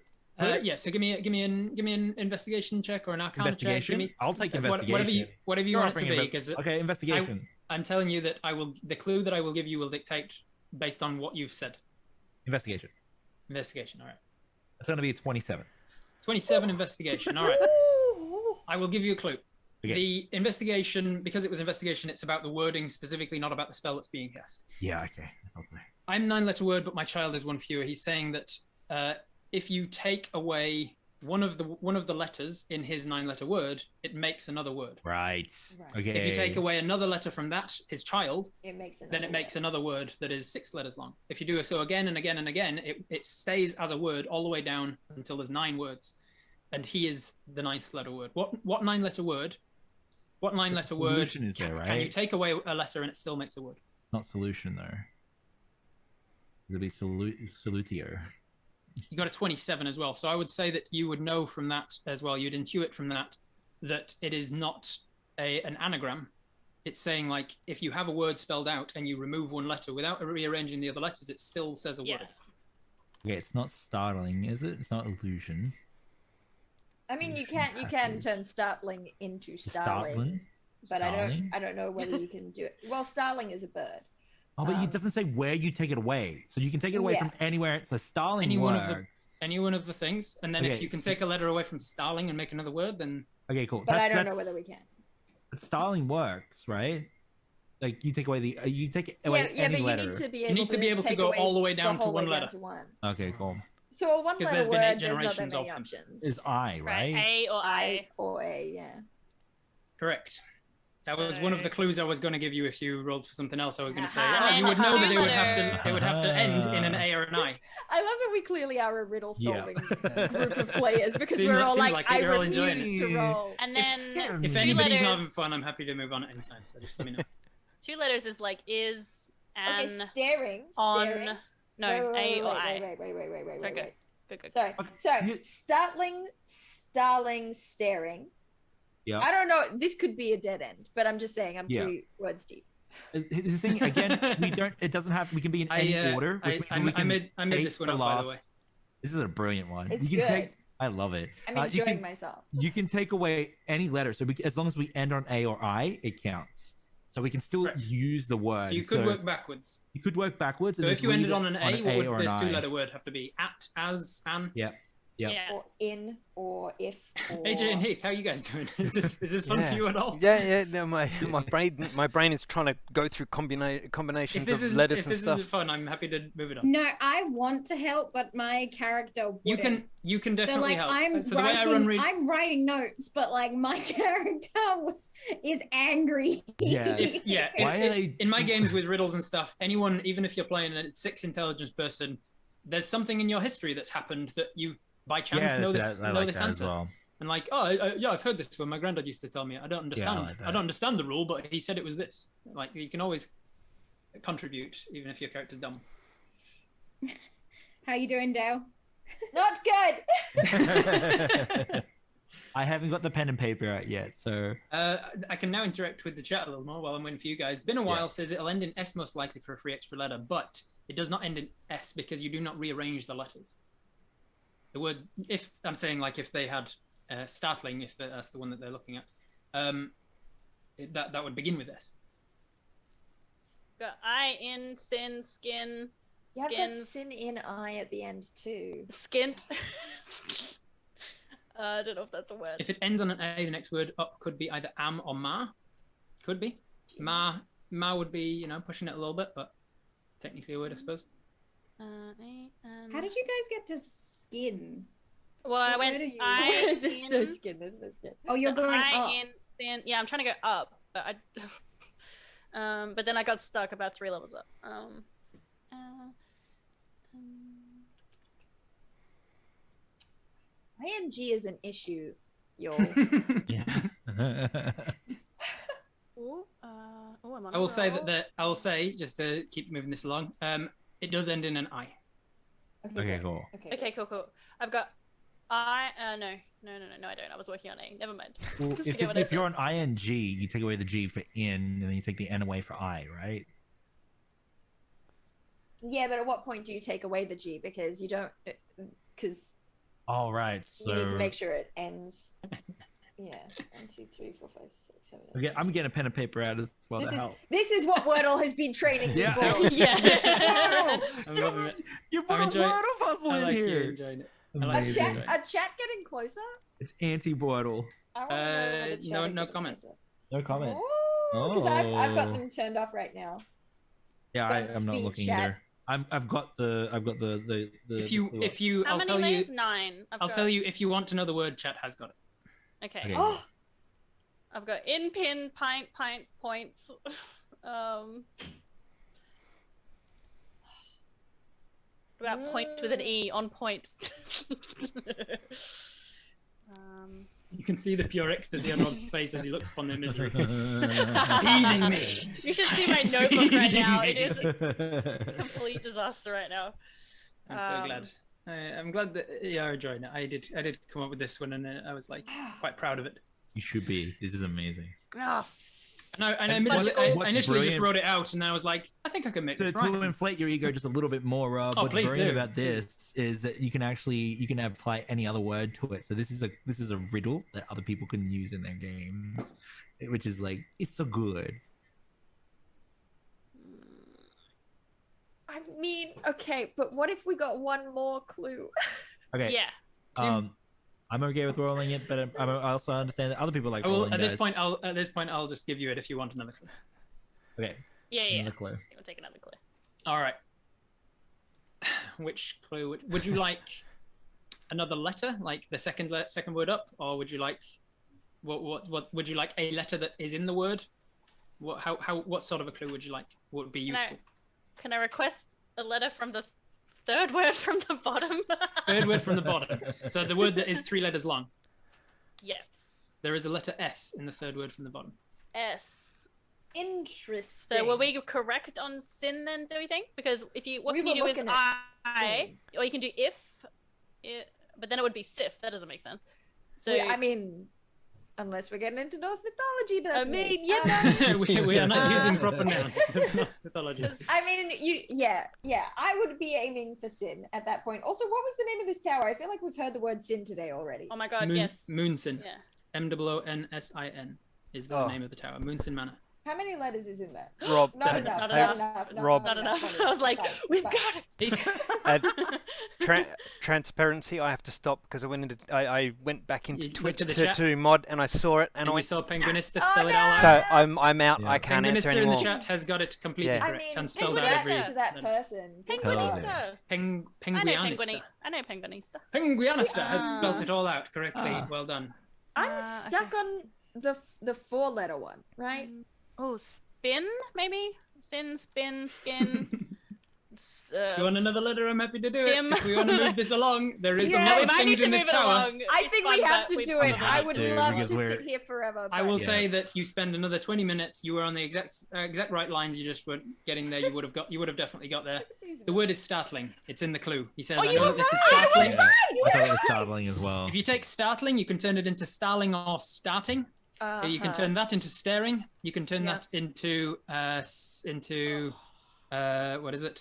Yeah, so give me an investigation check or an arcana check. I'll take investigation. Whatever you want it to be. Because okay, investigation. I'm telling you that the clue that I will give you will dictate based on what you've said. Investigation. Investigation. All right. It's going to be a 27. 27 investigation. All right. I will give you a clue. Okay. The investigation, because it was investigation, it's about the wording specifically, not about the spell that's being cast. Yeah. Okay. I thought so. I'm 9-letter word, but my child is one fewer. He's saying that. If you take away one of the letters in his 9-letter word, it makes another word. Right. Okay. If you take away another letter from that, his child, it makes another word that is 6 letters long. If you do so again and again and again, it stays as a word all the way down until there's 9 words, and he is the 9th letter word. What 9-letter word? What 9-letter word is there, right? Can you take away a letter and it still makes a word? It's not solution though. It'll be solutio. You got a 27 as well. So I would say that you would know from that as well. You'd intuit from that it is not an anagram. It's saying like if you have a word spelled out and you remove one letter without rearranging the other letters, it still says a word. Okay, it's not startling, is it? It's not illusion. I mean, you can turn startling into starling, but I don't know whether you can do it. Well, starling is a bird. Oh, but it doesn't say where you take it away. So you can take it away from anywhere. So starling works. Any one of the things. And then if you can take a letter away from starling and make another word, then... Okay, cool. But I don't know whether we can. But starling works, right? Like you take away any letter. You need to be able to go all the way down to one letter. Okay, cool. So a 1-letter word, there's not that many options. Is I, right? A or I. Or A, yeah. Correct. That was one of the clues I was going to give you if you rolled for something else. I was going to say, And you would then know that two it would have to end in an A or an I. I love that we clearly are a riddle solving Yeah. group of players because Seems we're like- all seems like, like it. I You're all enjoying refuse to roll. And then If two anybody's letters. not having fun, I'm happy to move on at any time. So just let me know. 2 letters is like is and Okay, staring. on. No, Wait, A or I. wait. Sorry, go. Good. Sorry. So, startling, staring. Yeah. I don't know. This could be a dead end, but I'm just saying I'm Yeah. 3 words deep. The thing again, we don't. It doesn't have. We can be in any order, which means we can I made take this one the up, by the way. This is a brilliant one. It's you can good. take. I love it. I'm You enjoying can- myself. You can take away any letter, so as long as we end on A or I, it counts. So we can still Correct. use the word. So you could work backwards. You could work backwards. So and if just you leave ended it on an A, what or would the an I. 2-letter word have to be? At, as, an? Yeah. Yeah. Yeah. Or in, or if, or... AJ and Heath, how are you guys doing? Is this fun for you at all? Yeah. No, my brain is trying to go through combinations of letters and If stuff. this is fun, I'm happy to move it on. No, I want to help, but my character wouldn't. You can So definitely like help. I'm So the way I run writing, I'm writing notes, but like my character is angry. Yeah. Why are they? In my games with riddles and stuff, anyone, even if you're playing a 6 intelligence person, there's something in your history that's happened that you by chance know this I like that answer. as well. And like, yeah, I've heard this one. My granddad used to tell me. I don't understand. like that. I don't understand the rule, but he said it was this. Like, you can always contribute, even if your character's dumb. How you doing, Dale? Not good! I haven't got the pen and paper out yet, so I can now interact with the chat a little more while I'm waiting for you guys. Been a while says it'll end in S most likely for a free extra letter, but it does not end in S because you do not rearrange the letters. The word, if I'm saying like if they had startling, if that's the one that they're looking at, that would begin with S. Got I in sin skin. You have the Skins. sin in I at the end too. Skint. I don't know if that's a word. If it ends on an A, the next word up could be either am or ma. Could be. Ma would be, pushing it a little bit, but technically a word, I suppose. How did you guys get to skin? Well, I What went. word are you? I There's in, no skin. There's no skin. Oh, you're going I up. in sin. Yeah, I'm trying to go up, but but then I got stuck about 3 levels up. ING is an issue, y'all. yeah. Ooh, I'm on I will a say roll. I will say, just to keep moving this along, it does end in an I. Okay, cool. Okay, cool. I've got I. No, I don't. I was working on A. Never mind. Well, Forget what I if you're said. on ing, you take away the G for in, and then you take the N away for I, right? Yeah, but at what point do you take away the G? Because you don't, because All right. So you need to make sure it ends. Yeah, 1, 2, 3, 4, 5, 6, 7, 8. okay, I'm getting a pen and paper out as well to help. This is what Wordle has been training me Yeah. for. Yeah. I'm loving it. You put I'm a enjoying- word of puzzle I in like you here. enjoying it. I A like you Amazing. enjoying it. chat getting closer? It's anti-Bortle. I wanna know whether chat no is getting comment. closer. No comment. Because I've got Oh. them turned off right now. Yeah, Don't I'm not speak, looking chat. either. I've got the If you, How I'll many tell you. names? 9. I'll tell you if you want to know the word. Chat has got it. Okay. Okay. Oh, I've got in, pin, pint, pints, points. What about point with an E on point? You can see the pure ecstasy on Rob's face as he looks upon their misery. It's feeding me. You should see my notebook right now. It is a complete disaster right now. I'm so glad. I'm glad that you're enjoying it. I did come up with this one, and I was like quite proud of it. You should be. This is amazing. Oh, And I what's initially just brilliant- wrote it out, and I was like, I think I can make To this right. inflate your ego just a little bit more, Rob, what's please brilliant do. about this is that you can apply any other word to it. So this is a riddle that other people can use in their games, which is like it's so good. I mean, okay, but what if we got one more clue? Okay. yeah. I'm okay with rolling it, but I also understand that other people like I will, rolling at this dice. point, I'll just give you it if you want another clue. Okay. Yeah. Another clue. We'll take another clue. All right. Which clue would you like? Another letter, like the second word up, or would you like what would you like a letter that is in the word What sort of a clue would you like? What would be useful? Can I request a letter from the third word from the bottom? Third word from the bottom. So the word that is 3 letters long. Yes. There is a letter S in the third word from the bottom. S. Interesting. So were we correct on sin then, do we think? Because if you, what We can you were do with looking at I? Or you can do if, but then it would be sif. That doesn't make sense. So I mean, unless we're getting into Norse mythology, but that's me. yeah. we are not using proper nouns of Norse mythology. I mean, I would be aiming for sin at that point. Also, what was the name of this tower? I feel like we've heard the word sin today already. Oh my god, Moon, yes. Moonsin. Yeah. Monsin is the name of the tower. Moonsin Manor. How many letters is in there? Rob, Not that- enough. Not Not enough. enough. Rob- Not enough. I was like, we've got it. Transparency. I have to stop because I went back into You Twitch went to the chat? to mod and I saw it and And I we went. saw Penguinista spell it all out. So I'm out. Yeah. I can't answer Penguinista in anymore. the chat has got it completely Yeah. I correct mean, and spelled out Penguinista every to that person. Penguinista. Penguinista. I know Penguinista. Penguinista has spelt it all out correctly. Well done. I'm stuck on the 4-letter one, right? Oh, spin maybe? Sin, spin, skin. You want another letter? I'm happy to do Dim. it. If we want to move this along, there is a Yeah, lot we of might need things to in move this it tower. along. I It's think fun, we have but to we do probably it. have I would to, love to because we're- sit here forever. I will but- say that you spend another 20 minutes. You were on the exact right lines. You just weren't getting there. You would have definitely got there. The word is startling. It's in the clue. He says, Oh, I you know were that this is right! startling. Yeah, I thought it was startling as well. If you take startling, you can turn it into starling or starting. You can turn that into staring. You can turn that into what is it?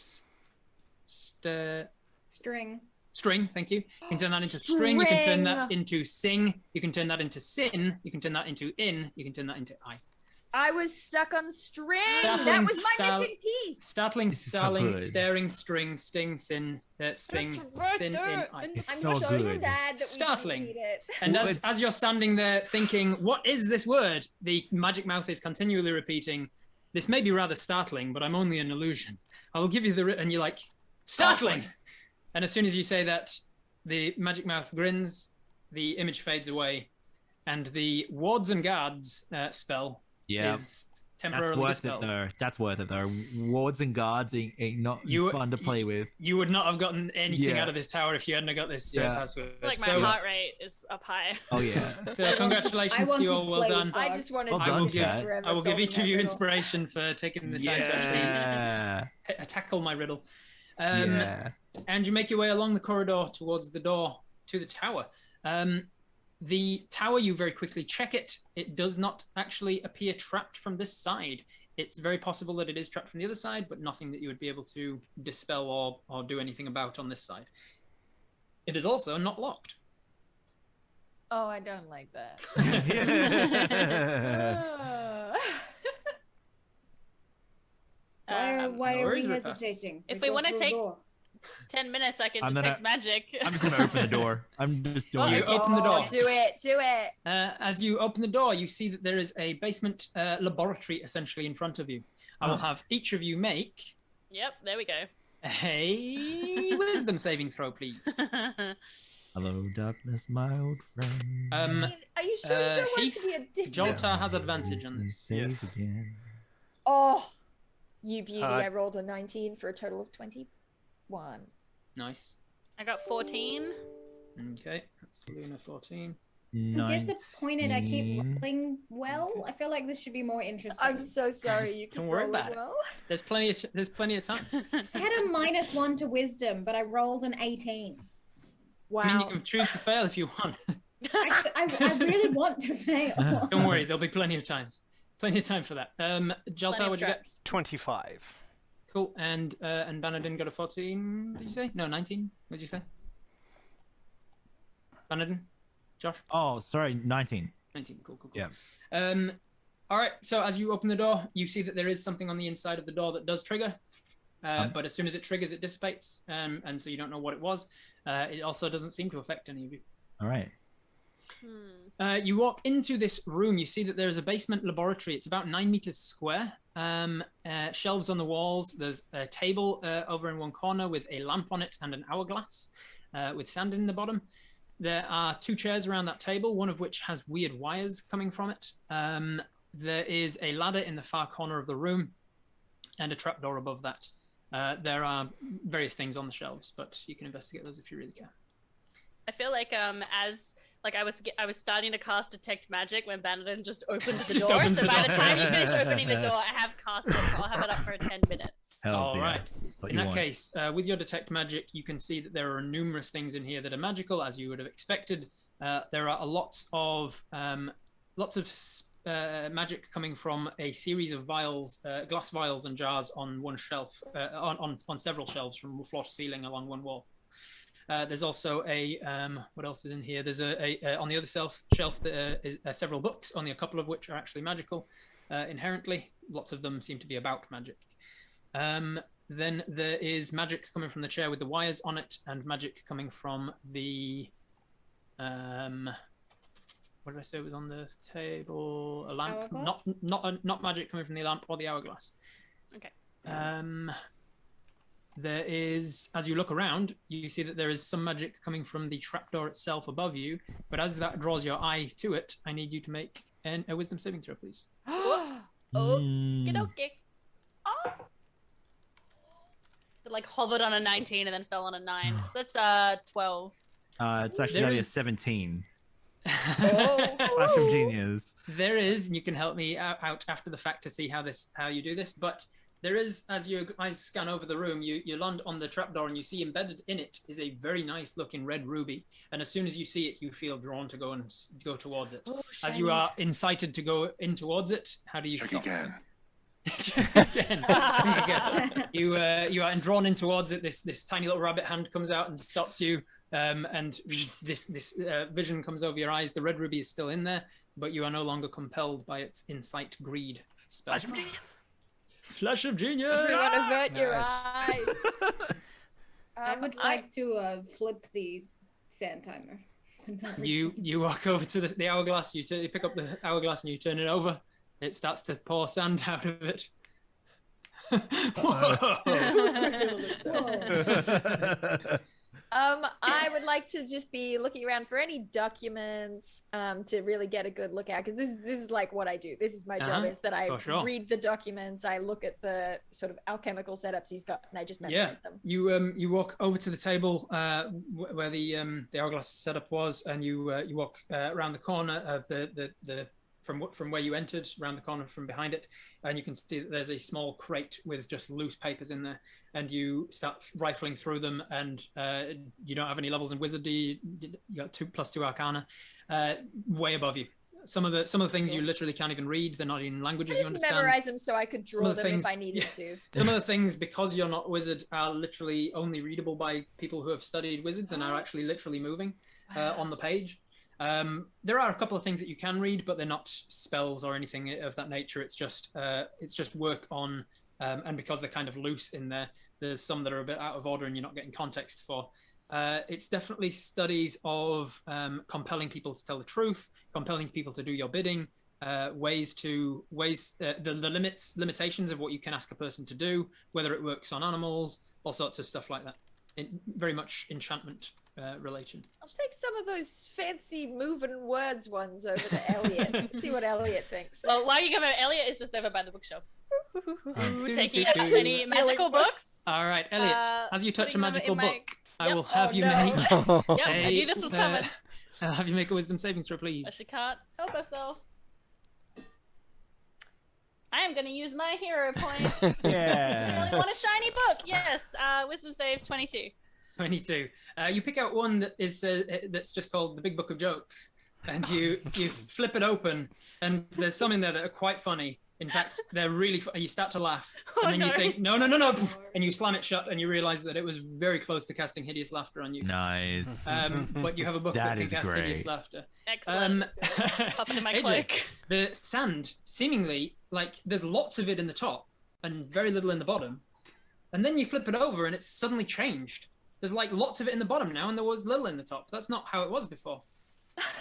String. String, thank you. You can turn that into string. You can turn that into sing. You can turn that into sin. You can turn that into in. You can turn that into I. I was stuck on string. Startling, That was my missing piece. Startling, This is so starling, good. staring, string, sting, sin, sing, sin, in, I. It's I'm so so good. sad that Startling. we didn't need it. And Well, as you're standing there thinking, what is this word? The magic mouth is continually repeating, this may be rather startling, but I'm only an illusion. I will give you and you're like, startling! And as soon as you say that, the magic mouth grins, the image fades away, and the wards and guards spell Yeah. is That's temporarily worth dispelled. it though. That's worth it though. Wards and guards ain't not fun to play with. You would not have gotten anything Yeah. out of this tower if you hadn't got this password. Like my So- heart rate is up high. Oh yeah. So congratulations to you all. Well done. I just wanted Well to done, sit chat. forever I will give solving each of that you riddle. inspiration for taking the time to Yeah. actually tackle my riddle. Yeah. And you make your way along the corridor towards the door to the tower. The tower, you very quickly check it. It does not actually appear trapped from this side. It's very possible that it is trapped from the other side, but nothing that you would be able to dispel or do anything about on this side. It is also not locked. Oh, I don't like that. Why no are we worries, Rick. hesitating? If We we go want to through the take door. 10 minutes, I can I'm gonna- detect magic. I'm just gonna open the door. I'm just doing You it. open the door. Do it. As you open the door, you see that there is a basement laboratory essentially in front of you. I will have each of you make Yep, there we go. a wisdom saving throw, please. Hello, darkness, my old friend. Are you sure you don't want it to be a different? Joltar has advantage on this. Yes. Again. Oh, you beauty. I rolled a 19 for a total of 21. Nice. I got 14. Okay, that's Luna 14. I'm disappointed I keep rolling well. I feel like this should be more interesting. I'm so sorry. You keep Don't worry rolling about it. well. There's plenty of time. I had a -1 to wisdom, but I rolled an 18. Wow. I mean, you can choose to fail if you want. I really want to fail. Don't worry, there'll be plenty of times. Plenty of time for that. Joltar, what'd you get? 25. Cool. And Banadin got a 14, did you say? No, 19. What'd you say? Banadin? Josh? Oh, sorry, 19. 19. Cool. Yeah. All right. So as you open the door, you see that there is something on the inside of the door that does trigger. But as soon as it triggers, it dissipates. And so you don't know what it was. It also doesn't seem to affect any of you. All right. You walk into this room. You see that there is a basement laboratory. It's about 9 meters square. Shelves on the walls. There's a table over in one corner with a lamp on it and an hourglass with sand in the bottom. There are 2 chairs around that table, one of which has weird wires coming from it. There is a ladder in the far corner of the room, and a trapdoor above that. There are various things on the shelves, but you can investigate those if you really care. I feel like I was starting to cast detect magic when Bannerton just opened the Just door. opened So the by the door. time you finish opening the door, I have cast it. So I'll have it up for 10 minutes. All yeah. right. That's what In you that want. case, with your detect magic, you can see that there are numerous things in here that are magical, as you would have expected. There are lots of magic coming from a series of vials, glass vials and jars on one shelf, on several shelves from floor to ceiling along one wall. There's also what else is in here? There's on the other shelf there is several books, only a couple of which are actually magical inherently. Lots of them seem to be about magic. Then there is magic coming from the chair with the wires on it, and magic coming from the what did I say was on the table? A lamp. Hourglass? Not magic coming from the lamp or the hourglass. Okay. There is, as you look around, you see that there is some magic coming from the trapdoor itself above you. But as that draws your eye to it, I need you to make a wisdom saving throw, please. Okay. Oh. It like hovered on a 19 and then fell on a 9. So that's 12. It's actually There only a is- 17. Flash of genius. There is, and you can help me out after the fact to see how you do this. But there is, as your eyes scan over the room, you land on the trapdoor and you see embedded in it is a very nice looking red ruby. And as soon as you see it, you feel drawn to go towards it. Oh, as you are incited to go in towards it, how do you Check stop? again. Again. You are drawn in towards it. This tiny little rabbit hand comes out and stops you. And this vision comes over your eyes. The red ruby is still in there, but you are no longer compelled by its insight greed spell. Flash of genius. Flash of genius. Everyone avert your eyes. I would like to flip the sand timer. You walk over to the hourglass. You pick up the hourglass and you turn it over. It starts to pour sand out of it. I would like to just be looking around for any documents to really get a good look at, because this is like what I do. This is my job, is that I read the documents, I look at the sort of alchemical setups he's got, and I just memorize them. You walk over to the table where the hourglass setup was, and you walk around the corner of the from where you entered, around the corner from behind it, and you can see that there's a small crate with just loose papers in there, and you start rifling through them, and you don't have any levels in wizardry. You got 2+2 arcana, way above you. Some of the things you literally can't even read. They're not in languages I you just understand. memorize them so I could draw them if I needed to. Some of the things, because you're not a wizard, are literally only readable by people who have studied wizards and are actually literally moving on the page. There are a couple of things that you can read, but they're not spells or anything of that nature. It's just work on, and because they're kind of loose in there, there's some that are a bit out of order and you're not getting context for. It's definitely studies of compelling people to tell the truth, compelling people to do your bidding, the limitations of what you can ask a person to do, whether it works on animals, all sorts of stuff like that. Very much enchantment related. I'll take some of those fancy moving words ones over to Elliot. See what Elliot thinks. Well, while you go over, Elliot is just over by the bookshelf. Taking out any magical books. All right, Elliot, as you touch a putting them magical in my- book, I will Yep. have you no. make Yep, I knew this was coming. I'll have you make a wisdom saving throw, please. But she can't help herself. I am going to use my hero point. I Yeah. really want a shiny book. Yes, wisdom save 22. 22. You pick out one that is that's just called the Big Book of Jokes, and you flip it open, and there's some in there that are quite funny. In fact, they're really funny. You start to laugh, and then you think, no, and you slam it shut, and you realize that it was very close to casting hideous laughter on you. Nice. But you have a book That that can is cast hideous great. laughter. Excellent. Pop it in my AJ, cloak. the sand, seemingly, like, there's lots of it in the top and very little in the bottom. And then you flip it over and it's suddenly changed. There's like lots of it in the bottom now and there was little in the top. That's not how it was before.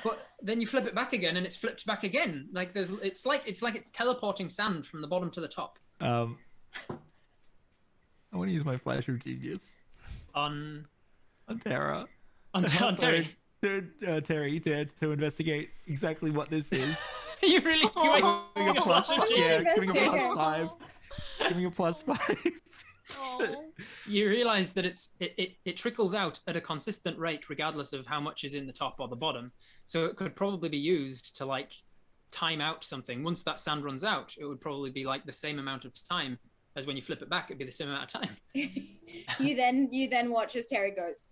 But then you flip it back again and it's flipped back again. Like it's like it's teleporting sand from the bottom to the top. I want to use my flash of genius On Tara. Terry. Terry to investigate exactly what this is. You really Giving a plus, yeah, giving a investigator. +5. Giving a +5. You realize that it trickles out at a consistent rate regardless of how much is in the top or the bottom. So it could probably be used to like time out something. Once that sand runs out, it would probably be like the same amount of time as when you flip it back, it'd be the same amount of time. You then watch as Terry goes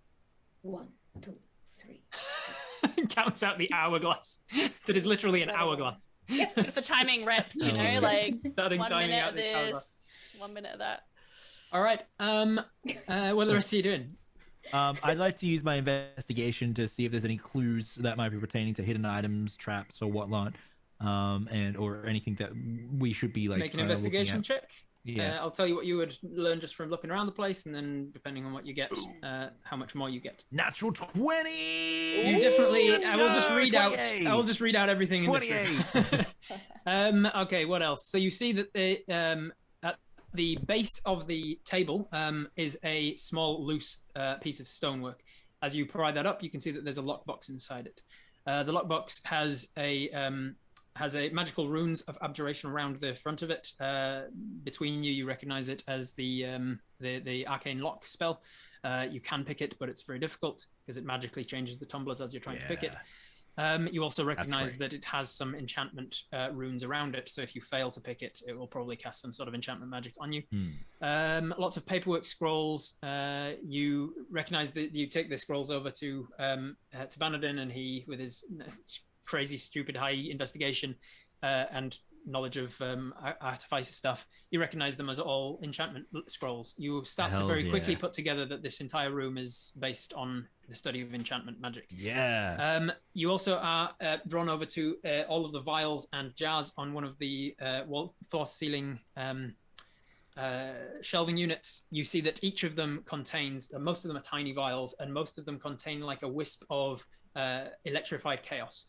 1, 2, 3. Counts out the hourglass that is literally an hourglass. For timing reps, you know, like starting 1 timing minute out of this this, hourglass. 1 minute of that. All right. What are the rest of you doing? I'd like to use my investigation to see if there's any clues that might be pertaining to hidden items, traps, or whatnot, and or anything that we should be like. Make an investigation check. Yeah. I'll tell you what you would learn just from looking around the place, and then depending on what you get, how much more you get. Natural 20. You definitely. I will just read 28. out. I will just read out everything in 28. this room. Okay. What else? So you see that at the base of the table is a small loose piece of stonework. As you pry that up, you can see that there's a lockbox inside it. The lockbox has a magical runes of abjuration around the front of it. Between you recognize it as the arcane lock spell. You can pick it, but it's very difficult because it magically changes the tumblers as you're trying to pick it. You also recognize that it has some enchantment runes around it, so if you fail to pick it, it will probably cast some sort of enchantment magic on you. Lots of paperwork scrolls. You recognize that you take the scrolls over to Bannerden, and he, with his crazy, stupid high investigation and knowledge of artificer stuff, you recognize them as all enchantment scrolls. You start to very quickly put together that this entire room is based on the study of enchantment magic. Yeah. You also are drawn over to all of the vials and jars on one of the floor-ceiling shelving units. You see that each of them contains, most of them are tiny vials, and most of them contain like a wisp of electrified chaos,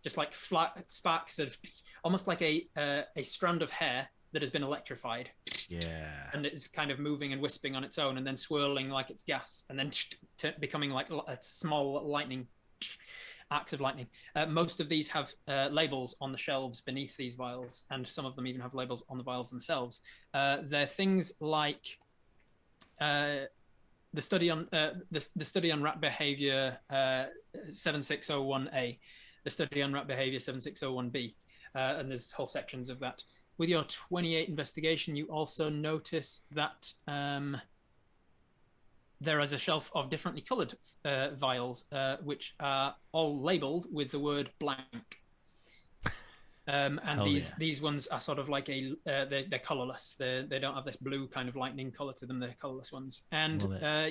just like flat sparks of, almost like a strand of hair that has been electrified. Yeah. And it's kind of moving and wisping on its own, and then swirling like it's gas, and then becoming like a small lightning, arcs of lightning. Most of these have labels on the shelves beneath these vials, and some of them even have labels on the vials themselves. They're things like the study on rat behavior 7601A, the study on rat behavior 7601B, and there's whole sections of that. With your 28 investigation, you also notice that there is a shelf of differently colored vials, which are all labeled with the word blank. And these ones are sort of like they're colorless. They don't have this blue kind of lightning color to them. They're colorless ones. And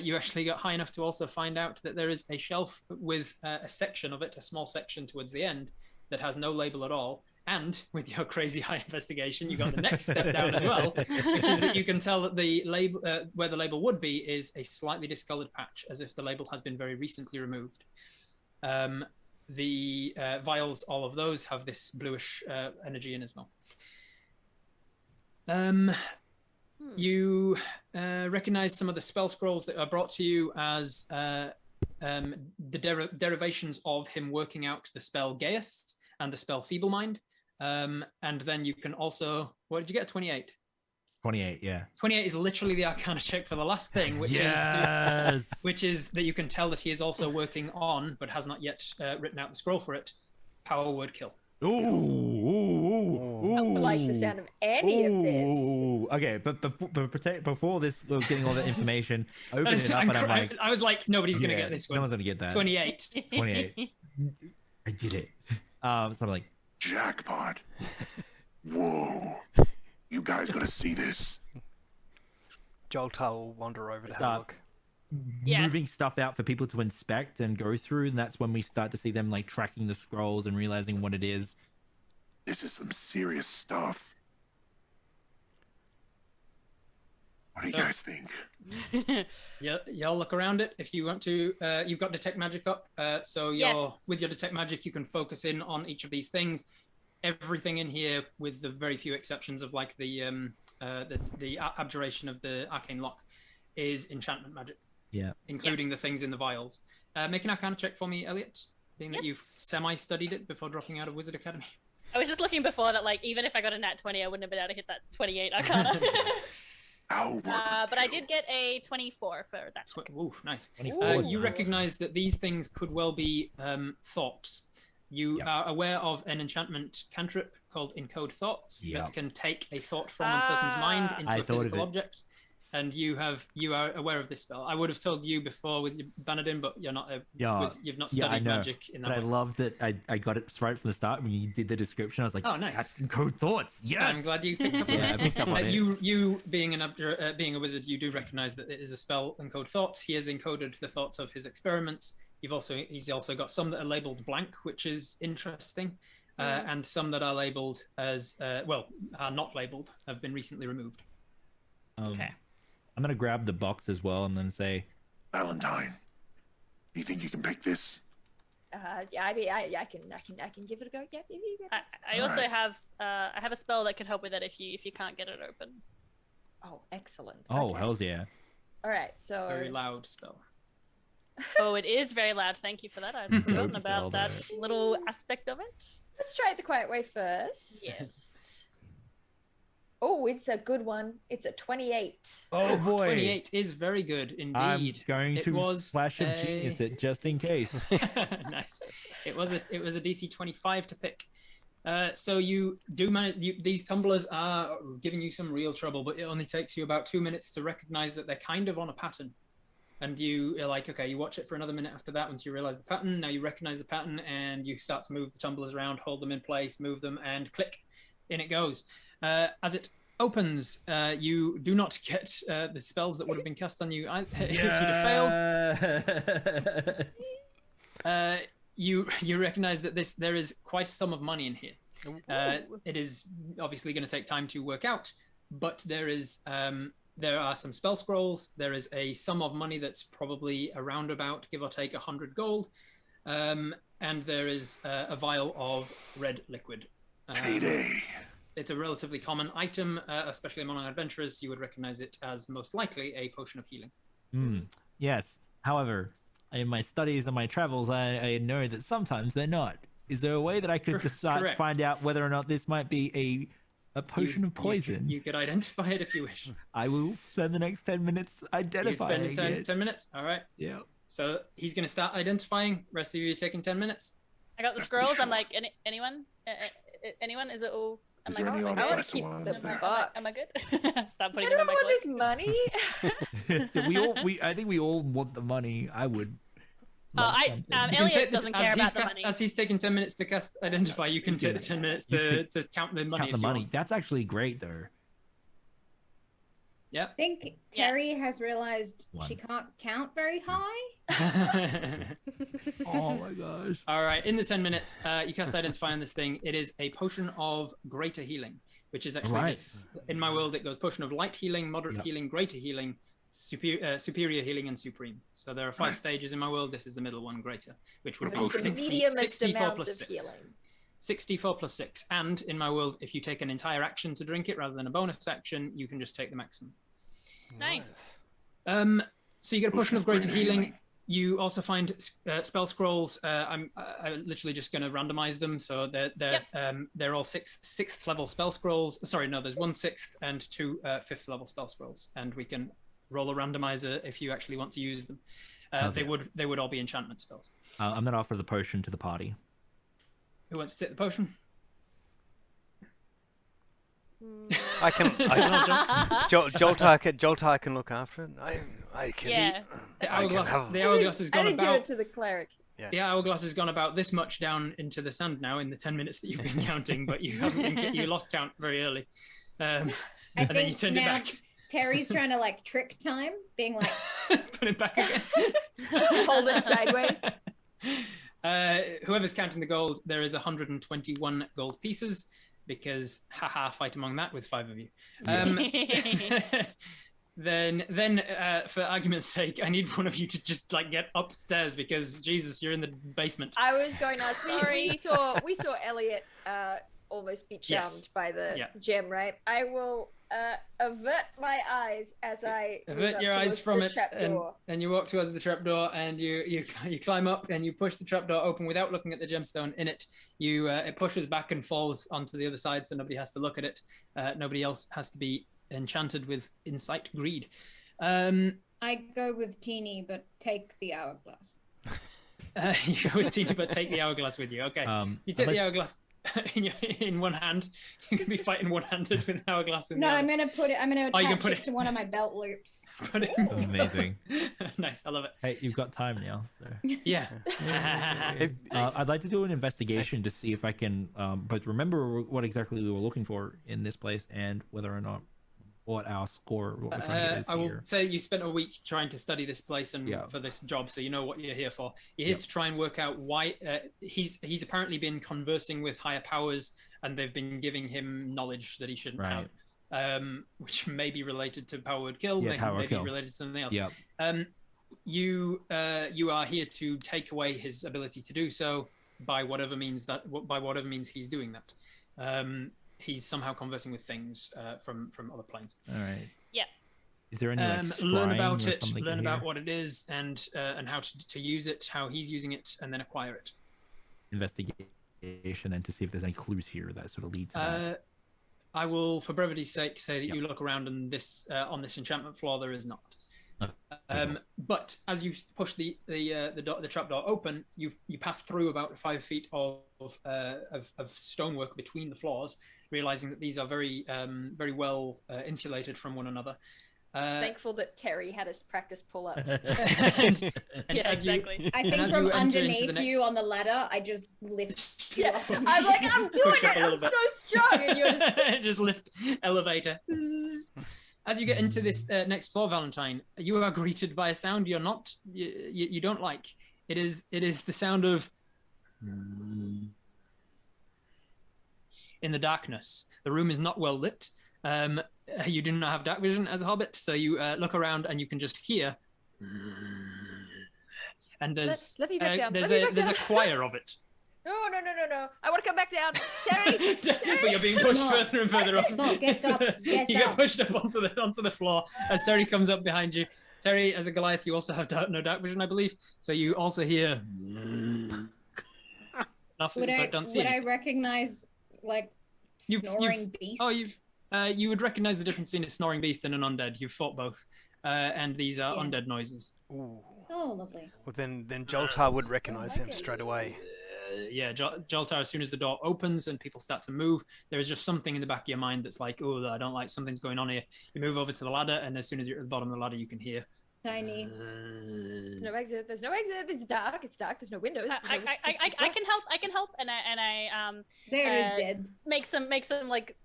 you actually got high enough to also find out that there is a shelf with a section of it, a small section towards the end, that has no label at all. And with your crazy high investigation, you got the next step down as well, which is that you can tell that the label, where the label would be, is a slightly discolored patch, as if the label has been very recently removed. The vials, all of those, have this bluish energy in as well. You recognize some of the spell scrolls that are brought to you as the derivations of him working out the spell Gaius and the spell Feeble Mind. And then you can also, what did you get? 28. 28, yeah. 28 is literally the Arcana check for the last thing, which is that you can tell that he is also working on, but has not yet written out the scroll for it, Power Word Kill. I don't like the sound of any of this. Okay, but before this, getting all the information, open it up, and I'm like, I was like, nobody's gonna get this one. No one's gonna get that. 28. 28. I did it. So I'm like, jackpot. Whoa. You guys gonna see this? Joltar will wander over to have a look. Moving stuff out for people to inspect and go through, and that's when we start to see them like tracking the scrolls and realizing what it is. This is some serious stuff. What do you guys think? Yeah, y'all look around it. If you want to, you've got Detect Magic up, so with your Detect Magic, you can focus in on each of these things. Everything in here, with the very few exceptions of like the abjuration of the arcane lock, is enchantment magic. Yeah, including the things in the vials. Make an Arcana check for me, Elliot, being that you've semi-studied it before dropping out of Wizard Academy. I was just looking before that, like, even if I got a nat 20, I wouldn't have been able to hit that 28 Arcana. But I did get a 24 for that. Ooh, nice. Ooh. You recognize that these things could well be thoughts. You are aware of an enchantment cantrip called Encode Thoughts that can take a thought from a person's mind into a physical object. And you are aware of this spell. I would have told you before with Banadin, but you're not. You've not studied magic in that way. I love that I got it right from the start when you did the description. I was like, oh, nice. That's Encode Thoughts. Yes. I'm glad you picked up on I picked up on it. You being a wizard, you do recognize that it is a spell, Encode Thoughts. He has encoded the thoughts of his experiments. He's also got some that are labeled blank, which is interesting, and some that are labeled as are not labeled, have been recently removed. Okay. I'm gonna grab the box as well and then say, Valentine, you think you can pick this? Yeah, I mean, I can give it a go. Yeah, I also have a spell that could help with that if you can't get it open. Oh, excellent. Oh, okay. hells yeah. All right, so very loud spell. Oh, it is very loud. Thank you for that. I'd forgotten about that little aspect of it. Let's try it the quiet way first. Yes. Oh, it's a good one. It's a 28. Oh boy, 28 is very good indeed. I'm going to flash of genius it just in case. Nice. It was a DC 25 to pick. So you do manage. These tumblers are giving you some real trouble, but it only takes you about 2 minutes to recognize that they're kind of on a pattern. And you're like, okay, you watch it for another minute after that once you realize the pattern. Now you recognize the pattern and you start to move the tumblers around, hold them in place, move them, and click. In it goes. As it opens, you do not get the spells that would have been cast on you if you'd have failed. You recognize that there is quite a sum of money in here. It is obviously going to take time to work out, but there are some spell scrolls. There is a sum of money that's probably around about, give or take, 100 gold, and there is a vial of red liquid. Payday. It's a relatively common item, especially among adventurers. You would recognize it as most likely a potion of healing. Yes. However, in my studies and my travels, I know that sometimes they're not. Is there a way that I could find out whether or not this might be a potion of poison? You could identify it if you wish. I will spend the next 10 minutes identifying it. 10 minutes? All right. Yeah. So he's going to start identifying. Rest of you are taking 10 minutes. I got the scrolls. I'm like, anyone? Anyone? Is it all? I want to keep the box. Am I good? Stop putting I it in don't my want this money. I think we all want the money. I would. Elliot doesn't care about the money. As he's taking 10 minutes to cast identify, you can take 10 minutes to count the money. Count the money. That's actually great, though. Yeah. I think Terry has realized she can't count very high. Oh my gosh. All right, in the 10 minutes, you cast identify on this thing. It is a potion of greater healing, which is actually, in my world, it goes potion of light healing, moderate healing, greater healing, superior healing, and supreme. So there are 5 stages in my world. This is the middle one, greater, which would be 64 plus 6. Healing. 64 plus 6. And in my world, if you take an entire action to drink it rather than a bonus action, you can just take the maximum. Nice. So you get a potion of greater healing. You also find spell scrolls. I'm literally just going to randomize them. So they're all sixth level spell scrolls. Sorry, no, there's 1 6th and 2 5th level spell scrolls, and we can roll a randomizer if you actually want to use them. They would all be enchantment spells. I'm going to offer the potion to the party. Who wants to take the potion? I can. Joltar can look after it. I can. Yeah. The hourglass has gone about. I didn't give it to the cleric. Yeah. The hourglass has gone about this much down into the sand now in the 10 minutes that you've been counting, but you haven't been. You lost count very early, and then you turned it back. Terry's trying to like trick time, being like, put it back again, hold it sideways. Whoever's counting the gold, there is 121 gold pieces. Because fight among that with 5 of you. Then for argument's sake, I need one of you to just like get upstairs because Jesus, you're in the basement. I was going to ask. We saw Elliot almost be charmed by the gem, right? I will avert my eyes as I avert your eyes from it, and you walk towards the trapdoor, and you climb up and you push the trapdoor open without looking at the gemstone in it. It pushes back and falls onto the other side, so nobody has to look at it. Nobody else has to be enchanted with insight greed. I go with Teeny, but take the hourglass. You go with Teeny, but take the hourglass with you. Okay, so you take the hourglass in one hand. You can be fighting one-handed with an hourglass in the other. I'm gonna attach it to one of my belt loops. Amazing. Nice, I love it. Hey, you've got time now, so yeah. I'd like to do an investigation to see if I can but remember what exactly we were looking for in this place and whether or not what our score, what we're trying to get is I will here. say you spent a week trying to study this place and for this job, so you know what you're here for. You're here to try and work out why he's apparently been conversing with higher powers, and they've been giving him knowledge that he shouldn't have, which may be related to Power Word Kill, maybe related to something else. You are here to take away his ability to do so by whatever means he's doing that. He's somehow conversing with things from other planes. All right. Yeah. Is there any learn about it, learn about what it is, and how to use it, how he's using it, and then acquire it. Investigation, and to see if there's any clues here that sort of lead to that. I will, for brevity's sake, say that you look around and this on this enchantment floor there is not. But as you push the trapdoor open, you pass through about 5 feet of stonework between the floors, realizing that these are very well insulated from one another. Thankful that Terry had us practice pull-ups. And yeah, exactly. I think from underneath you on the ladder, I just lift you up. I'm like, I'm doing it. I'm so strong, and you're just just lift elevator. As you get into this next floor, Valentine, you are greeted by a sound you don't like. It is the sound of in the darkness. The room is not well lit. You do not have dark vision as a hobbit, so you look around and you can just hear. And there's a choir of it. No. I want to come back down. Terry! But you're being pushed further and further up. No, get up. You get pushed up onto the floor as Terry comes up behind you. Terry, as a Goliath, you also have no dark vision, I believe. So you also hear nothing, but don't see anything. Would I recognize, like, snoring beast? Oh, you would recognize the difference between a snoring beast and an undead. You've fought both. And these are undead noises. Ooh. Oh, lovely. Well, then Joltar would recognize him straight away. Joltar, as soon as the door opens and people start to move, there is just something in the back of your mind that's like, oh, I don't like something's going on here. You move over to the ladder, and as soon as you're at the bottom of the ladder, you can hear. Tiny. There's no exit. It's dark. There's no windows. I can help, and I there is dead. Make some like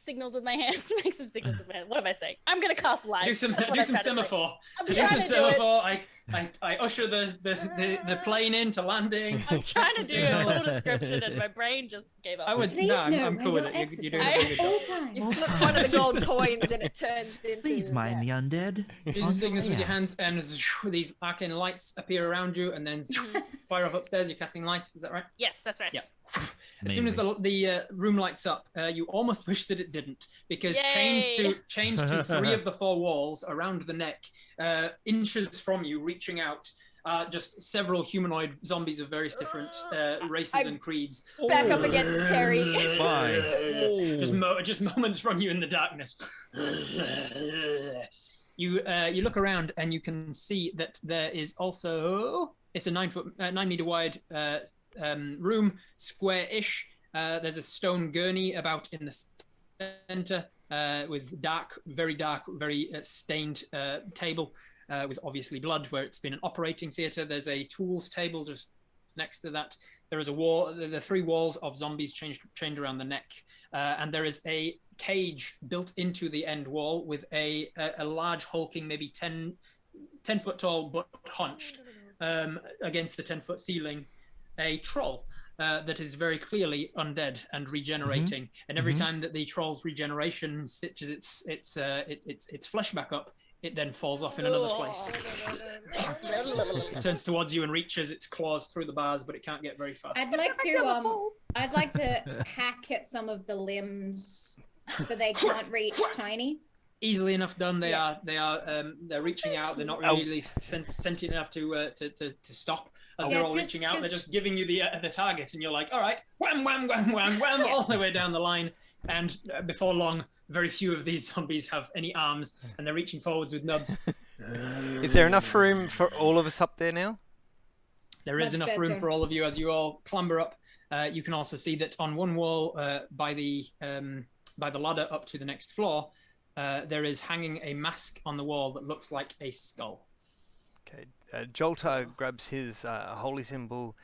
signals with my hands. Make some signals with my hands. What am I saying? I'm gonna cast light. Do some semaphore. Do some semaphore. I usher the plane into landing. I'm trying to do a full description, and my brain just gave up. I'm cool with it. You're doing a good job. You flip one of the gold coins, and it turns into. Please mind the undead. Do some signals with your hands, and these arcane lights appear around you, and then fire off upstairs. You're casting light. Is that right? Yes, that's right. Yeah. As soon as the room lights up, you almost wish that it didn't, because chained to 3 of the 4 walls around the neck, inches from you, reaching out, just several humanoid zombies of various different races and creeds. Back up against Terry. Just moments from you in the darkness. You look around and you can see that there is also, it's a 9 meter wide room, square-ish. There's a stone gurney about in the center with very stained table with obviously blood where it's been an operating theater. There's a tools table just next to that. There is a wall, the 3 walls of zombies chained around the neck, and there is a cage built into the end wall with a large hulking, maybe 10 foot tall but hunched against the 10-foot ceiling, a troll that is very clearly undead and regenerating. And every time that the troll's regeneration stitches its flesh back up, it then falls off in another place. It turns towards you and reaches its claws through the bars, but it can't get very far. I'd like to hack at some of the limbs but they can't reach Tiny. Easily enough done. They're reaching out. They're not really sentient enough to stop. As they're all reaching out, they're just giving you the target, and you're like, all right, wham, wham, wham, wham, wham, all the way down the line. And before long, very few of these zombies have any arms, and they're reaching forwards with nubs. Is there enough room for all of us up there now? There is enough room for all of you as you all clamber up. You can also see that on one wall, by the ladder up to the next floor, there is hanging a mask on the wall that looks like a skull. Okay, Joltar grabs his holy symbol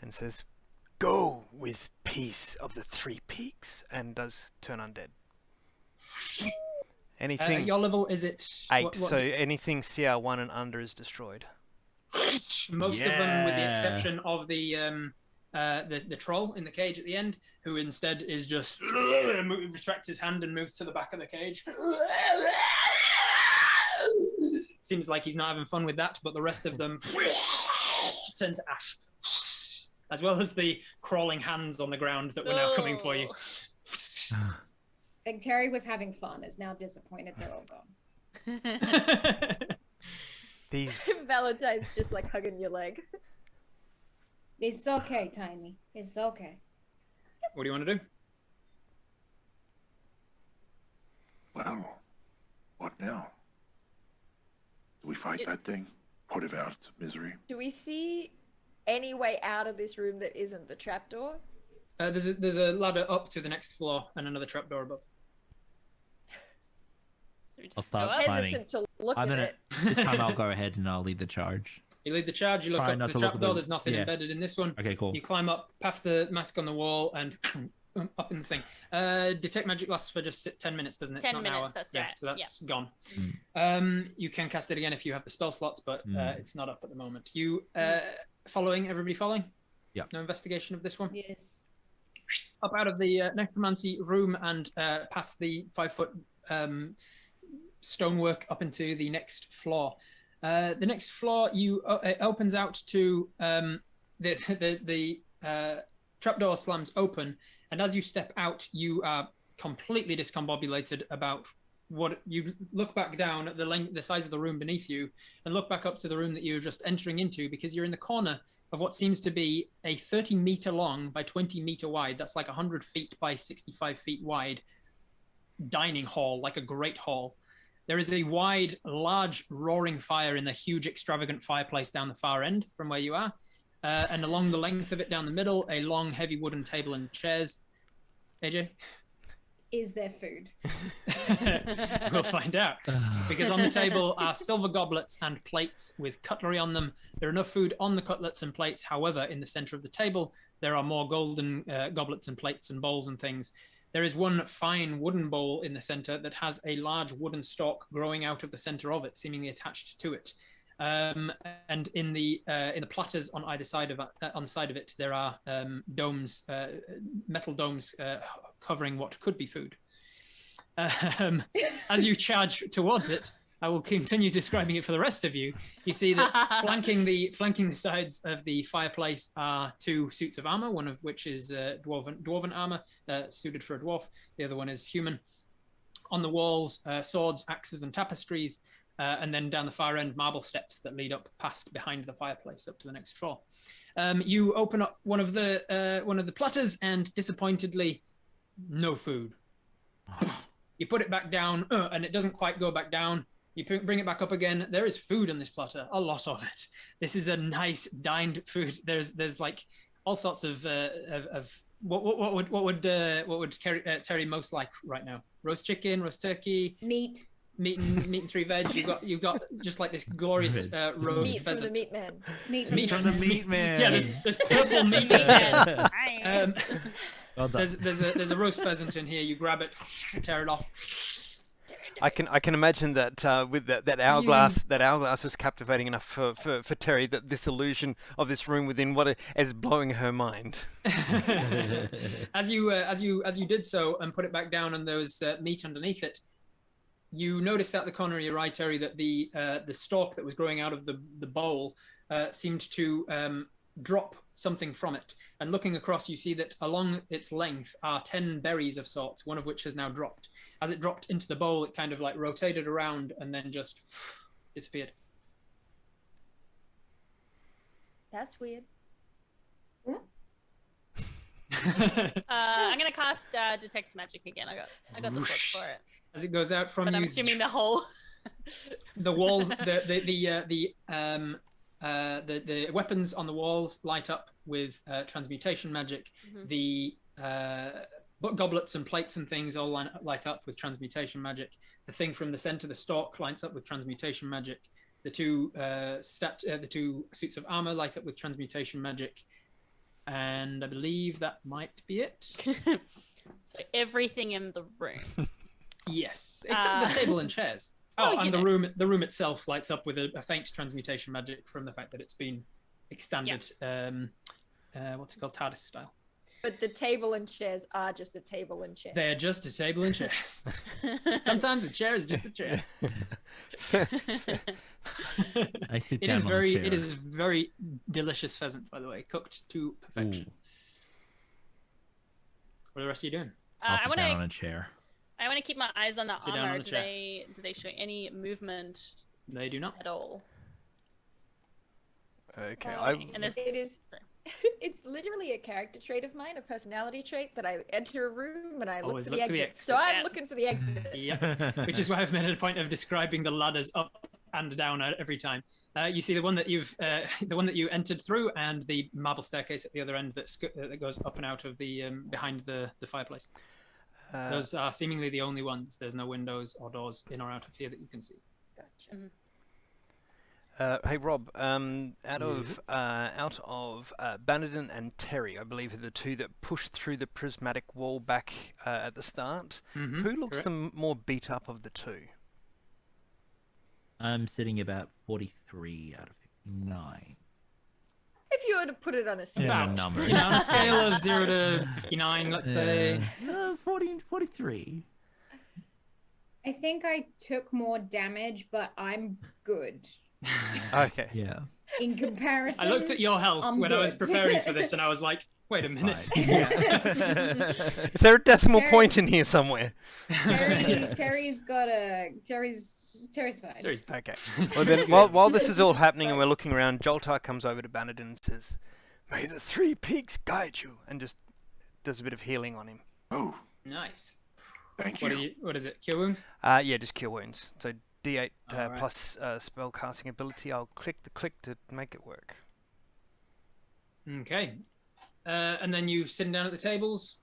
and says, "Go with peace of the three peaks," and does turn undead. Anything? Your level is it 8, so anything CR1 and under is destroyed. Most of them, with the exception of the troll in the cage at the end, who instead is just retracts his hand and moves to the back of the cage. Seems like he's not having fun with that, but the rest of them turn to ash, as well as the crawling hands on the ground that were now coming for you. Big Terry was having fun, is now disappointed they're all gone. These Valentine's just like hugging your leg. It's okay, Tiny. It's okay. What do you want to do? Well, what now? Do we fight that thing? Put it out of misery? Do we see any way out of this room that isn't the trapdoor? There's a ladder up to the next floor and another trapdoor above. I'll start climbing. Hesitant to look at it. This time I'll go ahead and I'll lead the charge. You lead the charge, you look Try up not to to the look at trapdoor, the- there's nothing yeah. embedded in this one. Okay, cool. You climb up past the mask on the wall and up in the thing. Detect magic lasts for just 10 minutes, doesn't it? 10 Not an minutes, hour. that's yeah, right. So that's gone. Mm. You can cast it again if you have the spell slots, but it's not up at the moment. You following? Everybody following? Yeah. No investigation of this one? Yes. Up out of the necromancy room and past the 5-foot stonework up into the next floor. The next floor it opens out to the trapdoor slams open, and as you step out, you are completely discombobulated about what you look back down at the size of the room beneath you, and look back up to the room that you're just entering into, because you're in the corner of what seems to be a 30-meter long by 20-meter wide. That's like 100 feet by 65 feet wide dining hall, like a great hall. There is a wide, large, roaring fire in the huge, extravagant fireplace down the far end from where you are. And along the length of it down the middle, a long, heavy wooden table and chairs. AJ? Is there food? We'll find out. Because on the table are silver goblets and plates with cutlery on them. There are enough food on the cutlets and plates. However, in the center of the table, there are more golden goblets and plates and bowls and things. There is one fine wooden bowl in the center that has a large wooden stalk growing out of the center of it, seemingly attached to it. And in the platters on either side of it, there are domes, metal domes covering what could be food. As you charge towards it, I will continue describing it for the rest of you. You see that flanking the sides of the fireplace are 2 suits of armor, one of which is dwarven armor, suited for a dwarf. The other one is human. On the walls, swords, axes, and tapestries. And then down the far end, marble steps that lead up past behind the fireplace up to the next floor. You open up one of the platters, and disappointedly, no food. You put it back down, and it doesn't quite go back down. You bring it back up again. There is food on this platter, a lot of it. This is a nice dined food. There's like all sorts of what would Terry most like right now? Roast chicken, roast turkey, meat and 3 veg. You've got just like this glorious roast meat pheasant. From the meat man. Meat from the meat man. Yeah, there's purple meat in here. Well done. There's a roast pheasant in here. You grab it, tear it off. I can imagine that with that hourglass was captivating enough for Terry, that this illusion of this room within is blowing her mind. As you did so and put it back down, and there was meat underneath it, you noticed out the corner of your eye, Terry, that the stalk that was growing out of the bowl seemed to drop something from it. And looking across, you see that along its length are 10 berries of sorts, one of which has now dropped. As it dropped into the bowl, it kind of like rotated around and then just disappeared. That's weird. I'm gonna cast detect magic again. I got the switch for it. As it goes out from But you, I'm assuming the whole the walls, the weapons on the walls light up with transmutation magic. The goblets and plates and things all light up with transmutation magic. The thing from the center, the stalk, lights up with transmutation magic. The two suits of armor light up with transmutation magic, and I believe that might be it. So everything in the room. Yes, except the table and chairs. Well, And the room itself lights up with a faint transmutation magic from the fact that it's been extended. What's it called? TARDIS style. But the table and chairs are just a table and chairs. They're just a table and chairs. Sometimes a chair is just a chair. I sit It down is on very, the chair. it is very delicious pheasant, by the way, cooked to perfection. Ooh. What are the rest of you doing? I'll sit I down on want a chair. to keep my eyes on the Sit down armor. on the Do chair. they show any movement They do not. at all? Okay, And there's It's literally a character trait of mine, a personality trait, that I enter a room and I look Always for the look for the exit. So exit. I'm looking for the exit. Yeah, which is why I've made it a point of describing the ladders up and down every time. You see the one that you entered through, and the marble staircase at the other end that goes up and out of the behind the fireplace. Those are seemingly the only ones. There's no windows or doors in or out of here that you can see. Gotcha. Hey Rob, out of Bannerton and Terry, I believe are the two that pushed through the prismatic wall back at the start. Who looks the more beat up of the two? I'm sitting about 43 out of 59. If you were to put it on a scale. Yeah, number. On a scale of 0 to 59, let's say. 43. I think I took more damage, but I'm good. Okay. Yeah. In comparison, I looked at your health I'm when I was good. preparing for this, and I was like, wait a minute. Is there a decimal point in here somewhere? Terry's fine. Okay. Well then, while this is all happening and we're looking around, Joltar comes over to Bannerton and says, "May the three peaks guide you," and just does a bit of healing on him. Oh, Nice. thank you. What is it? Cure wounds? Yeah, just cure wounds. So D8 Alright. plus spell casting ability. I'll click the click to make it work. Okay. And then you sitting down at the tables.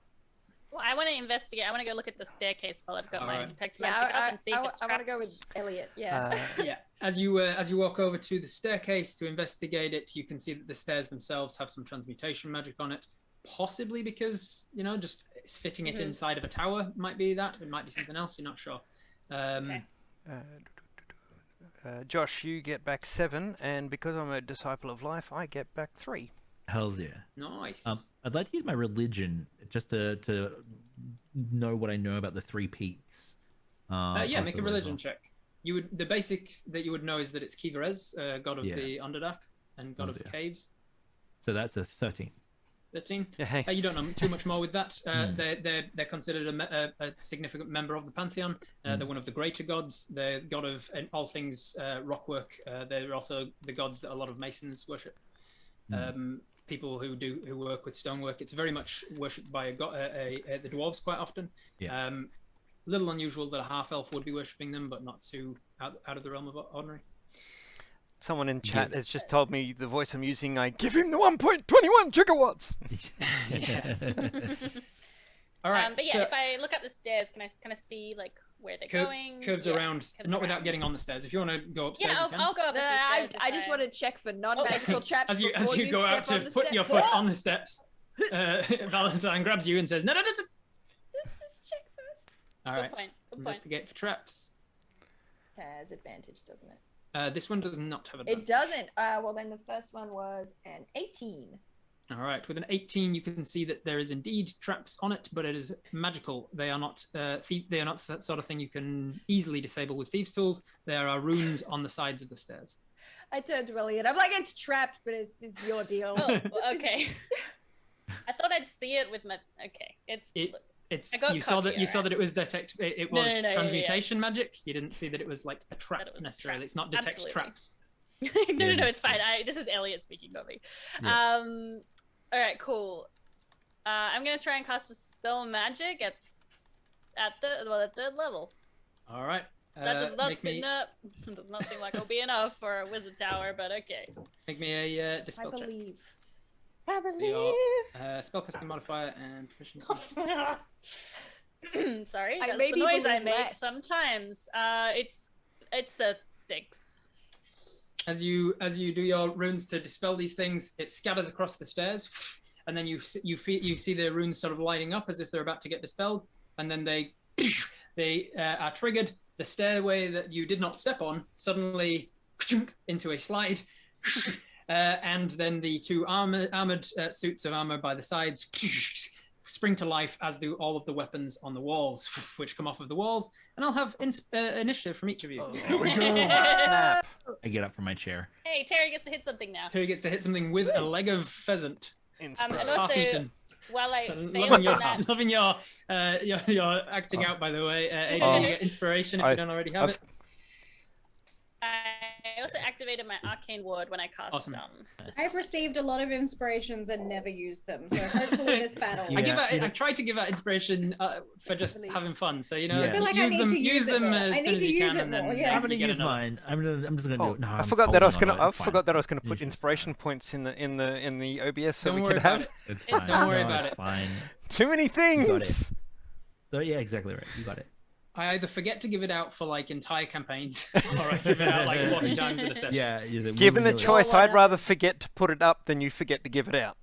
Well, I want to investigate. I want to go look at the staircase while I've got my Alright. detect Yeah, magic up and see if it's I want to trapped. go with Elliot. Yeah. Yeah. As you walk over to the staircase to investigate it, you can see that the stairs themselves have some transmutation magic on it. Possibly because just it's fitting it inside of a tower. Might be that. It might be something else. You're not sure. Okay. Josh, you get back 7, and because I'm a disciple of life, I get back 3. Hells yeah. Nice. I'd like to use my religion just to know what I know about the three peaks. Yeah, make a possibly as religion well. check. The basics that you would know is that it's Kivarez, god of the Underdark and god of caves. So that's a 13. 13. Yeah. You don't know too much more with that. They're considered a significant member of the pantheon. They're one of the greater gods. They're god of all things rockwork. They're also the gods that a lot of masons worship. People who work with stonework. It's very much worshipped by the dwarves quite often. Yeah. Little unusual that a half elf would be worshipping them, but not too out of the realm of ordinary. Someone in chat has just told me the voice I'm using. I give him the 1.21 gigawatts. All right. But yeah, so if I look up the stairs, can I kind of see like where they're going? curves Yeah, around, curves not without around. getting on the stairs. If you want to go upstairs, Yeah, you can. I'll go up. No, a few stairs if I just want to check for non-magical traps as you before go out step to on the put your steps. foot on the steps, Valentine grabs you and says, "No." Let's just check first. All Good right. point. Good point. Investigate for traps. It has advantage, doesn't it? This one does not have It advantage. doesn't. Well, then the first one was an 18. All right. With an 18, you can see that there is indeed traps on it, but it is magical. They are not they are not that sort of thing you can easily disable with thieves' tools. There are runes on the sides of the stairs. I turned to Elliot. I'm like, it's trapped, but it's your deal. Oh, well, okay. I thought I'd see it with my. Okay, it's. It's I got you saw that cocky, it was detect. It No, was no, no, transmutation magic. You didn't see that it was like a trap That it was necessarily. trap. It's not detect Absolutely. traps. no, it's fine. This is Elliot speaking, not me. Yeah. All right, cool. I'm gonna try and cast a spell magic at the third level. All right. That does not seem does not seem like it'll be enough for a wizard tower, but okay. Make me a dispel I check. believe. I So believe. your spellcasting modifier and proficiency. Sorry, I that's maybe the noise I believe make less. sometimes. It's a 6. As you do your runes to dispel these things, it scatters across the stairs, and then you see the runes sort of lighting up as if they're about to get dispelled, and then they are triggered. The stairway that you did not step on suddenly into a slide, and then the two armored suits of armor by the sides spring to life, as do all of the weapons on the walls, which come off of the walls. And I'll have initiative from each of you. Snap. I get up from my chair. Hey, Terry gets to hit something now. Terry gets to hit something with a leg of pheasant. And It's also, half-eaten. while I fail Loving on that, loving your acting out, by the way. Adrian, you get inspiration if you don't already have it. I also activated my arcane ward when I cast Awesome. I've received a lot of inspirations and never used them, so hopefully this battle. I try to give out inspiration for just having fun. So I feel like I use need them, to use it them more. as I soon need as to you use can, it and then more, yeah. I'm gonna you get use another. mine. I'm just gonna do it. No, I forgot that I was gonna put inspiration points in the OBS so Don't we worry could about have. it. It's fine. Don't worry No, about it's it. Fine. Too many You got things. it. So yeah, exactly right. You got it. I either forget to give it out for like entire campaigns, or I give it out like 40 times in a session. Yeah. Given the choice, I'd rather forget to put it up than you forget to give it out.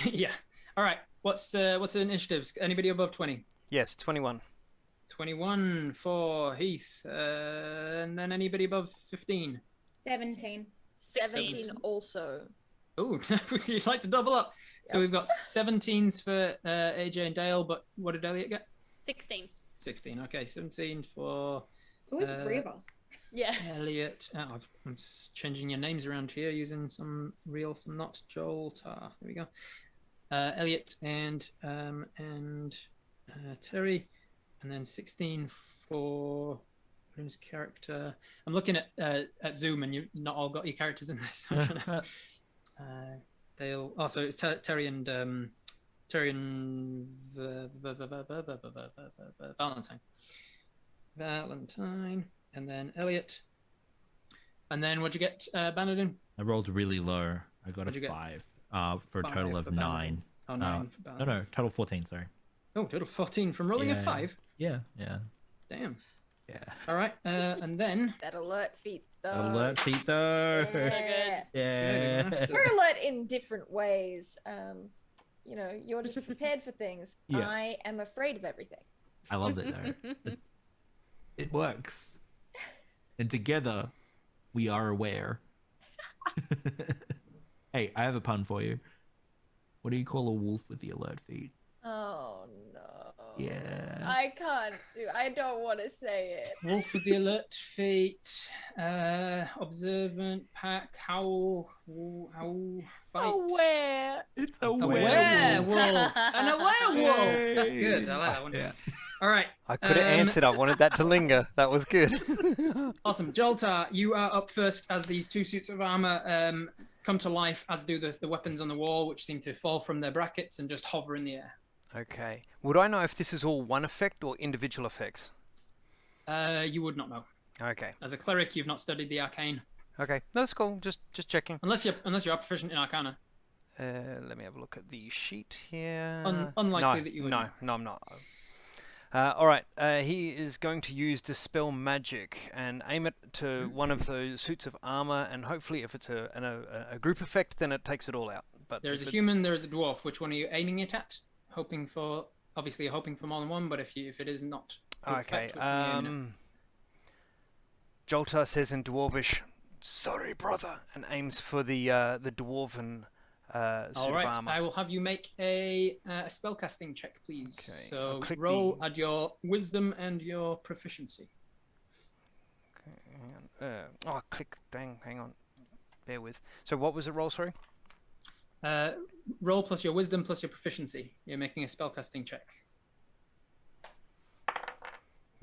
Yeah. All right. What's the initiatives? Anybody above 20? Yes, 21. 21 for Heath, and then anybody above 15? 17. 17 also. Oh, you'd like to double up. So we've got 17s for AJ and Dale, but what did Elliot get? 16. 16. Okay, 17 for It's always the three of us. Yeah. Elliot. I'm just changing your names around here, using some real, some not. Joel Tar. There we go. Elliot and Terry, and then 16 for whose character? I'm looking at Zoom, and you've not all got your characters in this. Dale. Also, it's Terry and Valentine, and then Elliot. And then what'd you get, Bannerton? I rolled really low. I got What'd you a get? 5 for a total of for Bannerton. 9. Oh, 9 for Bannerton. No, total 14. Sorry. Oh, total 14 from rolling a 5. Yeah. Damn. Yeah. All right, and then That alert feat, though. Alert feet though. Yeah. Yeah. We're alert in different ways. You're just prepared for things. Yeah. I am afraid of everything. I love it though. It works. And together we are aware. Hey, I have a pun for you. What do you call a wolf with the alert feet? Oh no. Yeah. I don't want to say it. wolf with the alert feet, observant, pack, howl, bite. Aware. It's a werewolf. And a werewolf. Yay. That's good. I like that one. Yeah. All right. I could have answered. I wanted that to linger. That was good. Awesome. Joltar, you are up first as these two suits of armor come to life, as do the weapons on the wall, which seem to fall from their brackets and just hover in the air. Okay. Would I know if this is all one effect or individual effects? You would not know. Okay. As a cleric, you've not studied the arcane. Okay. That's cool. Just checking. Unless you're proficient in arcana. Let me have a look at the sheet here. Unlikely that you would. No, I'm not. All right. He is going to use Dispel Magic and aim it to one of those suits of armor, and hopefully, if it's a group effect, then it takes it all out. But there's a human, there is a dwarf. Which one are you aiming it at? Obviously, you're hoping for more than one, but if it is not. Okay. Joltar says in Dwarvish, "Sorry, brother," and aims for the dwarven suit of armor. I will have you make a spellcasting check, please. Okay, So roll at your wisdom and your proficiency. Okay, click. Dang, hang on. Bear with. So what was the roll? Sorry. Roll plus your wisdom plus your proficiency. You're making a spellcasting check.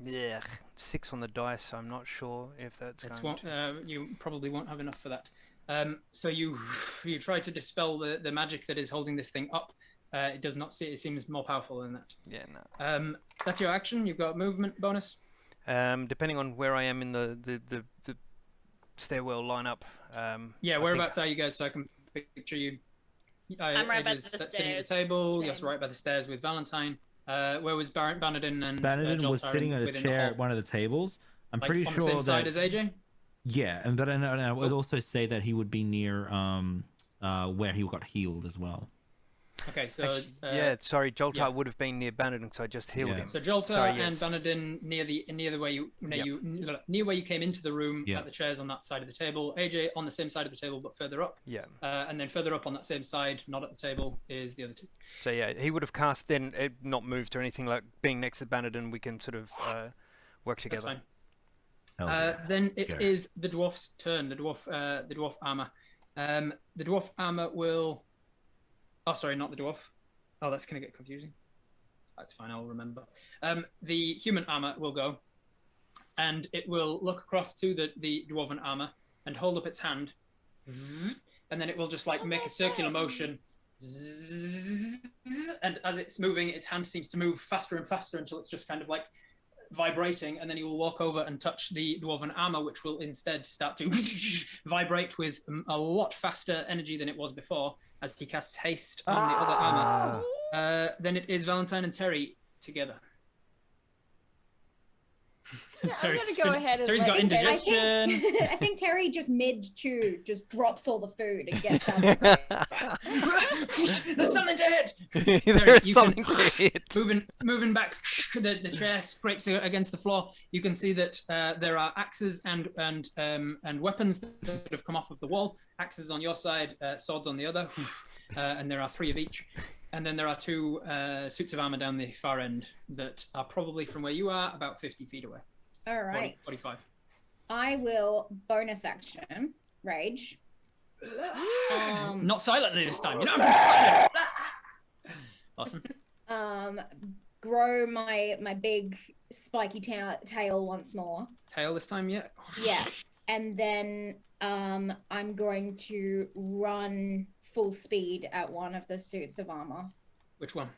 Yeah, 6 on the dice. So I'm not sure if that's going to... You probably won't have enough for that. So you try to dispel the magic that is holding this thing up. It does not see. It seems more powerful than that. Yeah, no. That's your action. You've got movement bonus. Depending on where I am in the stairwell lineup. Whereabouts are you guys? So I can picture you. I'm right by the sitting at the stairs. table. Same. You're right by the stairs with Valentine. Where was Bannerton and Bannerton was Joltar sitting at a within chair the at one of the tables. I'm pretty on sure the same that. side as AJ. Yeah, but I would also say that he would be near where he got healed as well. Okay, so sorry, Joltar would have been near Bannerton, so I just healed him. So Joltar and Bannerton near where you came into the room at the chairs on that side of the table. AJ on the same side of the table but further up. Yeah. And then further up on that same side, not at the table, is the other two. So yeah, he would have cast then, not moved or anything. Like being next to Bannerton, we can sort of work together. That's fine. Then it is the dwarf's turn. The dwarf armor. The dwarf armor will. Oh, sorry, not the dwarf. Oh, that's going to get confusing. That's fine, I'll remember. The human armor will go, and it will look across to the dwarven armor and hold up its hand, and then it will just like make a circular motion. And as it's moving, its hand seems to move faster and faster until it's just kind of like vibrating, and then he will walk over and touch the dwarven armor, which will instead start to vibrate with a lot faster energy than it was before as he casts haste on the other armor. Then it is Valentine and Terry together. I'm gonna go ahead and Terry's got indigestion. I think Terry just mid-chew just drops all the food and gets up. There's something to hit. There's something to hit. Moving back, the chair scrapes against the floor. You can see that there are axes and weapons that have come off of the wall. Axes on your side, swords on the other, and there are 3 of each. And then there are 2 suits of armor down the far end that are probably from where you are about 50 feet away. All right. 45. I will bonus action rage. Not silently this time. You know, I'm silent. Awesome. Grow my big spiky tail once more. Tail this time, yeah. Yeah. And then I'm going to run full speed at one of the suits of armor. Which one?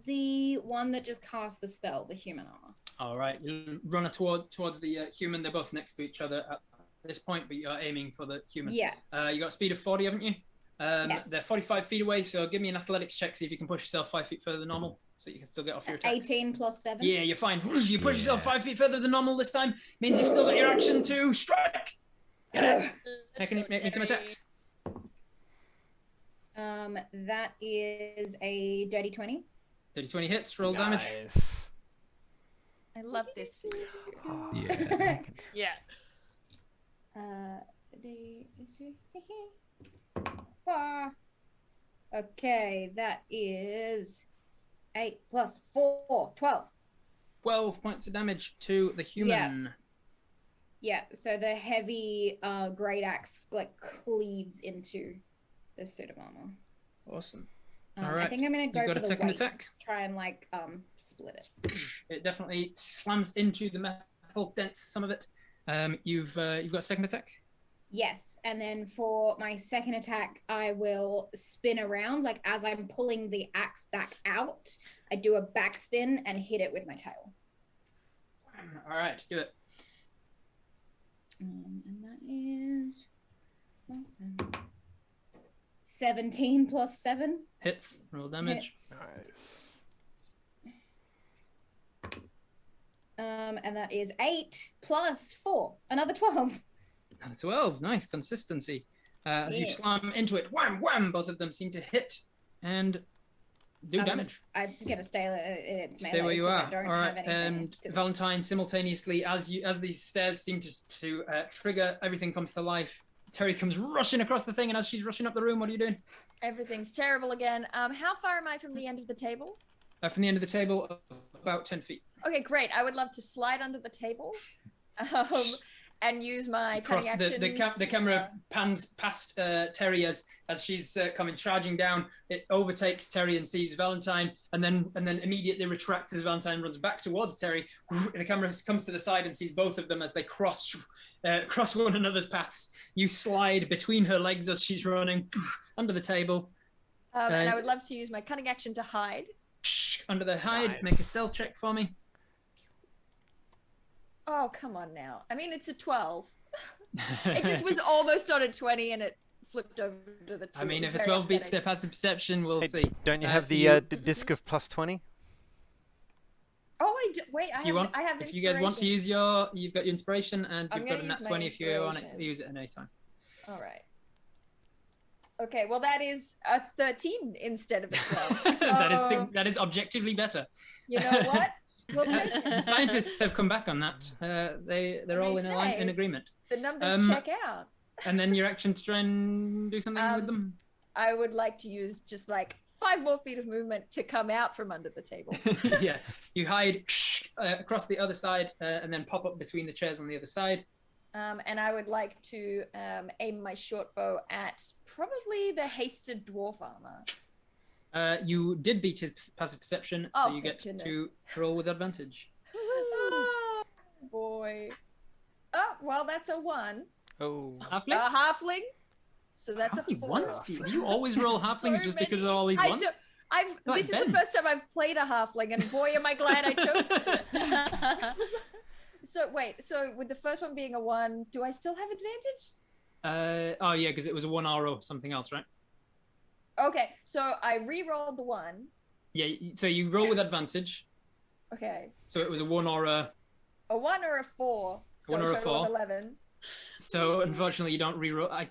The one that just cast the spell, the human armor. All right, you run towards the human. They're both next to each other at this point, but you're aiming for the human. Yeah. You got a speed of 40, haven't you? Yes. They're 45 feet away, so give me an athletics check, see if you can push yourself 5 feet further than normal, so you can still get off your attack. 18 plus 7. Yeah, you're fine. You push yourself 5 feet further than normal this time. Means you've still got your action to strike. Get it. Make me some attacks. That is a dirty 20. Dirty 20 hits. Roll damage. I love this for you. Oh, Yeah. Okay, that is 8 plus 4, 12. 12 points of damage to the human. Yeah, so the heavy great axe like cleaves into the suit of armor. Awesome. All right. I think I'm gonna go for the second waist. attack. Try and like split it. It definitely slams into the metal, dents some of it. You've got a second attack. Yes, and then for my second attack, I will spin around like as I'm pulling the axe back out. I do a backspin and hit it with my tail. All right, do it. And that is 17 plus 7. Hits. Roll damage. Hits. Nice. And that is 8 plus 4. Another 12. Another 12. Nice consistency. As you slam into it, wham, wham, both of them seem to hit and do damage. I'm gonna stay where you are. All right. And Valentine, simultaneously, as these stairs seem to trigger, everything comes to life. Terry comes rushing across the thing, and as she's rushing up the room, what are you doing? Everything's terrible again. How far am I from the end of the table? From the end of the table, about 10 feet. Okay, great. I would love to slide under the table And use my cutting action. The camera pans past Terry as she's coming charging down. It overtakes Terry and sees Valentine, and then immediately retracts as Valentine runs back towards Terry. The camera comes to the side and sees both of them as they cross one another's paths. You slide between her legs as she's running under the table. And I would love to use my cunning action to hide. Under the hide, Nice. make a stealth check for me. Oh, come on now. I mean, it's a 12. It just was almost on a 20 and it flipped over to the 2. I mean, It if a was 12 very beats their passive perception, we'll Hey, see. don't you have so the disc of plus 20? Oh, wait, I have If you guys want to use you've got your inspiration, and I'm you've got a gonna nat use my 20 if you want to inspiration. use it at any time. All right. Okay, well, that is a 13 instead of a 12. That is objectively better. You know what? Well, Scientists have come back on that. They're all in agreement. The numbers check out. And then your action to try and do something with them. I would like to use just like 5 more feet of movement to come out from under the table. Yeah, you hide across the other side and then pop up between the chairs on the other side. And I would like to aim my short bow at probably the hasted dwarf armor. You did beat his passive perception, so you get to roll with advantage. Oh, boy. Oh, well, that's a 1. Oh. Halfling? A halfling. So that's How many a 4. ones? Do you always roll halflings just because of all these ones? This is the first time I've played a halfling, and boy, am I glad I chose to. So wait, so with the first one being a 1, do I still have advantage? Oh yeah, because it was a 1 or something else, right? Okay, so I re-rolled the 1. Yeah, so you roll with advantage. Okay. So it was a 1 or a 1 or a 4. So 1 or a total of 4. 11. So unfortunately, you don't re-roll. I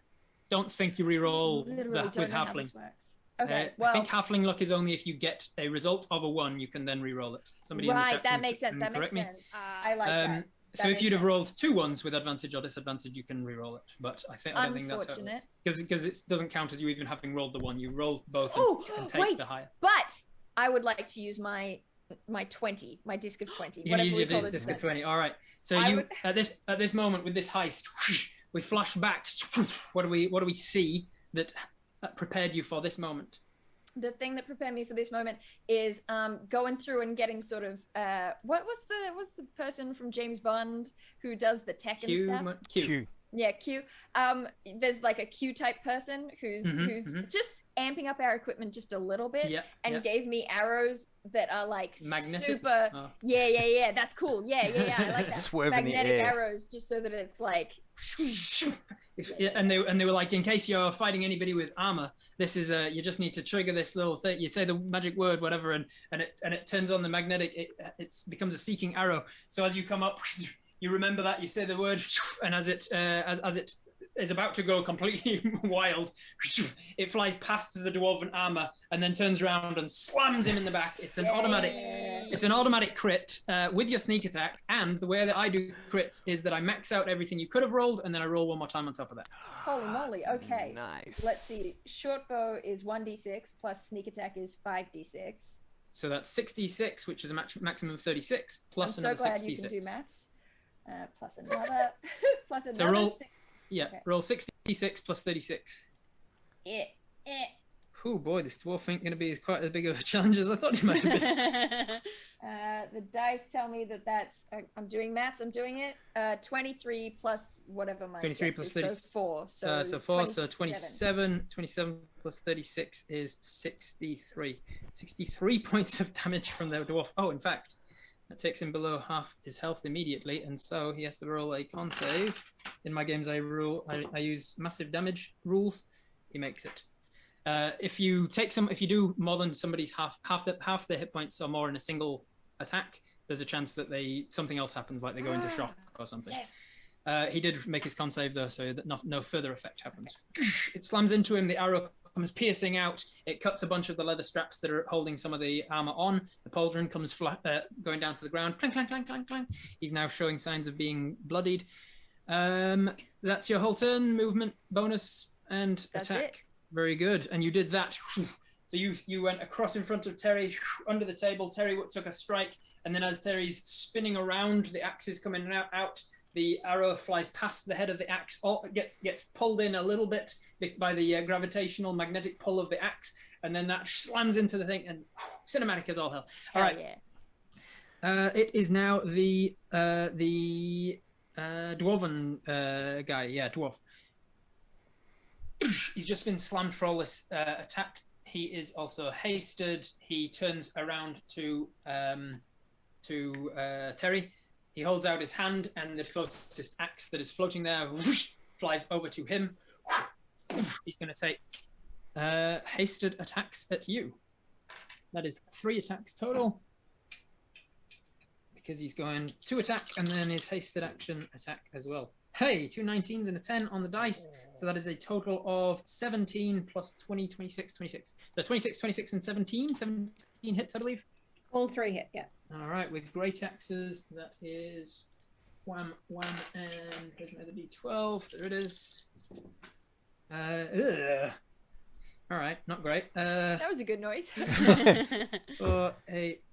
don't think you re-roll Literally that with don't know how this halfling. works. Okay, I think halfling luck is only if you get a result of a 1, you can then re-roll it. Somebody in the chat that can- makes sense. can That makes correct me. sense. I like that. So if you'd have rolled 2 1s with advantage or disadvantage, you can re-roll it. But I don't think that's how it works. Because it doesn't count as you even having rolled the 1. You rolled both and take the higher. But I would like to use my 20, my disc of 20. You can use your disc of 20. All right. So at this moment with this heist, we flash back. What do we see that prepared you for this moment? The thing that prepared me for this moment is going through and getting sort of what's the person from James Bond who does the tech and stuff? Q. Yeah, Q. There's like a Q type person who's just amping up our equipment just a little bit and gave me arrows that are like magnetic. Super. Oh. Yeah. That's cool. Yeah. I like that. Swerve magnetic in the air. arrows, just so that it's like. And they were like, in case you're fighting anybody with armor, this is you just need to trigger this little thing. You say the magic word, whatever, and it turns on the magnetic. It becomes a seeking arrow. So as you come up, you remember that, you say the word, and as it is about to go completely wild, it flies past the dwarven armor and then turns around and slams him in the back. It's an automatic crit with your sneak attack. And the way that I do crits is that I max out everything you could have rolled, and then I roll 1 more time on top of that. Holy moly! Okay. Nice. Let's see. Short bow is 1d6 plus sneak attack is 5d6. So that's 6d6, which is a maximum of 36 plus another 6d6. I'm so glad you can do maths. Plus another. So roll. 6. Yeah, okay. Roll 66 plus 36. Oh boy, this dwarf ain't going to be as quite as big of a challenge as I thought he might have been. The dice tell me that that's. I'm doing maths. I'm doing it. 23 plus whatever my. 23 plus 30. So 4. So 4. So 27. 27 plus 36 is 63. 63 points of damage from the dwarf. Oh, in fact, that takes him below half his health immediately, and so he has to roll a con save. In my games, I use massive damage rules. He makes it. If you do more than somebody's half the hit points or more in a single attack, there's a chance that something else happens, like they go into shock or something. Yes. He did make his con save though, so that no further effect happens. It slams into him. The arrow comes piercing out. It cuts a bunch of the leather straps that are holding some of the armor on. The pauldron comes going down to the ground. Clank, clank, clank, clank, clank. He's now showing signs of being bloodied. That's your whole turn. Movement, bonus, and attack. Very good. And you did that. So you went across in front of Terry, under the table. Terry took a strike, and then as Terry's spinning around, the axe is coming out. The arrow flies past the head of the axe, or gets pulled in a little bit by the gravitational magnetic pull of the axe, and then that slams into the thing, and cinematic as all hell. All right. Yeah. It is now the dwarven guy. Yeah, dwarf. He's just been slammed for all this attack. He is also hasted. He turns around to Terry. He holds out his hand, and the closest axe that is floating there flies over to him. He's going to take hasted attacks at you. That is 3 attacks total. Because he's going to attack and then his hasted action attack as well. Hey, 2 19s and a 10 on the dice. So that is a total of 17 plus 20, 26, 26. So 26, 26, and 17. 17 hits, I believe. All 3 hit, yeah. All right, with great axes, that is wham, wham, and here's another d12. There it is. All right, not great. That was a good noise. 4, 8,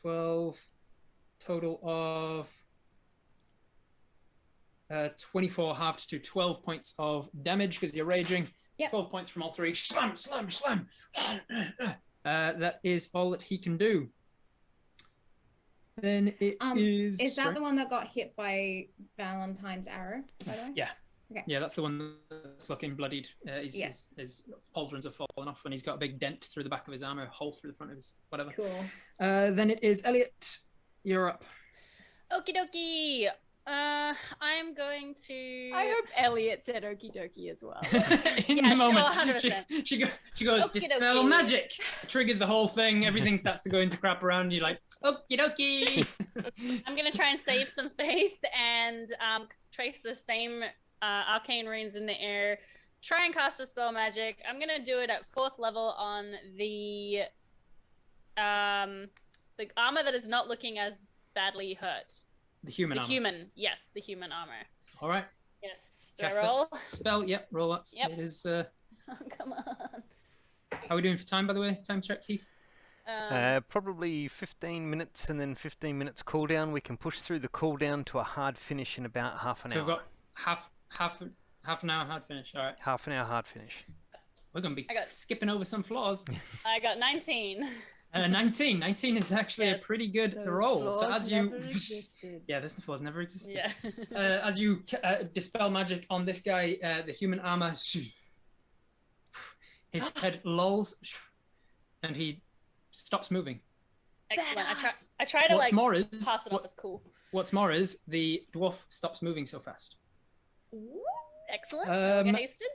12. Total of 24 halved to 12 points of damage because you're raging. Yep. 12 points from all 3. Slam, slam, slam. That is all that he can do. Then it is... Is that the one that got hit by Valentine's arrow, by the way? Yeah. Okay. Yeah, that's the one that's looking bloodied. His pauldrons have fallen off, and he's got a big dent through the back of his armor, a hole through the front of his whatever. Cool. Then it is Elliot. You're up. Okie dokie. I'm going to. I hope Elliot said okie dokie as well. In Yeah, the moment, sure, 100%. she goes, Okie dispel dokie. magic. Triggers the whole thing. Everything starts to go into crap around you. Like, okie dokie. I'm gonna try and save some face and trace the same arcane runes in the air. Try and cast a spell magic. I'm gonna do it at 4th level on the armor that is not looking as badly hurt. The human The armor. human, yes, the human armor. All right. Yes. Do I Cast roll? that spell. Yep, roll that. Yep. It is. Oh, come on. How are we doing for time, by the way? Time check, Keith? Probably 15 minutes and then 15 minutes cooldown. We can push through the cooldown to a hard finish in about half an So hour. we've got half an hour hard finish. All right. Half an hour hard finish. We're going to be I got- skipping over some floors. I got 19. 19. 19 is actually a pretty good Those roll. So flaws as you... never existed. Yeah, this floor's never existed. Yeah. As you dispel magic on this guy, the human armor, his head lolls, and he stops moving. Excellent. I try to What's more is pass it off as cool. what's more is the dwarf stops moving so fast. Ooh, excellent. I'll get hasted.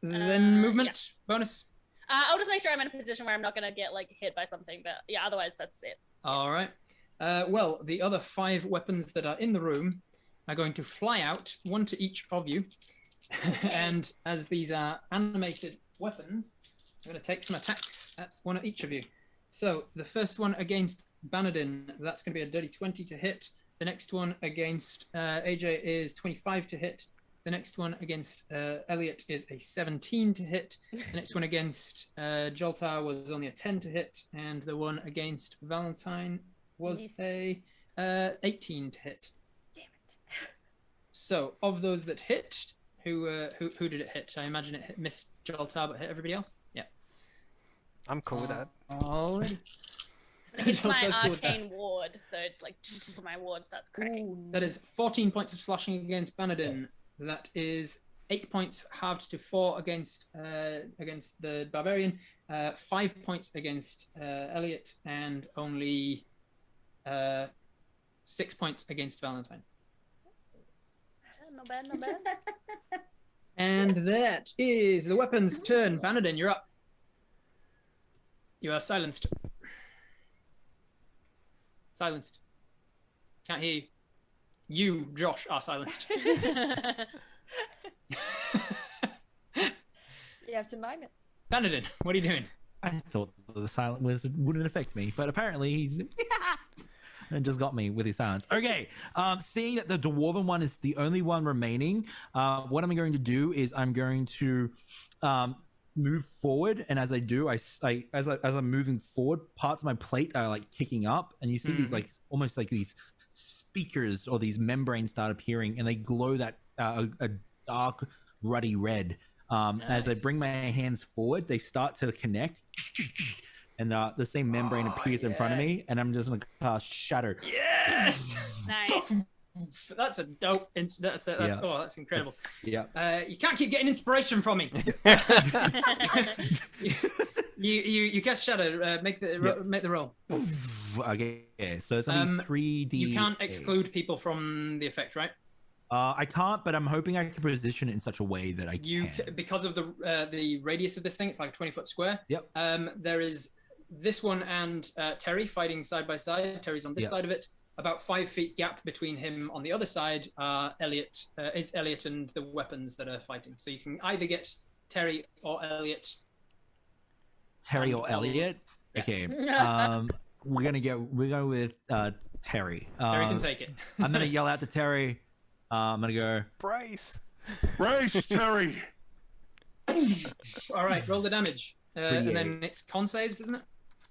Then movement bonus. I'll just make sure I'm in a position where I'm not gonna get like hit by something, but yeah, otherwise that's it. All right. Well, the other 5 weapons that are in the room are going to fly out, 1 to each of you. And as these are animated weapons, I'm going to take some attacks at 1 of each of you. So the first one against Banadin, that's going to be a dirty 20 to hit. The next one against AJ is 25 to hit. The next one against Elliot is a 17 to hit. The next one against Joltar was only a 10 to hit. And the one against Valentine was a 18 to hit. Damn it. So of those that hit, who did it hit? I imagine it missed Joltar but hit everybody else? Yeah. I'm cool with that. Alrighty. It's my Joltar's cool with that. arcane ward, so it's like my ward starts cracking. That is 14 points of slashing against Banadin. That is 8 points halved to 4 against the barbarian, 5 points against Elliot, and only 6 points against Valentine. Not bad, not bad. And that is the weapons turn. Banadin, you're up. You are silenced. Silenced. Can't hear you. You, Josh, are silenced. You have to mime it. Banadin, what are you doing? I thought the silent wizard wouldn't affect me, but apparently he's and just got me with his silence. Okay, seeing that the dwarven one is the only one remaining, what I'm going to do is I'm going to move forward, and as I do, as I'm moving forward, parts of my plate are like kicking up, and you see these like almost like these speakers or these membranes start appearing, and they glow that a dark ruddy red. As I bring my hands forward, they start to connect, and the same membrane appears in front of me, and I'm just gonna cast Shatter. Yes. Nice. That's a dope. That's incredible. Yeah. You can't keep getting inspiration from me. you cast Shadow. Make the roll. Okay, so it's only 3D. You can't exclude people from the effect, right? I can't, but I'm hoping I can position it in such a way that I can. Because of the radius of this thing, it's like a 20-foot square. Yep. There is this one and Terry fighting side by side. Terry's on this side of it. About 5 feet gap between him on the other side. Elliot and the weapons that are fighting. So you can either get Terry or Elliot. Terry or Elliot. Yeah. Okay. We're going with Terry. Terry can take it. I'm gonna yell out to Terry. I'm gonna go brace, Terry. All right, roll the damage, and then it's con saves, isn't it?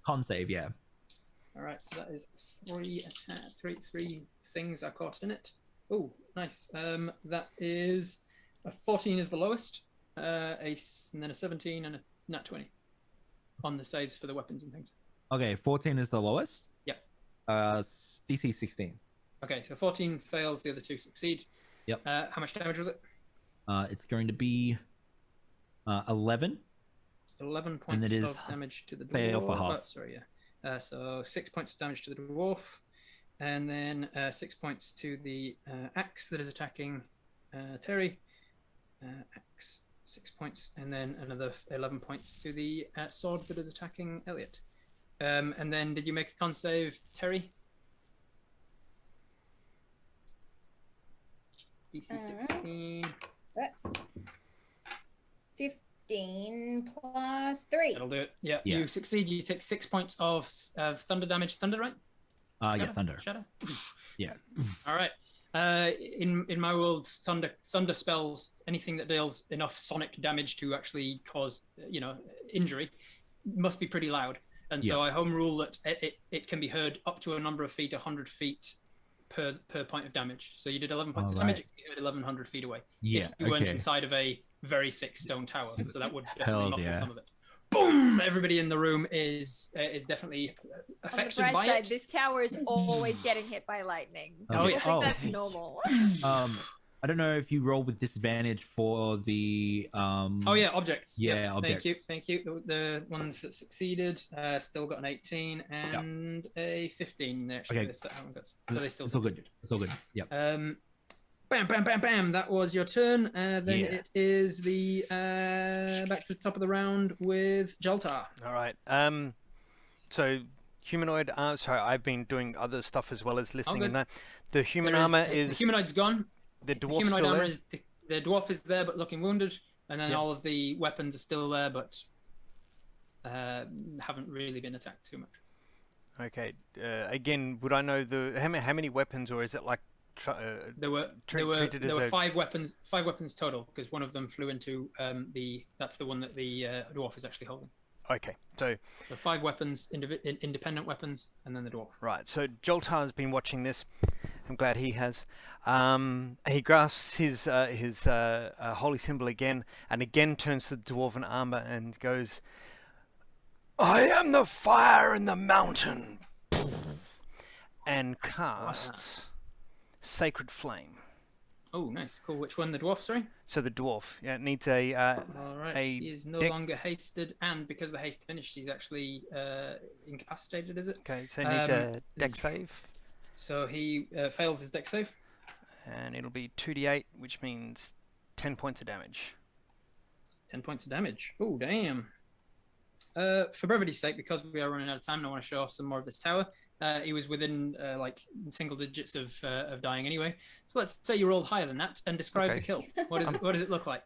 Con save, yeah. All right, so that is three things are caught in it. Oh, nice. That is a 14 is the lowest, and then a 17 and a nat 20 on the saves for the weapons and things. Okay, 14 is the lowest. Yep. DC 16. Okay, so 14 fails, the other 2 succeed. Yep. How much damage was it? It's going to be 11. 11 points of damage to the dwarf. Fail for half. Oh, sorry, yeah. So 6 points of damage to the dwarf, and then 6 points to the axe that is attacking Terry. Axe, 6 points, and then another 11 points to the sword that is attacking Elliot. And then did you make a con save, Terry? DC 16. 15 plus 3. That'll do it. Yeah, you succeed. You take 6 points of thunder damage. Thunder, right? Yeah, thunder. Shadow. Yeah. All right. In my world, thunder spells, anything that deals enough sonic damage to actually cause injury, must be pretty loud. And so I home rule that it can be heard up to a number of feet, 100 feet per point of damage. So you did 11 points of damage. It can be heard 1,100 feet away. Yeah. If you weren't inside of a very thick stone tower, so that would definitely muffle some of it. Boom! Everybody in the room is definitely affected On the bright by side, it. this tower is always getting hit by lightning. Oh, I yeah. think that's normal. I don't know if you roll with disadvantage for the objects. Yeah, yep. objects. Thank you. The ones that succeeded still got an 18 and a 15 actually. Okay. So they still it's all good. It's all good. Yep. Bam, bam, bam, bam. That was your turn. Then it is the back to the top of the round with Joltar. All right. So humanoid. Sorry, I've been doing other stuff as well as listening. And that the human armor is. The humanoid's gone. The dwarf humanoid still armor there. is the dwarf is there, but looking wounded, and then all of the weapons are still there, but haven't really been attacked too much. Okay. Again, would I know how many weapons, or is it like? There were 5 weapons total, because one of them flew into that's the one that the dwarf is actually holding. Okay, so 5 weapons, independent weapons, and then the dwarf. Right. So Joltar has been watching this. I'm glad he has. He grasps his holy symbol again, and again turns to the dwarven armor and goes, "I am the fire in the mountain," and casts Sacred Flame. Oh, nice, cool. Which one? The dwarf, sorry? So the dwarf, it needs a. All right. He is no longer hasted, and because the haste finished, he's actually incapacitated. Is it? Okay, so he needs a dex save. So he fails his dex save, and it'll be 2d8, which means 10 points of damage. 10 points of damage. Oh, damn. For brevity's sake, because we are running out of time, and I want to show off some more of this tower. He was within single digits of dying anyway. So let's say you rolled higher than that and describe the kill. What does it look like?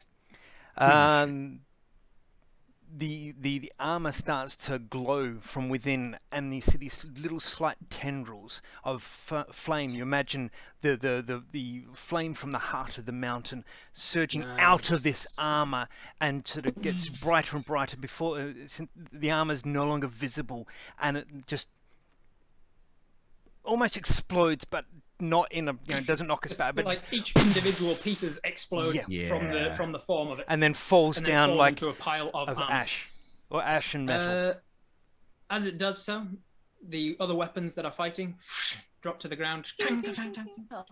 The armor starts to glow from within, and you see these little slight tendrils of flame. You imagine the flame from the heart of the mountain surging out of this armor, and sort of gets brighter and brighter before the armor is no longer visible, and it just almost explodes, but not in a, doesn't knock us back, but like just, each individual pieces explode Yeah. from the form of it, and then falls and then down falls like into a pile of armor. ash, or ash and metal. As it does so, the other weapons that are fighting drop to the ground. Tang, tang, tang, tang. Oh,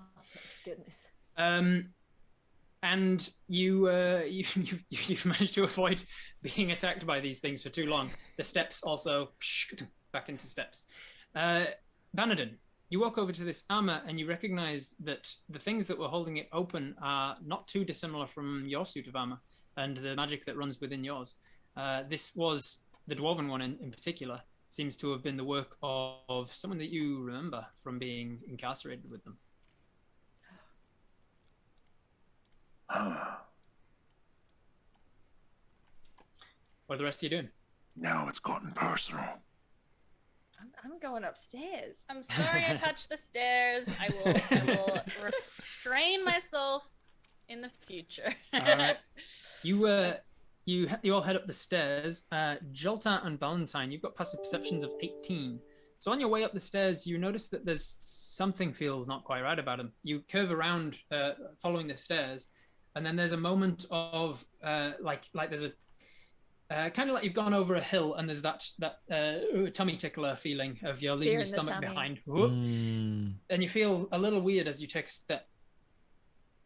goodness. And you've managed to avoid being attacked by these things for too long. The steps also back into steps. Banadin, you walk over to this armor and you recognize that the things that were holding it open are not too dissimilar from your suit of armor and the magic that runs within yours. This was the dwarven one in particular. Seems to have been the work of someone that you remember from being incarcerated with them. What are the rest of you doing? Now it's gotten personal. I'm going upstairs. I'm sorry I touched the stairs. I will restrain myself in the future. All right. You all head up the stairs. Jolta and Valentine, you've got passive perceptions of 18. So on your way up the stairs, you notice that there's something feels not quite right about them. You curve around, following the stairs, and then there's a moment of like there's a kind of like you've gone over a hill, and there's that tummy tickler feeling of you're leaving your stomach behind, and you feel a little weird as you take a step.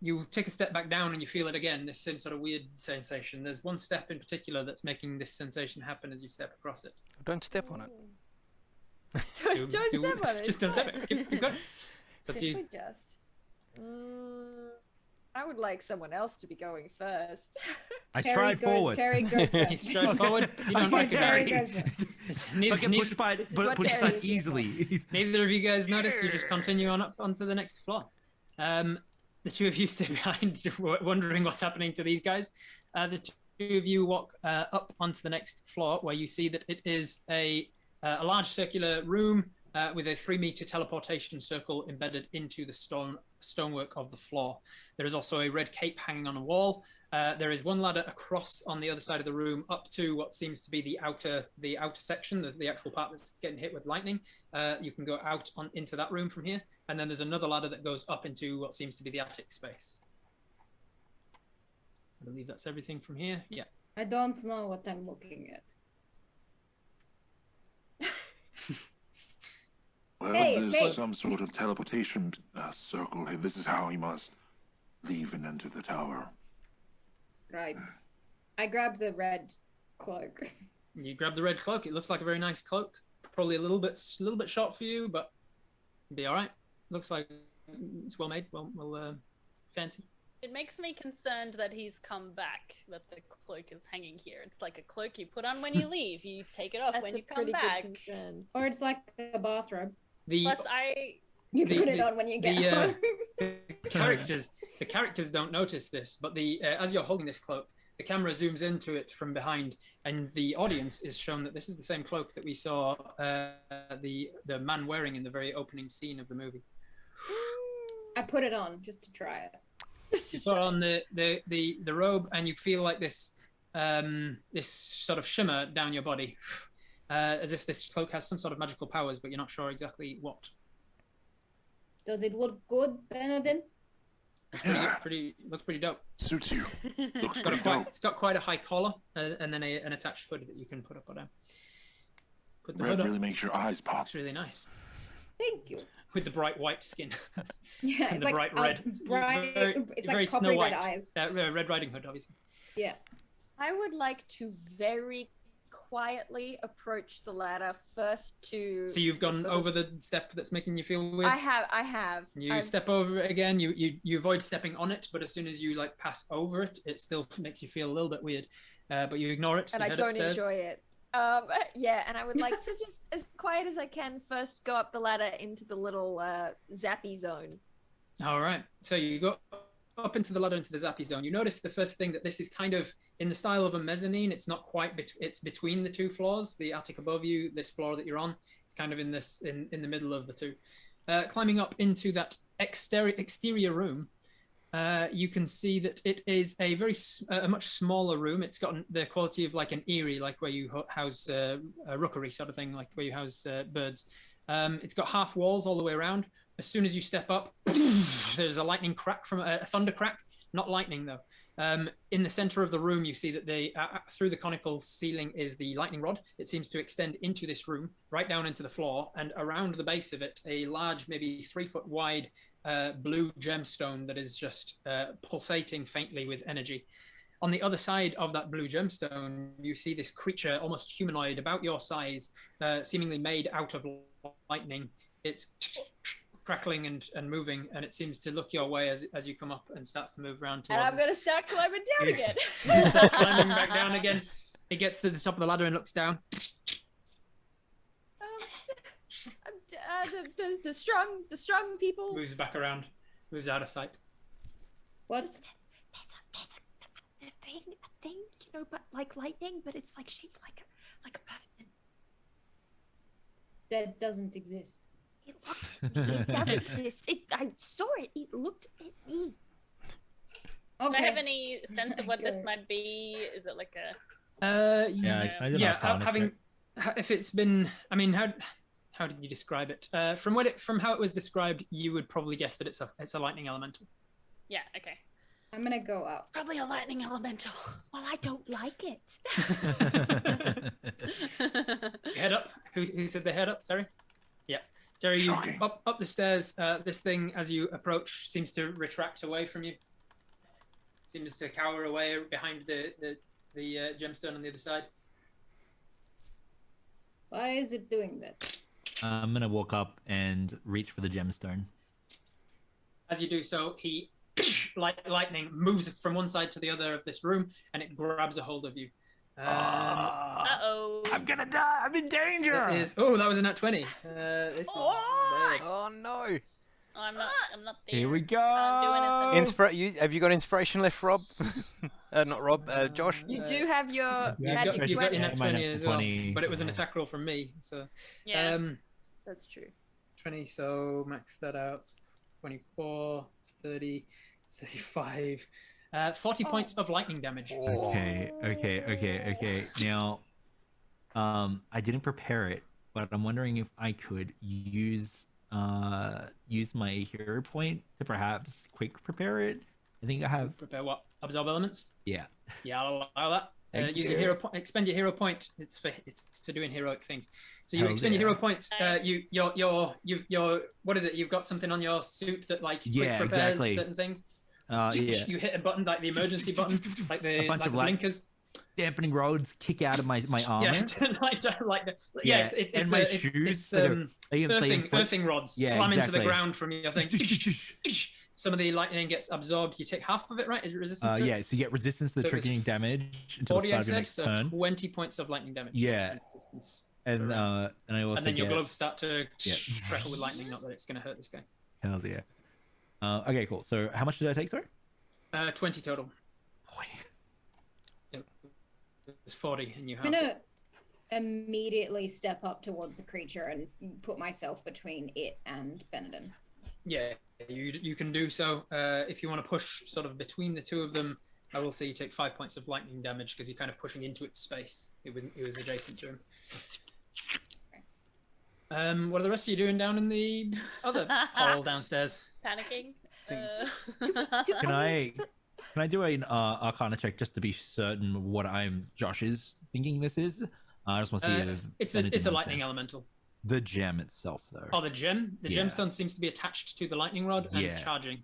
You take a step back down and you feel it again, this same sort of weird sensation. There's one step in particular that's making this sensation happen as you step across it. Don't step on it. Don't step on it. Just don't step it. Keep going. Simply just. I would like someone else to be going first. I stride forward. Terry goes first. You stride forward. You don't like Terry it. goes first. I get pushed aside easily. Neither of you guys notice. You just continue on up onto the next floor. The two of you stay behind, wondering what's happening to these guys. The two of you walk up onto the next floor, where you see that it is a large circular room with a 3-meter teleportation circle embedded into the stonework of the floor. There is also a red cape hanging on a wall. There is one ladder across on the other side of the room up to what seems to be the outer section, the actual part that's getting hit with lightning. You can go out into that room from here. And then there's another ladder that goes up into what seems to be the attic space. I believe that's everything from here. Yeah. I don't know what I'm looking at. Well, there's some sort of teleportation circle here. This is how he must leave and enter the tower. Right. I grabbed the red cloak. You grab the red cloak. It looks like a very nice cloak. Probably a little bit short for you, but it'll be all right. Looks like it's well made, well fancy. It makes me concerned that he's come back, that the cloak is hanging here. It's like a cloak you put on when you leave. You take it off when you come back. Or it's like a bathrobe. Plus, you put it on when you get home. The characters don't notice this, but as you're holding this cloak, the camera zooms into it from behind, and the audience is shown that this is the same cloak that we saw the man wearing in the very opening scene of the movie. I put it on just to try it. You put on the robe, and you feel like this this sort of shimmer down your body, as if this cloak has some sort of magical powers, but you're not sure exactly what. Does it look good, Benodin? Looks pretty dope. Suits you. Looks pretty dope. It's got quite a high collar, and then an attached hood that you can put up or down. Put the hood Red really up. makes your eyes pop. It's really nice. Thank you. With the bright white skin. Yeah, and it's the like bright red. it's very like Snow coppery White. red eyes. Red Riding Hood, obviously. Yeah. I would like to very quietly approach the ladder first to. So you've gone over the step that's making you feel weird? I have. You step over it again. You avoid stepping on it, but as soon as you pass over it, it still makes you feel a little bit weird. But you ignore it. And you I head don't upstairs. enjoy it. Yeah, and I would like to just, as quiet as I can, first go up the ladder into the little zappy zone. All right. So you go up into the ladder into the zappy zone. You notice the first thing that this is kind of in the style of a mezzanine. It's not quite. It's between the two floors. The attic above you, this floor that you're on. It's kind of in the middle of the two. Climbing up into that exterior room, you can see that it is a much smaller room. It's got the quality of like an eyrie, like where you house a rookery sort of thing, like where you house birds. It's got half walls all the way around. as soon as you step up, there's a lightning crack from a thunder crack, not lightning though. In the center of the room, you see that through the conical ceiling is the lightning rod. It seems to extend into this room, right down into the floor, and around the base of it, a large, maybe 3 foot wide blue gemstone that is just pulsating faintly with energy. On the other side of that blue gemstone, you see this creature, almost humanoid, about your size, seemingly made out of lightning. It's crackling and moving, and it seems to look your way as you come up and starts to move around. And I'm going to start climbing down again. Start climbing back down again. It gets to the top of the ladder and looks down. The strong people. Moves back around. Moves out of sight. What? There's a thing, you know, but like lightning, but it's like shaped like a person. That doesn't exist. It does exist. I saw it. It looked at me. Do I have any sense of what this might be? Is it like a? If it's been, I mean, how did you describe it? From how it was described, you would probably guess that it's a lightning elemental. Yeah. Okay. I'm gonna go up. Probably a lightning elemental. Well, I don't like it. Head up. Who said they head up? Sorry. Yeah. Jerry, you up the stairs. This thing, as you approach, seems to retract away from you. Seems to cower away behind the gemstone on the other side. Why is it doing that? I'm gonna walk up and reach for the gemstone. As you do so, he, like lightning, moves from one side to the other of this room, and it grabs a hold of you. Uh-oh. I'm gonna die. I'm in danger. That was a nat 20. Oh no. I'm not there. Here we go. Have you got inspiration left, Rob? Not Rob. Josh. You do have your magic 20. You got your nat 20 as well, 20. but it was an attack roll from me. So yeah, that's true. 20. So max that out. 24, 30, 35. 40 points of lightning damage. Okay. Now, I didn't prepare it, but I'm wondering if I could use my hero point to perhaps quick prepare it. I think I have. Prepare what? Absorb elements? Yeah. Yeah, I'll allow that. Use your hero point. Expend your hero point. It's for doing heroic things. So you expend your hero points. Your what is it? You've got something on your suit that like quick prepares certain things. You hit a button like the emergency button, like the blinkers. Dampening rods kick out of my armor. It's earthing rods slam into the ground from your thing. Some of the lightning gets absorbed. You take half of it, right? Is it resistance? So you get resistance to the triggering damage until the start of your next turn. 20 points of lightning damage. Yeah. And I also and then your gloves start to crackle with lightning. Not that it's going to hurt this guy. Hells yeah. Okay, cool. So how much did I take, sorry? 20 total. It's 40, and you have. I'm gonna immediately step up towards the creature and put myself between it and Benedin. Yeah, you can do so. If you want to push sort of between the two of them, I will say you take 5 points of lightning damage because you're kind of pushing into its space. It was adjacent to him. What are the rest of you doing down in the other hall downstairs? Panicking. Can I do an Arcana check just to be certain what Josh is thinking this is? I just want to see if it's a lightning elemental. The gem itself, though. Oh, the gem? The gemstone seems to be attached to the lightning rod and charging.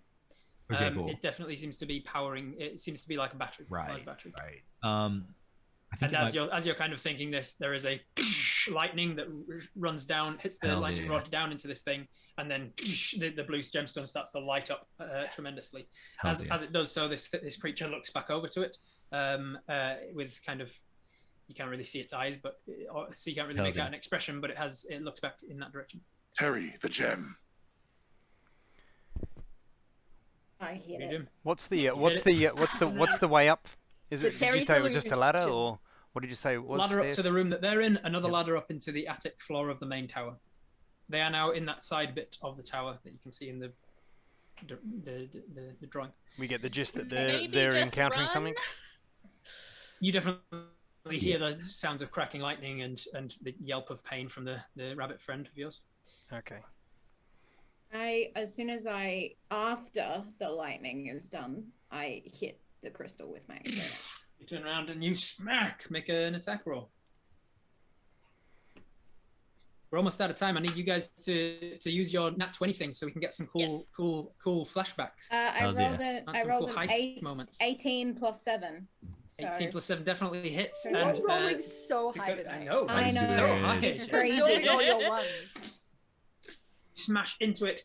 Okay, cool. It definitely seems to be powering. It seems to be like a battery. Right. Battery. Right. I think as you're kind of thinking this, there is a lightning that runs down, hits the lightning rod down into this thing, and then the blue gemstone starts to light up tremendously. As it does so, this creature looks back over to it with kind of, you can't really see its eyes, but so you can't really make out an expression, but it looks back in that direction. Terry, the gem. I hit it. What's the way up? Did you say it was just a ladder, or what did you say? Ladder up to the room that they're in, another ladder up into the attic floor of the main tower. They are now in that side bit of the tower that you can see in the drawing. We get the gist that they're encountering something. You definitely hear the sounds of cracking lightning and the yelp of pain from the rabbit friend of yours. Okay. As soon as after the lightning is done, I hit the crystal with my accelerator. You turn around and you smack. Make an attack roll. We're almost out of time. I need you guys to use your nat 20 things so we can get some cool flashbacks. I rolled cool heist moments. 18 plus 7. So. 18 plus 7 definitely hits. You're and rolling so high today. I know. I know. So high. It's crazy. Showing all your ones. Smash into it.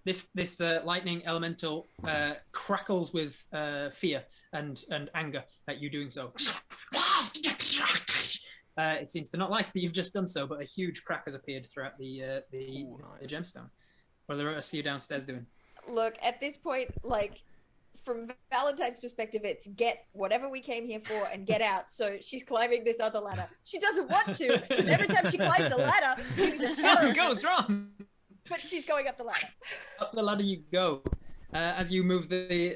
This lightning elemental crackles with fear and anger at you doing so. It seems to not like that you've just done so, but a huge crack has appeared throughout the gemstone. What are the rest of you downstairs doing? Look, at this point, like, from Valentine's perspective, it's get whatever we came here for and get out. So she's climbing this other ladder. She doesn't want to, because every time she climbs a ladder, something goes wrong. But she's going up the ladder. Up the ladder you go. As you move the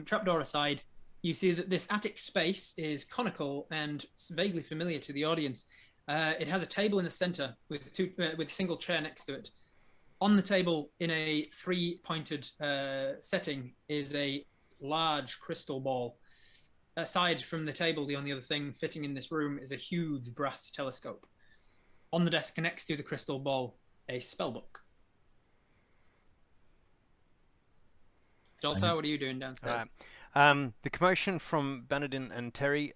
trapdoor aside, you see that this attic space is conical and vaguely familiar to the audience. It has a table in the center with a single chair next to it. On the table, in a 3-pointed setting, is a large crystal ball. Aside from the table, the only other thing fitting in this room is a huge brass telescope. On the desk next to the crystal ball, a spellbook. Jolta, what are you doing downstairs? The commotion from Bernadine and Terry,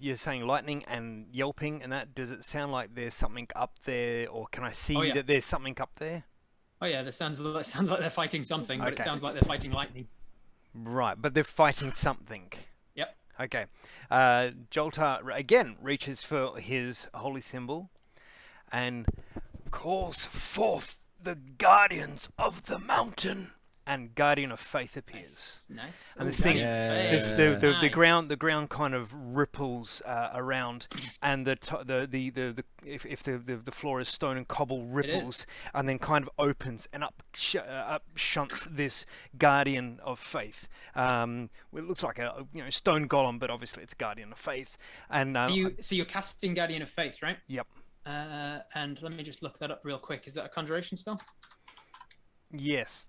you're saying lightning and yelping and that. Does it sound like there's something up there, or can I see that there's something up there? Oh yeah, that sounds like they're fighting something, but it sounds like they're fighting lightning. Right, but they're fighting something. Yep. Okay. Jolta again reaches for his holy symbol and calls forth the guardians of the mountain. And Guardian of Faith appears. Nice. And this thing, the ground kind of ripples around, and if the floor is stone and cobble, ripples, and then kind of opens and up shunts this Guardian of Faith. It looks like a stone golem, but obviously it's Guardian of Faith. And so you're casting Guardian of Faith, right? Yep. And let me just look that up real quick. Is that a conjuration spell? Yes.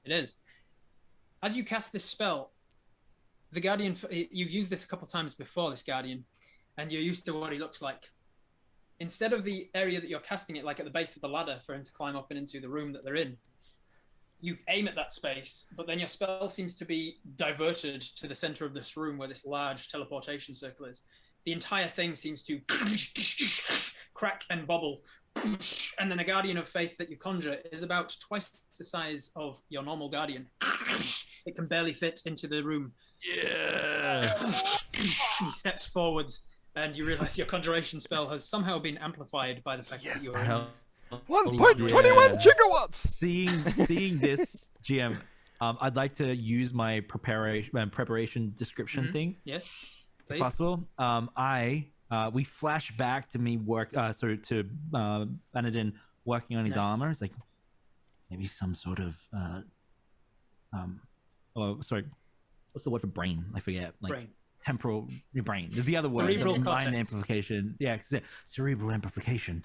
It is. As you cast this spell, the Guardian, you've used this a couple times before, this Guardian, and you're used to what he looks like. Instead of the area that you're casting it, like at the base of the ladder for him to climb up and into the room that they're in, you aim at that space, but then your spell seems to be diverted to the center of this room where this large teleportation circle is. The entire thing seems to crack and bubble. And then a Guardian of Faith that you conjure is about twice the size of your normal Guardian. It can barely fit into the room. Yeah. He steps forwards, and you realize your conjuration spell has somehow been amplified by the fact that you're in. 1.21 gigawatts. Seeing this, GM, I'd like to use my preparation description thing. Yes, please. If possible. We flash back to me to Bernadine working on his armor. It's like maybe some sort of what's the word for brain? I forget. Like brain. Temporal brain. The other word, cerebral mind amplification. Yeah, cerebral amplification.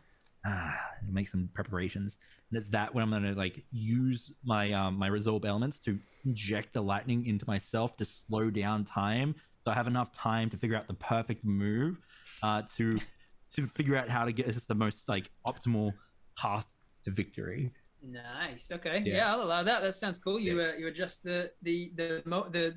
Make some preparations. And it's that when I'm gonna use my my resolve elements to inject the lightning into myself to slow down time, so I have enough time to figure out the perfect move. To figure out how to get the most optimal path to victory. Nice. Okay. Yeah, I'll allow that. That sounds cool. You adjust the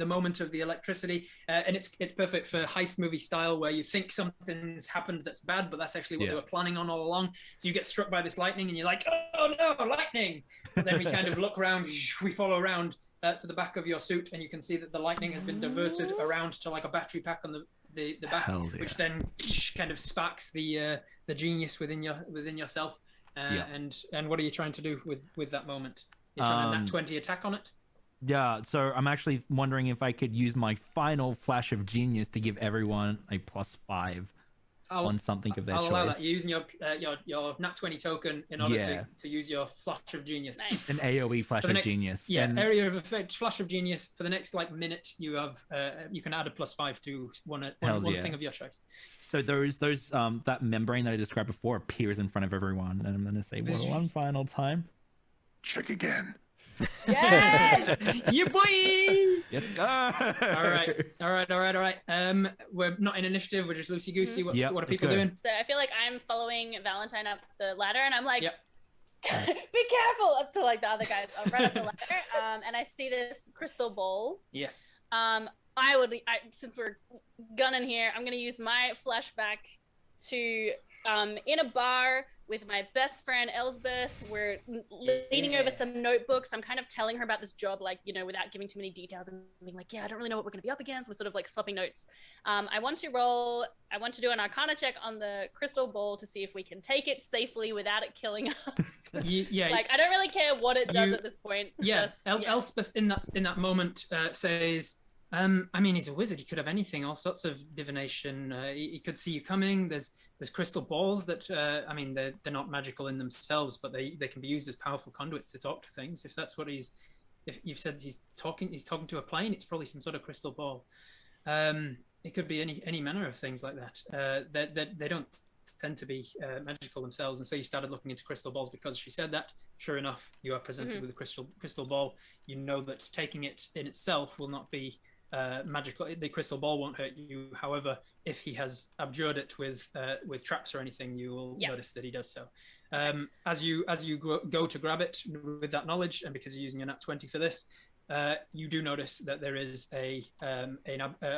moment of the electricity, and it's perfect for heist movie style, where you think something's happened that's bad, but that's actually what they were planning on all along. So you get struck by this lightning, and you're like, "Oh no, lightning!" But then we kind of look around. We follow around to the back of your suit, and you can see that the lightning has been diverted around to like a battery pack on the back, which then kind of sparks the genius within yourself. And what are you trying to do with that moment? You're trying to nat 20 attack on it? Yeah, so I'm actually wondering if I could use my final flash of genius to give everyone a +5. on something of their I'll choice. allow that. You're using your nat 20 token in order to use your flash of genius. Nice. An AOE flash of genius. Yeah, And area of effect, flash of genius. For the next minute, you have you can add a +5 to one thing of your choice. so those that membrane that I described before appears in front of everyone, and I'm going to say one final time. Check again. Yes! You boy! Let's go. All right. We're not in initiative. We're just loosey goosey. What are people doing? So I feel like I'm following Valentine up the ladder, and I'm like, Yep. be careful, up to like the other guys. I'll run up the ladder, and I see this crystal ball. Yes. Since we're gunning here, I'm gonna use my flashback to in a bar with my best friend Elsbeth. We're leaning over some notebooks. I'm kind of telling her about this job, like, you know, without giving too many details, and being like, yeah, I don't really know what we're going to be up against. We're sort of like swapping notes. I want to do an Arcana check on the crystal ball to see if we can take it safely without it killing us. Yeah. Like, I don't really care what it does at this point. Yeah. Elspeth in that moment says, I mean, he's a wizard. He could have anything, all sorts of divination. He could see you coming. There's crystal balls that, I mean, they're not magical in themselves, but they can be used as powerful conduits to talk to things. If that's what if you've said he's talking to a plane, it's probably some sort of crystal ball. It could be any manner of things like that. They don't tend to be magical themselves. And so you started looking into crystal balls because she said that. Sure enough, you are presented with a crystal ball. You know that taking it in itself will not be magical. The crystal ball won't hurt you. However, if he has abjured it with traps or anything, you will notice that he does so. As you go to grab it with that knowledge, and because you're using a nat 20 for this, you do notice that there is a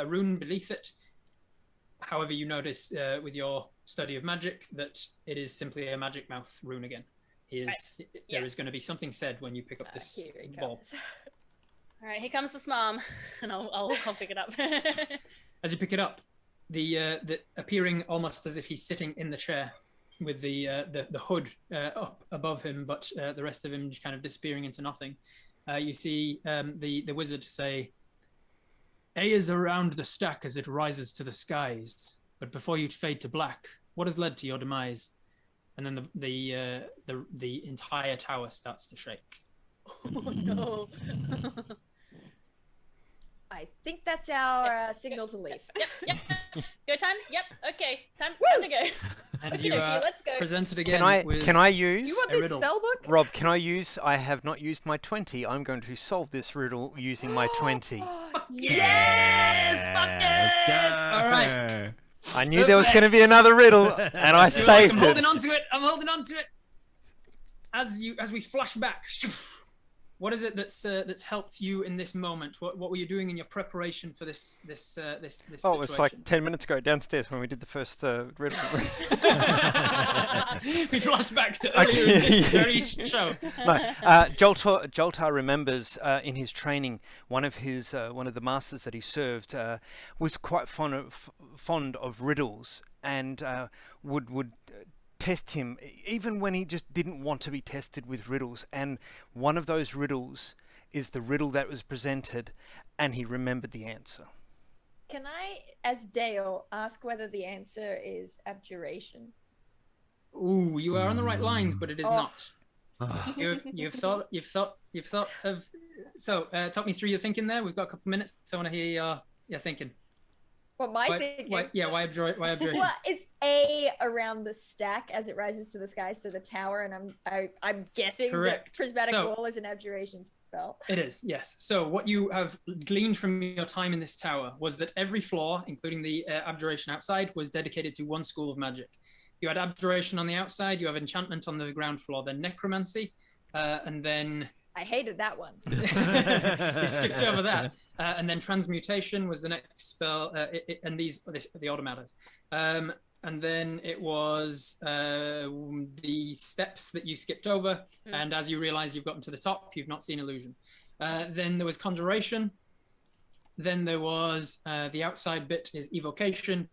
rune beneath it. However, you notice with your study of magic that it is simply a magic mouth rune again. There is going to be something said when you pick up this ball. All right, here comes the smom, and I'll pick it up. As you pick it up, the appearing almost as if he's sitting in the chair with the hood up above him, but the rest of him just kind of disappearing into nothing. You see the wizard say, "A is around the stack as it rises to the skies, but before you fade to black, what has led to your demise?" And then the entire tower starts to shake. Oh no. I think that's our signal to leave. Yep. Go time? Yep. Okay. Time to go. And you let's go. presented again. Can I use? You want this spell book? Rob, can I use? I have not used my 20. I'm going to solve this riddle using my 20. Yes! Fuck yes! All right. I knew there was going to be another riddle, and I saved I'm it. holding on to it. As we flash back. What is it that's helped you in this moment? What were you doing in your preparation for this Oh, it was like 10 minutes ago downstairs when we did the first riddle. We flash back to earlier in this very show. No, Joltar remembers in his training one of the masters that he served was quite fond of riddles and would test him even when he just didn't want to be tested with riddles, and one of those riddles is the riddle that was presented, and he remembered the answer. Can I, as Dale, ask whether the answer is abjuration? Ooh, you are on the right lines, but it is not. You've thought of. So talk me through your thinking there. We've got a couple of minutes, so I want to hear your thinking. What my thinking? Why abjuration? Well, it's A around the stack as it rises to the sky, so the tower, and I'm guessing that prismatic wall is an abjuration spell. It is, yes. So what you have gleaned from your time in this tower was that every floor, including the abjuration outside, was dedicated to one school of magic. You had abjuration on the outside, you have enchantment on the ground floor, then necromancy, and then... I hated that one. We skipped over that. And then transmutation was the next spell, and the automatas. And then it was the steps that you skipped over, and as you realize you've gotten to the top, you've not seen illusion. Then there was conjuration. Then there was the outside bit is evocation,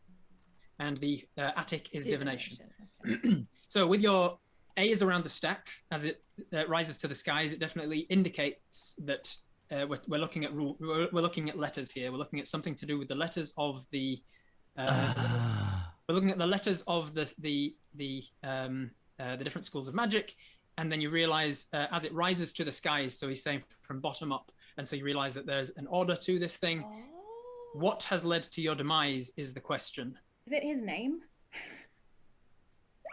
and the attic is divination. So with your A is around the stack as it rises to the skies. It definitely indicates that we're looking at we're looking at letters here. We're looking at something to do with the letters of the we're looking at the letters of the different schools of magic, and then you realize as it rises to the skies. So he's saying from bottom up, and so you realize that there's an order to this thing. Oh. What has led to your demise is the question. Is it his name?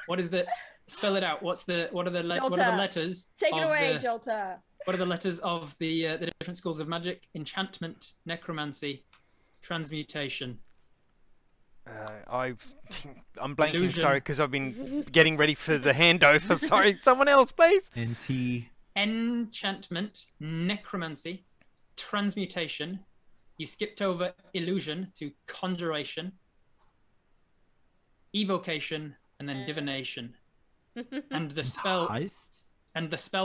What is the? Spell it out. What are the letters? Take it away, the, Jolta. What are the letters of the different schools of magic? Enchantment, necromancy, transmutation. I'm blanking. Illusion. Sorry, because I've been getting ready for the handover. Sorry, someone else, please. Enchantment, necromancy, transmutation. You skipped over illusion to conjuration, evocation, and then divination. And the spell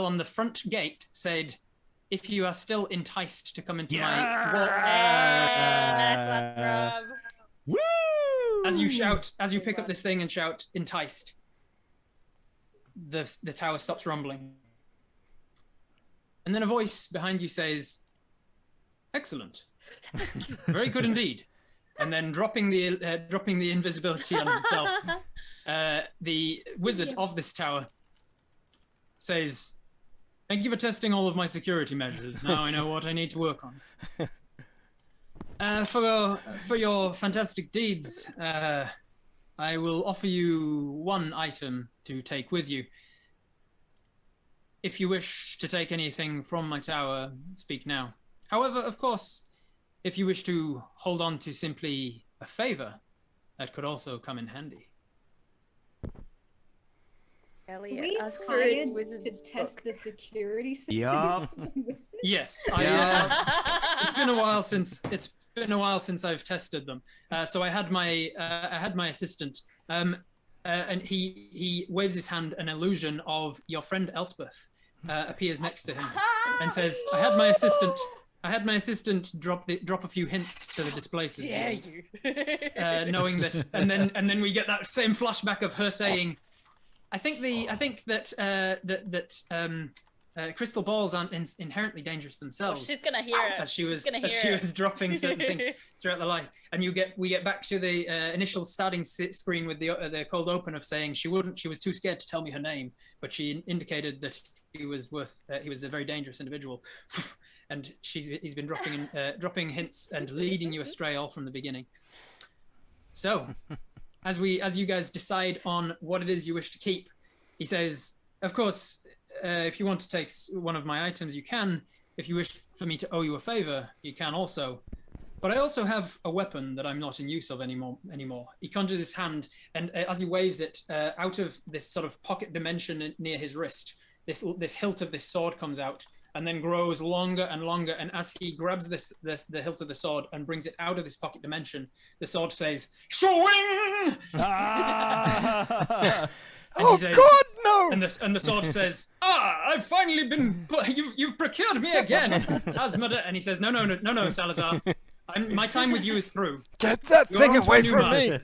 on the front gate said, "If you are still enticed to come into my wall." That's one, Rob. Woo! As you pick up this thing and shout, "Enticed," the tower stops rumbling, and then a voice behind you says, "Excellent, very good indeed." And then dropping the invisibility on himself, the wizard of this tower says, "Thank you for testing all of my security measures. Now I know what I need to work on. For your fantastic deeds, I will offer you one item to take with you. If you wish to take anything from my tower, speak now. However, of course, if you wish to hold on to simply a favor, that could also come in handy." Elliot, We ask for his hired wizard's to test book. the security system. Yup. Yes, it's been a while since I've tested them. So I had my assistant, and he waves his hand. An illusion of your friend Elspeth appears next to him and says, "I had my assistant drop a few hints to the displacers." Dare you? Knowing that, and then we get that same flashback of her saying, I think that crystal balls aren't inherently dangerous themselves." She's gonna hear it. As she was dropping certain things throughout the line, and we get back to the initial starting screen with the cold open of saying she was too scared to tell me her name, but she indicated that he was a very dangerous individual, and he's been dropping hints and leading you astray all from the beginning. So, as you guys decide on what it is you wish to keep, he says, "Of course, if you want to take one of my items, you can. If you wish for me to owe you a favor, you can also. But I also have a weapon that I'm not in use of anymore. He conjures his hand, and as he waves it, out of this sort of pocket dimension near his wrist, this hilt of this sword comes out, and then grows longer and longer. And as he grabs the hilt of the sword and brings it out of this pocket dimension, the sword says, "Showing!" Oh says, God, no! And the sword says, "I've finally been. You've procured me again, Asmodee." And he says, "No, Salazar. My time with you is through. Get that thing away from me!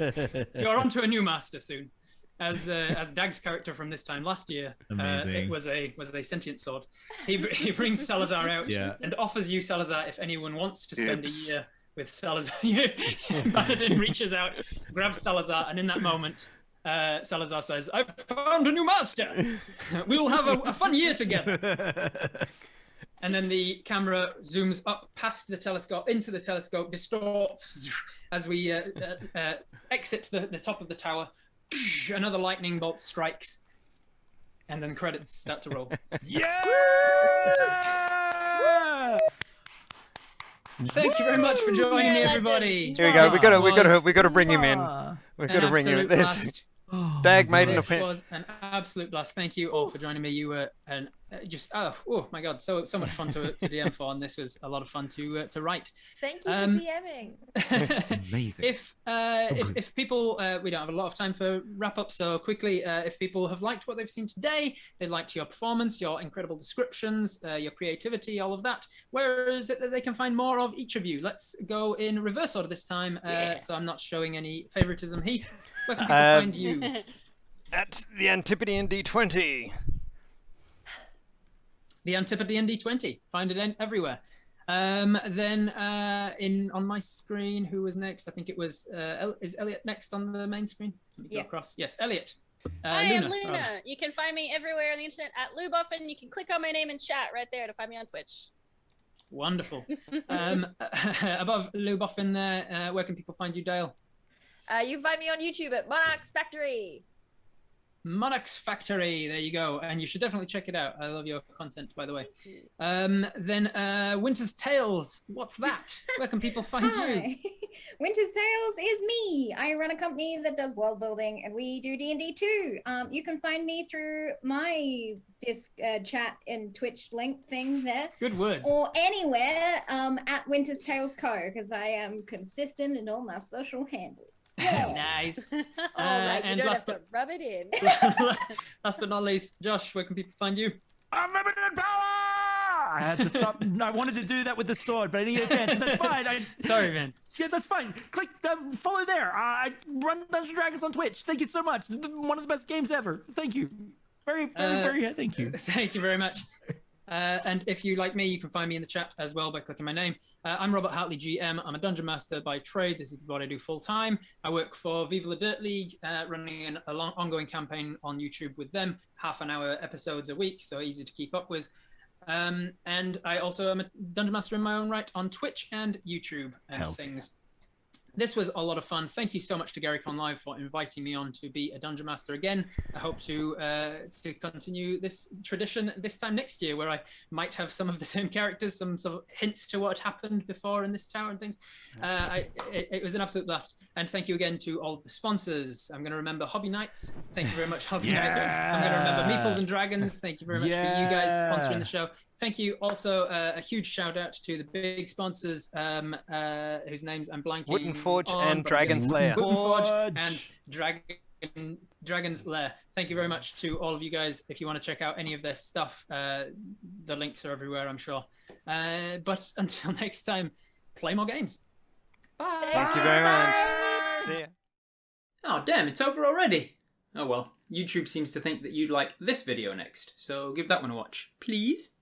You're onto a new master soon." As Dag's character from this time last year, it was a sentient sword. He brings Salazar out and offers you, Salazar, if anyone wants to spend a year with Salazar. Baladin reaches out, grabs Salazar, and in that moment, Salazar says, "I've found a new master. We will have a fun year together." And then the camera zooms up past the telescope, into the telescope, distorts as we exit the top of the tower. Another lightning bolt strikes, and then credits start to roll. Yeah! Thank you very much for joining me, everybody. Here we go. We gotta bring him in. We've got to bring him in. This Dag made an appearance. This was an absolute blast. Thank you all for joining me. You were oh my god, so much fun to DM for, and this was a lot of fun to write. Thank you for DMing. Amazing. If people, we don't have a lot of time for wrap up, so quickly, if people have liked what they've seen today, they liked your performance, your incredible descriptions, your creativity, all of that, where is it that they can find more of each of you? Let's go in reverse order this time, so I'm not showing any favoritism. Heath, where can people find you? At the Antipodean D20. The Antipodean D20. Find it everywhere. Then on my screen, who was next? I think it was is Elliot next on the main screen? Let me go across. Yes, Elliot. I am Luna. You can find me everywhere on the internet at Lubuffin. You can click on my name in chat right there to find me on Twitch. Wonderful. Above Lubuffin there, where can people find you, Dale? You can find me on YouTube at Monarch's Factory. Monarch's Factory, there you go, and you should definitely check it out. I love your content, by the way. Then Winter's Tales, what's that? Where can people find you? Winter's Tales is me. I run a company that does world building, and we do D&D too. You can find me through my chat and Twitch link thing there. Good words. Or anywhere at Winter's Tales Co, because I am consistent in all my social handles. Yeah. Nice. Right, you and don't last have to rub it in. last but not least, Josh, where can people find you? Unlimited power! I had to stop. I wanted to do that with the sword, but I didn't get a chance. That's fine. Sorry, man. Yeah, that's fine. Click, follow there. I run Dungeons & Dragons on Twitch. Thank you so much. One of the best games ever. Thank you. Very, thank you. Thank you very much. And if you like me, you can find me in the chat as well by clicking my name. I'm Robert Hartley, GM. I'm a Dungeon Master by trade. This is what I do full time. I work for Viva La Dirt League, running an ongoing campaign on YouTube with them, half-an-hour episodes a week, so easy to keep up with. And I also am a Dungeon Master in my own right on Twitch and YouTube and things. This was a lot of fun. Thank you so much to GaryCon Live for inviting me on to be a Dungeon Master again. I hope to continue this tradition this time next year, where I might have some of the same characters, some sort of hints to what had happened before in this tower and things. It was an absolute blast. And thank you again to all of the sponsors. I'm going to remember Hobby Nights. Thank you very much, Hobby Nights. I'm going to remember Meeples and Dragons. Thank you very much for you guys sponsoring the show. Thank you. Also, a huge shout out to the big sponsors, whose names I'm blanking. Wooden Forge and Dragon's Lair. Wooden Forge and Dragon's Lair. Thank you very much to all of you guys. If you want to check out any of their stuff, the links are everywhere, I'm sure. But until next time, play more games. Bye. Thank you very much. See ya. Oh, damn, it's over already. Oh well, YouTube seems to think that you'd like this video next, so give that one a watch, please.